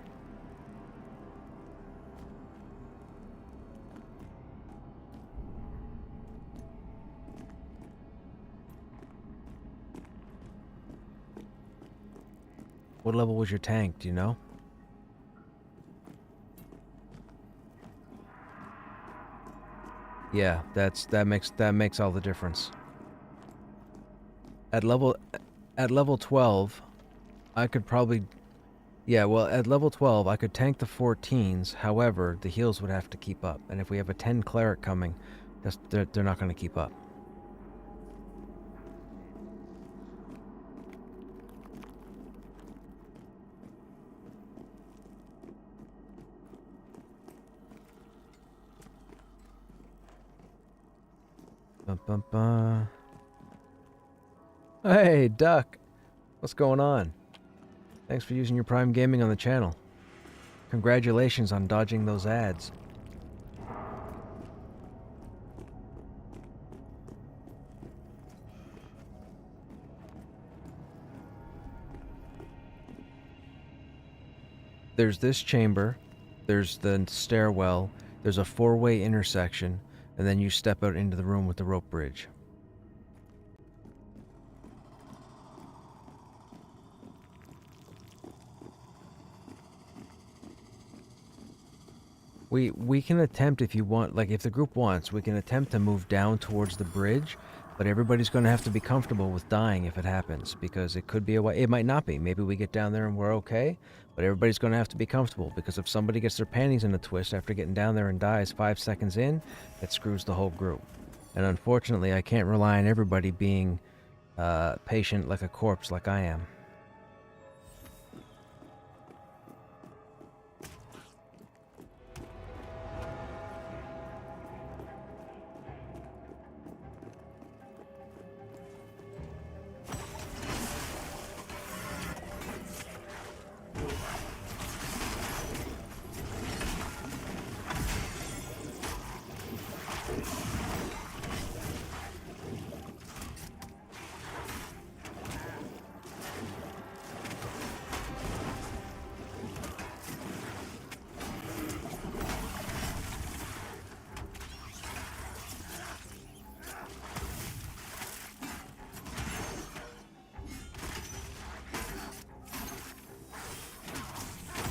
What level was your tank, do you know? Yeah, that makes all the difference. At level 12, I could probably yeah, well, at level 12 I could tank the 14s. However, the heals would have to keep up. And if we have a 10 cleric coming, they're not going to keep up. Bum, bum, bum. Hey, Duck. What's going on? Thanks for using your Prime Gaming on the channel. Congratulations on dodging those ads. There's this chamber, there's the stairwell, there's a 4-way intersection, and then you step out into the room with the rope bridge. We can attempt, if you want, like if the group wants, we can attempt to move down towards the bridge, but everybody's going to have to be comfortable with dying if it happens, because it could be a way, it might not be. Maybe we get down there and we're okay, but everybody's going to have to be comfortable, because if somebody gets their panties in a twist after getting down there and dies 5 seconds in, that screws the whole group. And unfortunately, I can't rely on everybody being patient like a corpse like I am.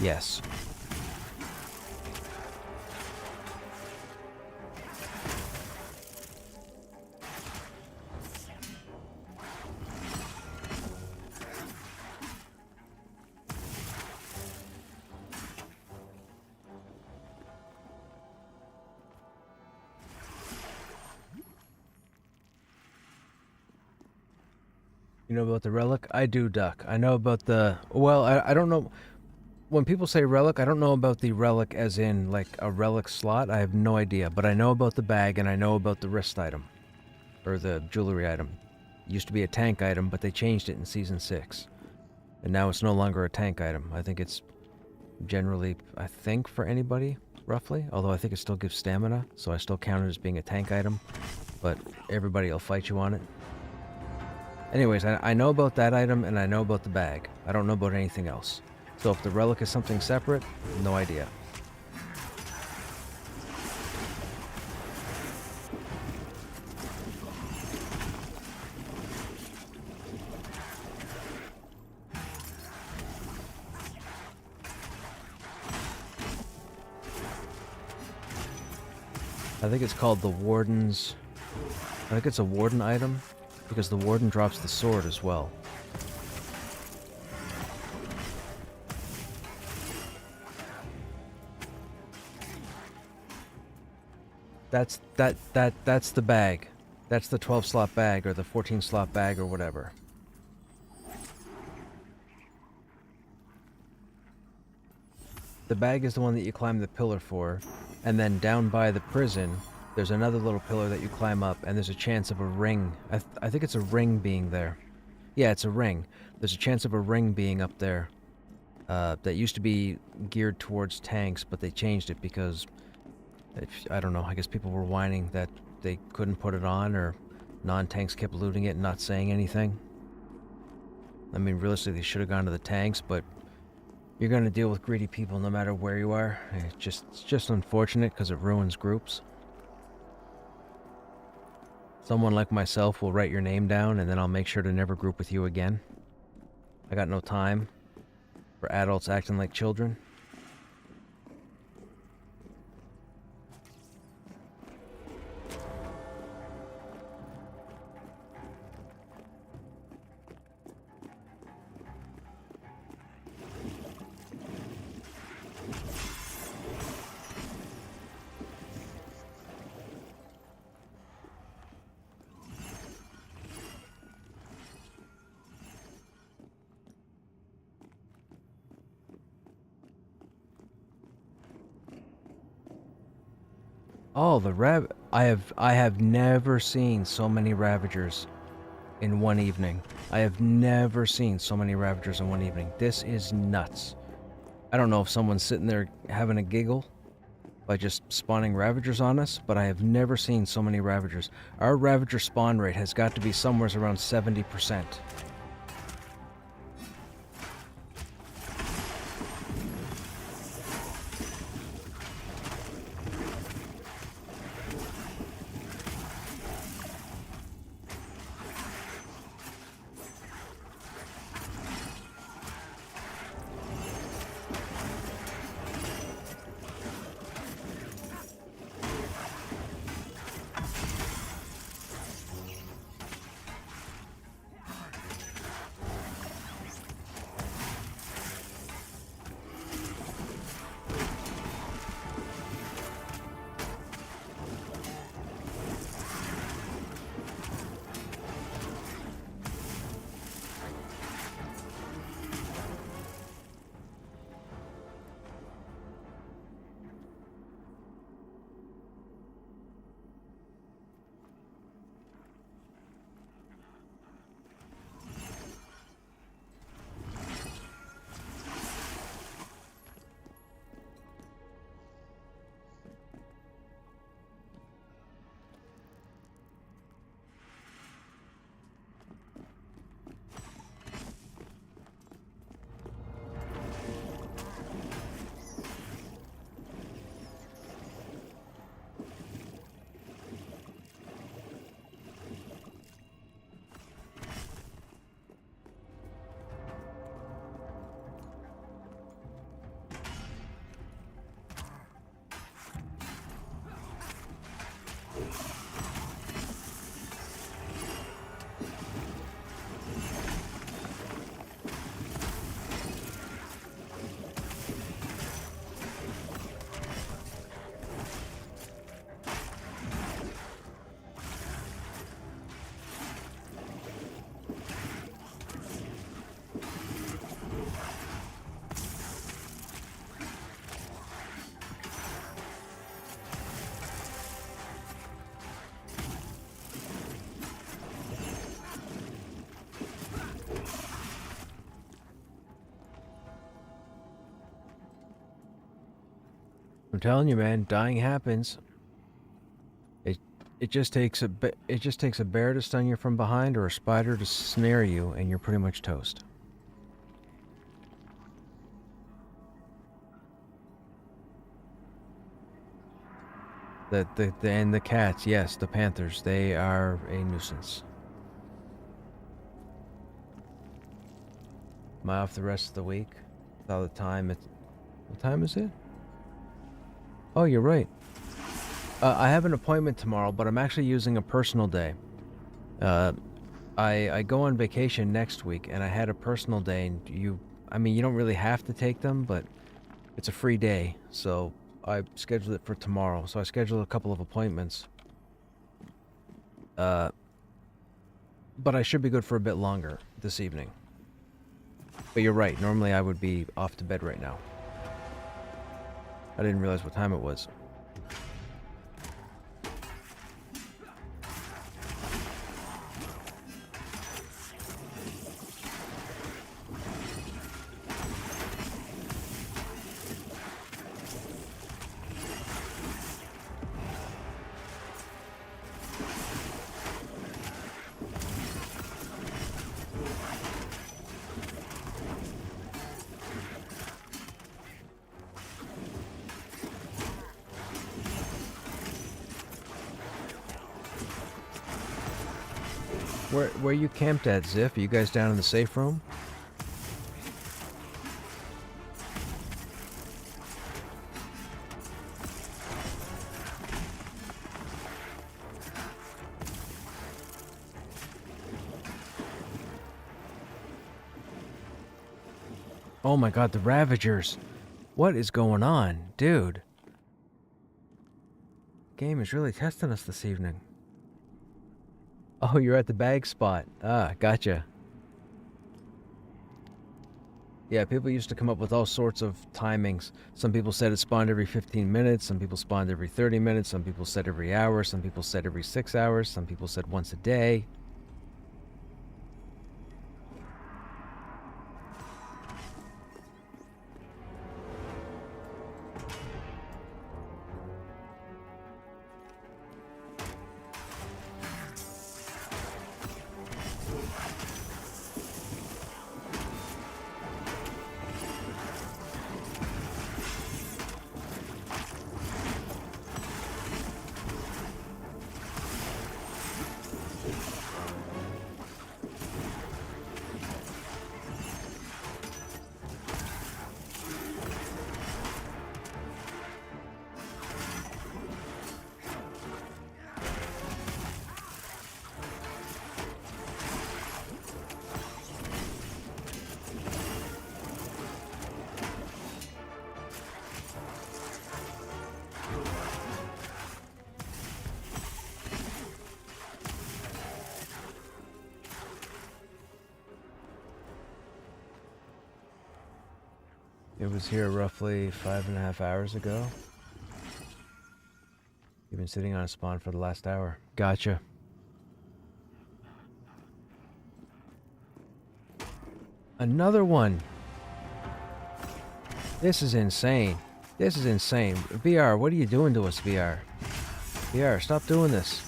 Yes. You know about the relic? I do, Duck. I know about the... Well, I don't know... When people say relic, I don't know about the relic as in, like, a relic slot. I have no idea. But I know about the bag, and I know about the wrist item. Or the jewelry item. It used to be a tank item, but they changed it in Season 6. And now it's no longer a tank item. I think it's generally, I think, for anybody, roughly. Although I think it still gives stamina, so I still count it as being a tank item. But everybody will fight you on it. Anyways, I know about that item, and I know about the bag. I don't know about anything else. So if the relic is something separate, no idea. I think it's called the Warden's... I think it's a Warden item, because the Warden drops the sword as well. That's the bag. That's the 12-slot bag, or the 14-slot bag, or whatever. The bag is the one that you climb the pillar for, and then down by the prison, there's another little pillar that you climb up, and there's a chance of a ring. I think it's a ring being there. Yeah, it's a ring. There's a chance of a ring being up there. That used to be geared towards tanks, but they changed it because... I don't know, I guess people were whining that they couldn't put it on, or non-tanks kept looting it and not saying anything. I mean, realistically, they should have gone to the tanks, but you're going to deal with greedy people no matter where you are. It's just unfortunate because it ruins groups. Someone like myself will write your name down, and then I'll make sure to never group with you again. I got no time for adults acting like children. Oh, the I have never seen so many Ravagers in one evening. I have never seen so many Ravagers in one evening. This is nuts. I don't know if someone's sitting there having a giggle by just spawning Ravagers on us, but I have never seen so many Ravagers. Our Ravager spawn rate has got to be somewhere around 70%. telling you, man, dying happens. It just takes a bear to stun you from behind or a spider to snare you, and you're pretty much toast. And the cats, yes, the panthers, they are a nuisance. Am I off the rest of the week? All the time. What time is it? Oh, you're right. I have an appointment tomorrow, but I'm actually using a personal day. I go on vacation next week, and I had a personal day, and you don't really have to take them, but it's a free day, so I scheduled it for tomorrow. So I scheduled a couple of appointments. But I should be good for a bit longer this evening. But you're right, normally I would be off to bed right now. I didn't realize what time it was. Where you camped at, Ziff? Are you guys down in the safe room? Oh my god, the Ravagers! What is going on? Dude. Game is really testing us this evening. Oh, you're at the bag spot. Ah, gotcha. Yeah, people used to come up with all sorts of timings. Some people said it spawned every 15 minutes, some people spawned every 30 minutes, some people said every hour, some people said every 6 hours, some people said once a day. It was here roughly 5.5 hours ago. You've been sitting on a spawn for the last hour. Gotcha. Another one! This is insane. This is insane. VR, what are you doing to us, VR? VR, stop doing this.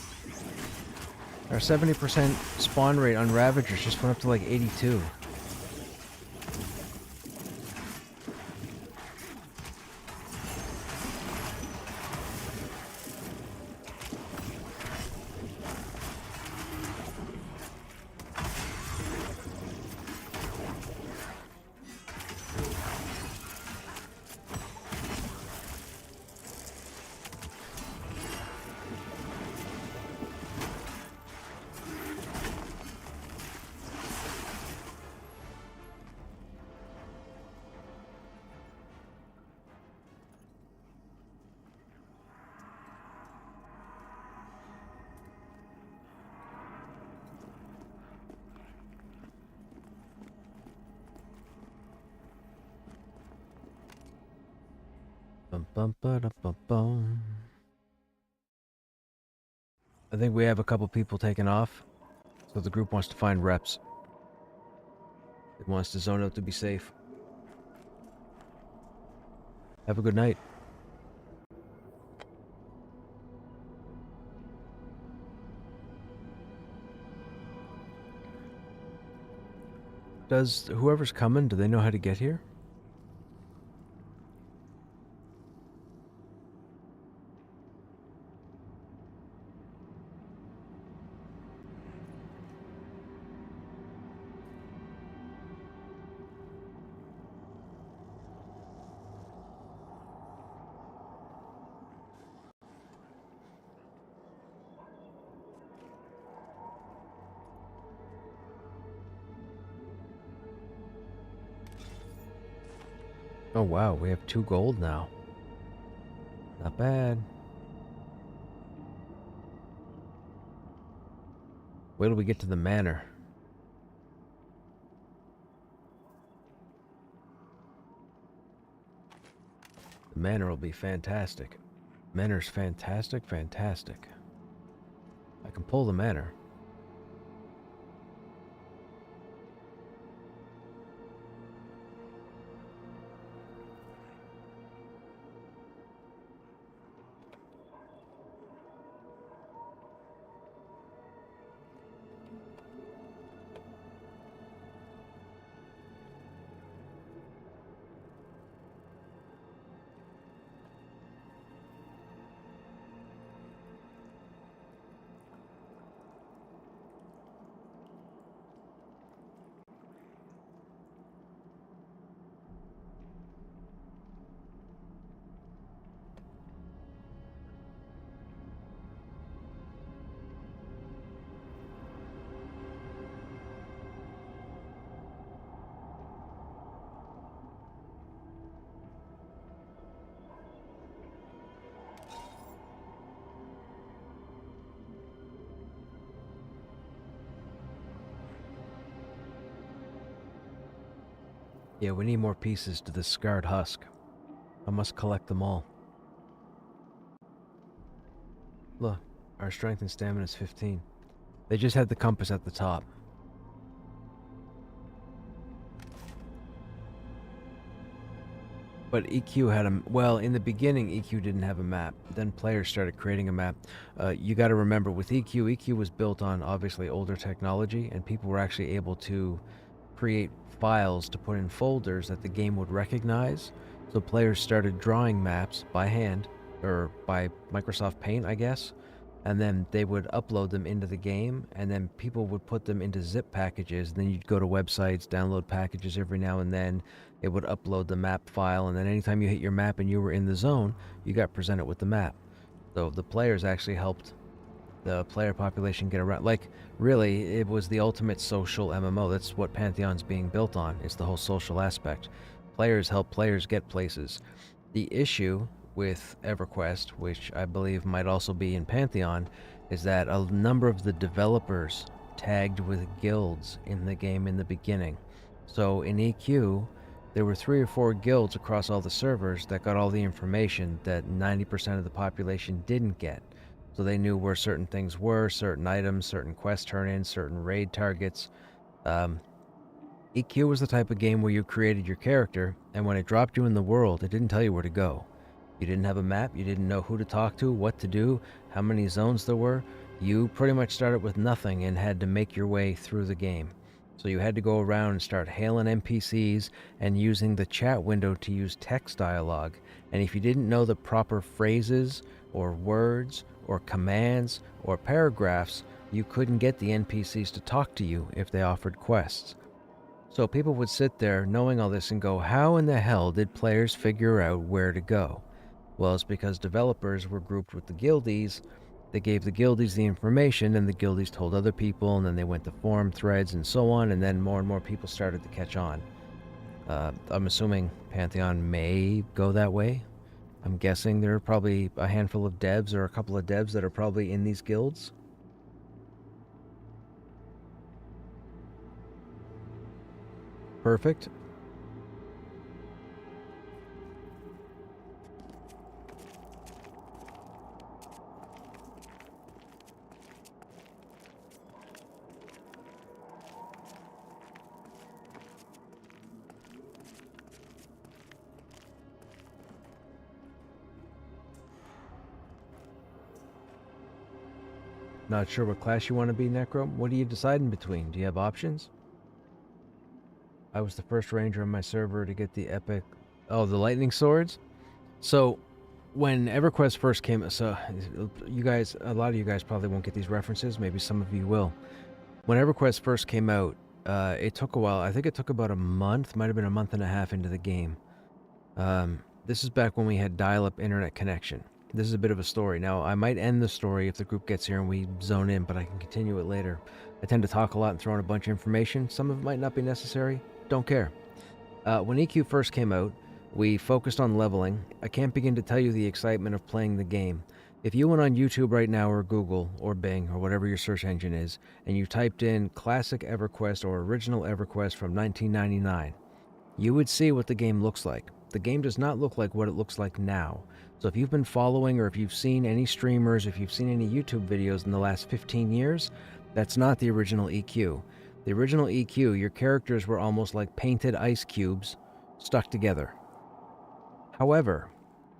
Our 70% spawn rate on Ravagers just went up to like 82. Bum, bum, ba, bum. I think we have a couple people taking off, so the group wants to find reps. It wants to zone out to be safe. Have a good night. Does whoever's coming, do they know how to get here? Oh wow, we have 2 gold now. Not bad. Wait till we get to the manor. The manor will be fantastic. Manor's fantastic, fantastic. I can pull the manor. Yeah, we need more pieces to the scarred husk. I must collect them all. Look, our strength and stamina is 15. They just had the compass at the top. But EQ had a... Well, in the beginning, EQ didn't have a map. Then players started creating a map. You gotta remember, with EQ was built on, obviously, older technology, and people were actually able to create files to put in folders that the game would recognize. So players started drawing maps by hand, or by Microsoft Paint, I guess, and then they would upload them into the game, and then people would put them into zip packages. And then you'd go to websites, download packages every now and then. It would upload the map file, and then anytime you hit your map and you were in the zone, you got presented with the map. So the players actually helped the player population get around. Like, really, it was the ultimate social MMO. That's what Pantheon's being built on. It's the whole social aspect. Players help players get places. The issue with EverQuest, which I believe might also be in Pantheon, is that a number of the developers tagged with guilds in the game in the beginning. So in EQ, there were 3 or 4 guilds across all the servers that got all the information that 90% of the population didn't get. So they knew where certain things were, certain items, certain quest turn-ins, certain raid targets. EQ was the type of game where you created your character, and when it dropped you in the world, it didn't tell you where to go. You didn't have a map, you didn't know who to talk to, what to do, how many zones there were. You pretty much started with nothing and had to make your way through the game. So you had to go around and start hailing NPCs and using the chat window to use text dialogue. And if you didn't know the proper phrases or words or commands or paragraphs, you couldn't get the NPCs to talk to you if they offered quests. So people would sit there knowing all this and go, how in the hell did players figure out where to go? Well, it's because developers were grouped with the guildies. They gave the guildies the information, and the guildies told other people, and then they went to forum threads and so on, and then more and more people started to catch on. I'm assuming Pantheon may go that way. I'm guessing there are probably a handful of devs or a couple of devs that are probably in these guilds. Perfect. Not sure what class you want to be, Necro? What are you deciding between? Do you have options? I was the first ranger on my server to get the epic... Oh, the lightning swords? So, when EverQuest first came... So, you guys... A lot of you guys probably won't get these references. Maybe some of you will. When EverQuest first came out, it took a while. I think it took about a month. Might have been a month and a half into the game. This is back when we had dial-up internet connection. This is a bit of a story. Now, I might end the story if the group gets here and we zone in, but I can continue it later. I tend to talk a lot and throw in a bunch of information. Some of it might not be necessary. Don't care. When EQ first came out, we focused on leveling. I can't begin to tell you the excitement of playing the game. If you went on YouTube right now, or Google, or Bing, or whatever your search engine is, and you typed in Classic EverQuest or Original EverQuest from 1999, you would see what the game looks like. The game does not look like what it looks like now. So if you've been following, or if you've seen any streamers, if you've seen any YouTube videos in the last 15 years, that's not the original EQ. The original EQ, your characters were almost like painted ice cubes stuck together. However,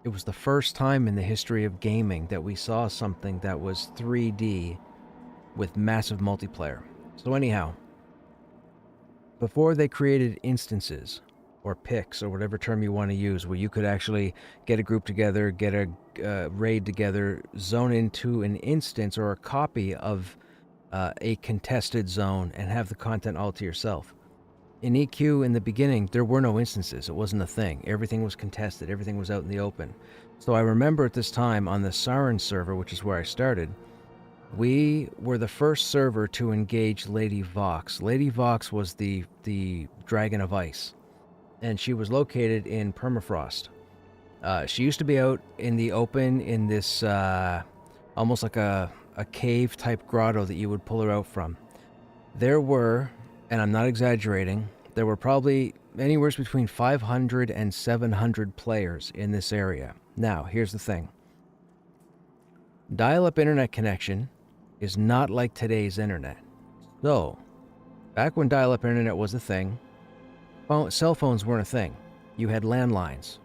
it was the first time in the history of gaming that we saw something that was 3D with massive multiplayer. So anyhow, before they created instances, or picks, or whatever term you want to use, where you could actually get a group together, get a raid together, zone into an instance or a copy of a contested zone, and have the content all to yourself. In EQ, in the beginning, there were no instances. It wasn't a thing. Everything was contested. Everything was out in the open. So I remember at this time, on the Siren server, which is where I started, we were the first server to engage Lady Vox. Lady Vox was the Dragon of Ice, and she was located in Permafrost. She used to be out in the open in this almost like a cave-type grotto that you would pull her out from. There were, and I'm not exaggerating, there were probably anywhere between 500 and 700 players in this area. Now, here's the thing. Dial-up internet connection is not like today's internet. So, back when dial-up internet was a thing, cell phones weren't a thing. You had landlines.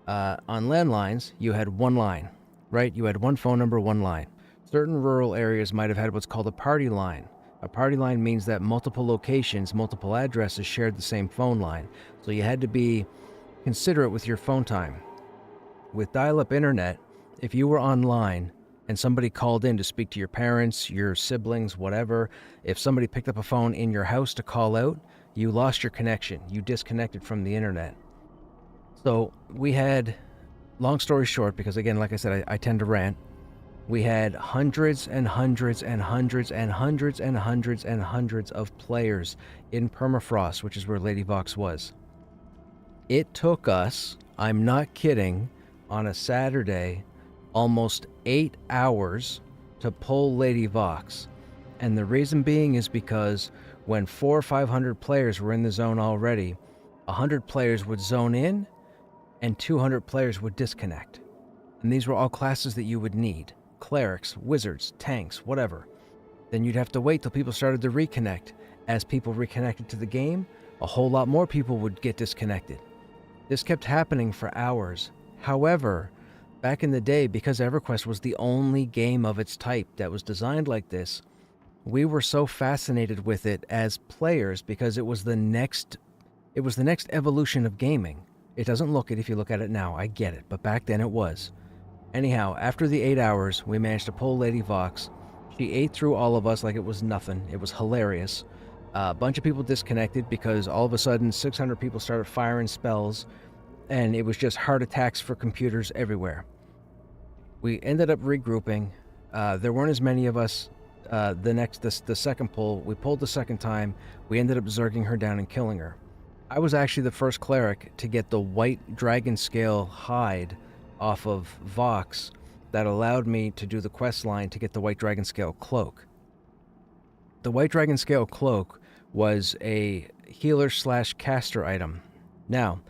On landlines, you had one line, right? You had one phone number, one line. Certain rural areas might have had what's called a party line. A party line means that multiple locations, multiple addresses shared the same phone line. So you had to be considerate with your phone time. With dial-up internet, if you were online and somebody called in to speak to your parents, your siblings, whatever, if somebody picked up a phone in your house to call out, you lost your connection. You disconnected from the internet. So we had, long story short, because again, like I said, I tend to rant, we had hundreds and hundreds and hundreds and hundreds and hundreds and hundreds of players in Permafrost, which is where Lady Vox was. It took us, I'm not kidding, on a Saturday, almost 8 hours to pull Lady Vox. And the reason being is because when 400 or 500 players were in the zone already, 100 players would zone in and 200 players would disconnect. And these were all classes that you would need. Clerics, wizards, tanks, whatever. Then you'd have to wait till people started to reconnect. As people reconnected to the game, a whole lot more people would get disconnected. This kept happening for hours. However, back in the day, because EverQuest was the only game of its type that was designed like this, we were so fascinated with it as players because it was the next evolution of gaming. It doesn't look it if you look at it now, I get it, but back then it was. Anyhow, after the 8 hours, we managed to pull Lady Vox. She ate through all of us like it was nothing. It was hilarious. A bunch of people disconnected because all of a sudden 600 people started firing spells, and it was just heart attacks for computers everywhere. We ended up regrouping. There weren't as many of us. The second pull, we pulled the second time. We ended up zerging her down and killing her. I was actually the first cleric to get the white dragon scale hide off of Vox that allowed me to do the quest line to get the white dragon scale cloak. The white dragon scale cloak was a healer / caster item. Now,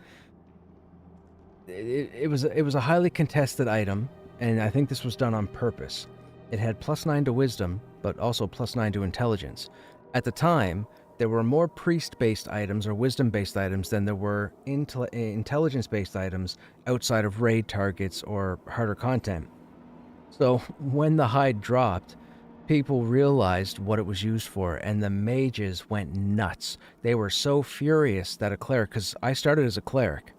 it was a highly contested item, and I think this was done on purpose. It had +9 to wisdom, but also +9 to intelligence. At the time, there were more priest-based items or wisdom-based items than there were intelligence-based items outside of raid targets or harder content. So when the hide dropped, people realized what it was used for, and the mages went nuts. They were so furious that a cleric, because I started as a cleric.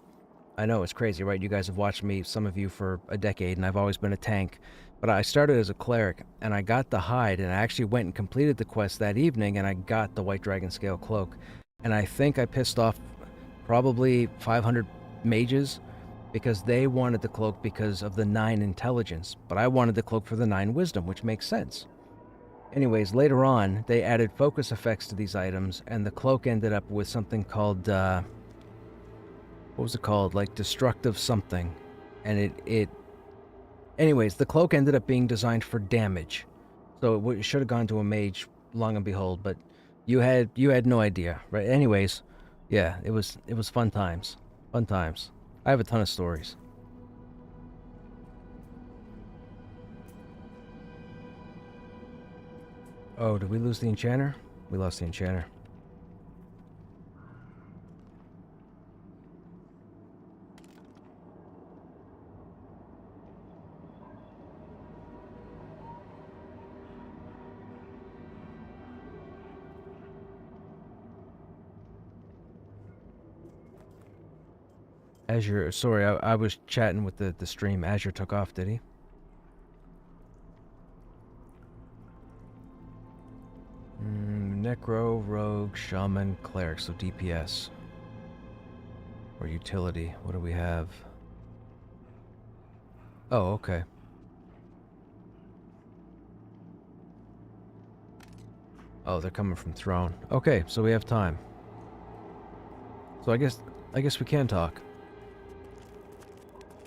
I know it's crazy, right? You guys have watched me, some of you, for a decade, and I've always been a tank. But I started as a cleric, and I got the hide, and I actually went and completed the quest that evening, and I got the White Dragon Scale Cloak. And I think I pissed off probably 500 mages because they wanted the cloak because of the 9 intelligence, but I wanted the cloak for the 9 wisdom, which makes sense. Anyways, later on, they added focus effects to these items, and the cloak ended up with something called, what was it called? Like destructive something. And anyways, the cloak ended up being designed for damage. So it should have gone to a mage, long and behold, but you had no idea, right? Anyways, yeah, it was fun times. Fun times. I have a ton of stories. Oh, did we lose the enchanter? We lost the enchanter. Azure, sorry, I was chatting with the stream. Azure took off, did he? Necro, Rogue, Shaman, Cleric, so DPS. Or Utility. What do we have? Oh, okay. Oh, they're coming from Throne. Okay, so we have time. So I guess we can talk.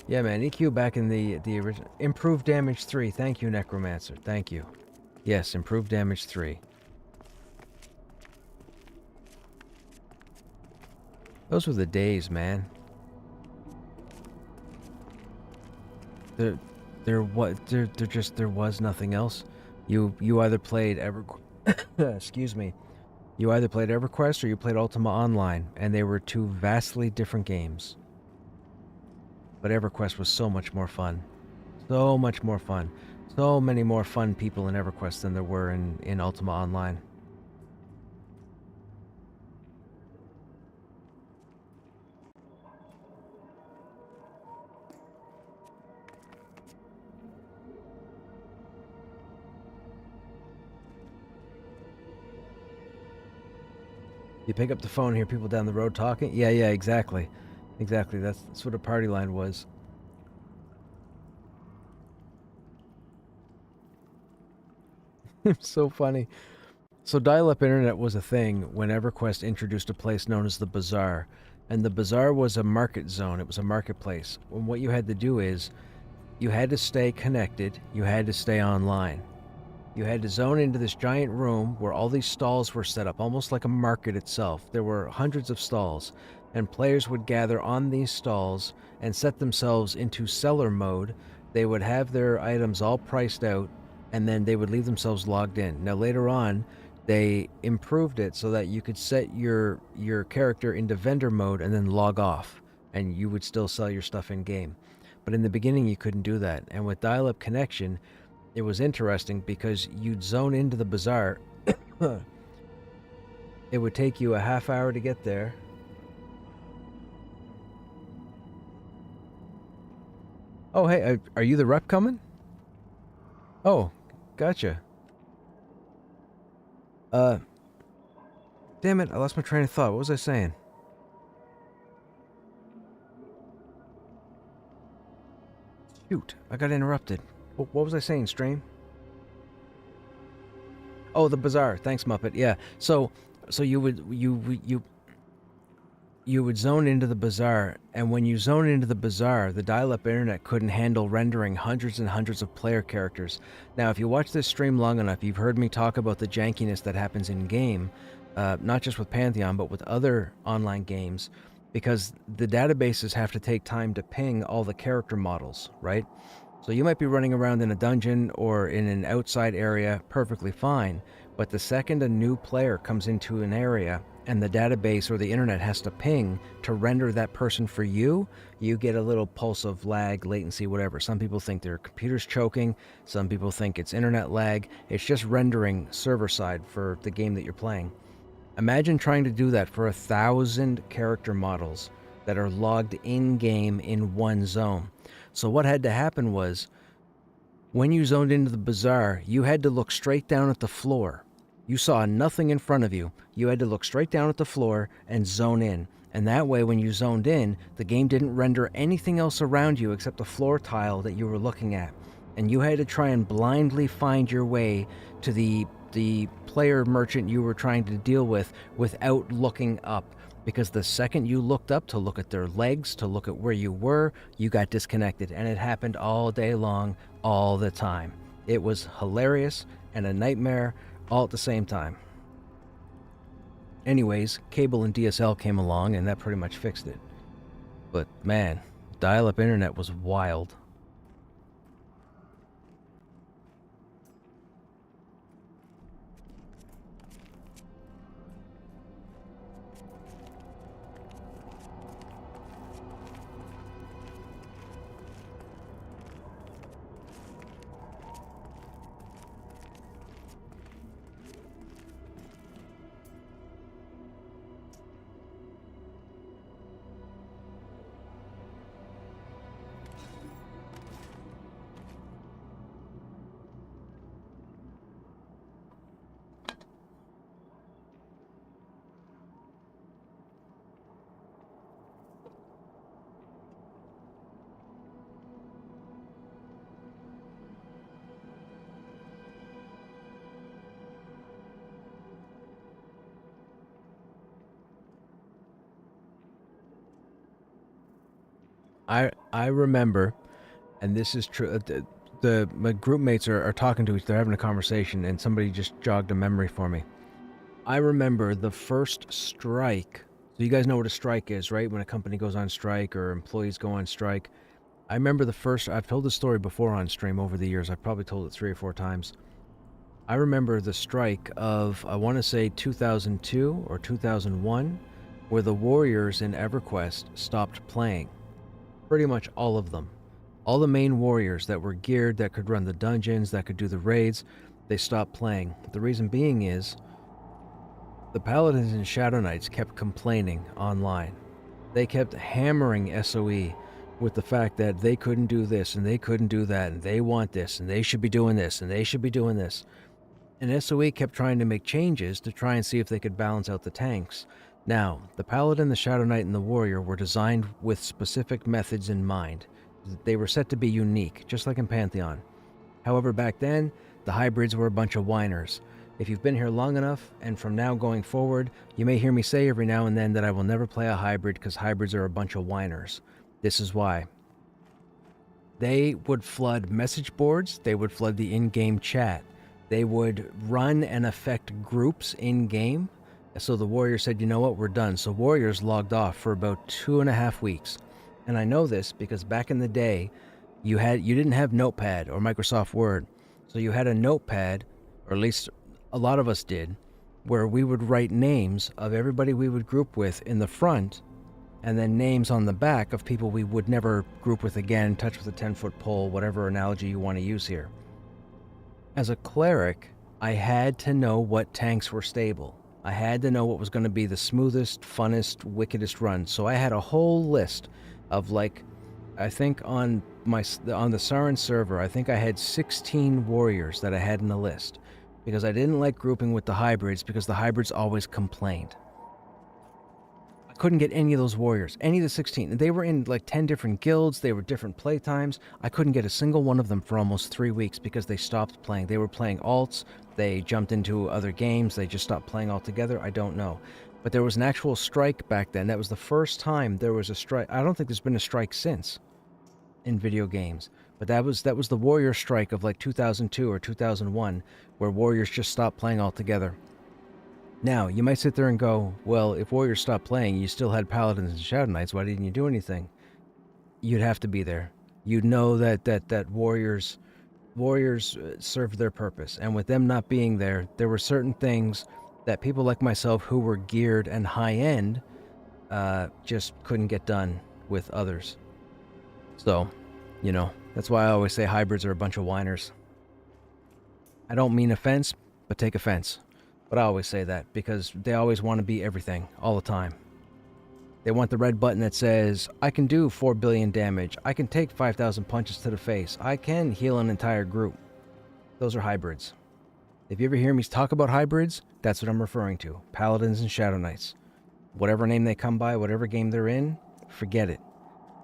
Yeah, man, EQ back in the original. Improved damage 3. Thank you, Necromancer. Thank you. Yes, improved damage 3. Those were the days, man. There was nothing else. You either played excuse me. You either played EverQuest or you played Ultima Online, and they were two vastly different games. But EverQuest was so much more fun. So much more fun. So many more fun people in EverQuest than there were in Ultima Online. You pick up the phone, hear people down the road talking? Yeah, exactly. Exactly, that's what a party line was. It's so funny. So dial-up internet was a thing when EverQuest introduced a place known as the Bazaar. And the Bazaar was a market zone. It was a marketplace. And what you had to do is, you had to stay connected, you had to stay online. You had to zone into this giant room where all these stalls were set up, almost like a market itself. There were hundreds of stalls, and players would gather on these stalls and set themselves into seller mode. They would have their items all priced out, and then they would leave themselves logged in. Now later on, they improved it so that you could set your character into vendor mode and then log off, and you would still sell your stuff in game. But in the beginning, you couldn't do that. And with dial-up connection, it was interesting because you'd zone into the Bazaar. It would take you a half hour to get there. Oh, hey, are you the rep coming? Oh, gotcha. Damn it, I lost my train of thought. What was I saying? Shoot, I got interrupted. What was I saying, stream? Oh, the Bazaar. Thanks, Muppet. Yeah. So you would zone into the Bazaar, and when you zone into the Bazaar, the dial-up internet couldn't handle rendering hundreds and hundreds of player characters. Now, if you watch this stream long enough, you've heard me talk about the jankiness that happens in-game, not just with Pantheon, but with other online games, because the databases have to take time to ping all the character models, right? So you might be running around in a dungeon or in an outside area perfectly fine, but the second a new player comes into an area, and the database or the internet has to ping to render that person for you, you get a little pulse of lag, latency, whatever. Some people think their computer's choking. Some people think it's internet lag. It's just rendering server side for the game that you're playing. Imagine trying to do that for 1,000 character models that are logged in-game in one zone. So what had to happen was, when you zoned into the bazaar, you had to look straight down at the floor. You saw nothing in front of you. You had to look straight down at the floor and zone in. And that way, when you zoned in, the game didn't render anything else around you except the floor tile that you were looking at. And you had to try and blindly find your way to the player merchant you were trying to deal with without looking up. Because the second you looked up to look at their legs, to look at where you were, you got disconnected. And it happened all day long, all the time. It was hilarious and a nightmare all at the same time. Anyways, cable and DSL came along and that pretty much fixed it. But man, dial-up internet was wild. I remember, and this is true. My group mates are talking to each. They're having a conversation, and somebody just jogged a memory for me. I remember the first strike. So you guys know what a strike is, right? When a company goes on strike or employees go on strike. I remember the first. I've told this story before on stream over the years. I've probably told it 3 or 4 times. I remember the strike of, I want to say 2002 or 2001, where the warriors in EverQuest stopped playing. Pretty much all of them. All the main warriors that were geared, that could run the dungeons, that could do the raids, they stopped playing. The reason being is, the Paladins and Shadow Knights kept complaining online. They kept hammering SOE with the fact that they couldn't do this, and they couldn't do that, and they want this, and they should be doing this, and they should be doing this. And SOE kept trying to make changes to try and see if they could balance out the tanks. Now, the Paladin, the Shadow Knight, and the Warrior were designed with specific methods in mind. They were set to be unique, just like in Pantheon. However, back then, the hybrids were a bunch of whiners. If you've been here long enough, and from now going forward, you may hear me say every now and then that I will never play a hybrid because hybrids are a bunch of whiners. This is why. They would flood message boards, they would flood the in-game chat. They would run and affect groups in-game. So the Warrior said, you know what, we're done. So Warriors logged off for about 2.5 weeks. And I know this because back in the day, you didn't have Notepad or Microsoft Word. So you had a notepad, or at least a lot of us did, where we would write names of everybody we would group with in the front, and then names on the back of people we would never group with again, touch with a 10-foot pole, whatever analogy you want to use here. As a cleric, I had to know what tanks were stable. I had to know what was going to be the smoothest, funnest, wickedest run. So I had a whole list of, like, I think on the Sarin server, I think I had 16 warriors that I had in the list. Because I didn't like grouping with the hybrids, because the hybrids always complained. I couldn't get any of those warriors, any of the 16. They were in like 10 different guilds, they were different playtimes. I couldn't get a single one of them for almost 3 weeks because they stopped playing. They were playing alts, they jumped into other games, they just stopped playing altogether. I don't know. But there was an actual strike back then. That was the first time there was a strike. I don't think there's been a strike since in video games. But that was the warrior strike of like 2002 or 2001, where warriors just stopped playing altogether. Now, you might sit there and go, well, if warriors stopped playing, you still had paladins and shadow knights, why didn't you do anything? You'd have to be there. You'd know that warriors served their purpose, and with them not being there, there were certain things that people like myself who were geared and high-end just couldn't get done with others. So, you know, that's why I always say hybrids are a bunch of whiners. I don't mean offense, but take offense. But I always say that because they always want to be everything all the time. They want the red button that says, I can do 4 billion damage, I can take 5,000 punches to the face, I can heal an entire group. Those are hybrids. If you ever hear me talk about hybrids, that's what I'm referring to. Paladins and Shadow Knights. Whatever name they come by, whatever game they're in, forget it.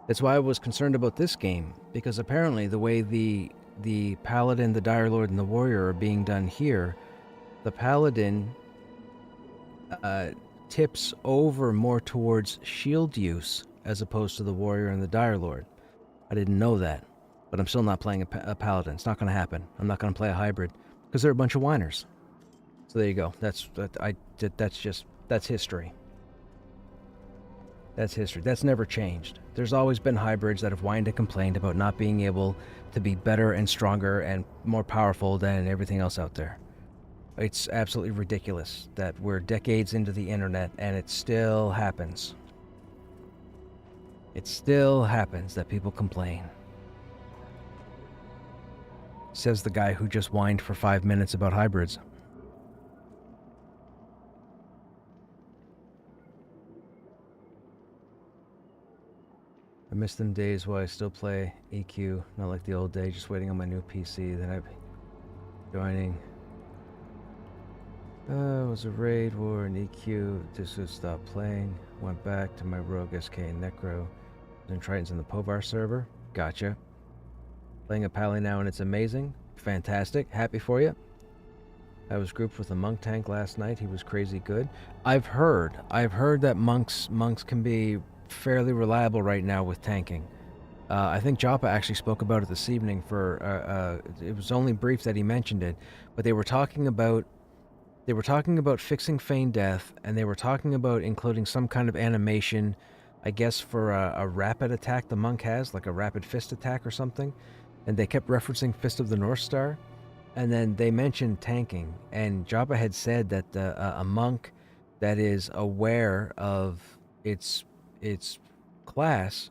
That's why I was concerned about this game, because apparently the way the Paladin, the Dire Lord, and the Warrior are being done here, the Paladin tips over more towards shield use as opposed to the Warrior and the Dire Lord. I didn't know that, but I'm still not playing a Paladin. It's not going to happen. I'm not going to play a hybrid because they're a bunch of whiners. So there you go. That's history. That's history. That's never changed. There's always been hybrids that have whined and complained about not being able to be better and stronger and more powerful than everything else out there. It's absolutely ridiculous that we're decades into the internet and it still happens. It still happens that people complain. Says the guy who just whined for 5 minutes about hybrids. I miss them days while I still play EQ, not like the old day, just waiting on my new PC. Then I'm joining. Was a raid war in EQ. Just would stop playing. Went back to my Rogue SK and Necro. And Triton's in the Povar server. Gotcha. Playing a Pally now and it's amazing. Fantastic. Happy for you. I was grouped with a monk tank last night. He was crazy good. I've heard that monks can be fairly reliable right now with tanking. I think Joppa actually spoke about it this evening. It was only brief that he mentioned it, but they were talking about fixing feign death, and they were talking about including some kind of animation, I guess for a rapid attack the monk has, like a rapid fist attack or something. And they kept referencing Fist of the North Star, and then they mentioned tanking. And Jabba had said that a monk that is aware of its class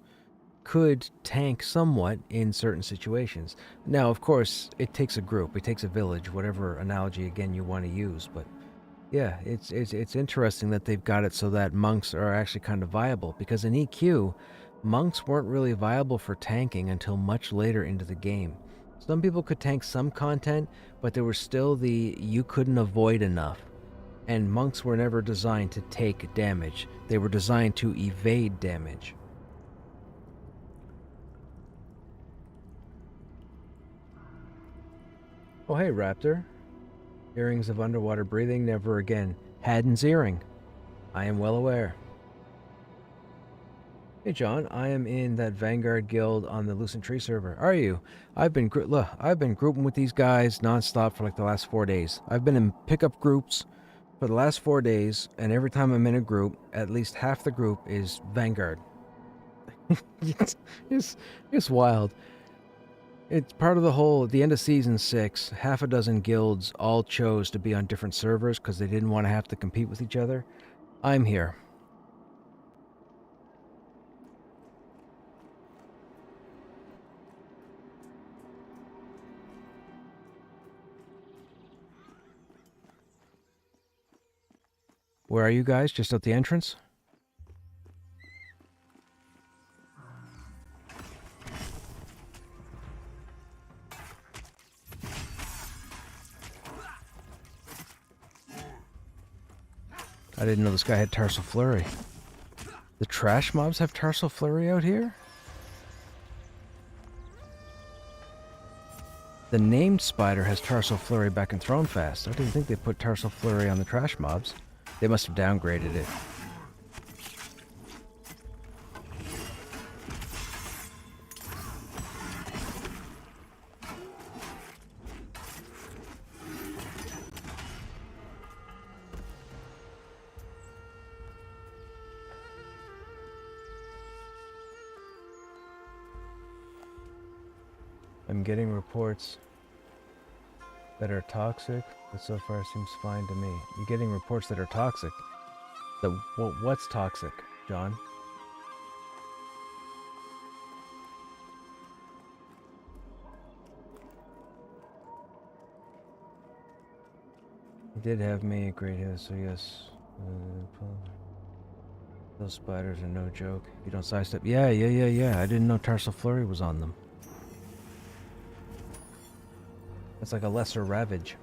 could tank somewhat in certain situations. Now, of course, it takes a group, it takes a village, whatever analogy again you want to use. But yeah, it's interesting that they've got it so that monks are actually kind of viable, because in EQ, monks weren't really viable for tanking until much later into the game. Some people could tank some content, but there was still you couldn't avoid enough. And monks were never designed to take damage. They were designed to evade damage. Oh hey, Raptor. Earrings of underwater breathing, never again. Haddon's earring. I am well aware. Hey John, I am in that Vanguard guild on the Lucent Tree server. Are you? I've been grouping with these guys nonstop for like the last 4 days. I've been in pickup groups for the last 4 days, and every time I'm in a group, at least half the group is Vanguard. it's wild. It's part of the whole, at the end of Season 6, half a dozen guilds all chose to be on different servers because they didn't want to have to compete with each other. I'm here. Where are you guys? Just at the entrance? I didn't know this guy had Tarsal Flurry. The trash mobs have Tarsal Flurry out here? The named spider has Tarsal Flurry back in Thronefast. I didn't think they put Tarsal Flurry on the trash mobs. They must have downgraded it. I'm getting reports that are toxic, but so far seems fine to me. You're getting reports that are toxic. What's toxic, John? He did have me a great hit, so yes. Those spiders are no joke. You don't sidestep. Yeah. I didn't know Tarsal Flurry was on them. It's like a lesser Ravage.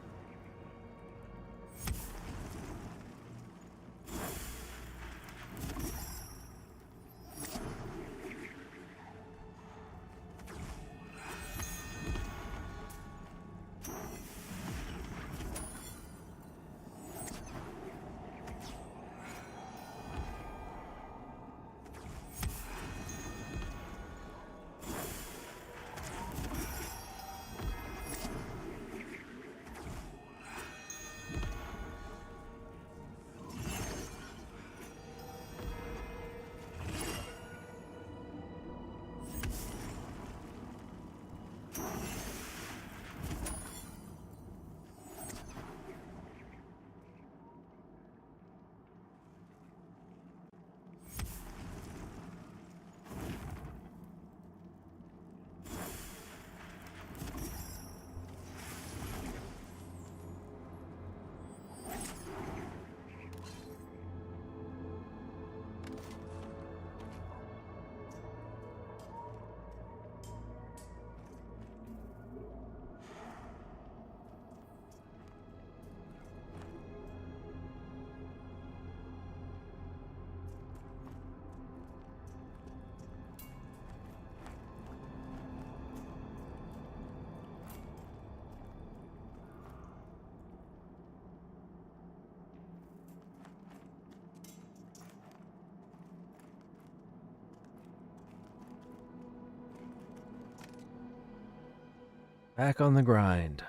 Back on the grind.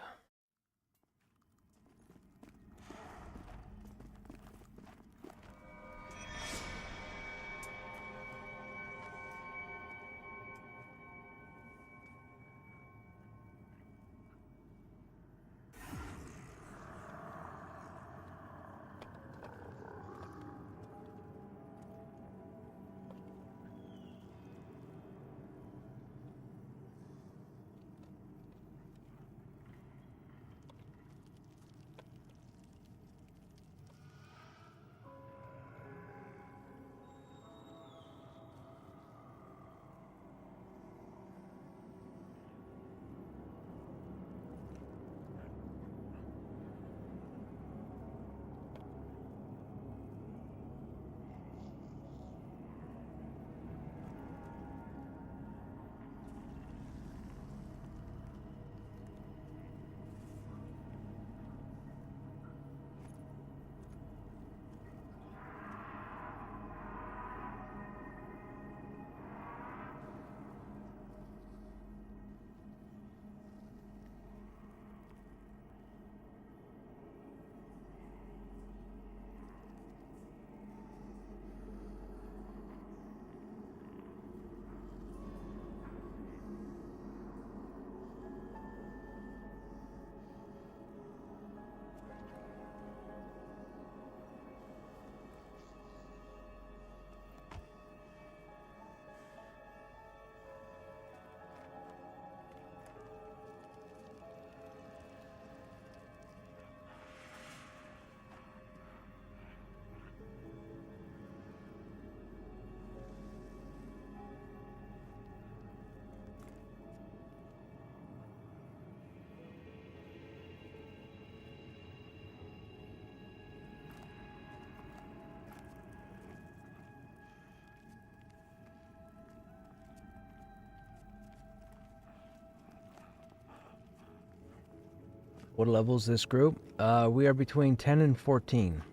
What level is this group? We are between 10 and 14.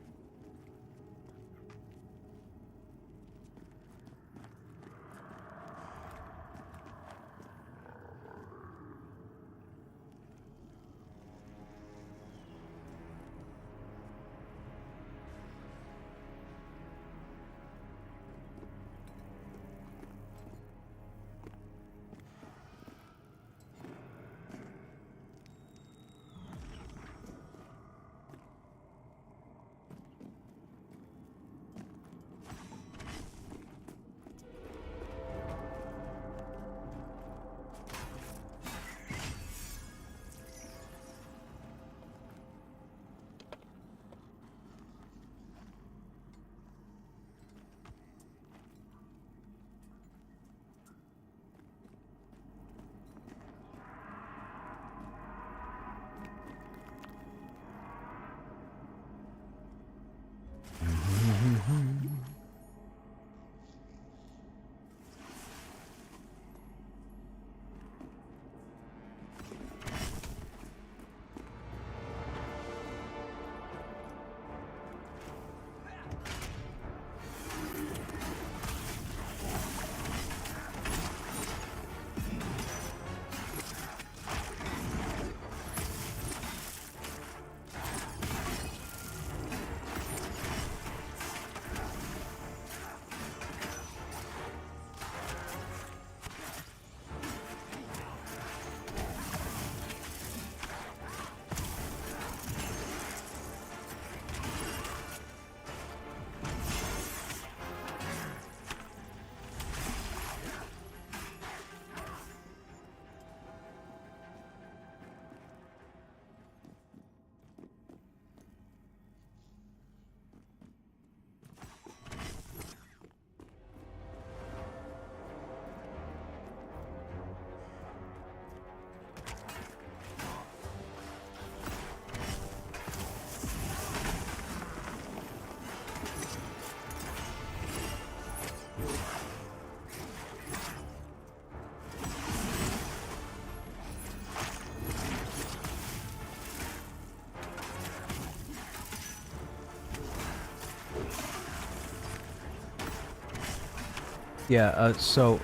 Yeah, so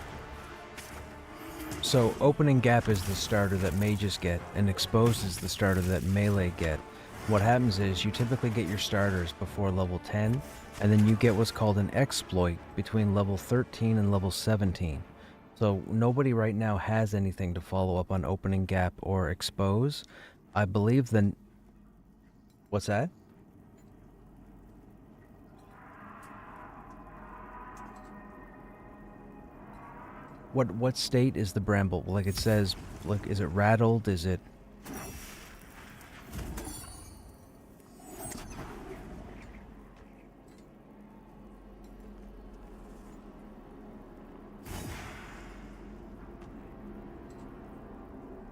opening gap is the starter that mages get, and exposed is the starter that melee get. What happens is you typically get your starters before level 10, and then you get what's called an exploit between level 13 and level 17. So nobody right now has anything to follow up on opening gap or expose. I believe then. What's that? What state is the bramble? Like it says, like, is it rattled? Is it?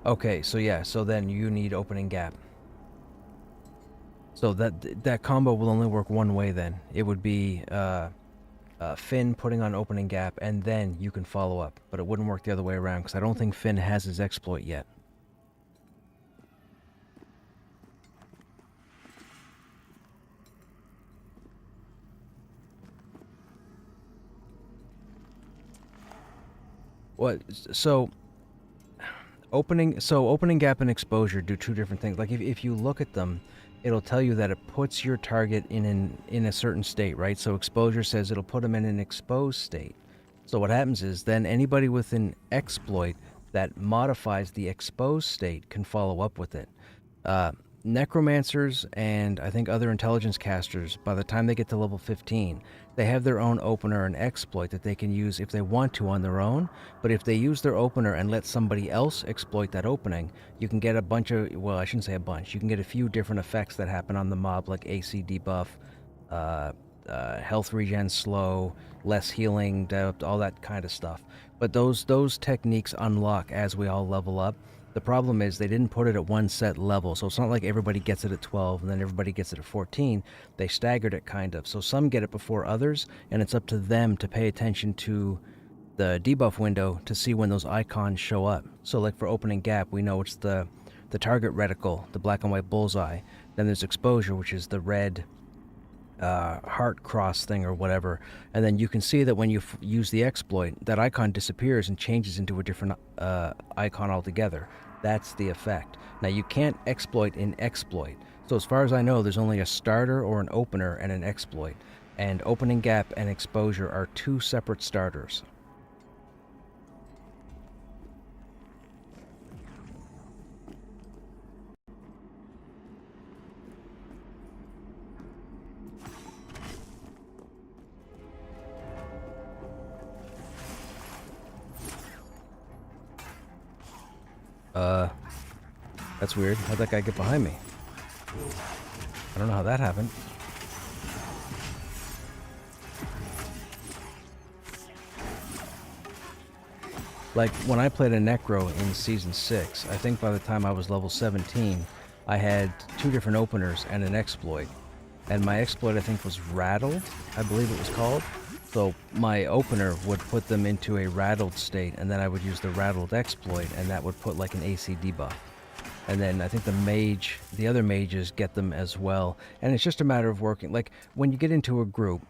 Okay, so yeah, so then you need opening gap. So that combo will only work one way then. It would be Finn putting on opening gap, and then you can follow up. But it wouldn't work the other way around, because I don't think Finn has his exploit yet. What? So opening gap and exposure do two different things. Like if you look at them, it'll tell you that it puts your target in a certain state, right? So exposure says it'll put them in an exposed state. So what happens is then anybody with an exploit that modifies the exposed state can follow up with it. Necromancers and I think other intelligence casters, by the time they get to level 15, they have their own opener and exploit that they can use if they want to on their own. But if they use their opener and let somebody else exploit that opening, you can get a bunch of, well, I shouldn't say a bunch, you can get a few different effects that happen on the mob, like AC debuff, health regen slow, less healing, all that kind of stuff. But those techniques unlock as we all level up. The problem is they didn't put it at one set level, so it's not like everybody gets it at 12 and then everybody gets it at 14. They staggered it kind of, so some get it before others, and it's up to them to pay attention to the debuff window to see when those icons show up. So like for opening gap, we know it's the target reticle, the black and white bullseye. Then there's exposure, which is the red heart cross thing or whatever, and then you can see that when you use the exploit, that icon disappears and changes into a different icon altogether. That's the effect. Now you can't exploit in exploit, so as far as I know, there's only a starter or an opener and an exploit, and opening gap and exposure are two separate starters. That's weird. How'd that guy get behind me? I don't know how that happened. Like, when I played a Necro in Season 6, I think by the time I was level 17, I had two different openers and an exploit. And my exploit, I think, was Rattled, I believe it was called. So my opener would put them into a rattled state, and then I would use the rattled exploit, and that would put like an AC debuff. And then I think the other mages get them as well. And it's just a matter of working. Like, when you get into a group,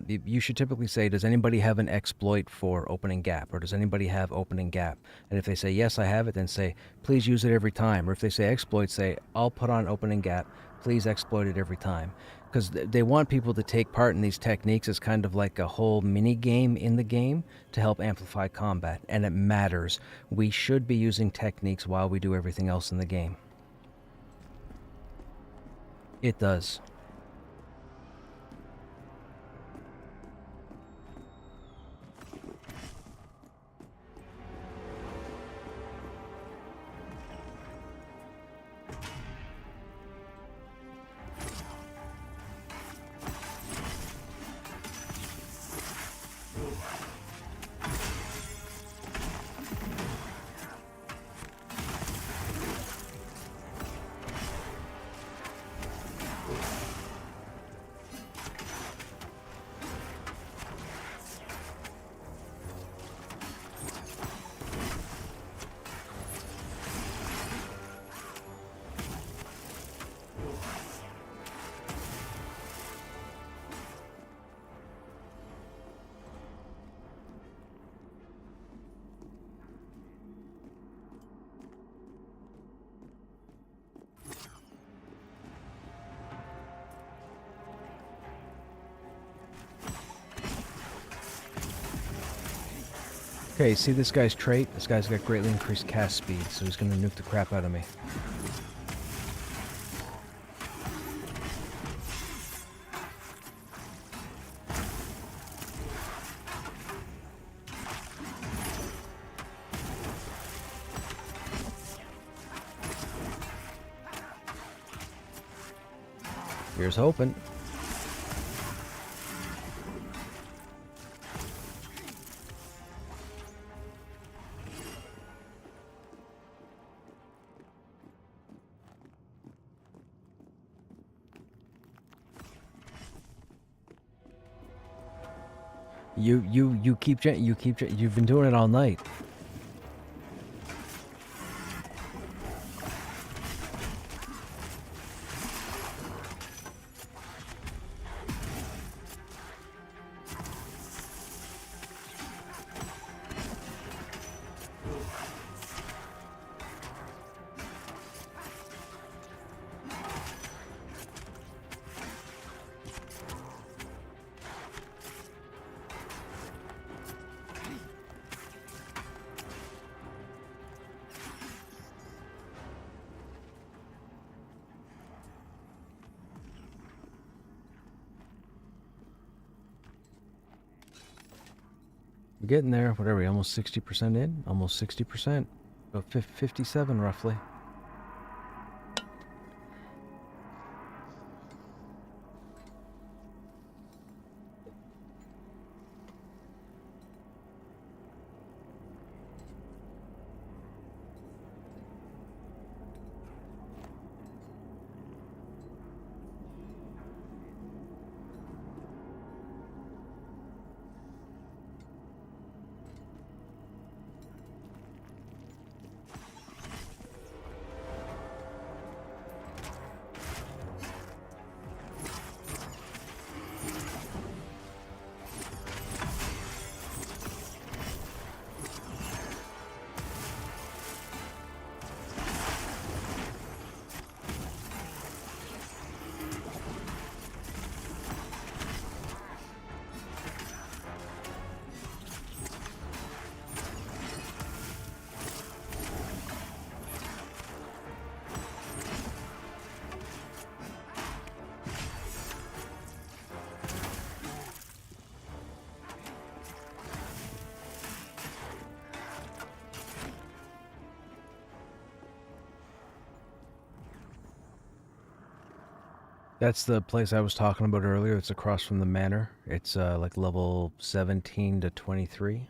you should typically say, does anybody have an exploit for opening gap? Or does anybody have opening gap? And if they say, yes, I have it, then say, please use it every time. Or if they say exploit, say, I'll put on opening gap. Please exploit it every time. Because they want people to take part in these techniques as kind of like a whole mini game in the game to help amplify combat, and it matters. We should be using techniques while we do everything else in the game. It does. Okay, see this guy's trait? This guy's got greatly increased cast speed, so he's gonna nuke the crap out of me. Here's hoping. You keep you've been doing it all night. We're getting there. What are we? Almost 60% in? Almost 60%. About 57 roughly. That's the place I was talking about earlier. It's across from the manor. It's like level 17 to 23.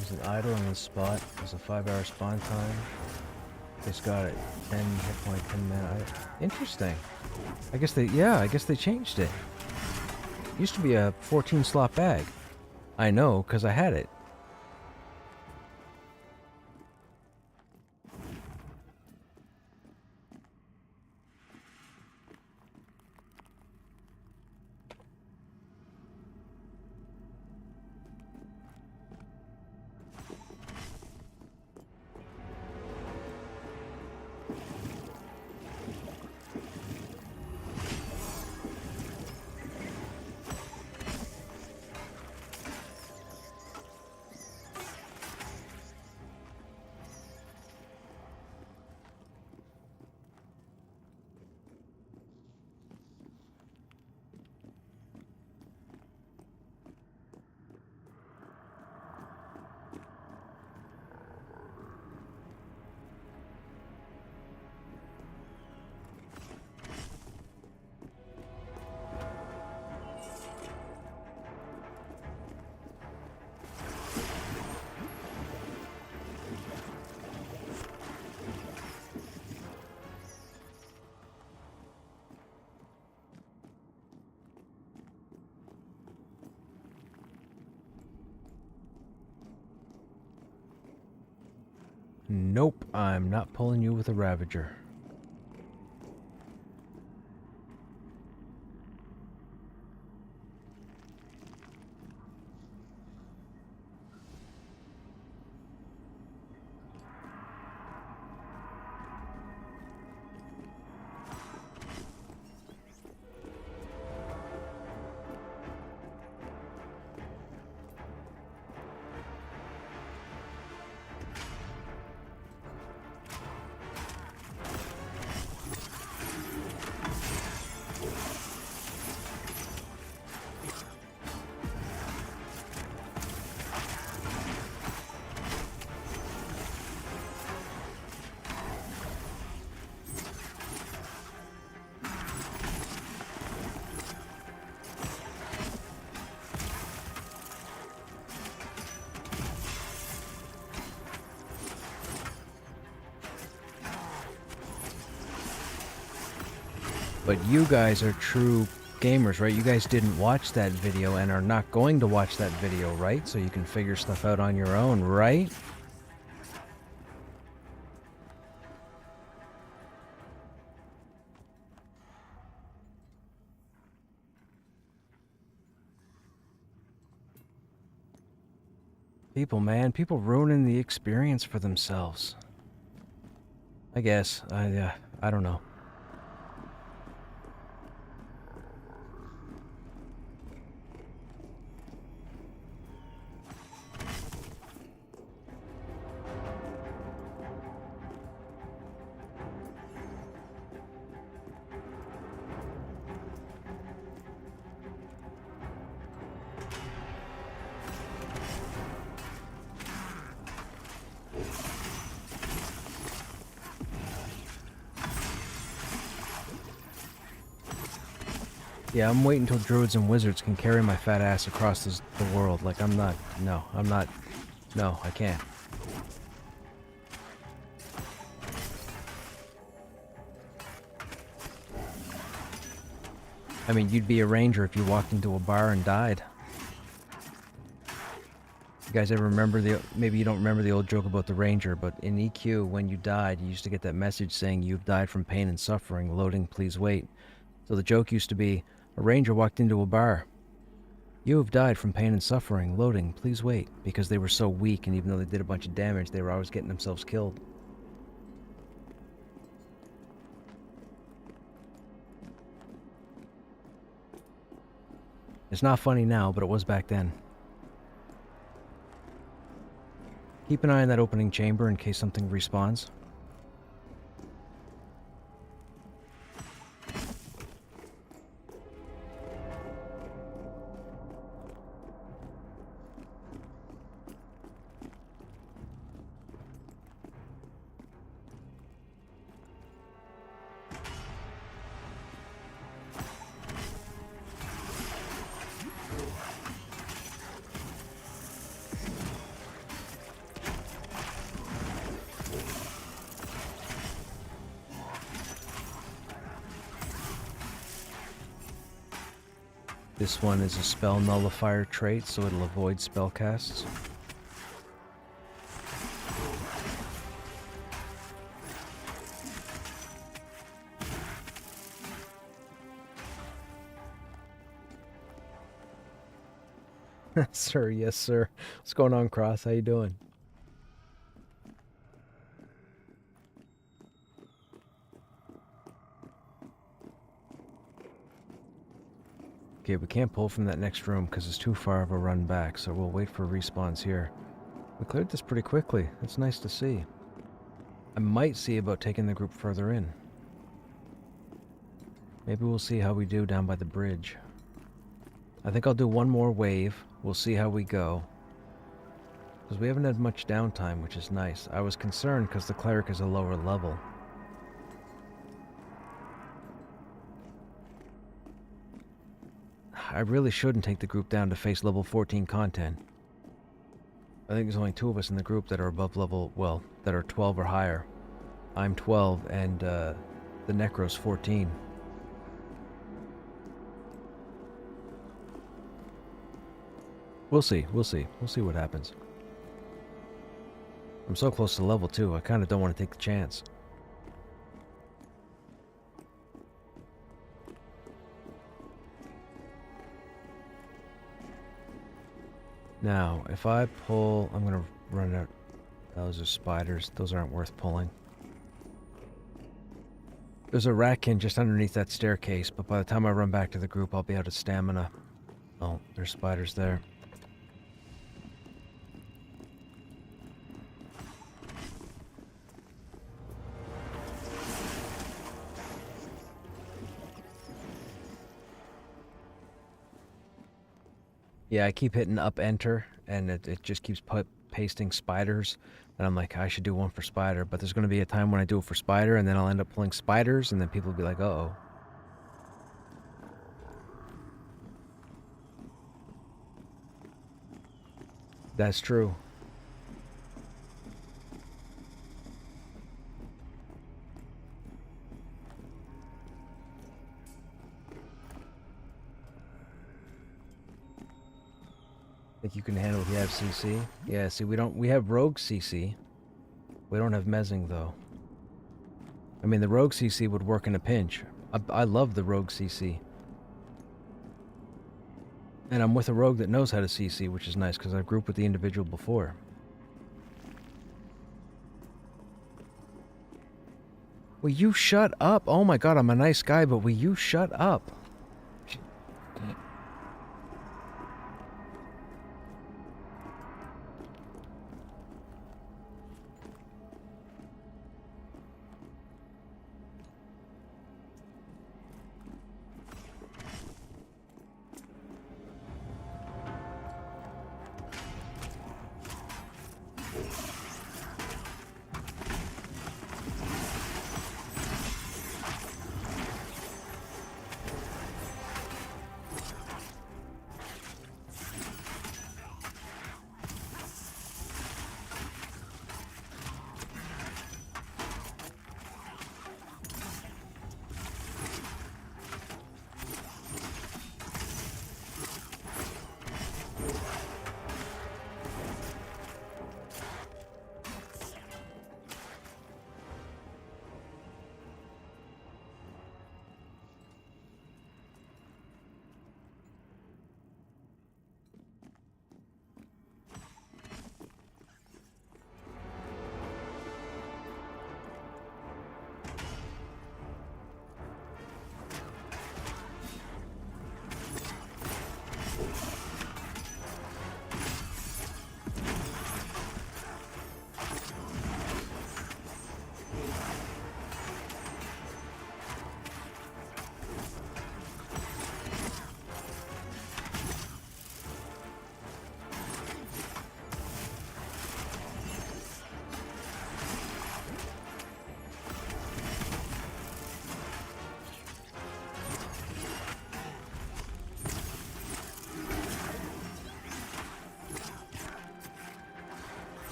There's an idol in this spot. There's a 5-hour spawn time. It's got a 10 hit point, 10 mana. Interesting. I guess they changed it. Used to be a 14 slot bag. I know, because I had it. Nope, I'm not pulling you with a Ravager. But you guys are true gamers, right? You guys didn't watch that video and are not going to watch that video, right? So you can figure stuff out on your own, right? People, man, people ruining the experience for themselves. I guess. I don't know. Yeah, I'm waiting until druids and wizards can carry my fat ass across the world. Like, I'm not... No, I can't. I mean, you'd be a ranger if you walked into a bar and died. You guys ever remember maybe you don't remember the old joke about the ranger, but in EQ, when you died, you used to get that message saying you've died from pain and suffering, loading, please wait. So the joke used to be, a ranger walked into a bar. You have died from pain and suffering, loading, please wait, because they were so weak, and even though they did a bunch of damage, they were always getting themselves killed. It's not funny now, but it was back then. Keep an eye on that opening chamber in case something respawns. This one is a spell nullifier trait, so it'll avoid spell casts. Sir, yes sir. What's going on, Cross? How you doing? Okay, we can't pull from that next room because it's too far of a run back, so we'll wait for respawns here. We cleared this pretty quickly. That's nice to see. I might see about taking the group further in. Maybe we'll see how we do down by the bridge. I think I'll do one more wave. We'll see how we go. Because we haven't had much downtime, which is nice. I was concerned because the cleric is a lower level. I really shouldn't take the group down to face level 14 content. I think there's only 2 of us in the group that are above level, well, that are 12 or higher. I'm 12 and the Necro's 14. We'll see what happens. I'm so close to level 2, I kind of don't want to take the chance. Now, if I pull... I'm gonna run out... Those are spiders. Those aren't worth pulling. There's a ratkin just underneath that staircase, but by the time I run back to the group, I'll be out of stamina. Oh, there's spiders there. Yeah, I keep hitting up enter, and it just keeps pasting spiders. And I'm like, I should do one for spider, but there's going to be a time when I do it for spider, and then I'll end up pulling spiders, and then people will be like, uh-oh. That's true. Think you can handle if you have CC? Yeah, see, we have rogue CC. We don't have mezzing, though. I mean, the rogue CC would work in a pinch. I love the rogue CC. And I'm with a rogue that knows how to CC, which is nice, because I've grouped with the individual before. Will you shut up? Oh my god, I'm a nice guy, but will you shut up?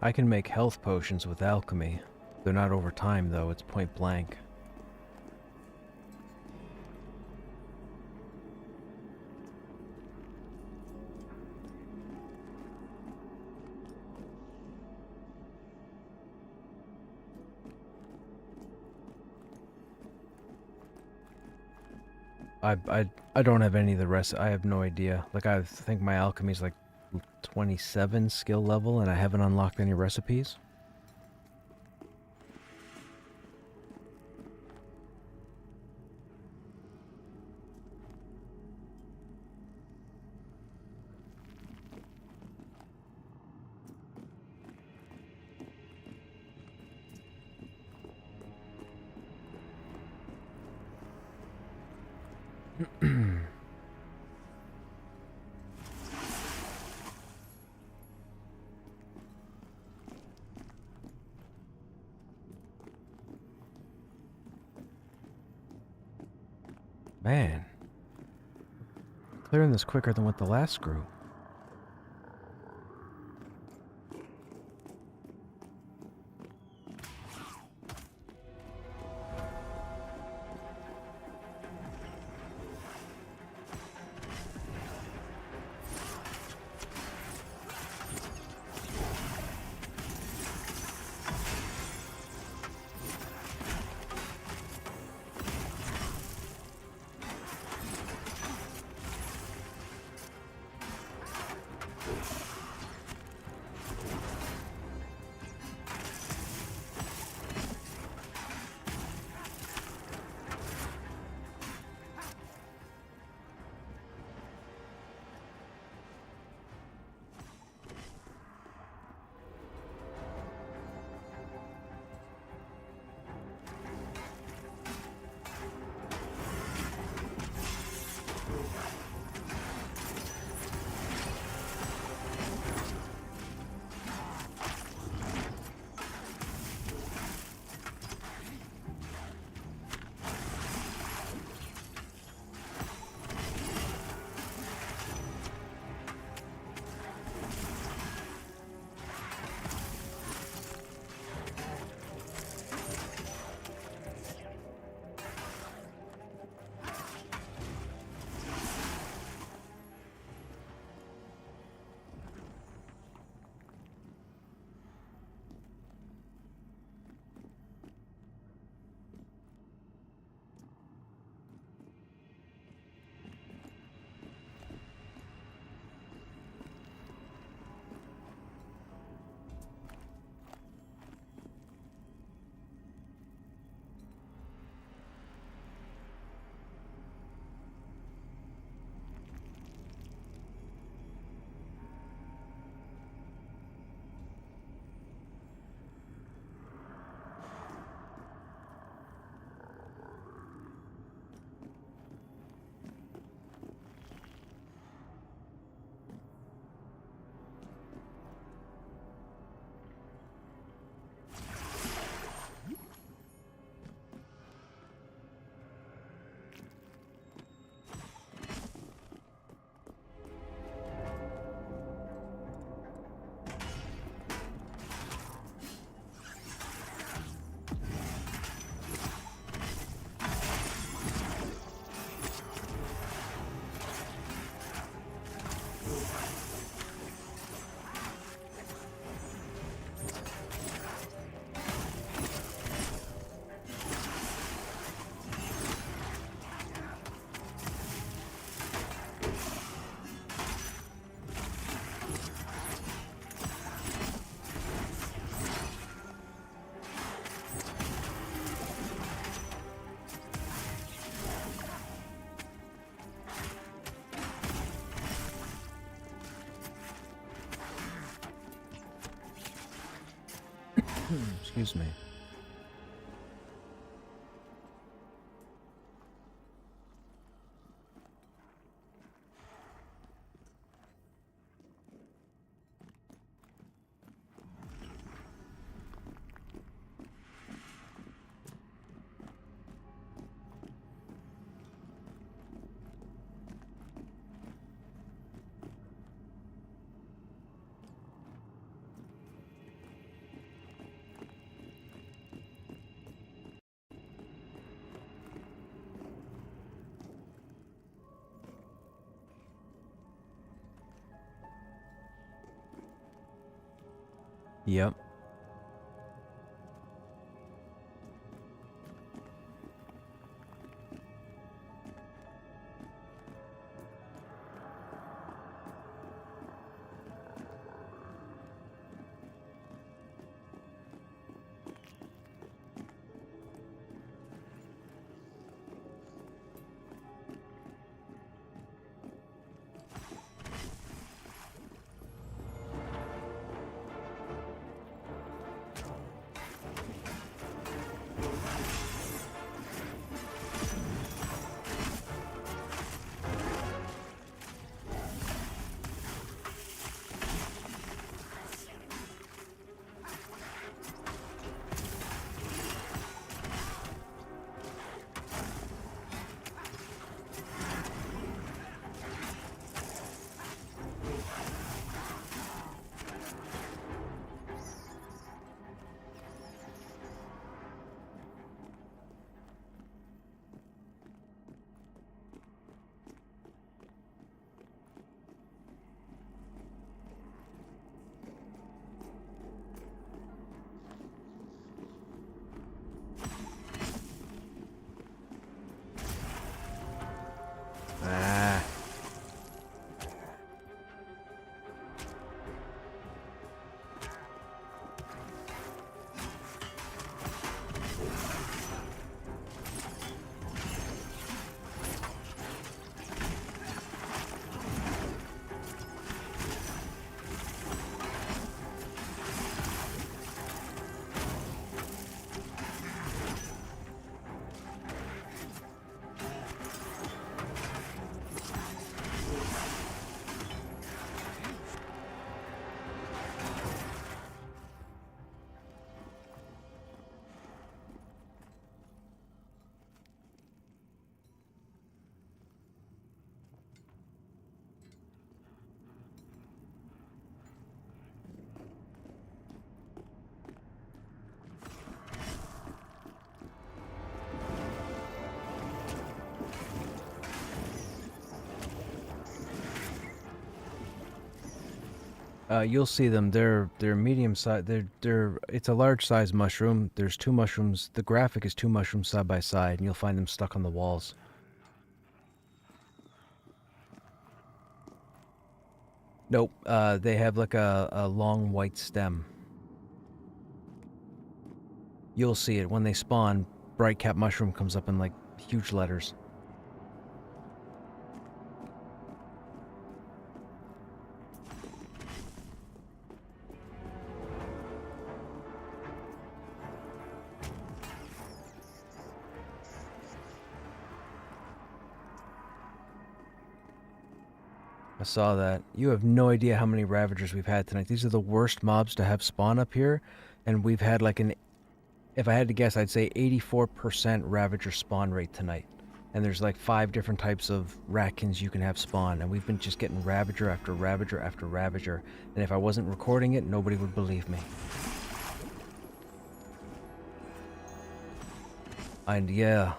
I can make health potions with alchemy. They're not over time, though. It's point blank. I don't have any of the rest. I have no idea. Like, I think my alchemy's like 27 skill level, and I haven't unlocked any recipes. Man. Clearing this quicker than with the last group. Excuse me. Yep. You'll see them. They're medium size. They're. It's a large size mushroom. There's two mushrooms. The graphic is two mushrooms side by side, and you'll find them stuck on the walls. Nope. They have like a long white stem. You'll see it when they spawn. Bright cap mushroom comes up in like huge letters. I saw that. You have no idea how many Ravagers we've had tonight. These are the worst mobs to have spawn up here, and we've had like an, if I had to guess, I'd say 84% Ravager spawn rate tonight. And there's like 5 different types of Ratkins you can have spawn, and we've been just getting Ravager after Ravager after Ravager. And if I wasn't recording it, nobody would believe me. And yeah.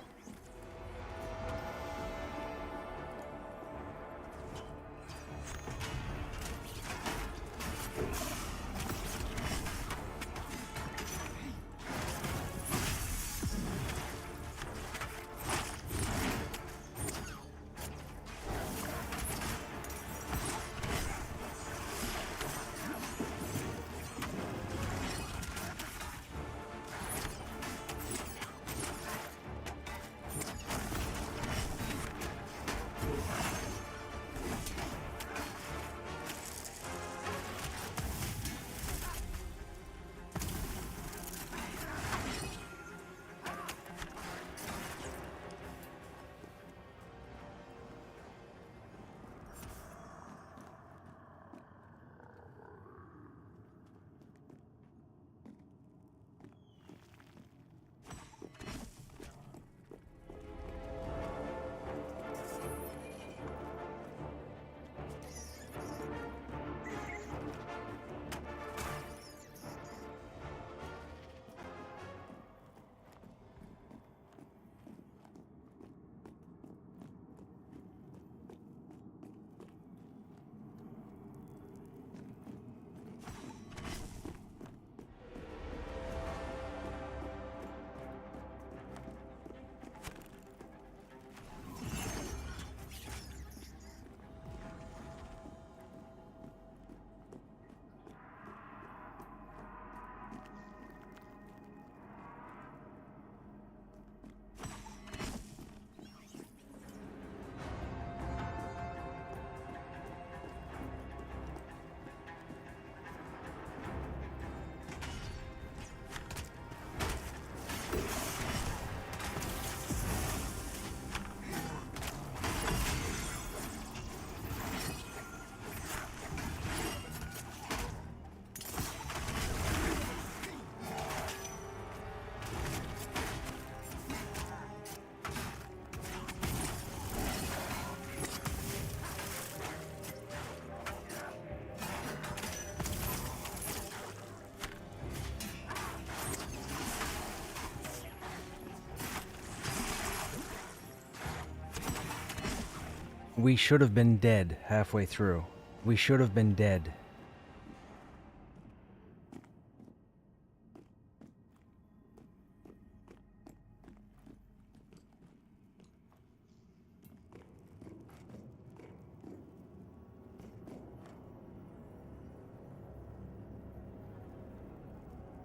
We should have been dead halfway through. We should have been dead.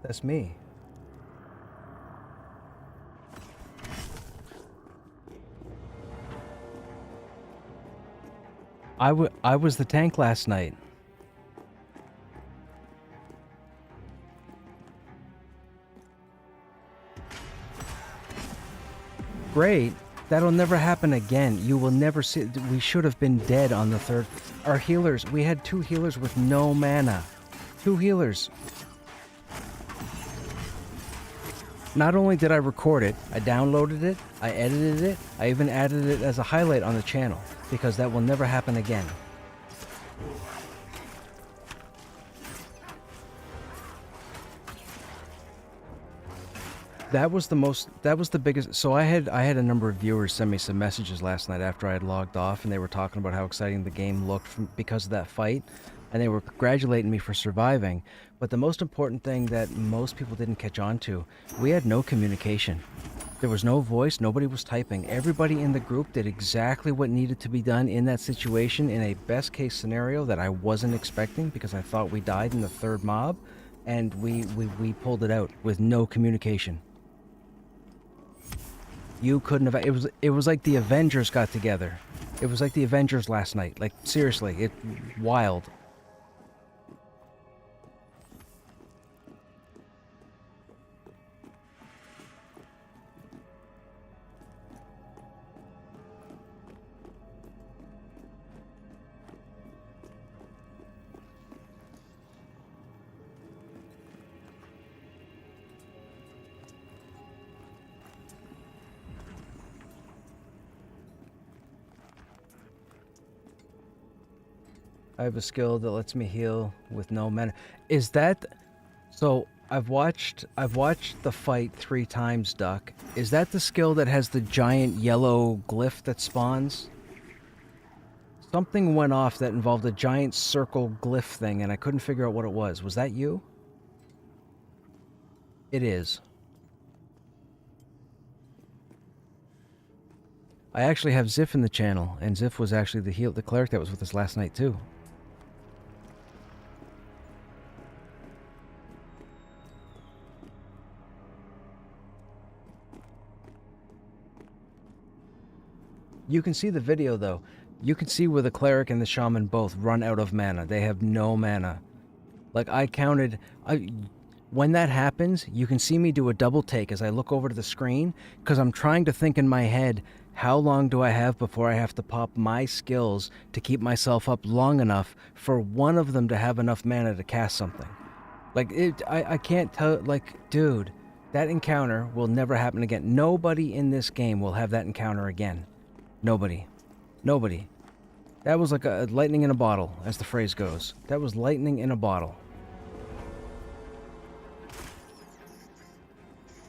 That's me. I was the tank last night. Great. That'll never happen again. You will never see. We should have been dead on the third. Our healers. We had 2 healers with no mana. 2 healers. Not only did I record it, I downloaded it, I edited it, I even added it as a highlight on the channel, because that will never happen again. That was the biggest. So I had a number of viewers send me some messages last night after I had logged off, and they were talking about how exciting the game looked because of that fight. and they were congratulating me for surviving. But the most important thing that most people didn't catch on to, we had no communication. There was no voice, nobody was typing. Everybody in the group did exactly what needed to be done in that situation in a best case scenario that I wasn't expecting because I thought we died in the third mob, and we pulled it out with no communication. You couldn't have. It was like the Avengers got together. It was like the Avengers last night. Like, seriously, wild. I have a skill that lets me heal with no mana. Is that so? I've watched the fight 3 times, Duck. Is that the skill that has the giant yellow glyph that spawns? Something went off that involved a giant circle glyph thing, and I couldn't figure out what it was. Was that you? It is. I actually have Ziff in the channel, and Ziff was actually the cleric that was with us last night too. You can see the video though. You can see where the cleric and the shaman both run out of mana. They have no mana. Like, I counted... when that happens, you can see me do a double take as I look over to the screen, because I'm trying to think in my head, how long do I have before I have to pop my skills to keep myself up long enough for one of them to have enough mana to cast something. Like, I can't tell... Like, dude, that encounter will never happen again. Nobody in this game will have that encounter again. Nobody. Nobody. That was like a lightning in a bottle, as the phrase goes. That was lightning in a bottle.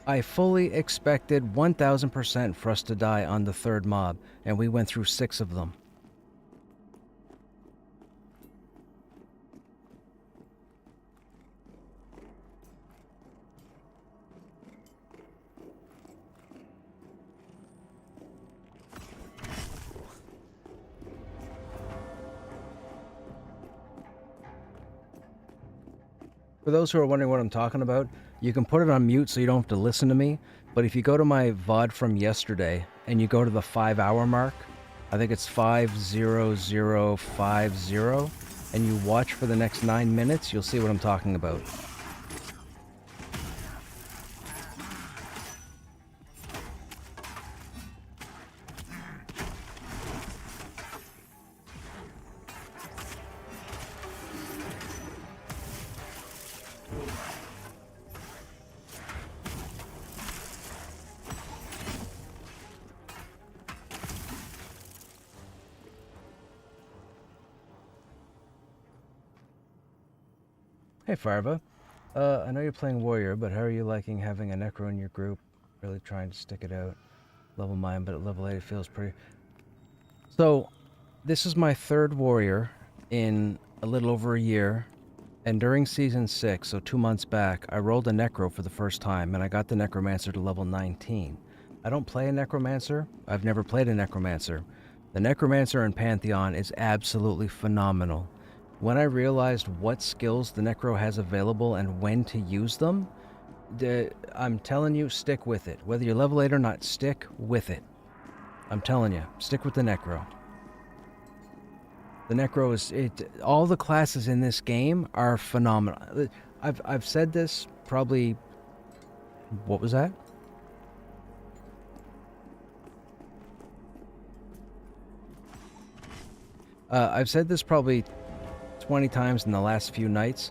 I fully expected 1000% for us to die on the third mob, and we went through 6 of them. For those who are wondering what I'm talking about, you can put it on mute so you don't have to listen to me, but if you go to my VOD from yesterday, and you go to the 5-hour mark, I think it's 5:00:50, and you watch for the next 9 minutes, you'll see what I'm talking about. Hey Farva, I know you're playing Warrior, but how are you liking having a Necro in your group? Really trying to stick it out. Level 9, but at level 8 it feels pretty... So, this is my 3rd Warrior in a little over a year, and during Season 6, so 2 months back, I rolled a Necro for the first time, and I got the Necromancer to level 19. I don't play a Necromancer. I've never played a Necromancer. The Necromancer in Pantheon is absolutely phenomenal. When I realized what skills the Necro has available and when to use them, I'm telling you, stick with it. Whether you're level 8 or not, stick with it. I'm telling you, stick with the Necro. The Necro is... all the classes in this game are phenomenal. I've said this probably... What was that? I've said this probably 20 times in the last few nights.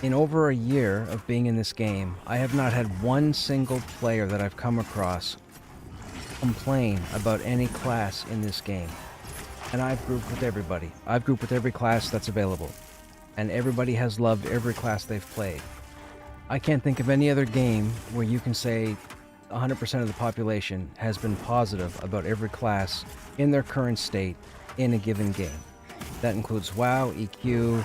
In over a year of being in this game, I have not had one single player that I've come across complain about any class in this game. And I've grouped with everybody. I've grouped with every class that's available. And everybody has loved every class they've played. I can't think of any other game where you can say 100% of the population has been positive about every class in their current state in a given game. That includes WoW, EQ,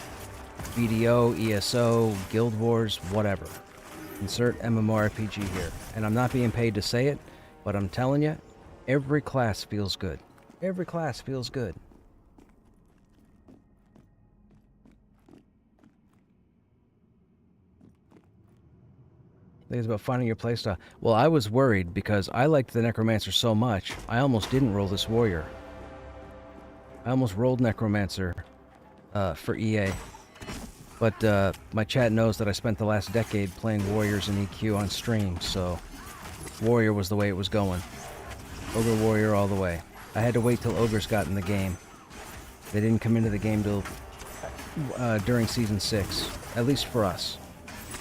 BDO, ESO, Guild Wars, whatever. Insert MMORPG here. And I'm not being paid to say it, but I'm telling you, every class feels good. Every class feels good. I think it's about finding your playstyle. Well, I was worried because I liked the Necromancer so much, I almost didn't roll this Warrior. I almost rolled Necromancer for EA. But my chat knows that I spent the last decade playing Warriors and EQ on stream, so Warrior was the way it was going. Ogre Warrior all the way. I had to wait till Ogres got in the game. They didn't come into the game till during Season 6, at least for us.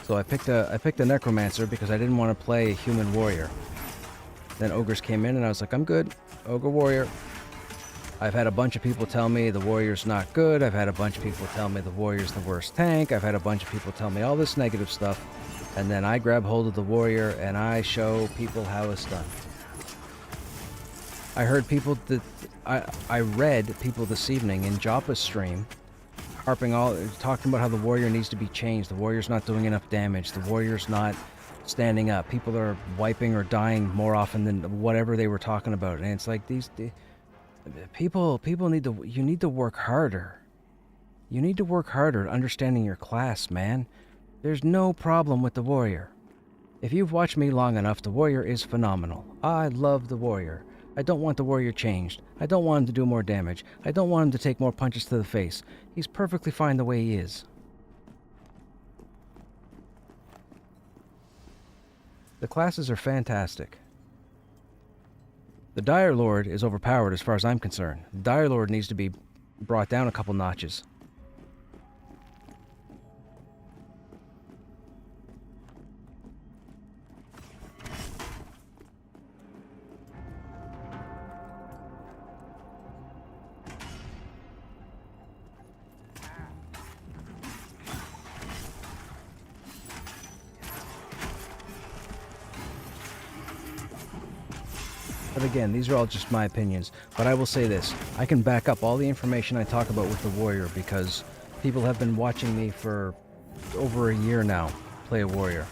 So I picked a Necromancer because I didn't want to play a human warrior. Then Ogres came in and I was like, I'm good. Ogre Warrior. I've had a bunch of people tell me the Warrior's not good. I've had a bunch of people tell me the Warrior's the worst tank. I've had a bunch of people tell me all this negative stuff. And then I grab hold of the Warrior and I show people how it's done. I heard people that I read people this evening in Joppa's stream talking about how the Warrior needs to be changed. The Warrior's not doing enough damage. The Warrior's not standing up. People are wiping or dying more often than whatever they were talking about. And it's like people need to work harder. You need to work harder at understanding your class, man. There's no problem with the Warrior. If you've watched me long enough, the Warrior is phenomenal. I love the Warrior. I don't want the Warrior changed. I don't want him to do more damage. I don't want him to take more punches to the face. He's perfectly fine the way he is. The classes are fantastic. The Dire Lord is overpowered as far as I'm concerned. The Dire Lord needs to be brought down a couple notches. But again, these are all just my opinions. But I will say this, I can back up all the information I talk about with the Warrior because people have been watching me for over a year now play a Warrior.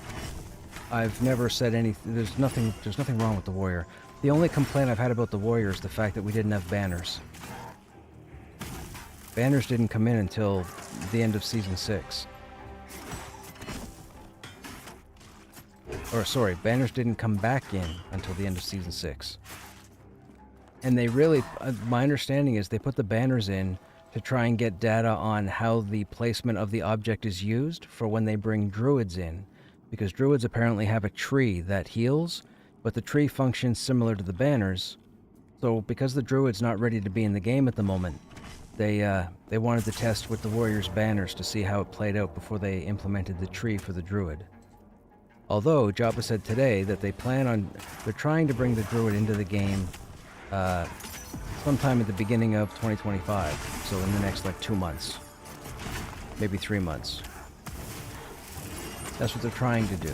I've never said anything, there's nothing wrong with the Warrior. The only complaint I've had about the Warrior is the fact that we didn't have banners. Banners didn't come in until the end of Season 6. Or sorry, banners didn't come back in until the end of Season 6. And they really, my understanding is they put the banners in to try and get data on how the placement of the object is used for when they bring druids in. Because druids apparently have a tree that heals, but the tree functions similar to the banners. So because the druid's not ready to be in the game at the moment, they wanted to test with the warrior's banners to see how it played out before they implemented the tree for the druid. Although, Joppa said today that they're trying to bring the druid into the game sometime at the beginning of 2025, so in the next, 2 months. Maybe 3 months. That's what they're trying to do.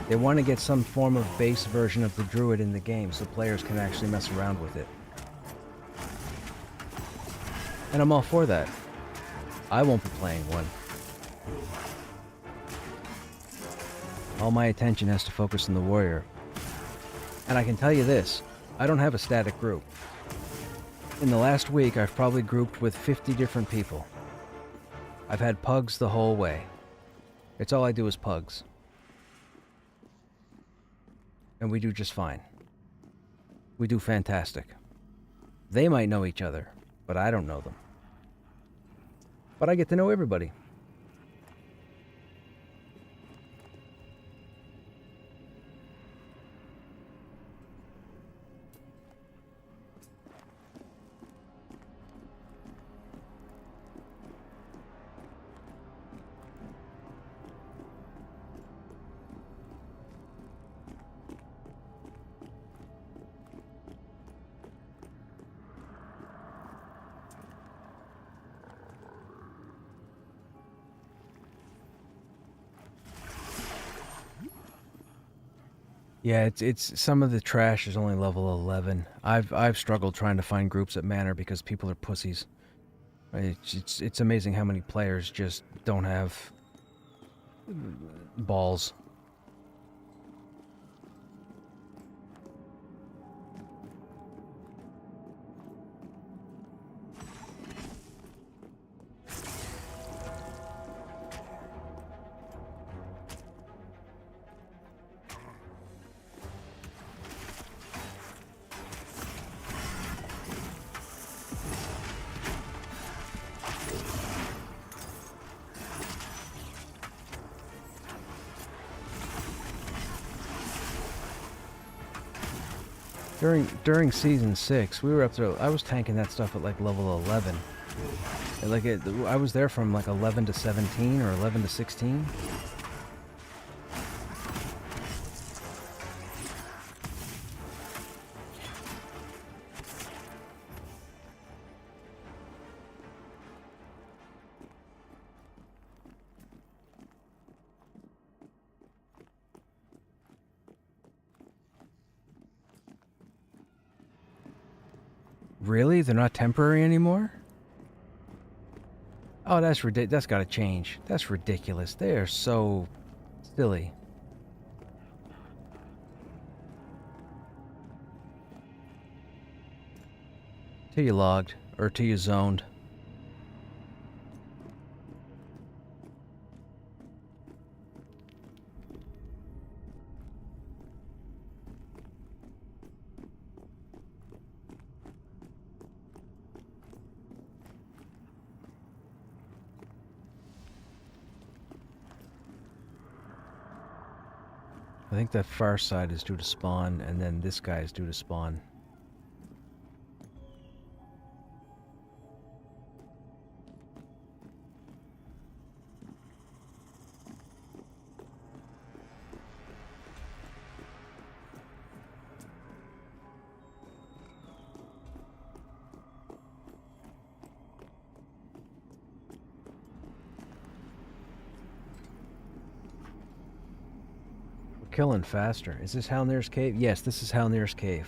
They want to get some form of base version of the druid in the game so players can actually mess around with it. And I'm all for that. I won't be playing one. All my attention has to focus on the warrior. And I can tell you this, I don't have a static group. In the last week, I've probably grouped with 50 different people. I've had pugs the whole way. It's all I do is pugs. And we do just fine. We do fantastic. They might know each other, but I don't know them. But I get to know everybody. Yeah, it's some of the trash is only level 11. I've struggled trying to find groups at Manor because people are pussies. It's amazing how many players just don't have balls. During season 6, we were up to I was tanking that stuff at like level 11. I was there from like 11 to 17 or 11 to 16. Really? They're not temporary anymore? Oh, that's ridiculous. That's got to change. That's ridiculous. They are so silly. Till you logged or till you zoned. I think that far side is due to spawn, and then this guy is due to spawn. Killing faster. Is this Halnir's Cave? Yes, this is Halnir's Cave.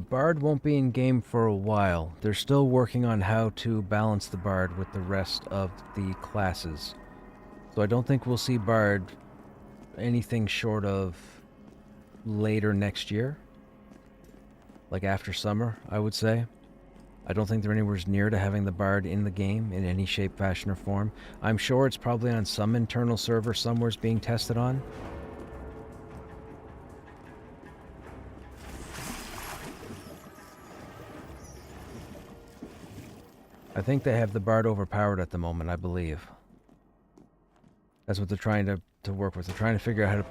Bard won't be in game for a while. They're still working on how to balance the Bard with the rest of the classes. So I don't think we'll see Bard anything short of later next year. Like after summer, I would say. I don't think they're anywhere near to having the Bard in the game in any shape, fashion, or form. I'm sure it's probably on some internal server somewhere being tested on. I think they have the Bard overpowered at the moment, I believe. That's what they're trying to work with. They're trying to figure out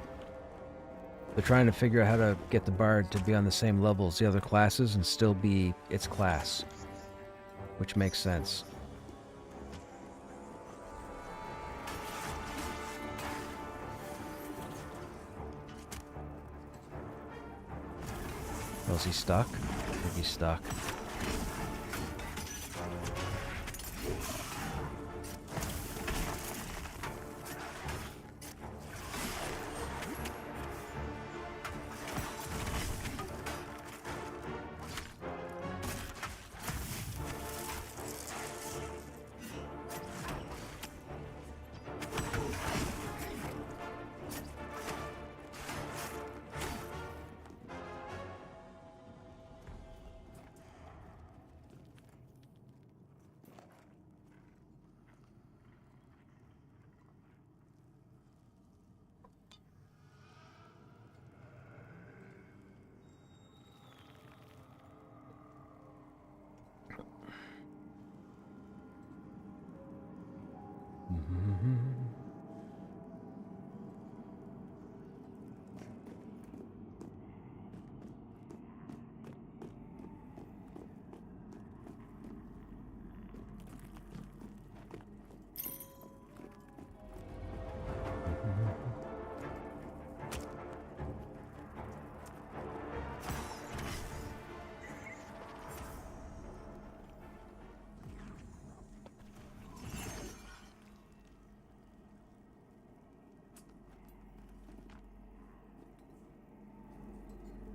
how to get the Bard to be on the same level as the other classes and still be its class. Which makes sense. Oh, is he stuck? I think he's stuck.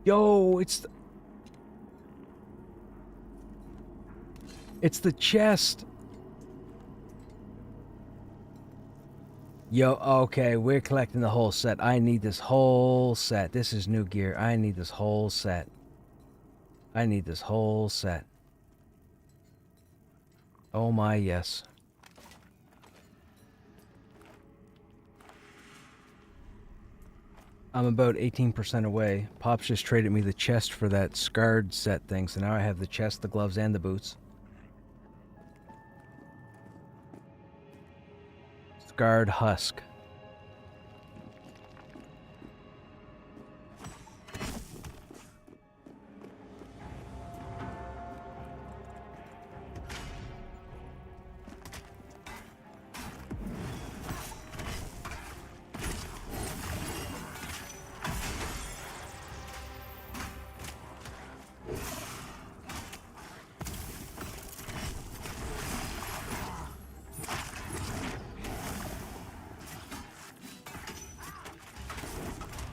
Yo, it's the chest. Yo, okay, we're collecting the whole set. I need this whole set. This is new gear. I need this whole set. I need this whole set. Oh my, yes. I'm about 18% away. Pops just traded me the chest for that scarred set thing, so now I have the chest, the gloves, and the boots. Scarred husk.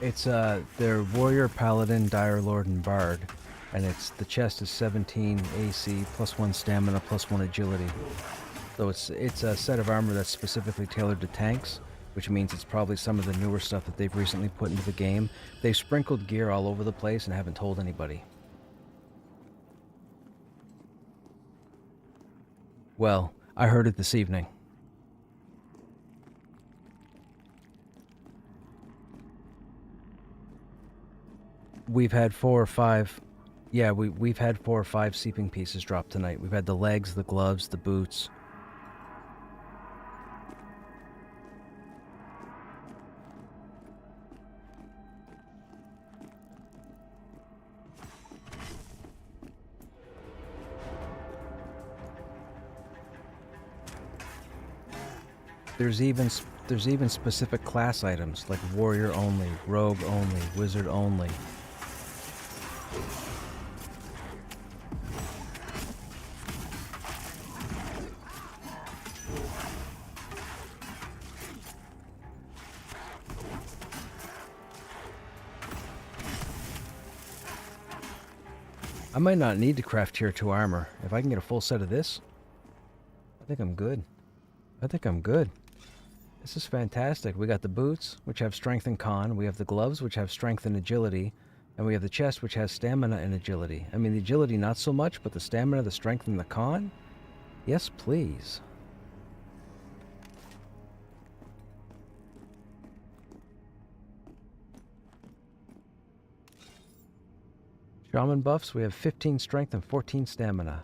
It's they're warrior, paladin, dire lord, and bard, and the chest is 17 AC plus 1 stamina plus 1 agility. So it's a set of armor that's specifically tailored to tanks, which means it's probably some of the newer stuff that they've recently put into the game. They've sprinkled gear all over the place and haven't told anybody. Well, I heard it this evening. We've had 4 or 5. Yeah, we've had 4 or 5 seeping pieces drop tonight. We've had the legs, the gloves, the boots. There's even specific class items like warrior only, rogue only, wizard only. I might not need to craft tier 2 armor. If I can get a full set of this, I think I'm good. I think I'm good. This is fantastic. We got the boots, which have strength and con. We have the gloves, which have strength and agility. And we have the chest, which has stamina and agility. I mean, the agility not so much, but the stamina, the strength, and the con? Yes, please. Shaman buffs, we have 15 strength and 14 stamina.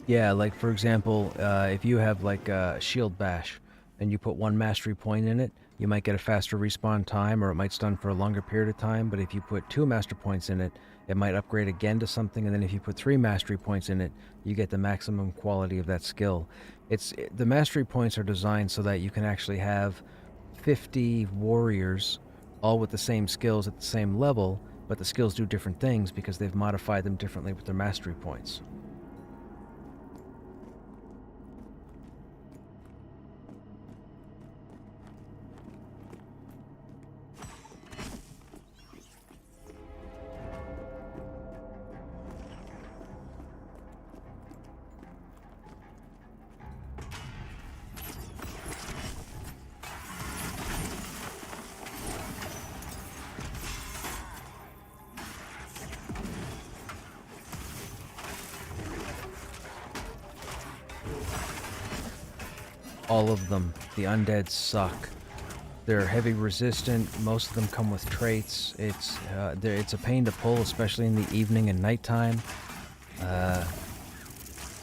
Yeah, like for example, if you have like a shield bash and you put 1 mastery point in it, you might get a faster respawn time, or it might stun for a longer period of time. But if you put 2 master points in it, it might upgrade again to something. And then if you put 3 mastery points in it, you get the maximum quality of that skill. The mastery points are designed so that you can actually have 50 warriors, all with the same skills at the same level, but the skills do different things because they've modified them differently with their mastery points. All of them. The undead suck. They're heavy resistant. Most of them come with traits. It's a pain to pull, especially in the evening and nighttime.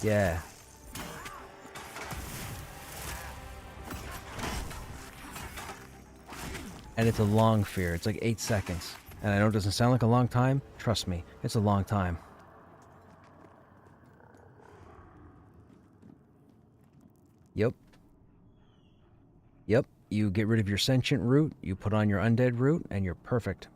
Yeah. And it's a long fear. It's like 8 seconds. And I know it doesn't sound like a long time. Trust me, it's a long time. Yep. Yep. You get rid of your sentient root, you put on your undead root, and you're perfect.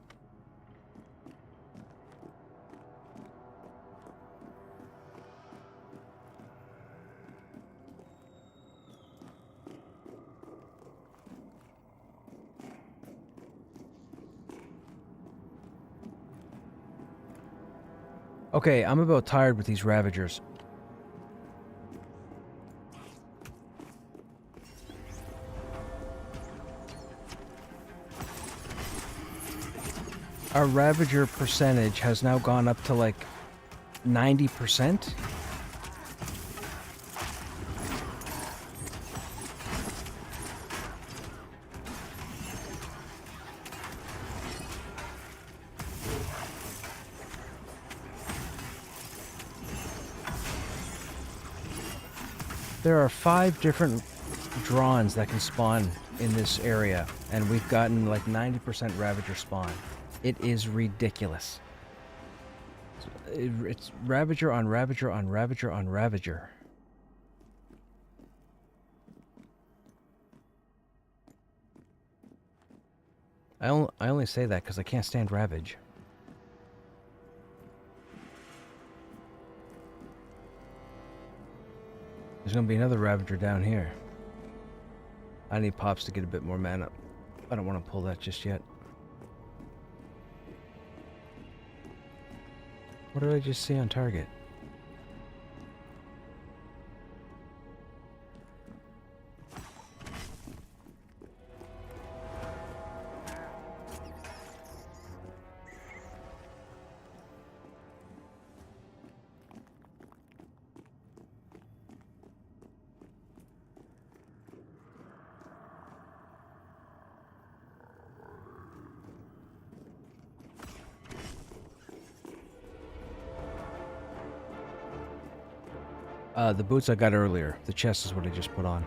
Okay, I'm about tired with these Ravagers. Our Ravager percentage has now gone up to like 90%. There are 5 different drawns that can spawn in this area, and we've gotten like 90% Ravager spawn. It is ridiculous. It's Ravager on Ravager on Ravager on Ravager. I only say that because I can't stand Ravage. There's gonna be another Ravager down here. I need Pops to get a bit more mana. I don't want to pull that just yet. What did I just see on target? The boots I got earlier. The chest is what I just put on.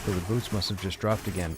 So the boots must have just dropped again.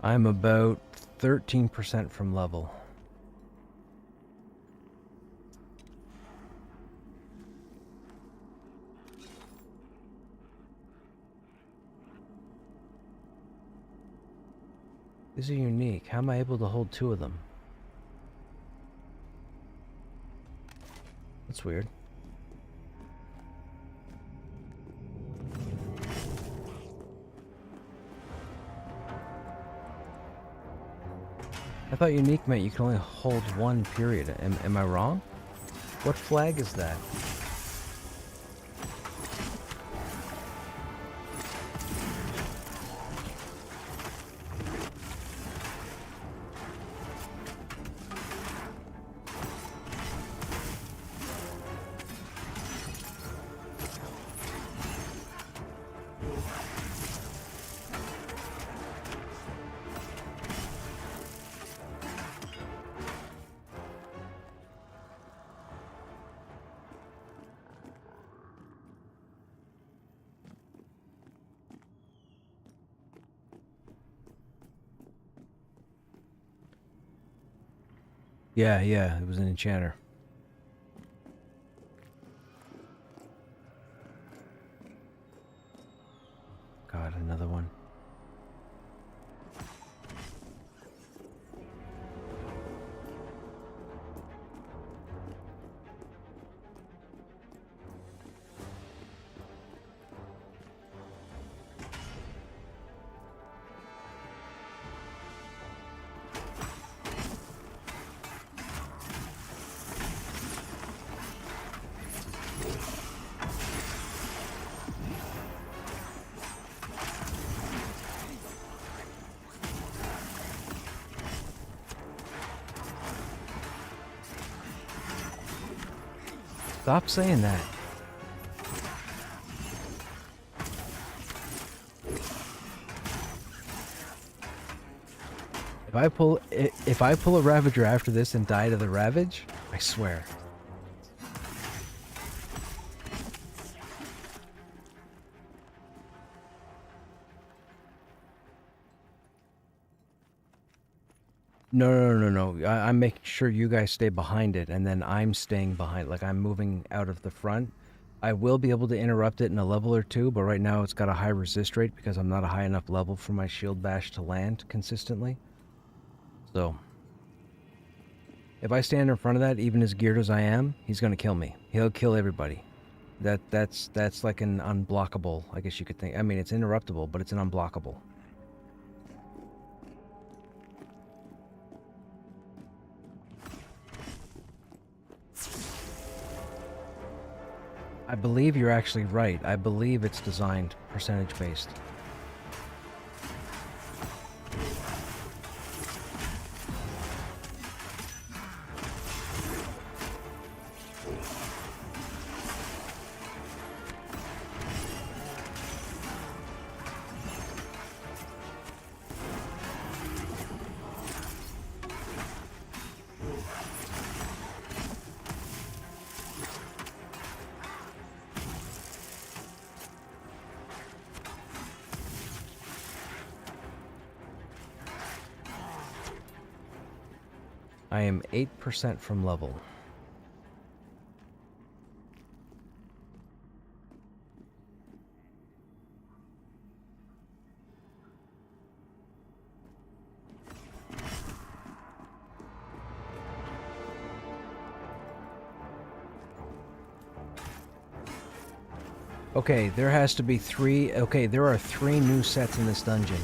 I'm about 13% from level. These are unique. How am I able to hold 2 of them? That's weird. I thought unique meant you can only hold 1 period. Am I wrong? What flag is that? Yeah, it was an enchanter. God, another one. Stop saying that. If I pull a Ravager after this and die to the Ravage, I swear. No. I'm making sure you guys stay behind it, and then I'm staying behind. Like, I'm moving out of the front. I will be able to interrupt it in a level or two, but right now it's got a high resist rate because I'm not a high enough level for my shield bash to land consistently. So, if I stand in front of that, even as geared as I am, he's gonna kill me. He'll kill everybody. That's like an unblockable, I guess you could think. I mean, it's interruptible, but it's an unblockable. I believe you're actually right. I believe it's designed percentage-based. I am 8% from level. Okay, there has to be 3... Okay, there are 3 new sets in this dungeon.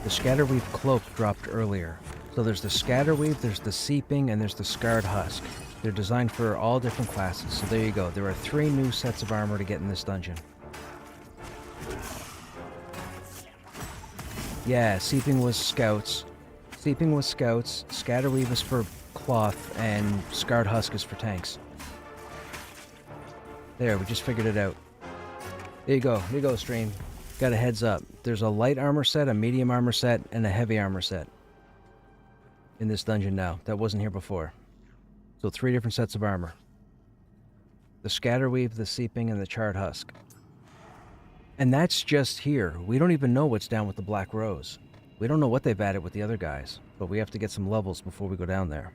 The Scatterweave Cloak dropped earlier. So there's the Scatterweave, there's the Seeping, and there's the Scarred Husk. They're designed for all different classes, so there you go. There are 3 new sets of armor to get in this dungeon. Yeah, Seeping was Scouts. Seeping was Scouts, Scatterweave is for Cloth, and Scarred Husk is for tanks. There, we just figured it out. There you go, stream. Got a heads up. There's a light armor set, a medium armor set, and a heavy armor set in this dungeon now. That wasn't here before. So 3 different sets of armor. The Scatterweave, the Seeping, and the Charred Husk. And that's just here. We don't even know what's down with the Black Rose. We don't know what they've added with the other guys, but we have to get some levels before we go down there.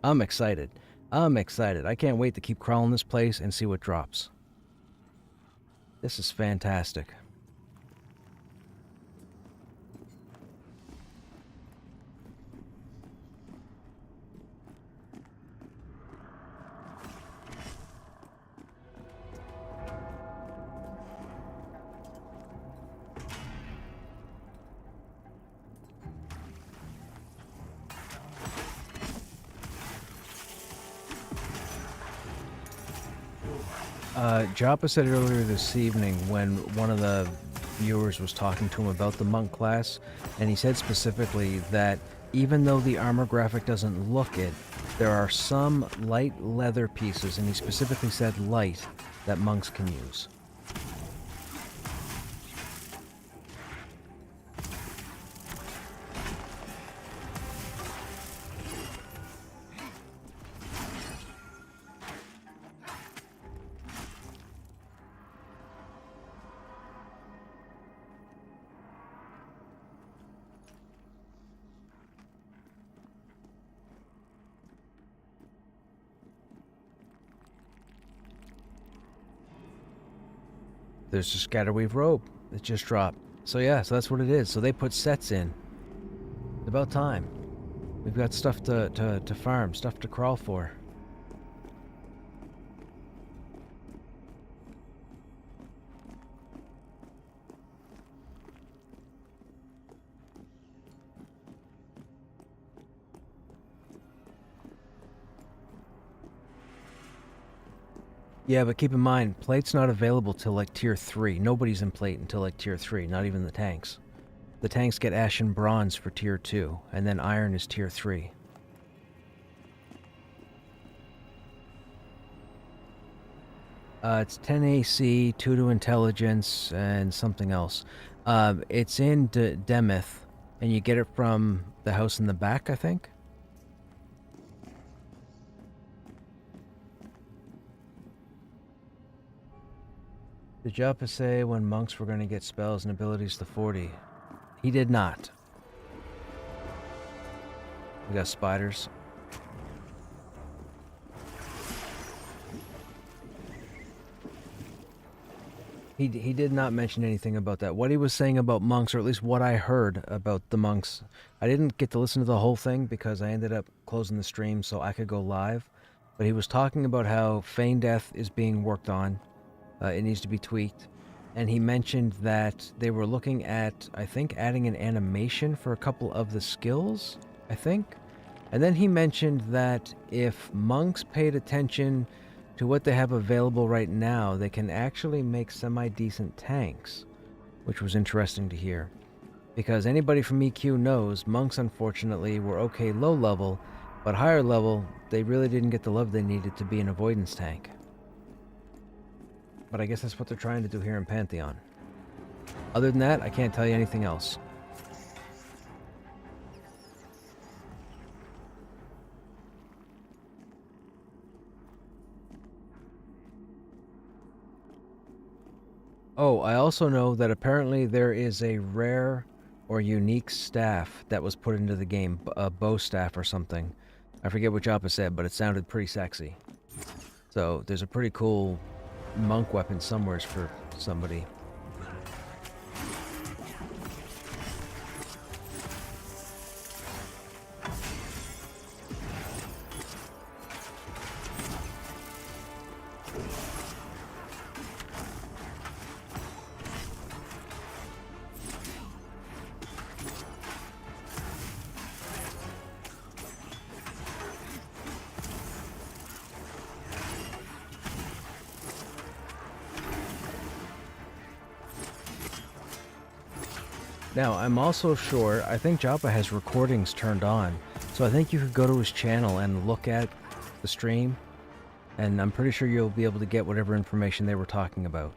I'm excited. I can't wait to keep crawling this place and see what drops. This is fantastic. Joppa said earlier this evening when one of the viewers was talking to him about the monk class, and he said specifically that even though the armor graphic doesn't look it, there are some light leather pieces, and he specifically said light, that monks can use. There's a Scatterweave robe that just dropped. So yeah, so that's what it is. So they put sets in. It's about time. We've got stuff to farm, stuff to crawl for. Yeah, but keep in mind, plate's not available till like tier 3. Nobody's in plate until like tier 3, not even the tanks. The tanks get ashen bronze for tier 2, and then iron is tier 3. It's 10 AC, 2 to intelligence, and something else. It's in Demeth, and you get it from the house in the back, I think. Did Joppa say when monks were going to get spells and abilities to 40? He did not. We got spiders. He did not mention anything about that. What he was saying about monks, or at least what I heard about the monks, I didn't get to listen to the whole thing because I ended up closing the stream so I could go live. But he was talking about how Feign Death is being worked on. It needs to be tweaked. And he mentioned that they were looking at, I think, adding an animation for a couple of the skills, I think. And then he mentioned that if monks paid attention to what they have available right now, they can actually make semi-decent tanks, which was interesting to hear. Because anybody from EQ knows, monks unfortunately were okay low level, but higher level, they really didn't get the love they needed to be an avoidance tank. But I guess that's what they're trying to do here in Pantheon. Other than that, I can't tell you anything else. Oh, I also know that apparently there is a rare or unique staff that was put into the game, a bow staff or something. I forget what Joppa said, but it sounded pretty sexy. So there's a pretty cool monk weapon somewhere for somebody. Now, I'm also sure, I think Joppa has recordings turned on, so I think you could go to his channel and look at the stream, and I'm pretty sure you'll be able to get whatever information they were talking about.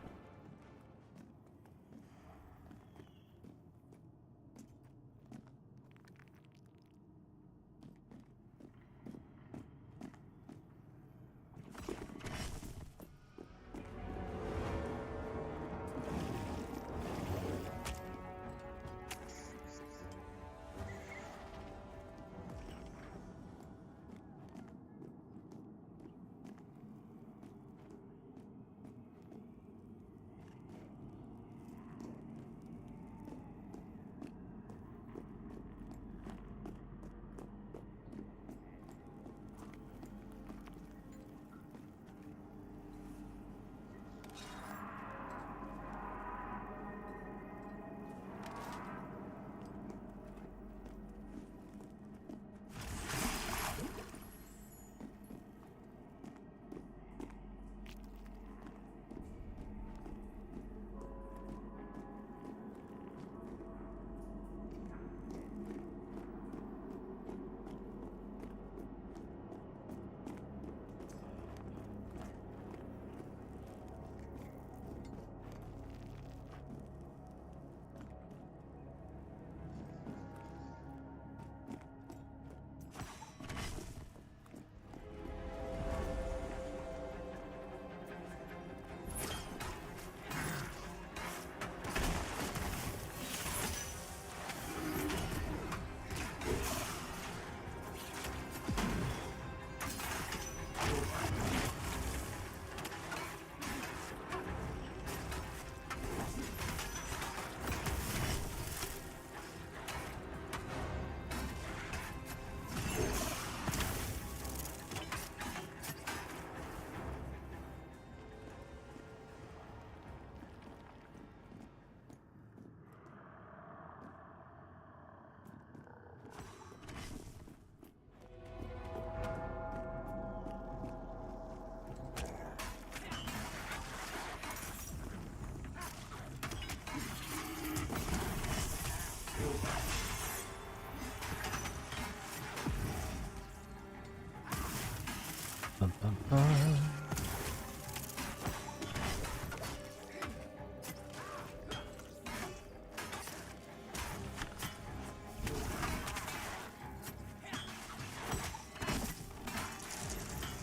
Bum, bum, bum.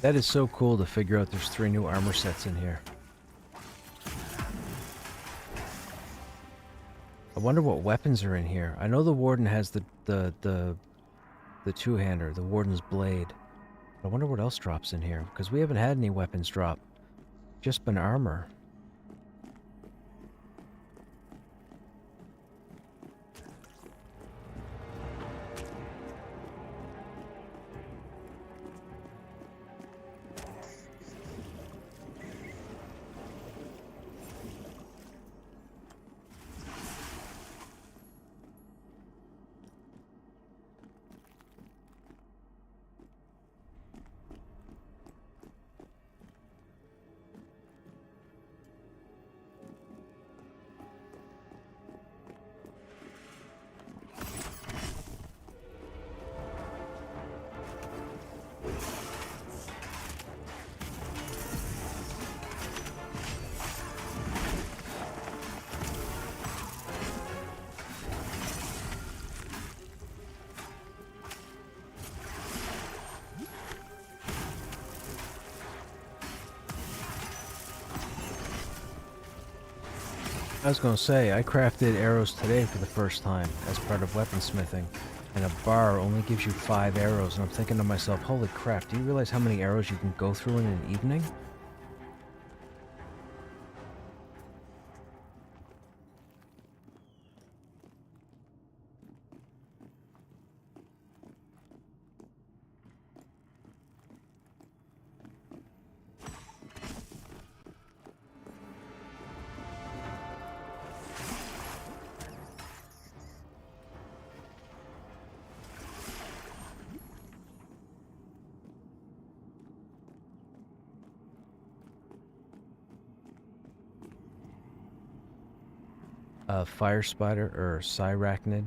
That is so cool to figure out there's 3 new armor sets in here. I wonder what weapons are in here. I know the Warden has the two-hander, the Warden's blade. I wonder what else drops in here, because we haven't had any weapons drop. Just been armor. I was gonna say, I crafted arrows today for the first time as part of weaponsmithing, and a bar only gives you 5 arrows, and I'm thinking to myself, holy crap, do you realize how many arrows you can go through in an evening? Fire spider or cyrachnid.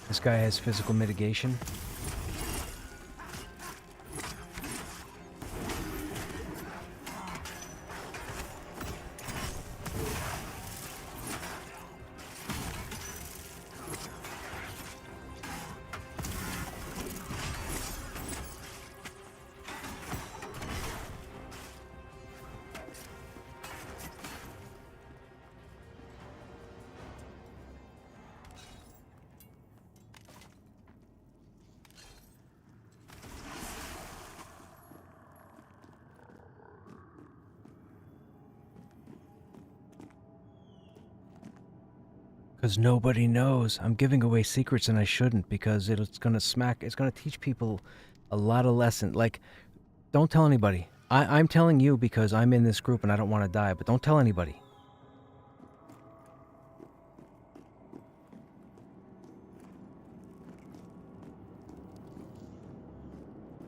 This guy has physical mitigation. Because nobody knows. I'm giving away secrets and I shouldn't, because it's gonna teach people a lot of lessons. Like, don't tell anybody. I'm telling you because I'm in this group and I don't want to die, but don't tell anybody.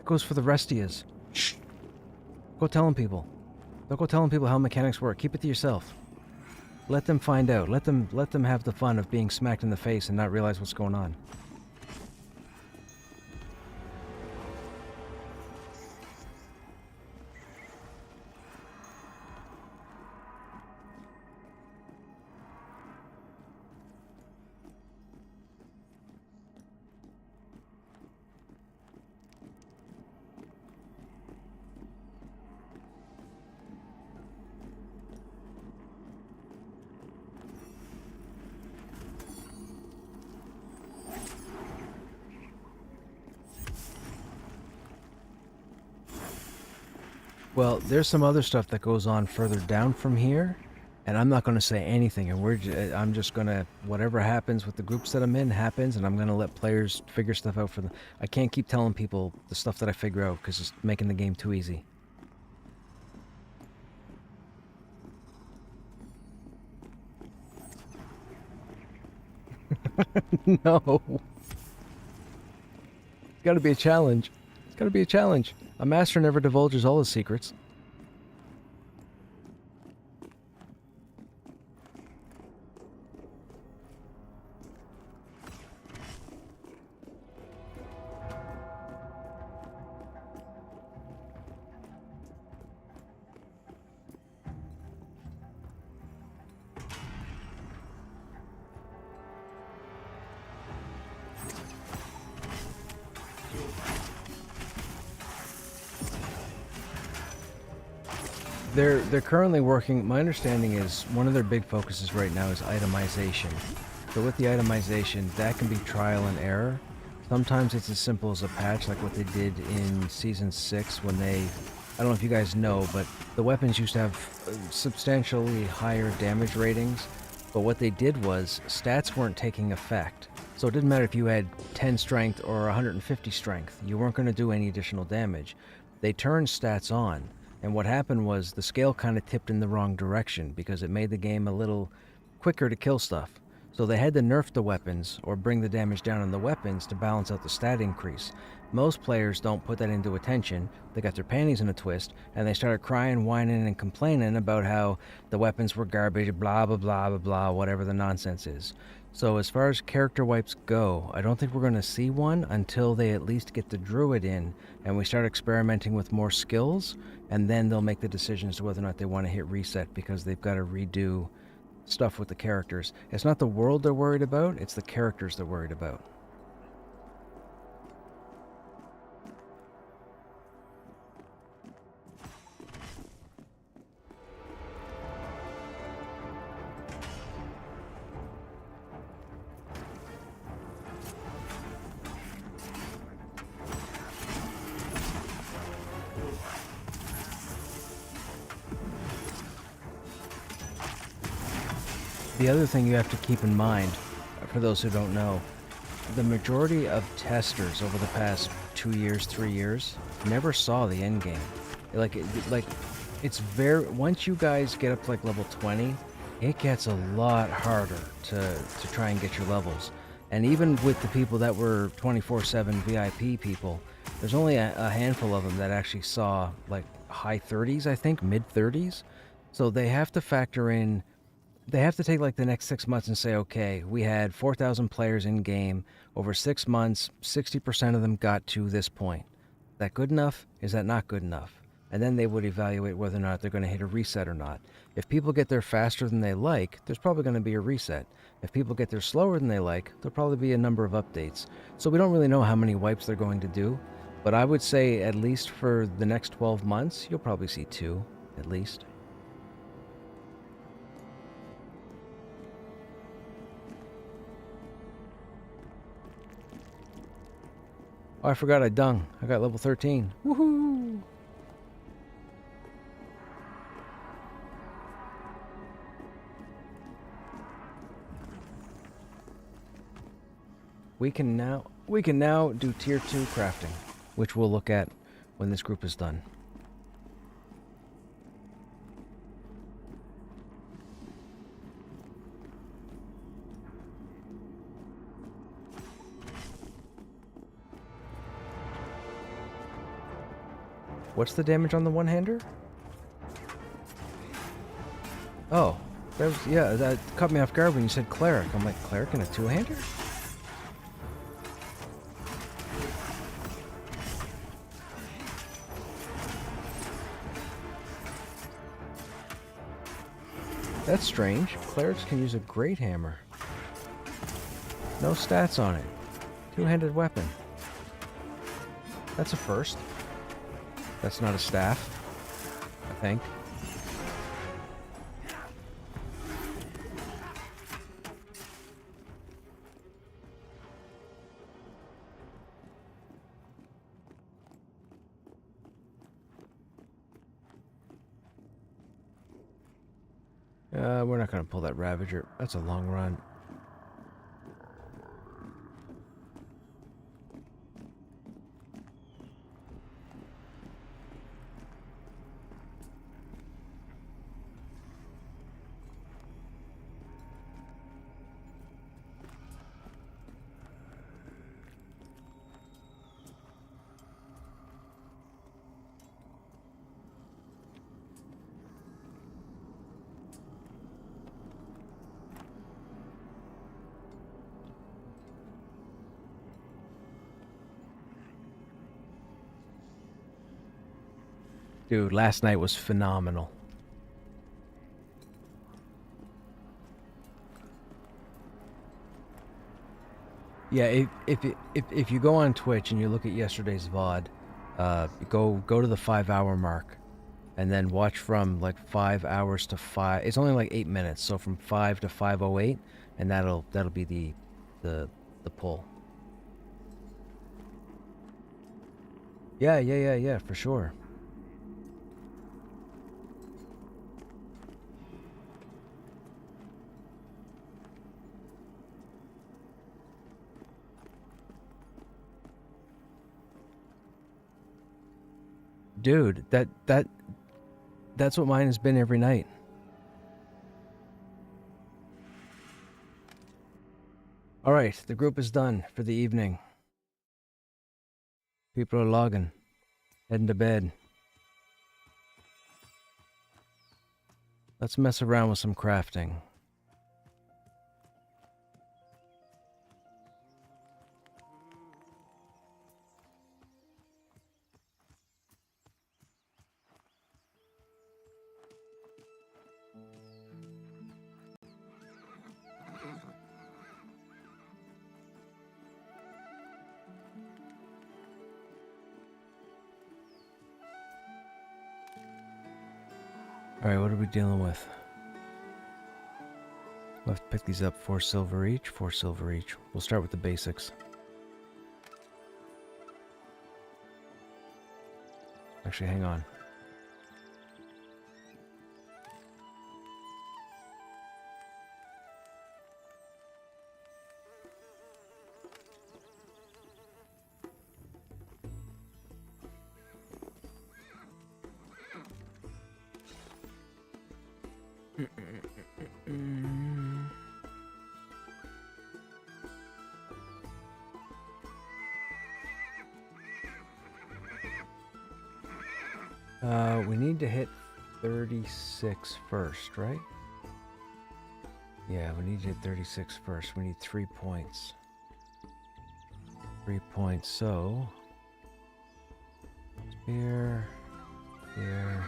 It goes for the rest of yous. Shh. Go telling people. Don't go telling people how mechanics work. Keep it to yourself. Let them find out. Let them have the fun of being smacked in the face and not realize what's going on. Well, there's some other stuff that goes on further down from here, And I'm not going to say anything, and I'm just going to, whatever happens with the groups that I'm in happens, and I'm going to let players figure stuff out for them. I can't keep telling people the stuff that I figure out because it's making the game too easy. No. It's got to be a challenge. It's got to be a challenge. A master never divulges all his secrets. They're currently working. My understanding is one of their big focuses right now is itemization. So with the itemization, that can be trial and error. Sometimes it's as simple as a patch, like what they did in Season 6 when they... I don't know if you guys know, but the weapons used to have substantially higher damage ratings. But what they did was, stats weren't taking effect. So it didn't matter if you had 10 strength or 150 strength. You weren't going to do any additional damage. They turned stats on. And what happened was the scale kind of tipped in the wrong direction because it made the game a little quicker to kill stuff. So they had to nerf the weapons or bring the damage down on the weapons to balance out the stat increase. Most players don't put that into attention. They got their panties in a twist and they started crying, whining, and complaining about how the weapons were garbage, blah, blah, blah, blah, blah, whatever the nonsense is. So as far as character wipes go, I don't think we're going to see one until they at least get the druid in and we start experimenting with more skills, and then they'll make the decision as to whether or not they want to hit reset because they've got to redo stuff with the characters. It's not the world they're worried about, it's the characters they're worried about. The other thing you have to keep in mind, for those who don't know, the majority of testers over the past 2 years, 3 years, never saw the end game. Like, it's very... Once you guys get up to like level 20, it gets a lot harder to try and get your levels. And even with the people that were 24/7 VIP people, there's only a handful of them that actually saw like high 30s, I think, mid 30s. So they have to factor in... They have to take like the next 6 months and say, okay, we had 4,000 players in game. Over 6 months, 60% of them got to this point. Is that good enough? Is that not good enough? And then they would evaluate whether or not they're going to hit a reset or not. If people get there faster than they like, there's probably going to be a reset. If people get there slower than they like, there'll probably be a number of updates. So we don't really know how many wipes they're going to do. But I would say at least for the next 12 months, you'll probably see 2, at least. Oh, I forgot I dung. I got level 13. Woohoo! We can now do tier 2 crafting, which we'll look at when this group is done. What's the damage on the one-hander? Oh, that was... Yeah, that caught me off guard when you said cleric. I'm like, cleric and a two-hander? That's strange. Clerics can use a great hammer. No stats on it. Two-handed weapon. That's a first. That's not a staff, I think. We're not gonna pull that Ravager. That's a long run. Dude, last night was phenomenal. Yeah, if you go on Twitch and you look at yesterday's VOD, go to the 5 hour mark, and then watch from like 5 hours to 5. It's only like 8 minutes, so from 5 to 5:08, and that'll be the pull. Yeah, for sure. Dude, that's what mine has been every night. All right, the group is done for the evening. People are logging, heading to bed. Let's mess around with some crafting. Alright, what are we dealing with? We'll have to pick these up. 4 silver each, 4 silver each. We'll start with the basics. Actually, hang on. We need to hit 36 first, right? Yeah, we need to hit 36 first. We need 3 points. 3 points, so... Spear... Spear...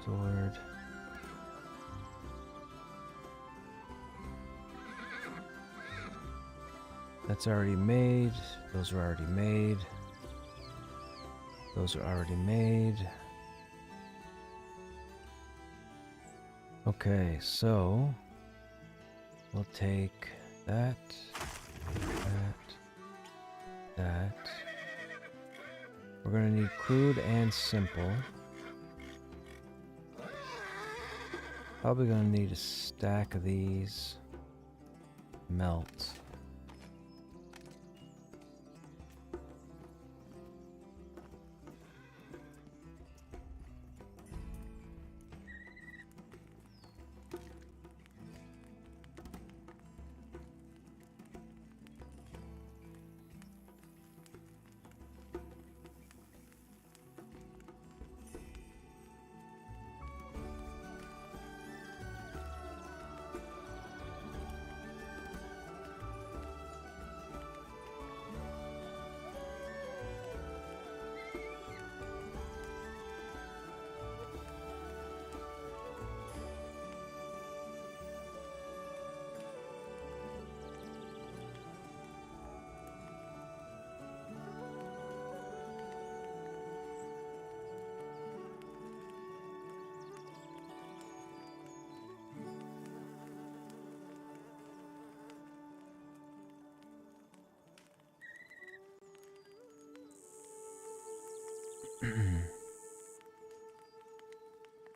Sword... That's already made. Those are already made. Those are already made. Okay, so we'll take that, that. We're gonna need crude and simple. Probably gonna need a stack of these. Melt.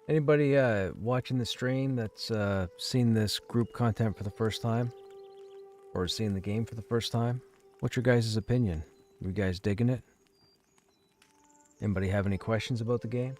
Anybody watching the stream that's seen this group content for the first time? Or seen the game for the first time? What's your guys' opinion? You guys digging it? Anybody have any questions about the game?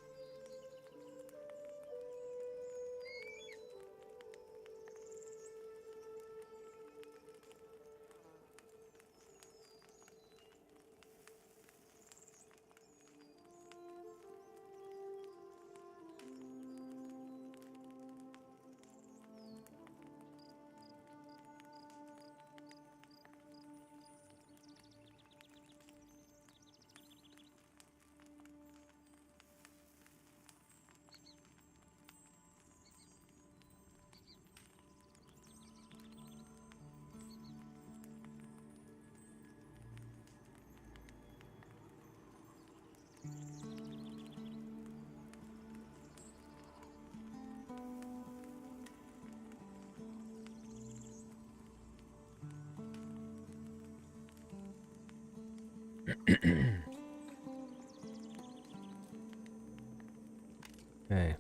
Okay.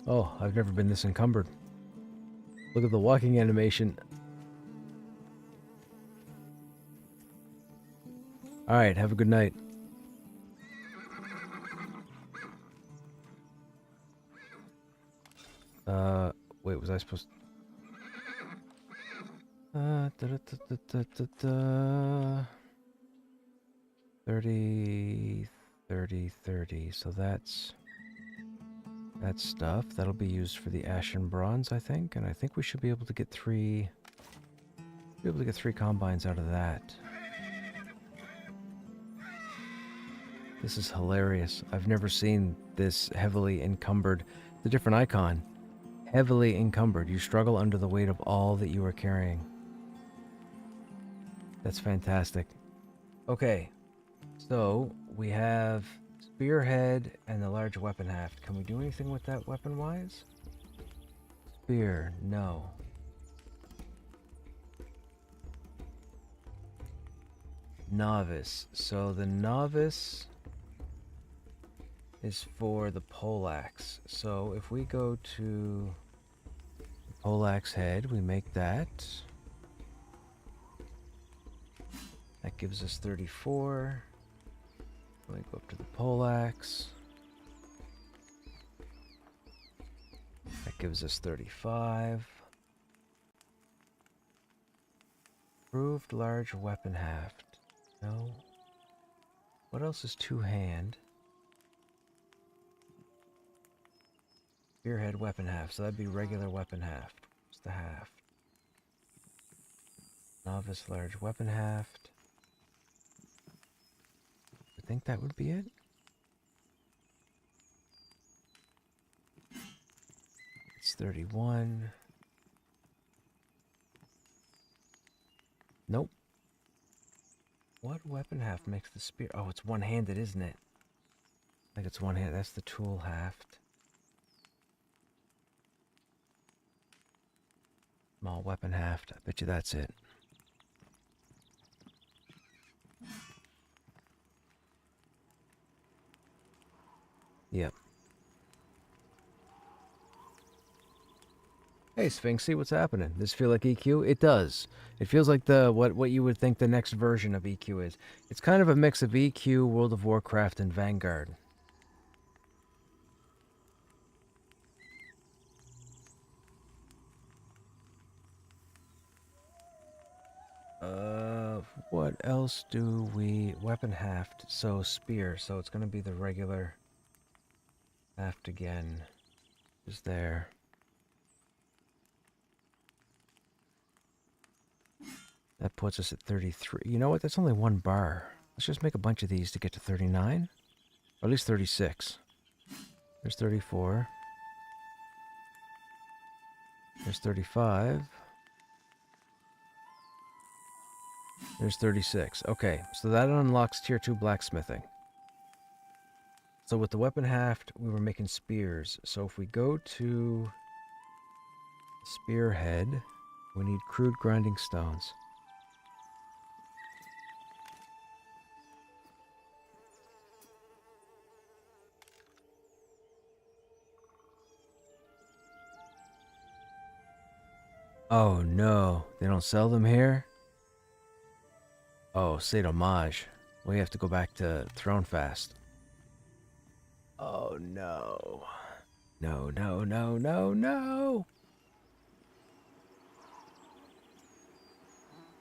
Oh, I've never been this encumbered. Look at the walking animation. Alright, have a good night. Wait, was I supposed to... 30, 30, 30. So that's stuff. That'll be used for the Ashen Bronze, I think. And I think we should be able to get three combines out of that. This is hilarious. I've never seen this heavily encumbered. It's a different icon. Heavily encumbered. You struggle under the weight of all that you are carrying. That's fantastic. Okay. So, we have Spearhead and the large weapon haft. Can we do anything with that weapon-wise? Spear, no. Novice. So the novice is for the poleaxe. So if we go to the poleaxe head, we make that. That gives us 34. We go up to the poleaxe. That gives us 35. Improved large weapon haft. No. What else is two-hand? Spearhead weapon haft. So that'd be regular weapon haft. What's the haft? Novice large weapon haft. I think that would be it. It's 31. Nope. What weapon haft makes the spear? Oh, it's one-handed, isn't it? I think it's one-handed. That's the tool haft. Small weapon haft. I bet you that's it. Yep. Hey Sphinxy, what's happening? Does this feel like EQ? It does. It feels like the what you would think the next version of EQ is. It's kind of a mix of EQ, World of Warcraft, and Vanguard. What else do we... Weapon haft. So, spear. So, it's going to be the regular haft again. Is there. That puts us at 33. You know what? That's only one bar. Let's just make a bunch of these to get to 39. Or at least 36. There's 34. There's 35. There's 36. Okay, so that unlocks tier 2 blacksmithing. So with the weapon haft, we were making spears. So if we go to spearhead, we need crude grinding stones. Oh no, they don't sell them here? Oh, c'est dommage. We have to go back to Throne Fast. Oh no. No, no, no, no, no!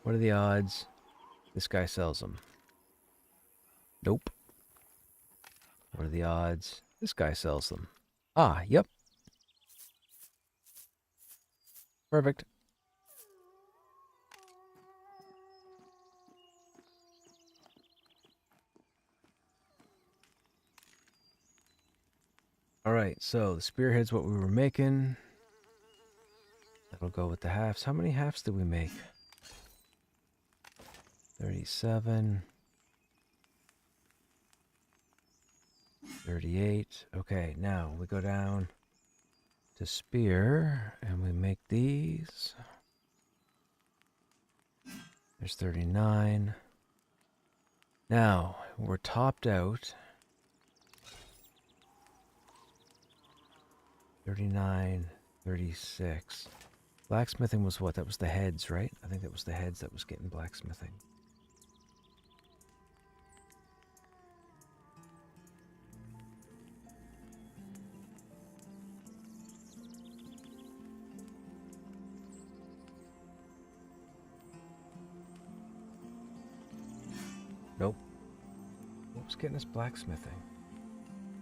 What are the odds this guy sells them? Nope. What are the odds this guy sells them? Ah, yep. Perfect. Alright, so the spearhead's what we were making. That'll go with the halves. How many halves did we make? 37. 38. Okay, now we go down to spear and we make these. There's 39. Now we're topped out. 39, 36. Blacksmithing was what? That was the heads, right? I think that was the heads that was getting blacksmithing. Nope. What was getting us blacksmithing?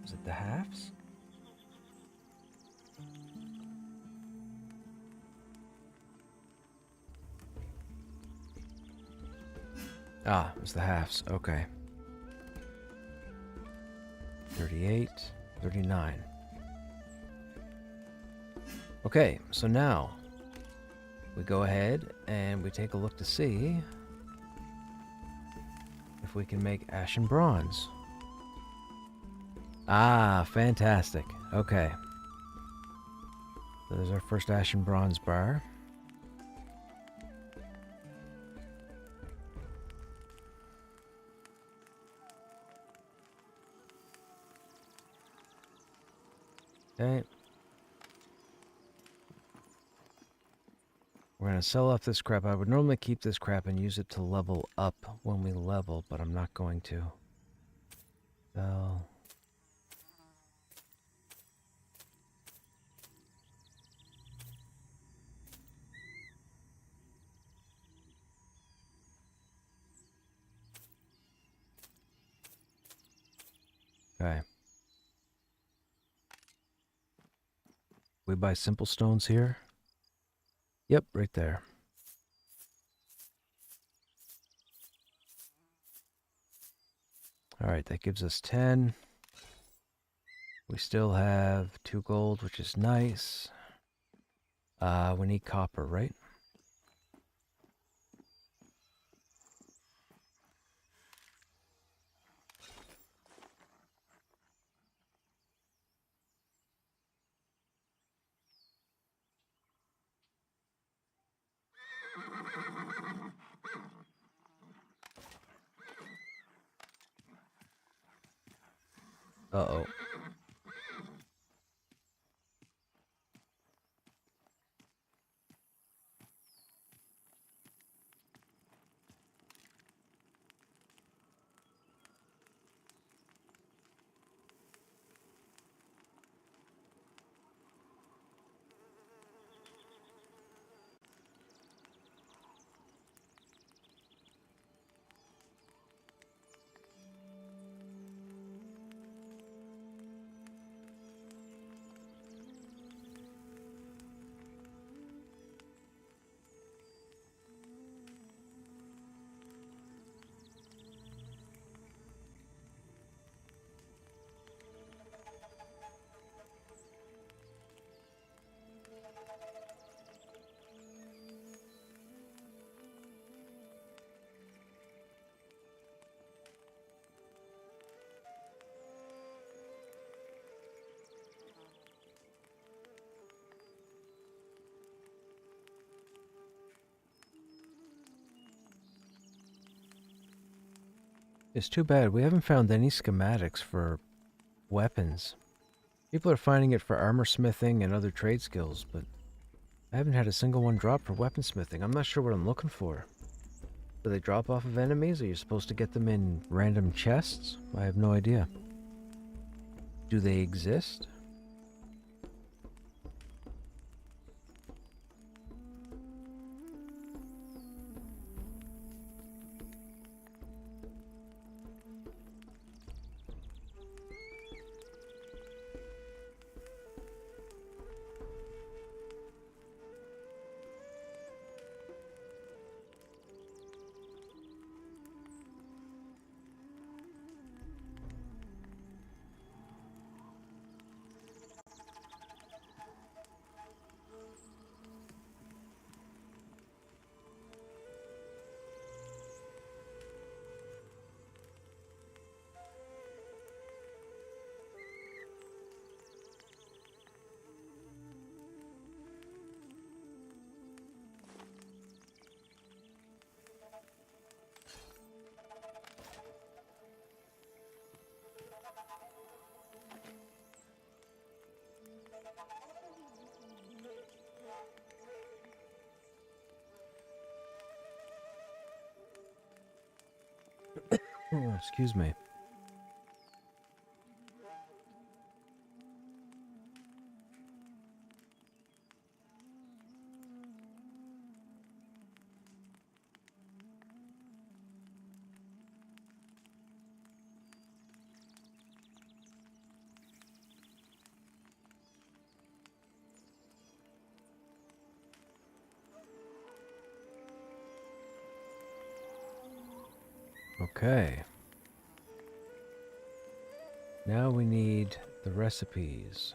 Was it the halves? Ah, it was the halves. Okay. 38, 39. Okay, so now we go ahead and we take a look to see if we can make ashen bronze. Ah, fantastic. Okay. So there's our first ashen bronze bar. Okay. We're going to sell off this crap. I would normally keep this crap and use it to level up when we level, but I'm not going to. Sell. Okay. We buy simple stones here. Yep, right there. Alright, that gives us 10. We still have 2 gold, which is nice. We need copper, right? Uh-oh. It's too bad we haven't found any schematics for weapons. People are finding it for armor smithing and other trade skills, but I haven't had a single one drop for weaponsmithing. I'm not sure what I'm looking for. Do they drop off of enemies? Are you supposed to get them in random chests? I have no idea. Do they exist? Oh, excuse me. Okay. Now we need the recipes.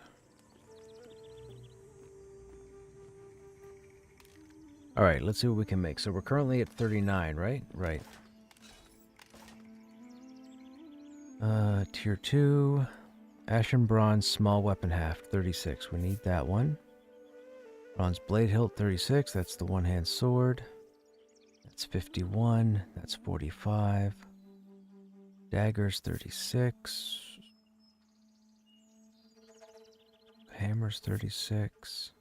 Alright, let's see what we can make. So we're currently at 39, right? Right. Tier 2. Ashen Bronze, small weapon haft, 36. We need that one. Bronze blade hilt, 36. That's the one-hand sword. That's 51. That's 45. Daggers, 36. Hammers, 36.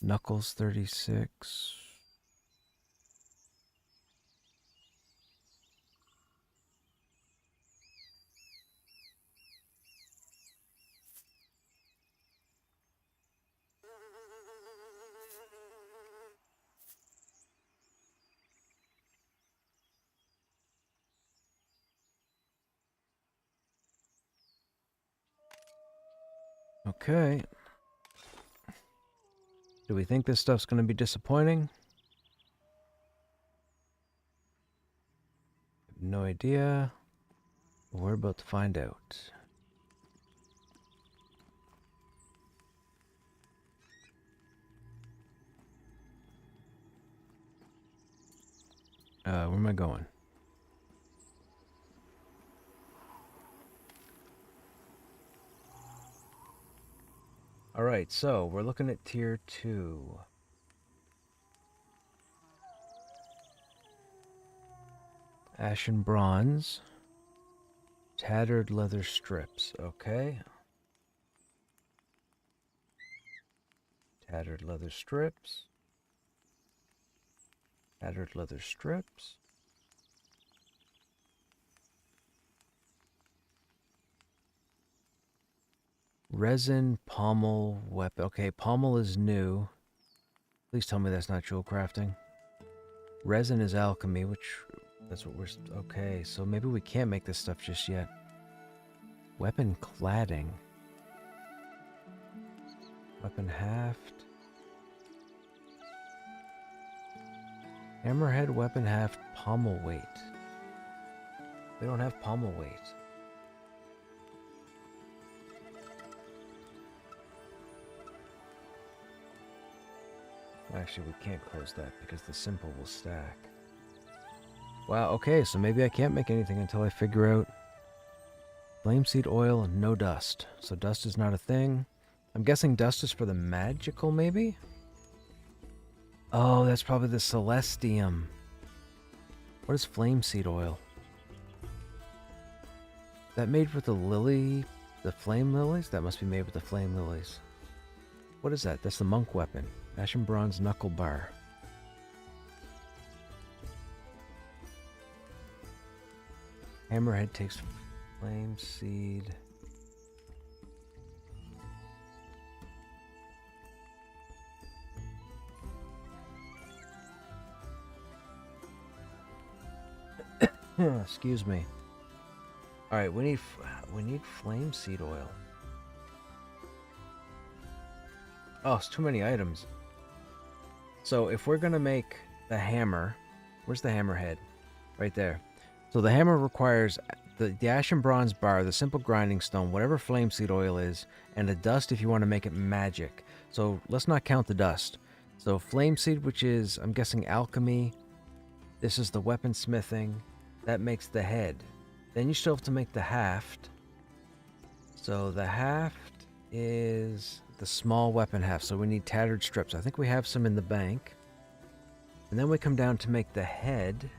Knuckles, 36. Okay. Do we think this stuff's going to be disappointing? No idea. We're about to find out. Where am I going? Alright, so we're looking at tier 2. Ashen Bronze. Tattered leather strips, okay. Tattered leather strips. Tattered leather strips. Resin pommel weapon. Okay, pommel is new. Please tell me that's not jewel crafting. Resin is alchemy, which that's what we're... Okay, so maybe we can't make this stuff just yet. Weapon cladding. Weapon haft. Hammerhead weapon haft pommel weight. We don't have pommel weight. Actually, we can't close that because the simple will stack. Wow, okay, so maybe I can't make anything until I figure out flameseed oil and no dust. So dust is not a thing. I'm guessing dust is for the magical, maybe? Oh, that's probably the celestium. What is flameseed oil? That made with the lily, the flame lilies? That must be made with the flame lilies. What is that? That's the monk weapon. Ashen Bronze Knuckle Bar. Hammerhead takes Flame Seed. Excuse me. All right, we need flame seed oil. Oh, it's too many items. So if we're gonna make the hammer, where's the hammerhead? Right there. So the hammer requires the ashen bronze bar, the simple grinding stone, whatever flame seed oil is, and the dust if you want to make it magic. So let's not count the dust. So flame seed, which is, I'm guessing, alchemy. This is the weapon smithing. That makes the head. Then you still have to make the haft. So the haft is the small weapon haft. So we need tattered strips. I think we have some in the bank. And then we come down to make the head,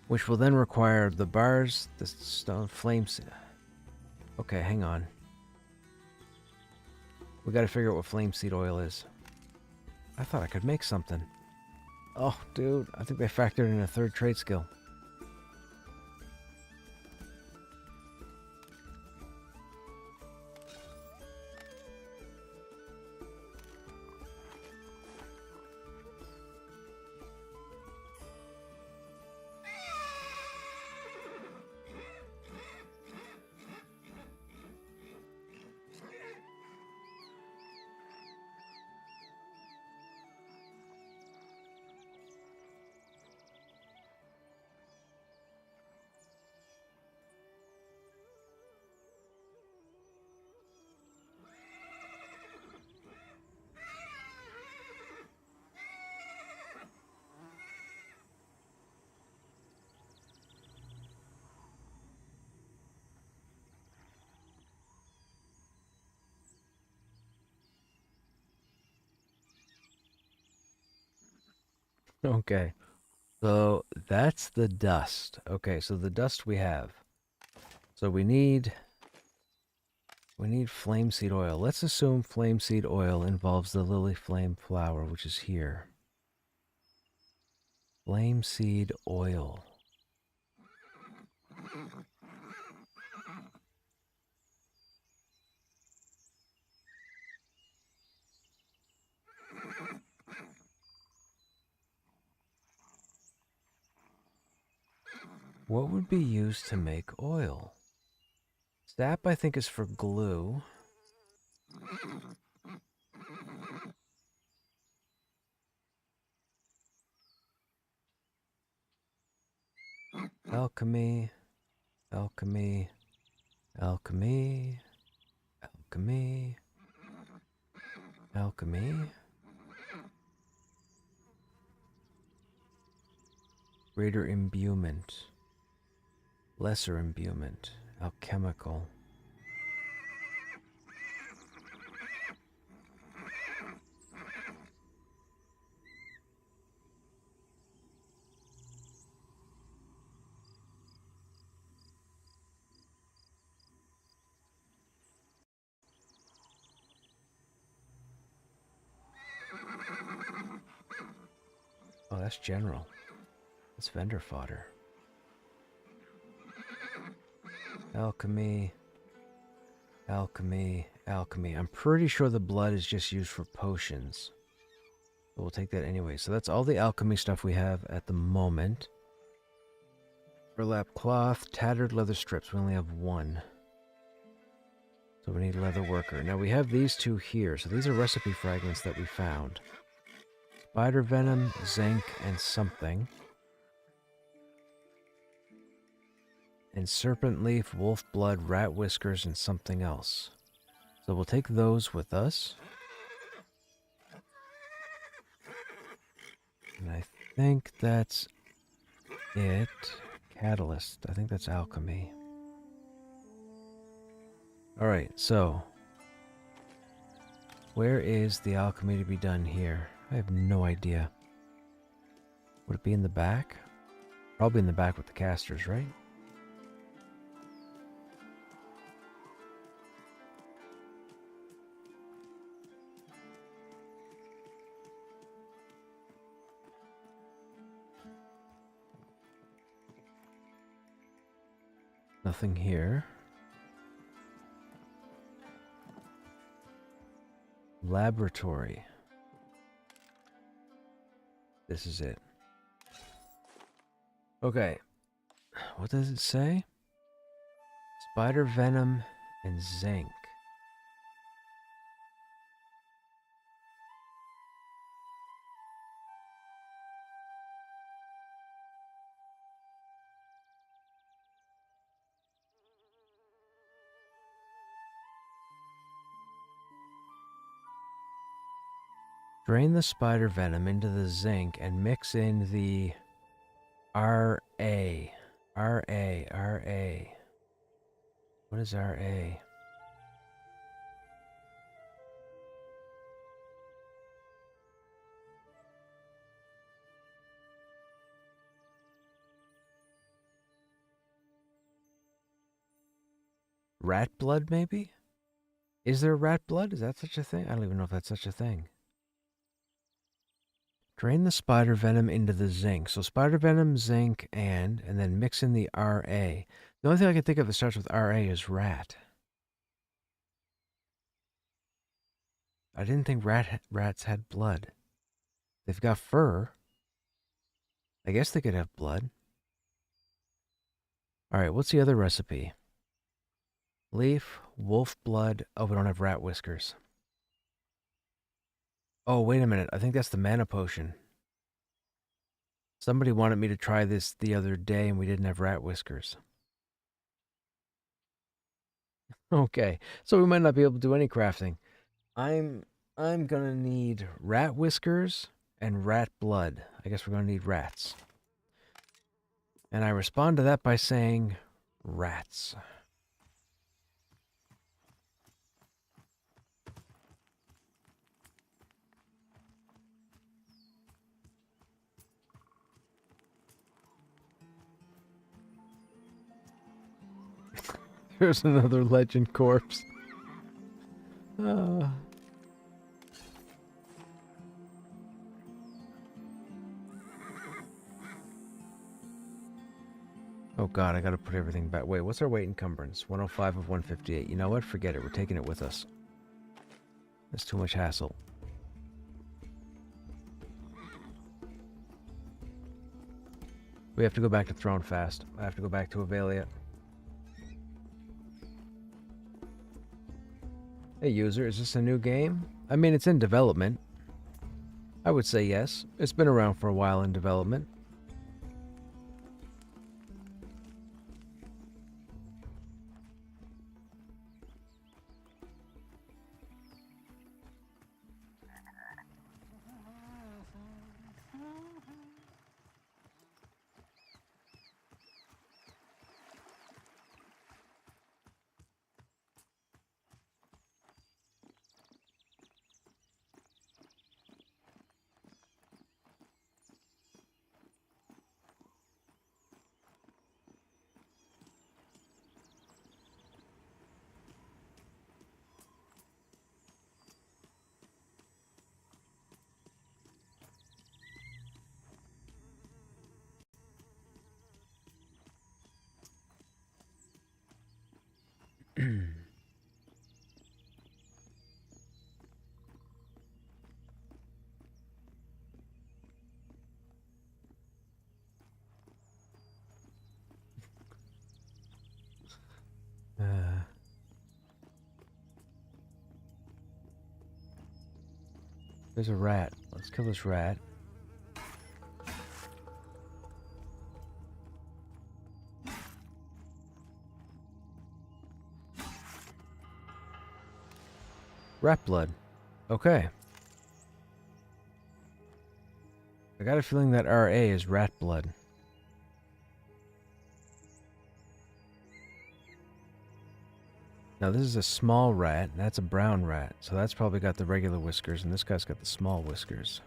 which will then require the bars, the stone flames. Okay, hang on. We gotta figure out what flame seed oil is. I thought I could make something. Oh, dude, I think they factored in a third trade skill. Okay, so that's the dust. Okay, so the dust we have. So we need flame seed oil. Let's assume flame seed oil involves the lily flame flower, which is here. Flame seed oil. What would be used to make oil? Sap, I think, is for glue. Alchemy, alchemy, alchemy, alchemy, alchemy. Greater imbuement. Lesser imbuement. Alchemical. Oh, that's general. That's vendor fodder. Alchemy. Alchemy. Alchemy. I'm pretty sure the blood is just used for potions. But we'll take that anyway. So that's all the alchemy stuff we have at the moment. Burlap cloth, tattered leather strips. We only have one. So we need leather worker. Now we have these two here. So these are recipe fragments that we found. Spider venom, zinc, and something. And serpent leaf, wolf blood, rat whiskers, and something else. So we'll take those with us. And I think that's it. Catalyst. I think that's alchemy. Alright, so where is the alchemy to be done here? I have no idea. Would it be in the back? Probably in the back with the casters, right? Nothing here. Laboratory. This is it. Okay. What does it say? Spider venom and zinc. Drain the spider venom into the zinc and mix in the RA. RA. What is RA? Rat blood, maybe? Is there rat blood? Is that such a thing? I don't even know if that's such a thing. Drain the spider venom into the zinc. So spider venom, zinc, and then mix in the RA. The only thing I can think of that starts with RA is rat. I didn't think rats had blood. They've got fur. I guess they could have blood. Alright, what's the other recipe? Leaf, wolf blood. Oh, we don't have rat whiskers. Oh, wait a minute. I think that's the mana potion. Somebody wanted me to try this the other day and we didn't have rat whiskers. Okay, so we might not be able to do any crafting. I'm gonna need rat whiskers and rat blood. I guess we're gonna need rats. And I respond to that by saying rats. There's another legend corpse. Oh god, I gotta put everything back. Wait, what's our weight encumbrance? 105 of 158. You know what? Forget it. We're taking it with us. That's too much hassle. We have to go back to Throne fast. I have to go back to Avelia. Hey user, is this a new game? I mean, it's in development. I would say yes. It's been around for a while in development. There's a rat. Let's kill this rat. Rat blood. Okay. I got a feeling that RA is rat blood. Now this is a small rat, and that's a brown rat, so that's probably got the regular whiskers, and this guy's got the small whiskers.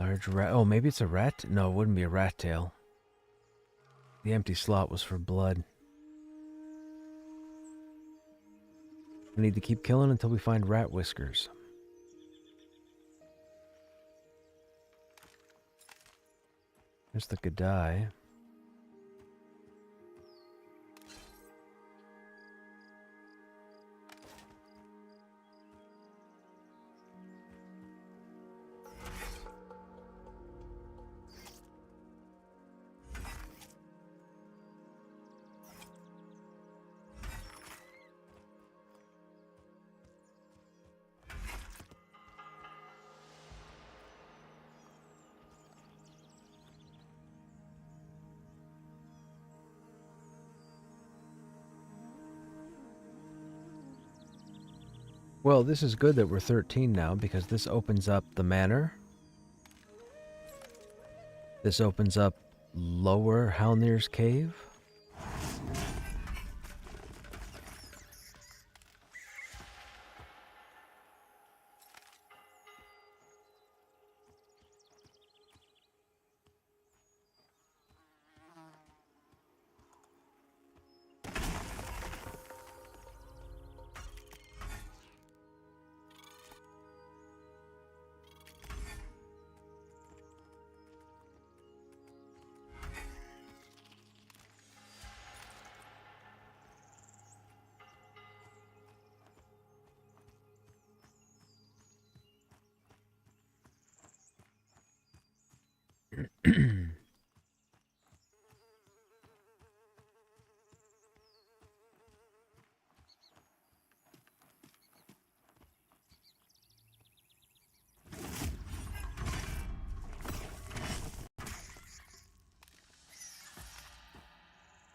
Large rat. Oh, maybe it's a rat? No, it wouldn't be a rat tail. The empty slot was for blood. We need to keep killing until we find rat whiskers. There's the Gadai. Well, this is good that we're 13 now, because this opens up the manor. This opens up Lower Halnir's Cave.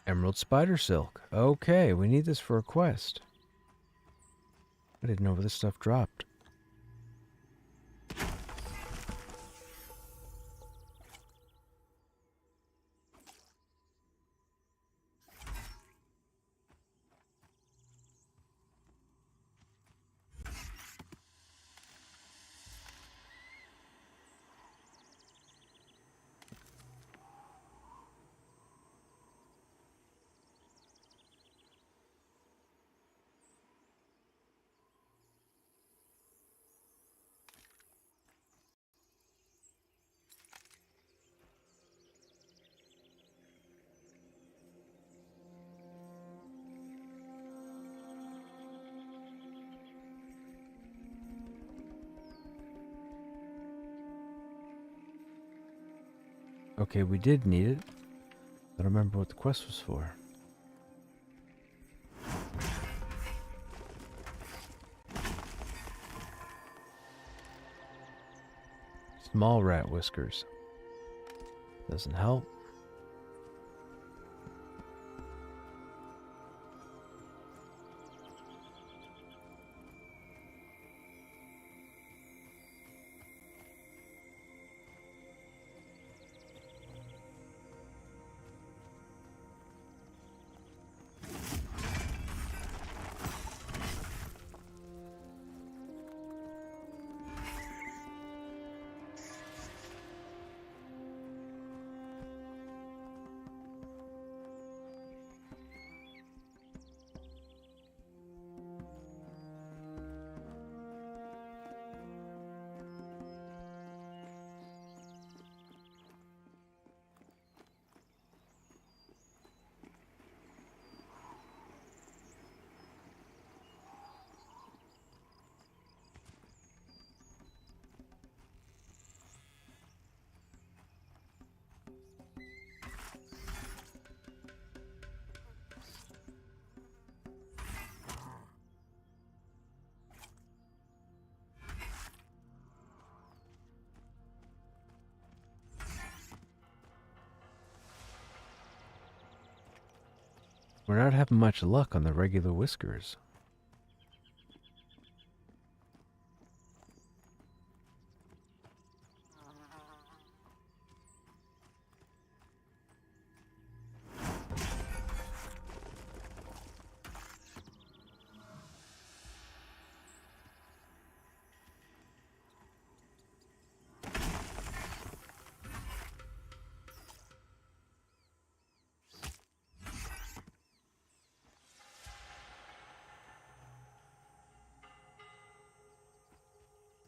Emerald Spider Silk. Okay, we need this for a quest. I didn't know where this stuff dropped. Okay, we did need it. I don't remember what the quest was for. Small rat whiskers. Doesn't help. We're not having much luck on the regular whiskers.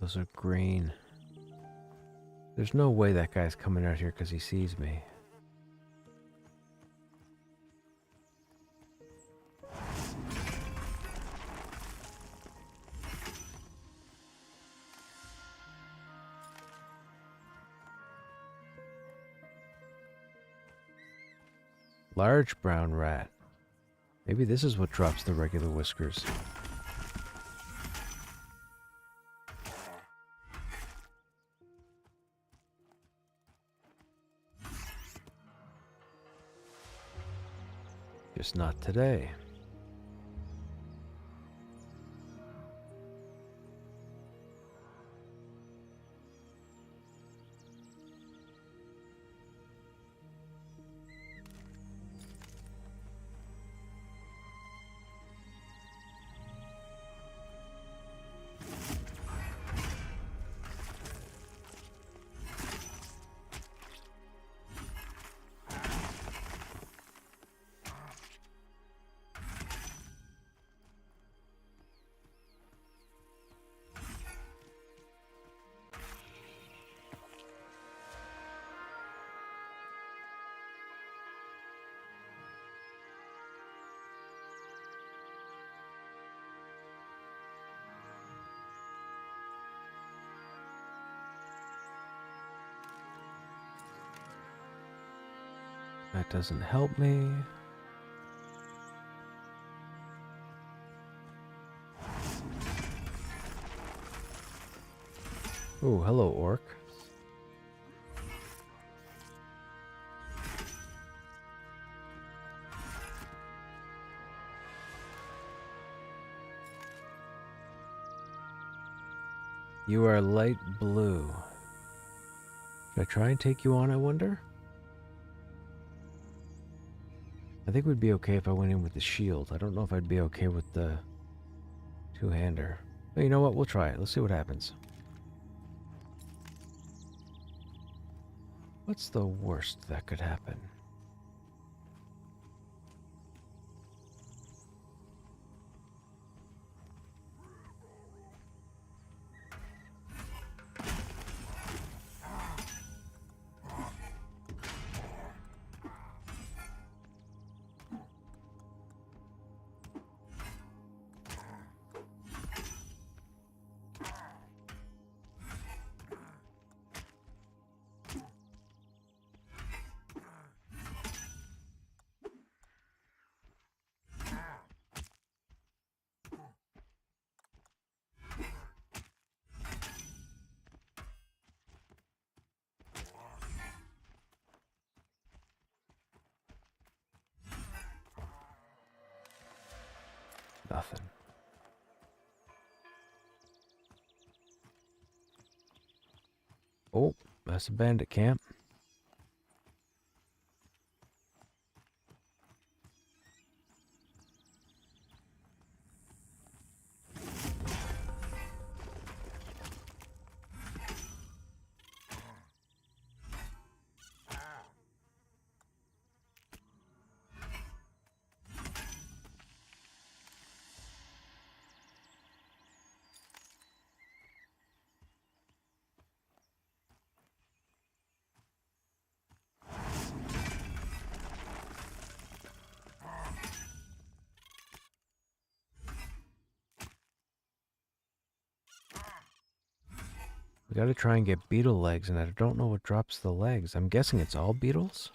Those are green. There's no way that guy's coming out here because he sees me. Large brown rat. Maybe this is what drops the regular whiskers. Just not today. That doesn't help me. Oh, hello, orc. You are light blue. Should I try and take you on, I wonder? I think we'd be okay if I went in with the shield. I don't know if I'd be okay with the two-hander. But you know what? We'll try it. Let's see what happens. What's the worst that could happen? Nothing. Oh, that's a bandit camp. We gotta try and get beetle legs, and I don't know what drops the legs. I'm guessing it's all beetles?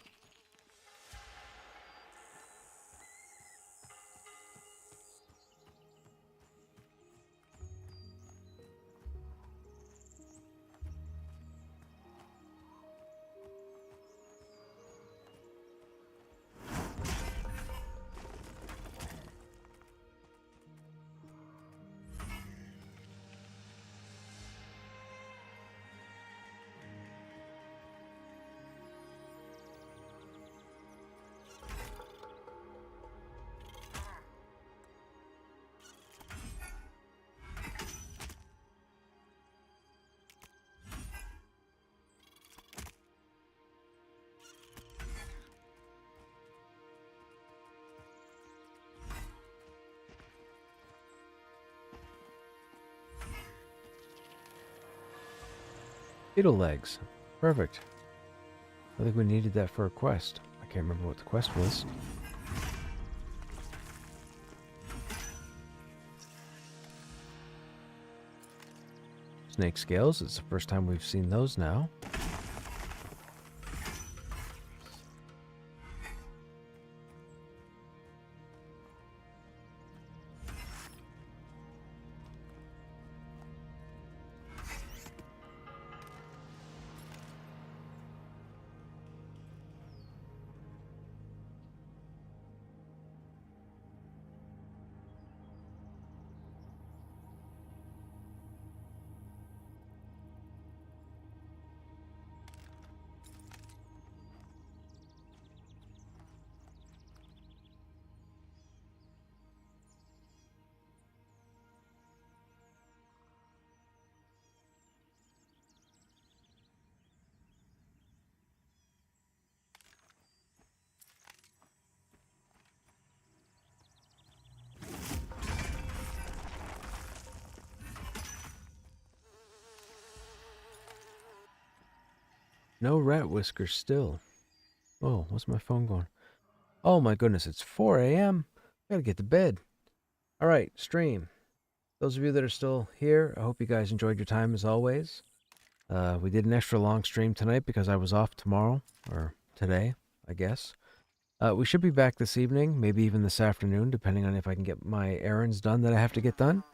Beetle legs. Perfect. I think we needed that for a quest. I can't remember what the quest was. Snake scales. It's the first time we've seen those now. No rat whiskers still. Oh, what's my phone going? Oh my goodness, it's 4 a.m. I gotta get to bed. All right, stream. Those of you that are still here, I hope you guys enjoyed your time as always. We did an extra long stream tonight because I was off tomorrow, or today, I guess. We should be back this evening, maybe even this afternoon, depending on if I can get my errands done that I have to get done.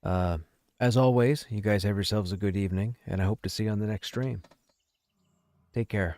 As always, you guys have yourselves a good evening, and I hope to see you on the next stream. Take care.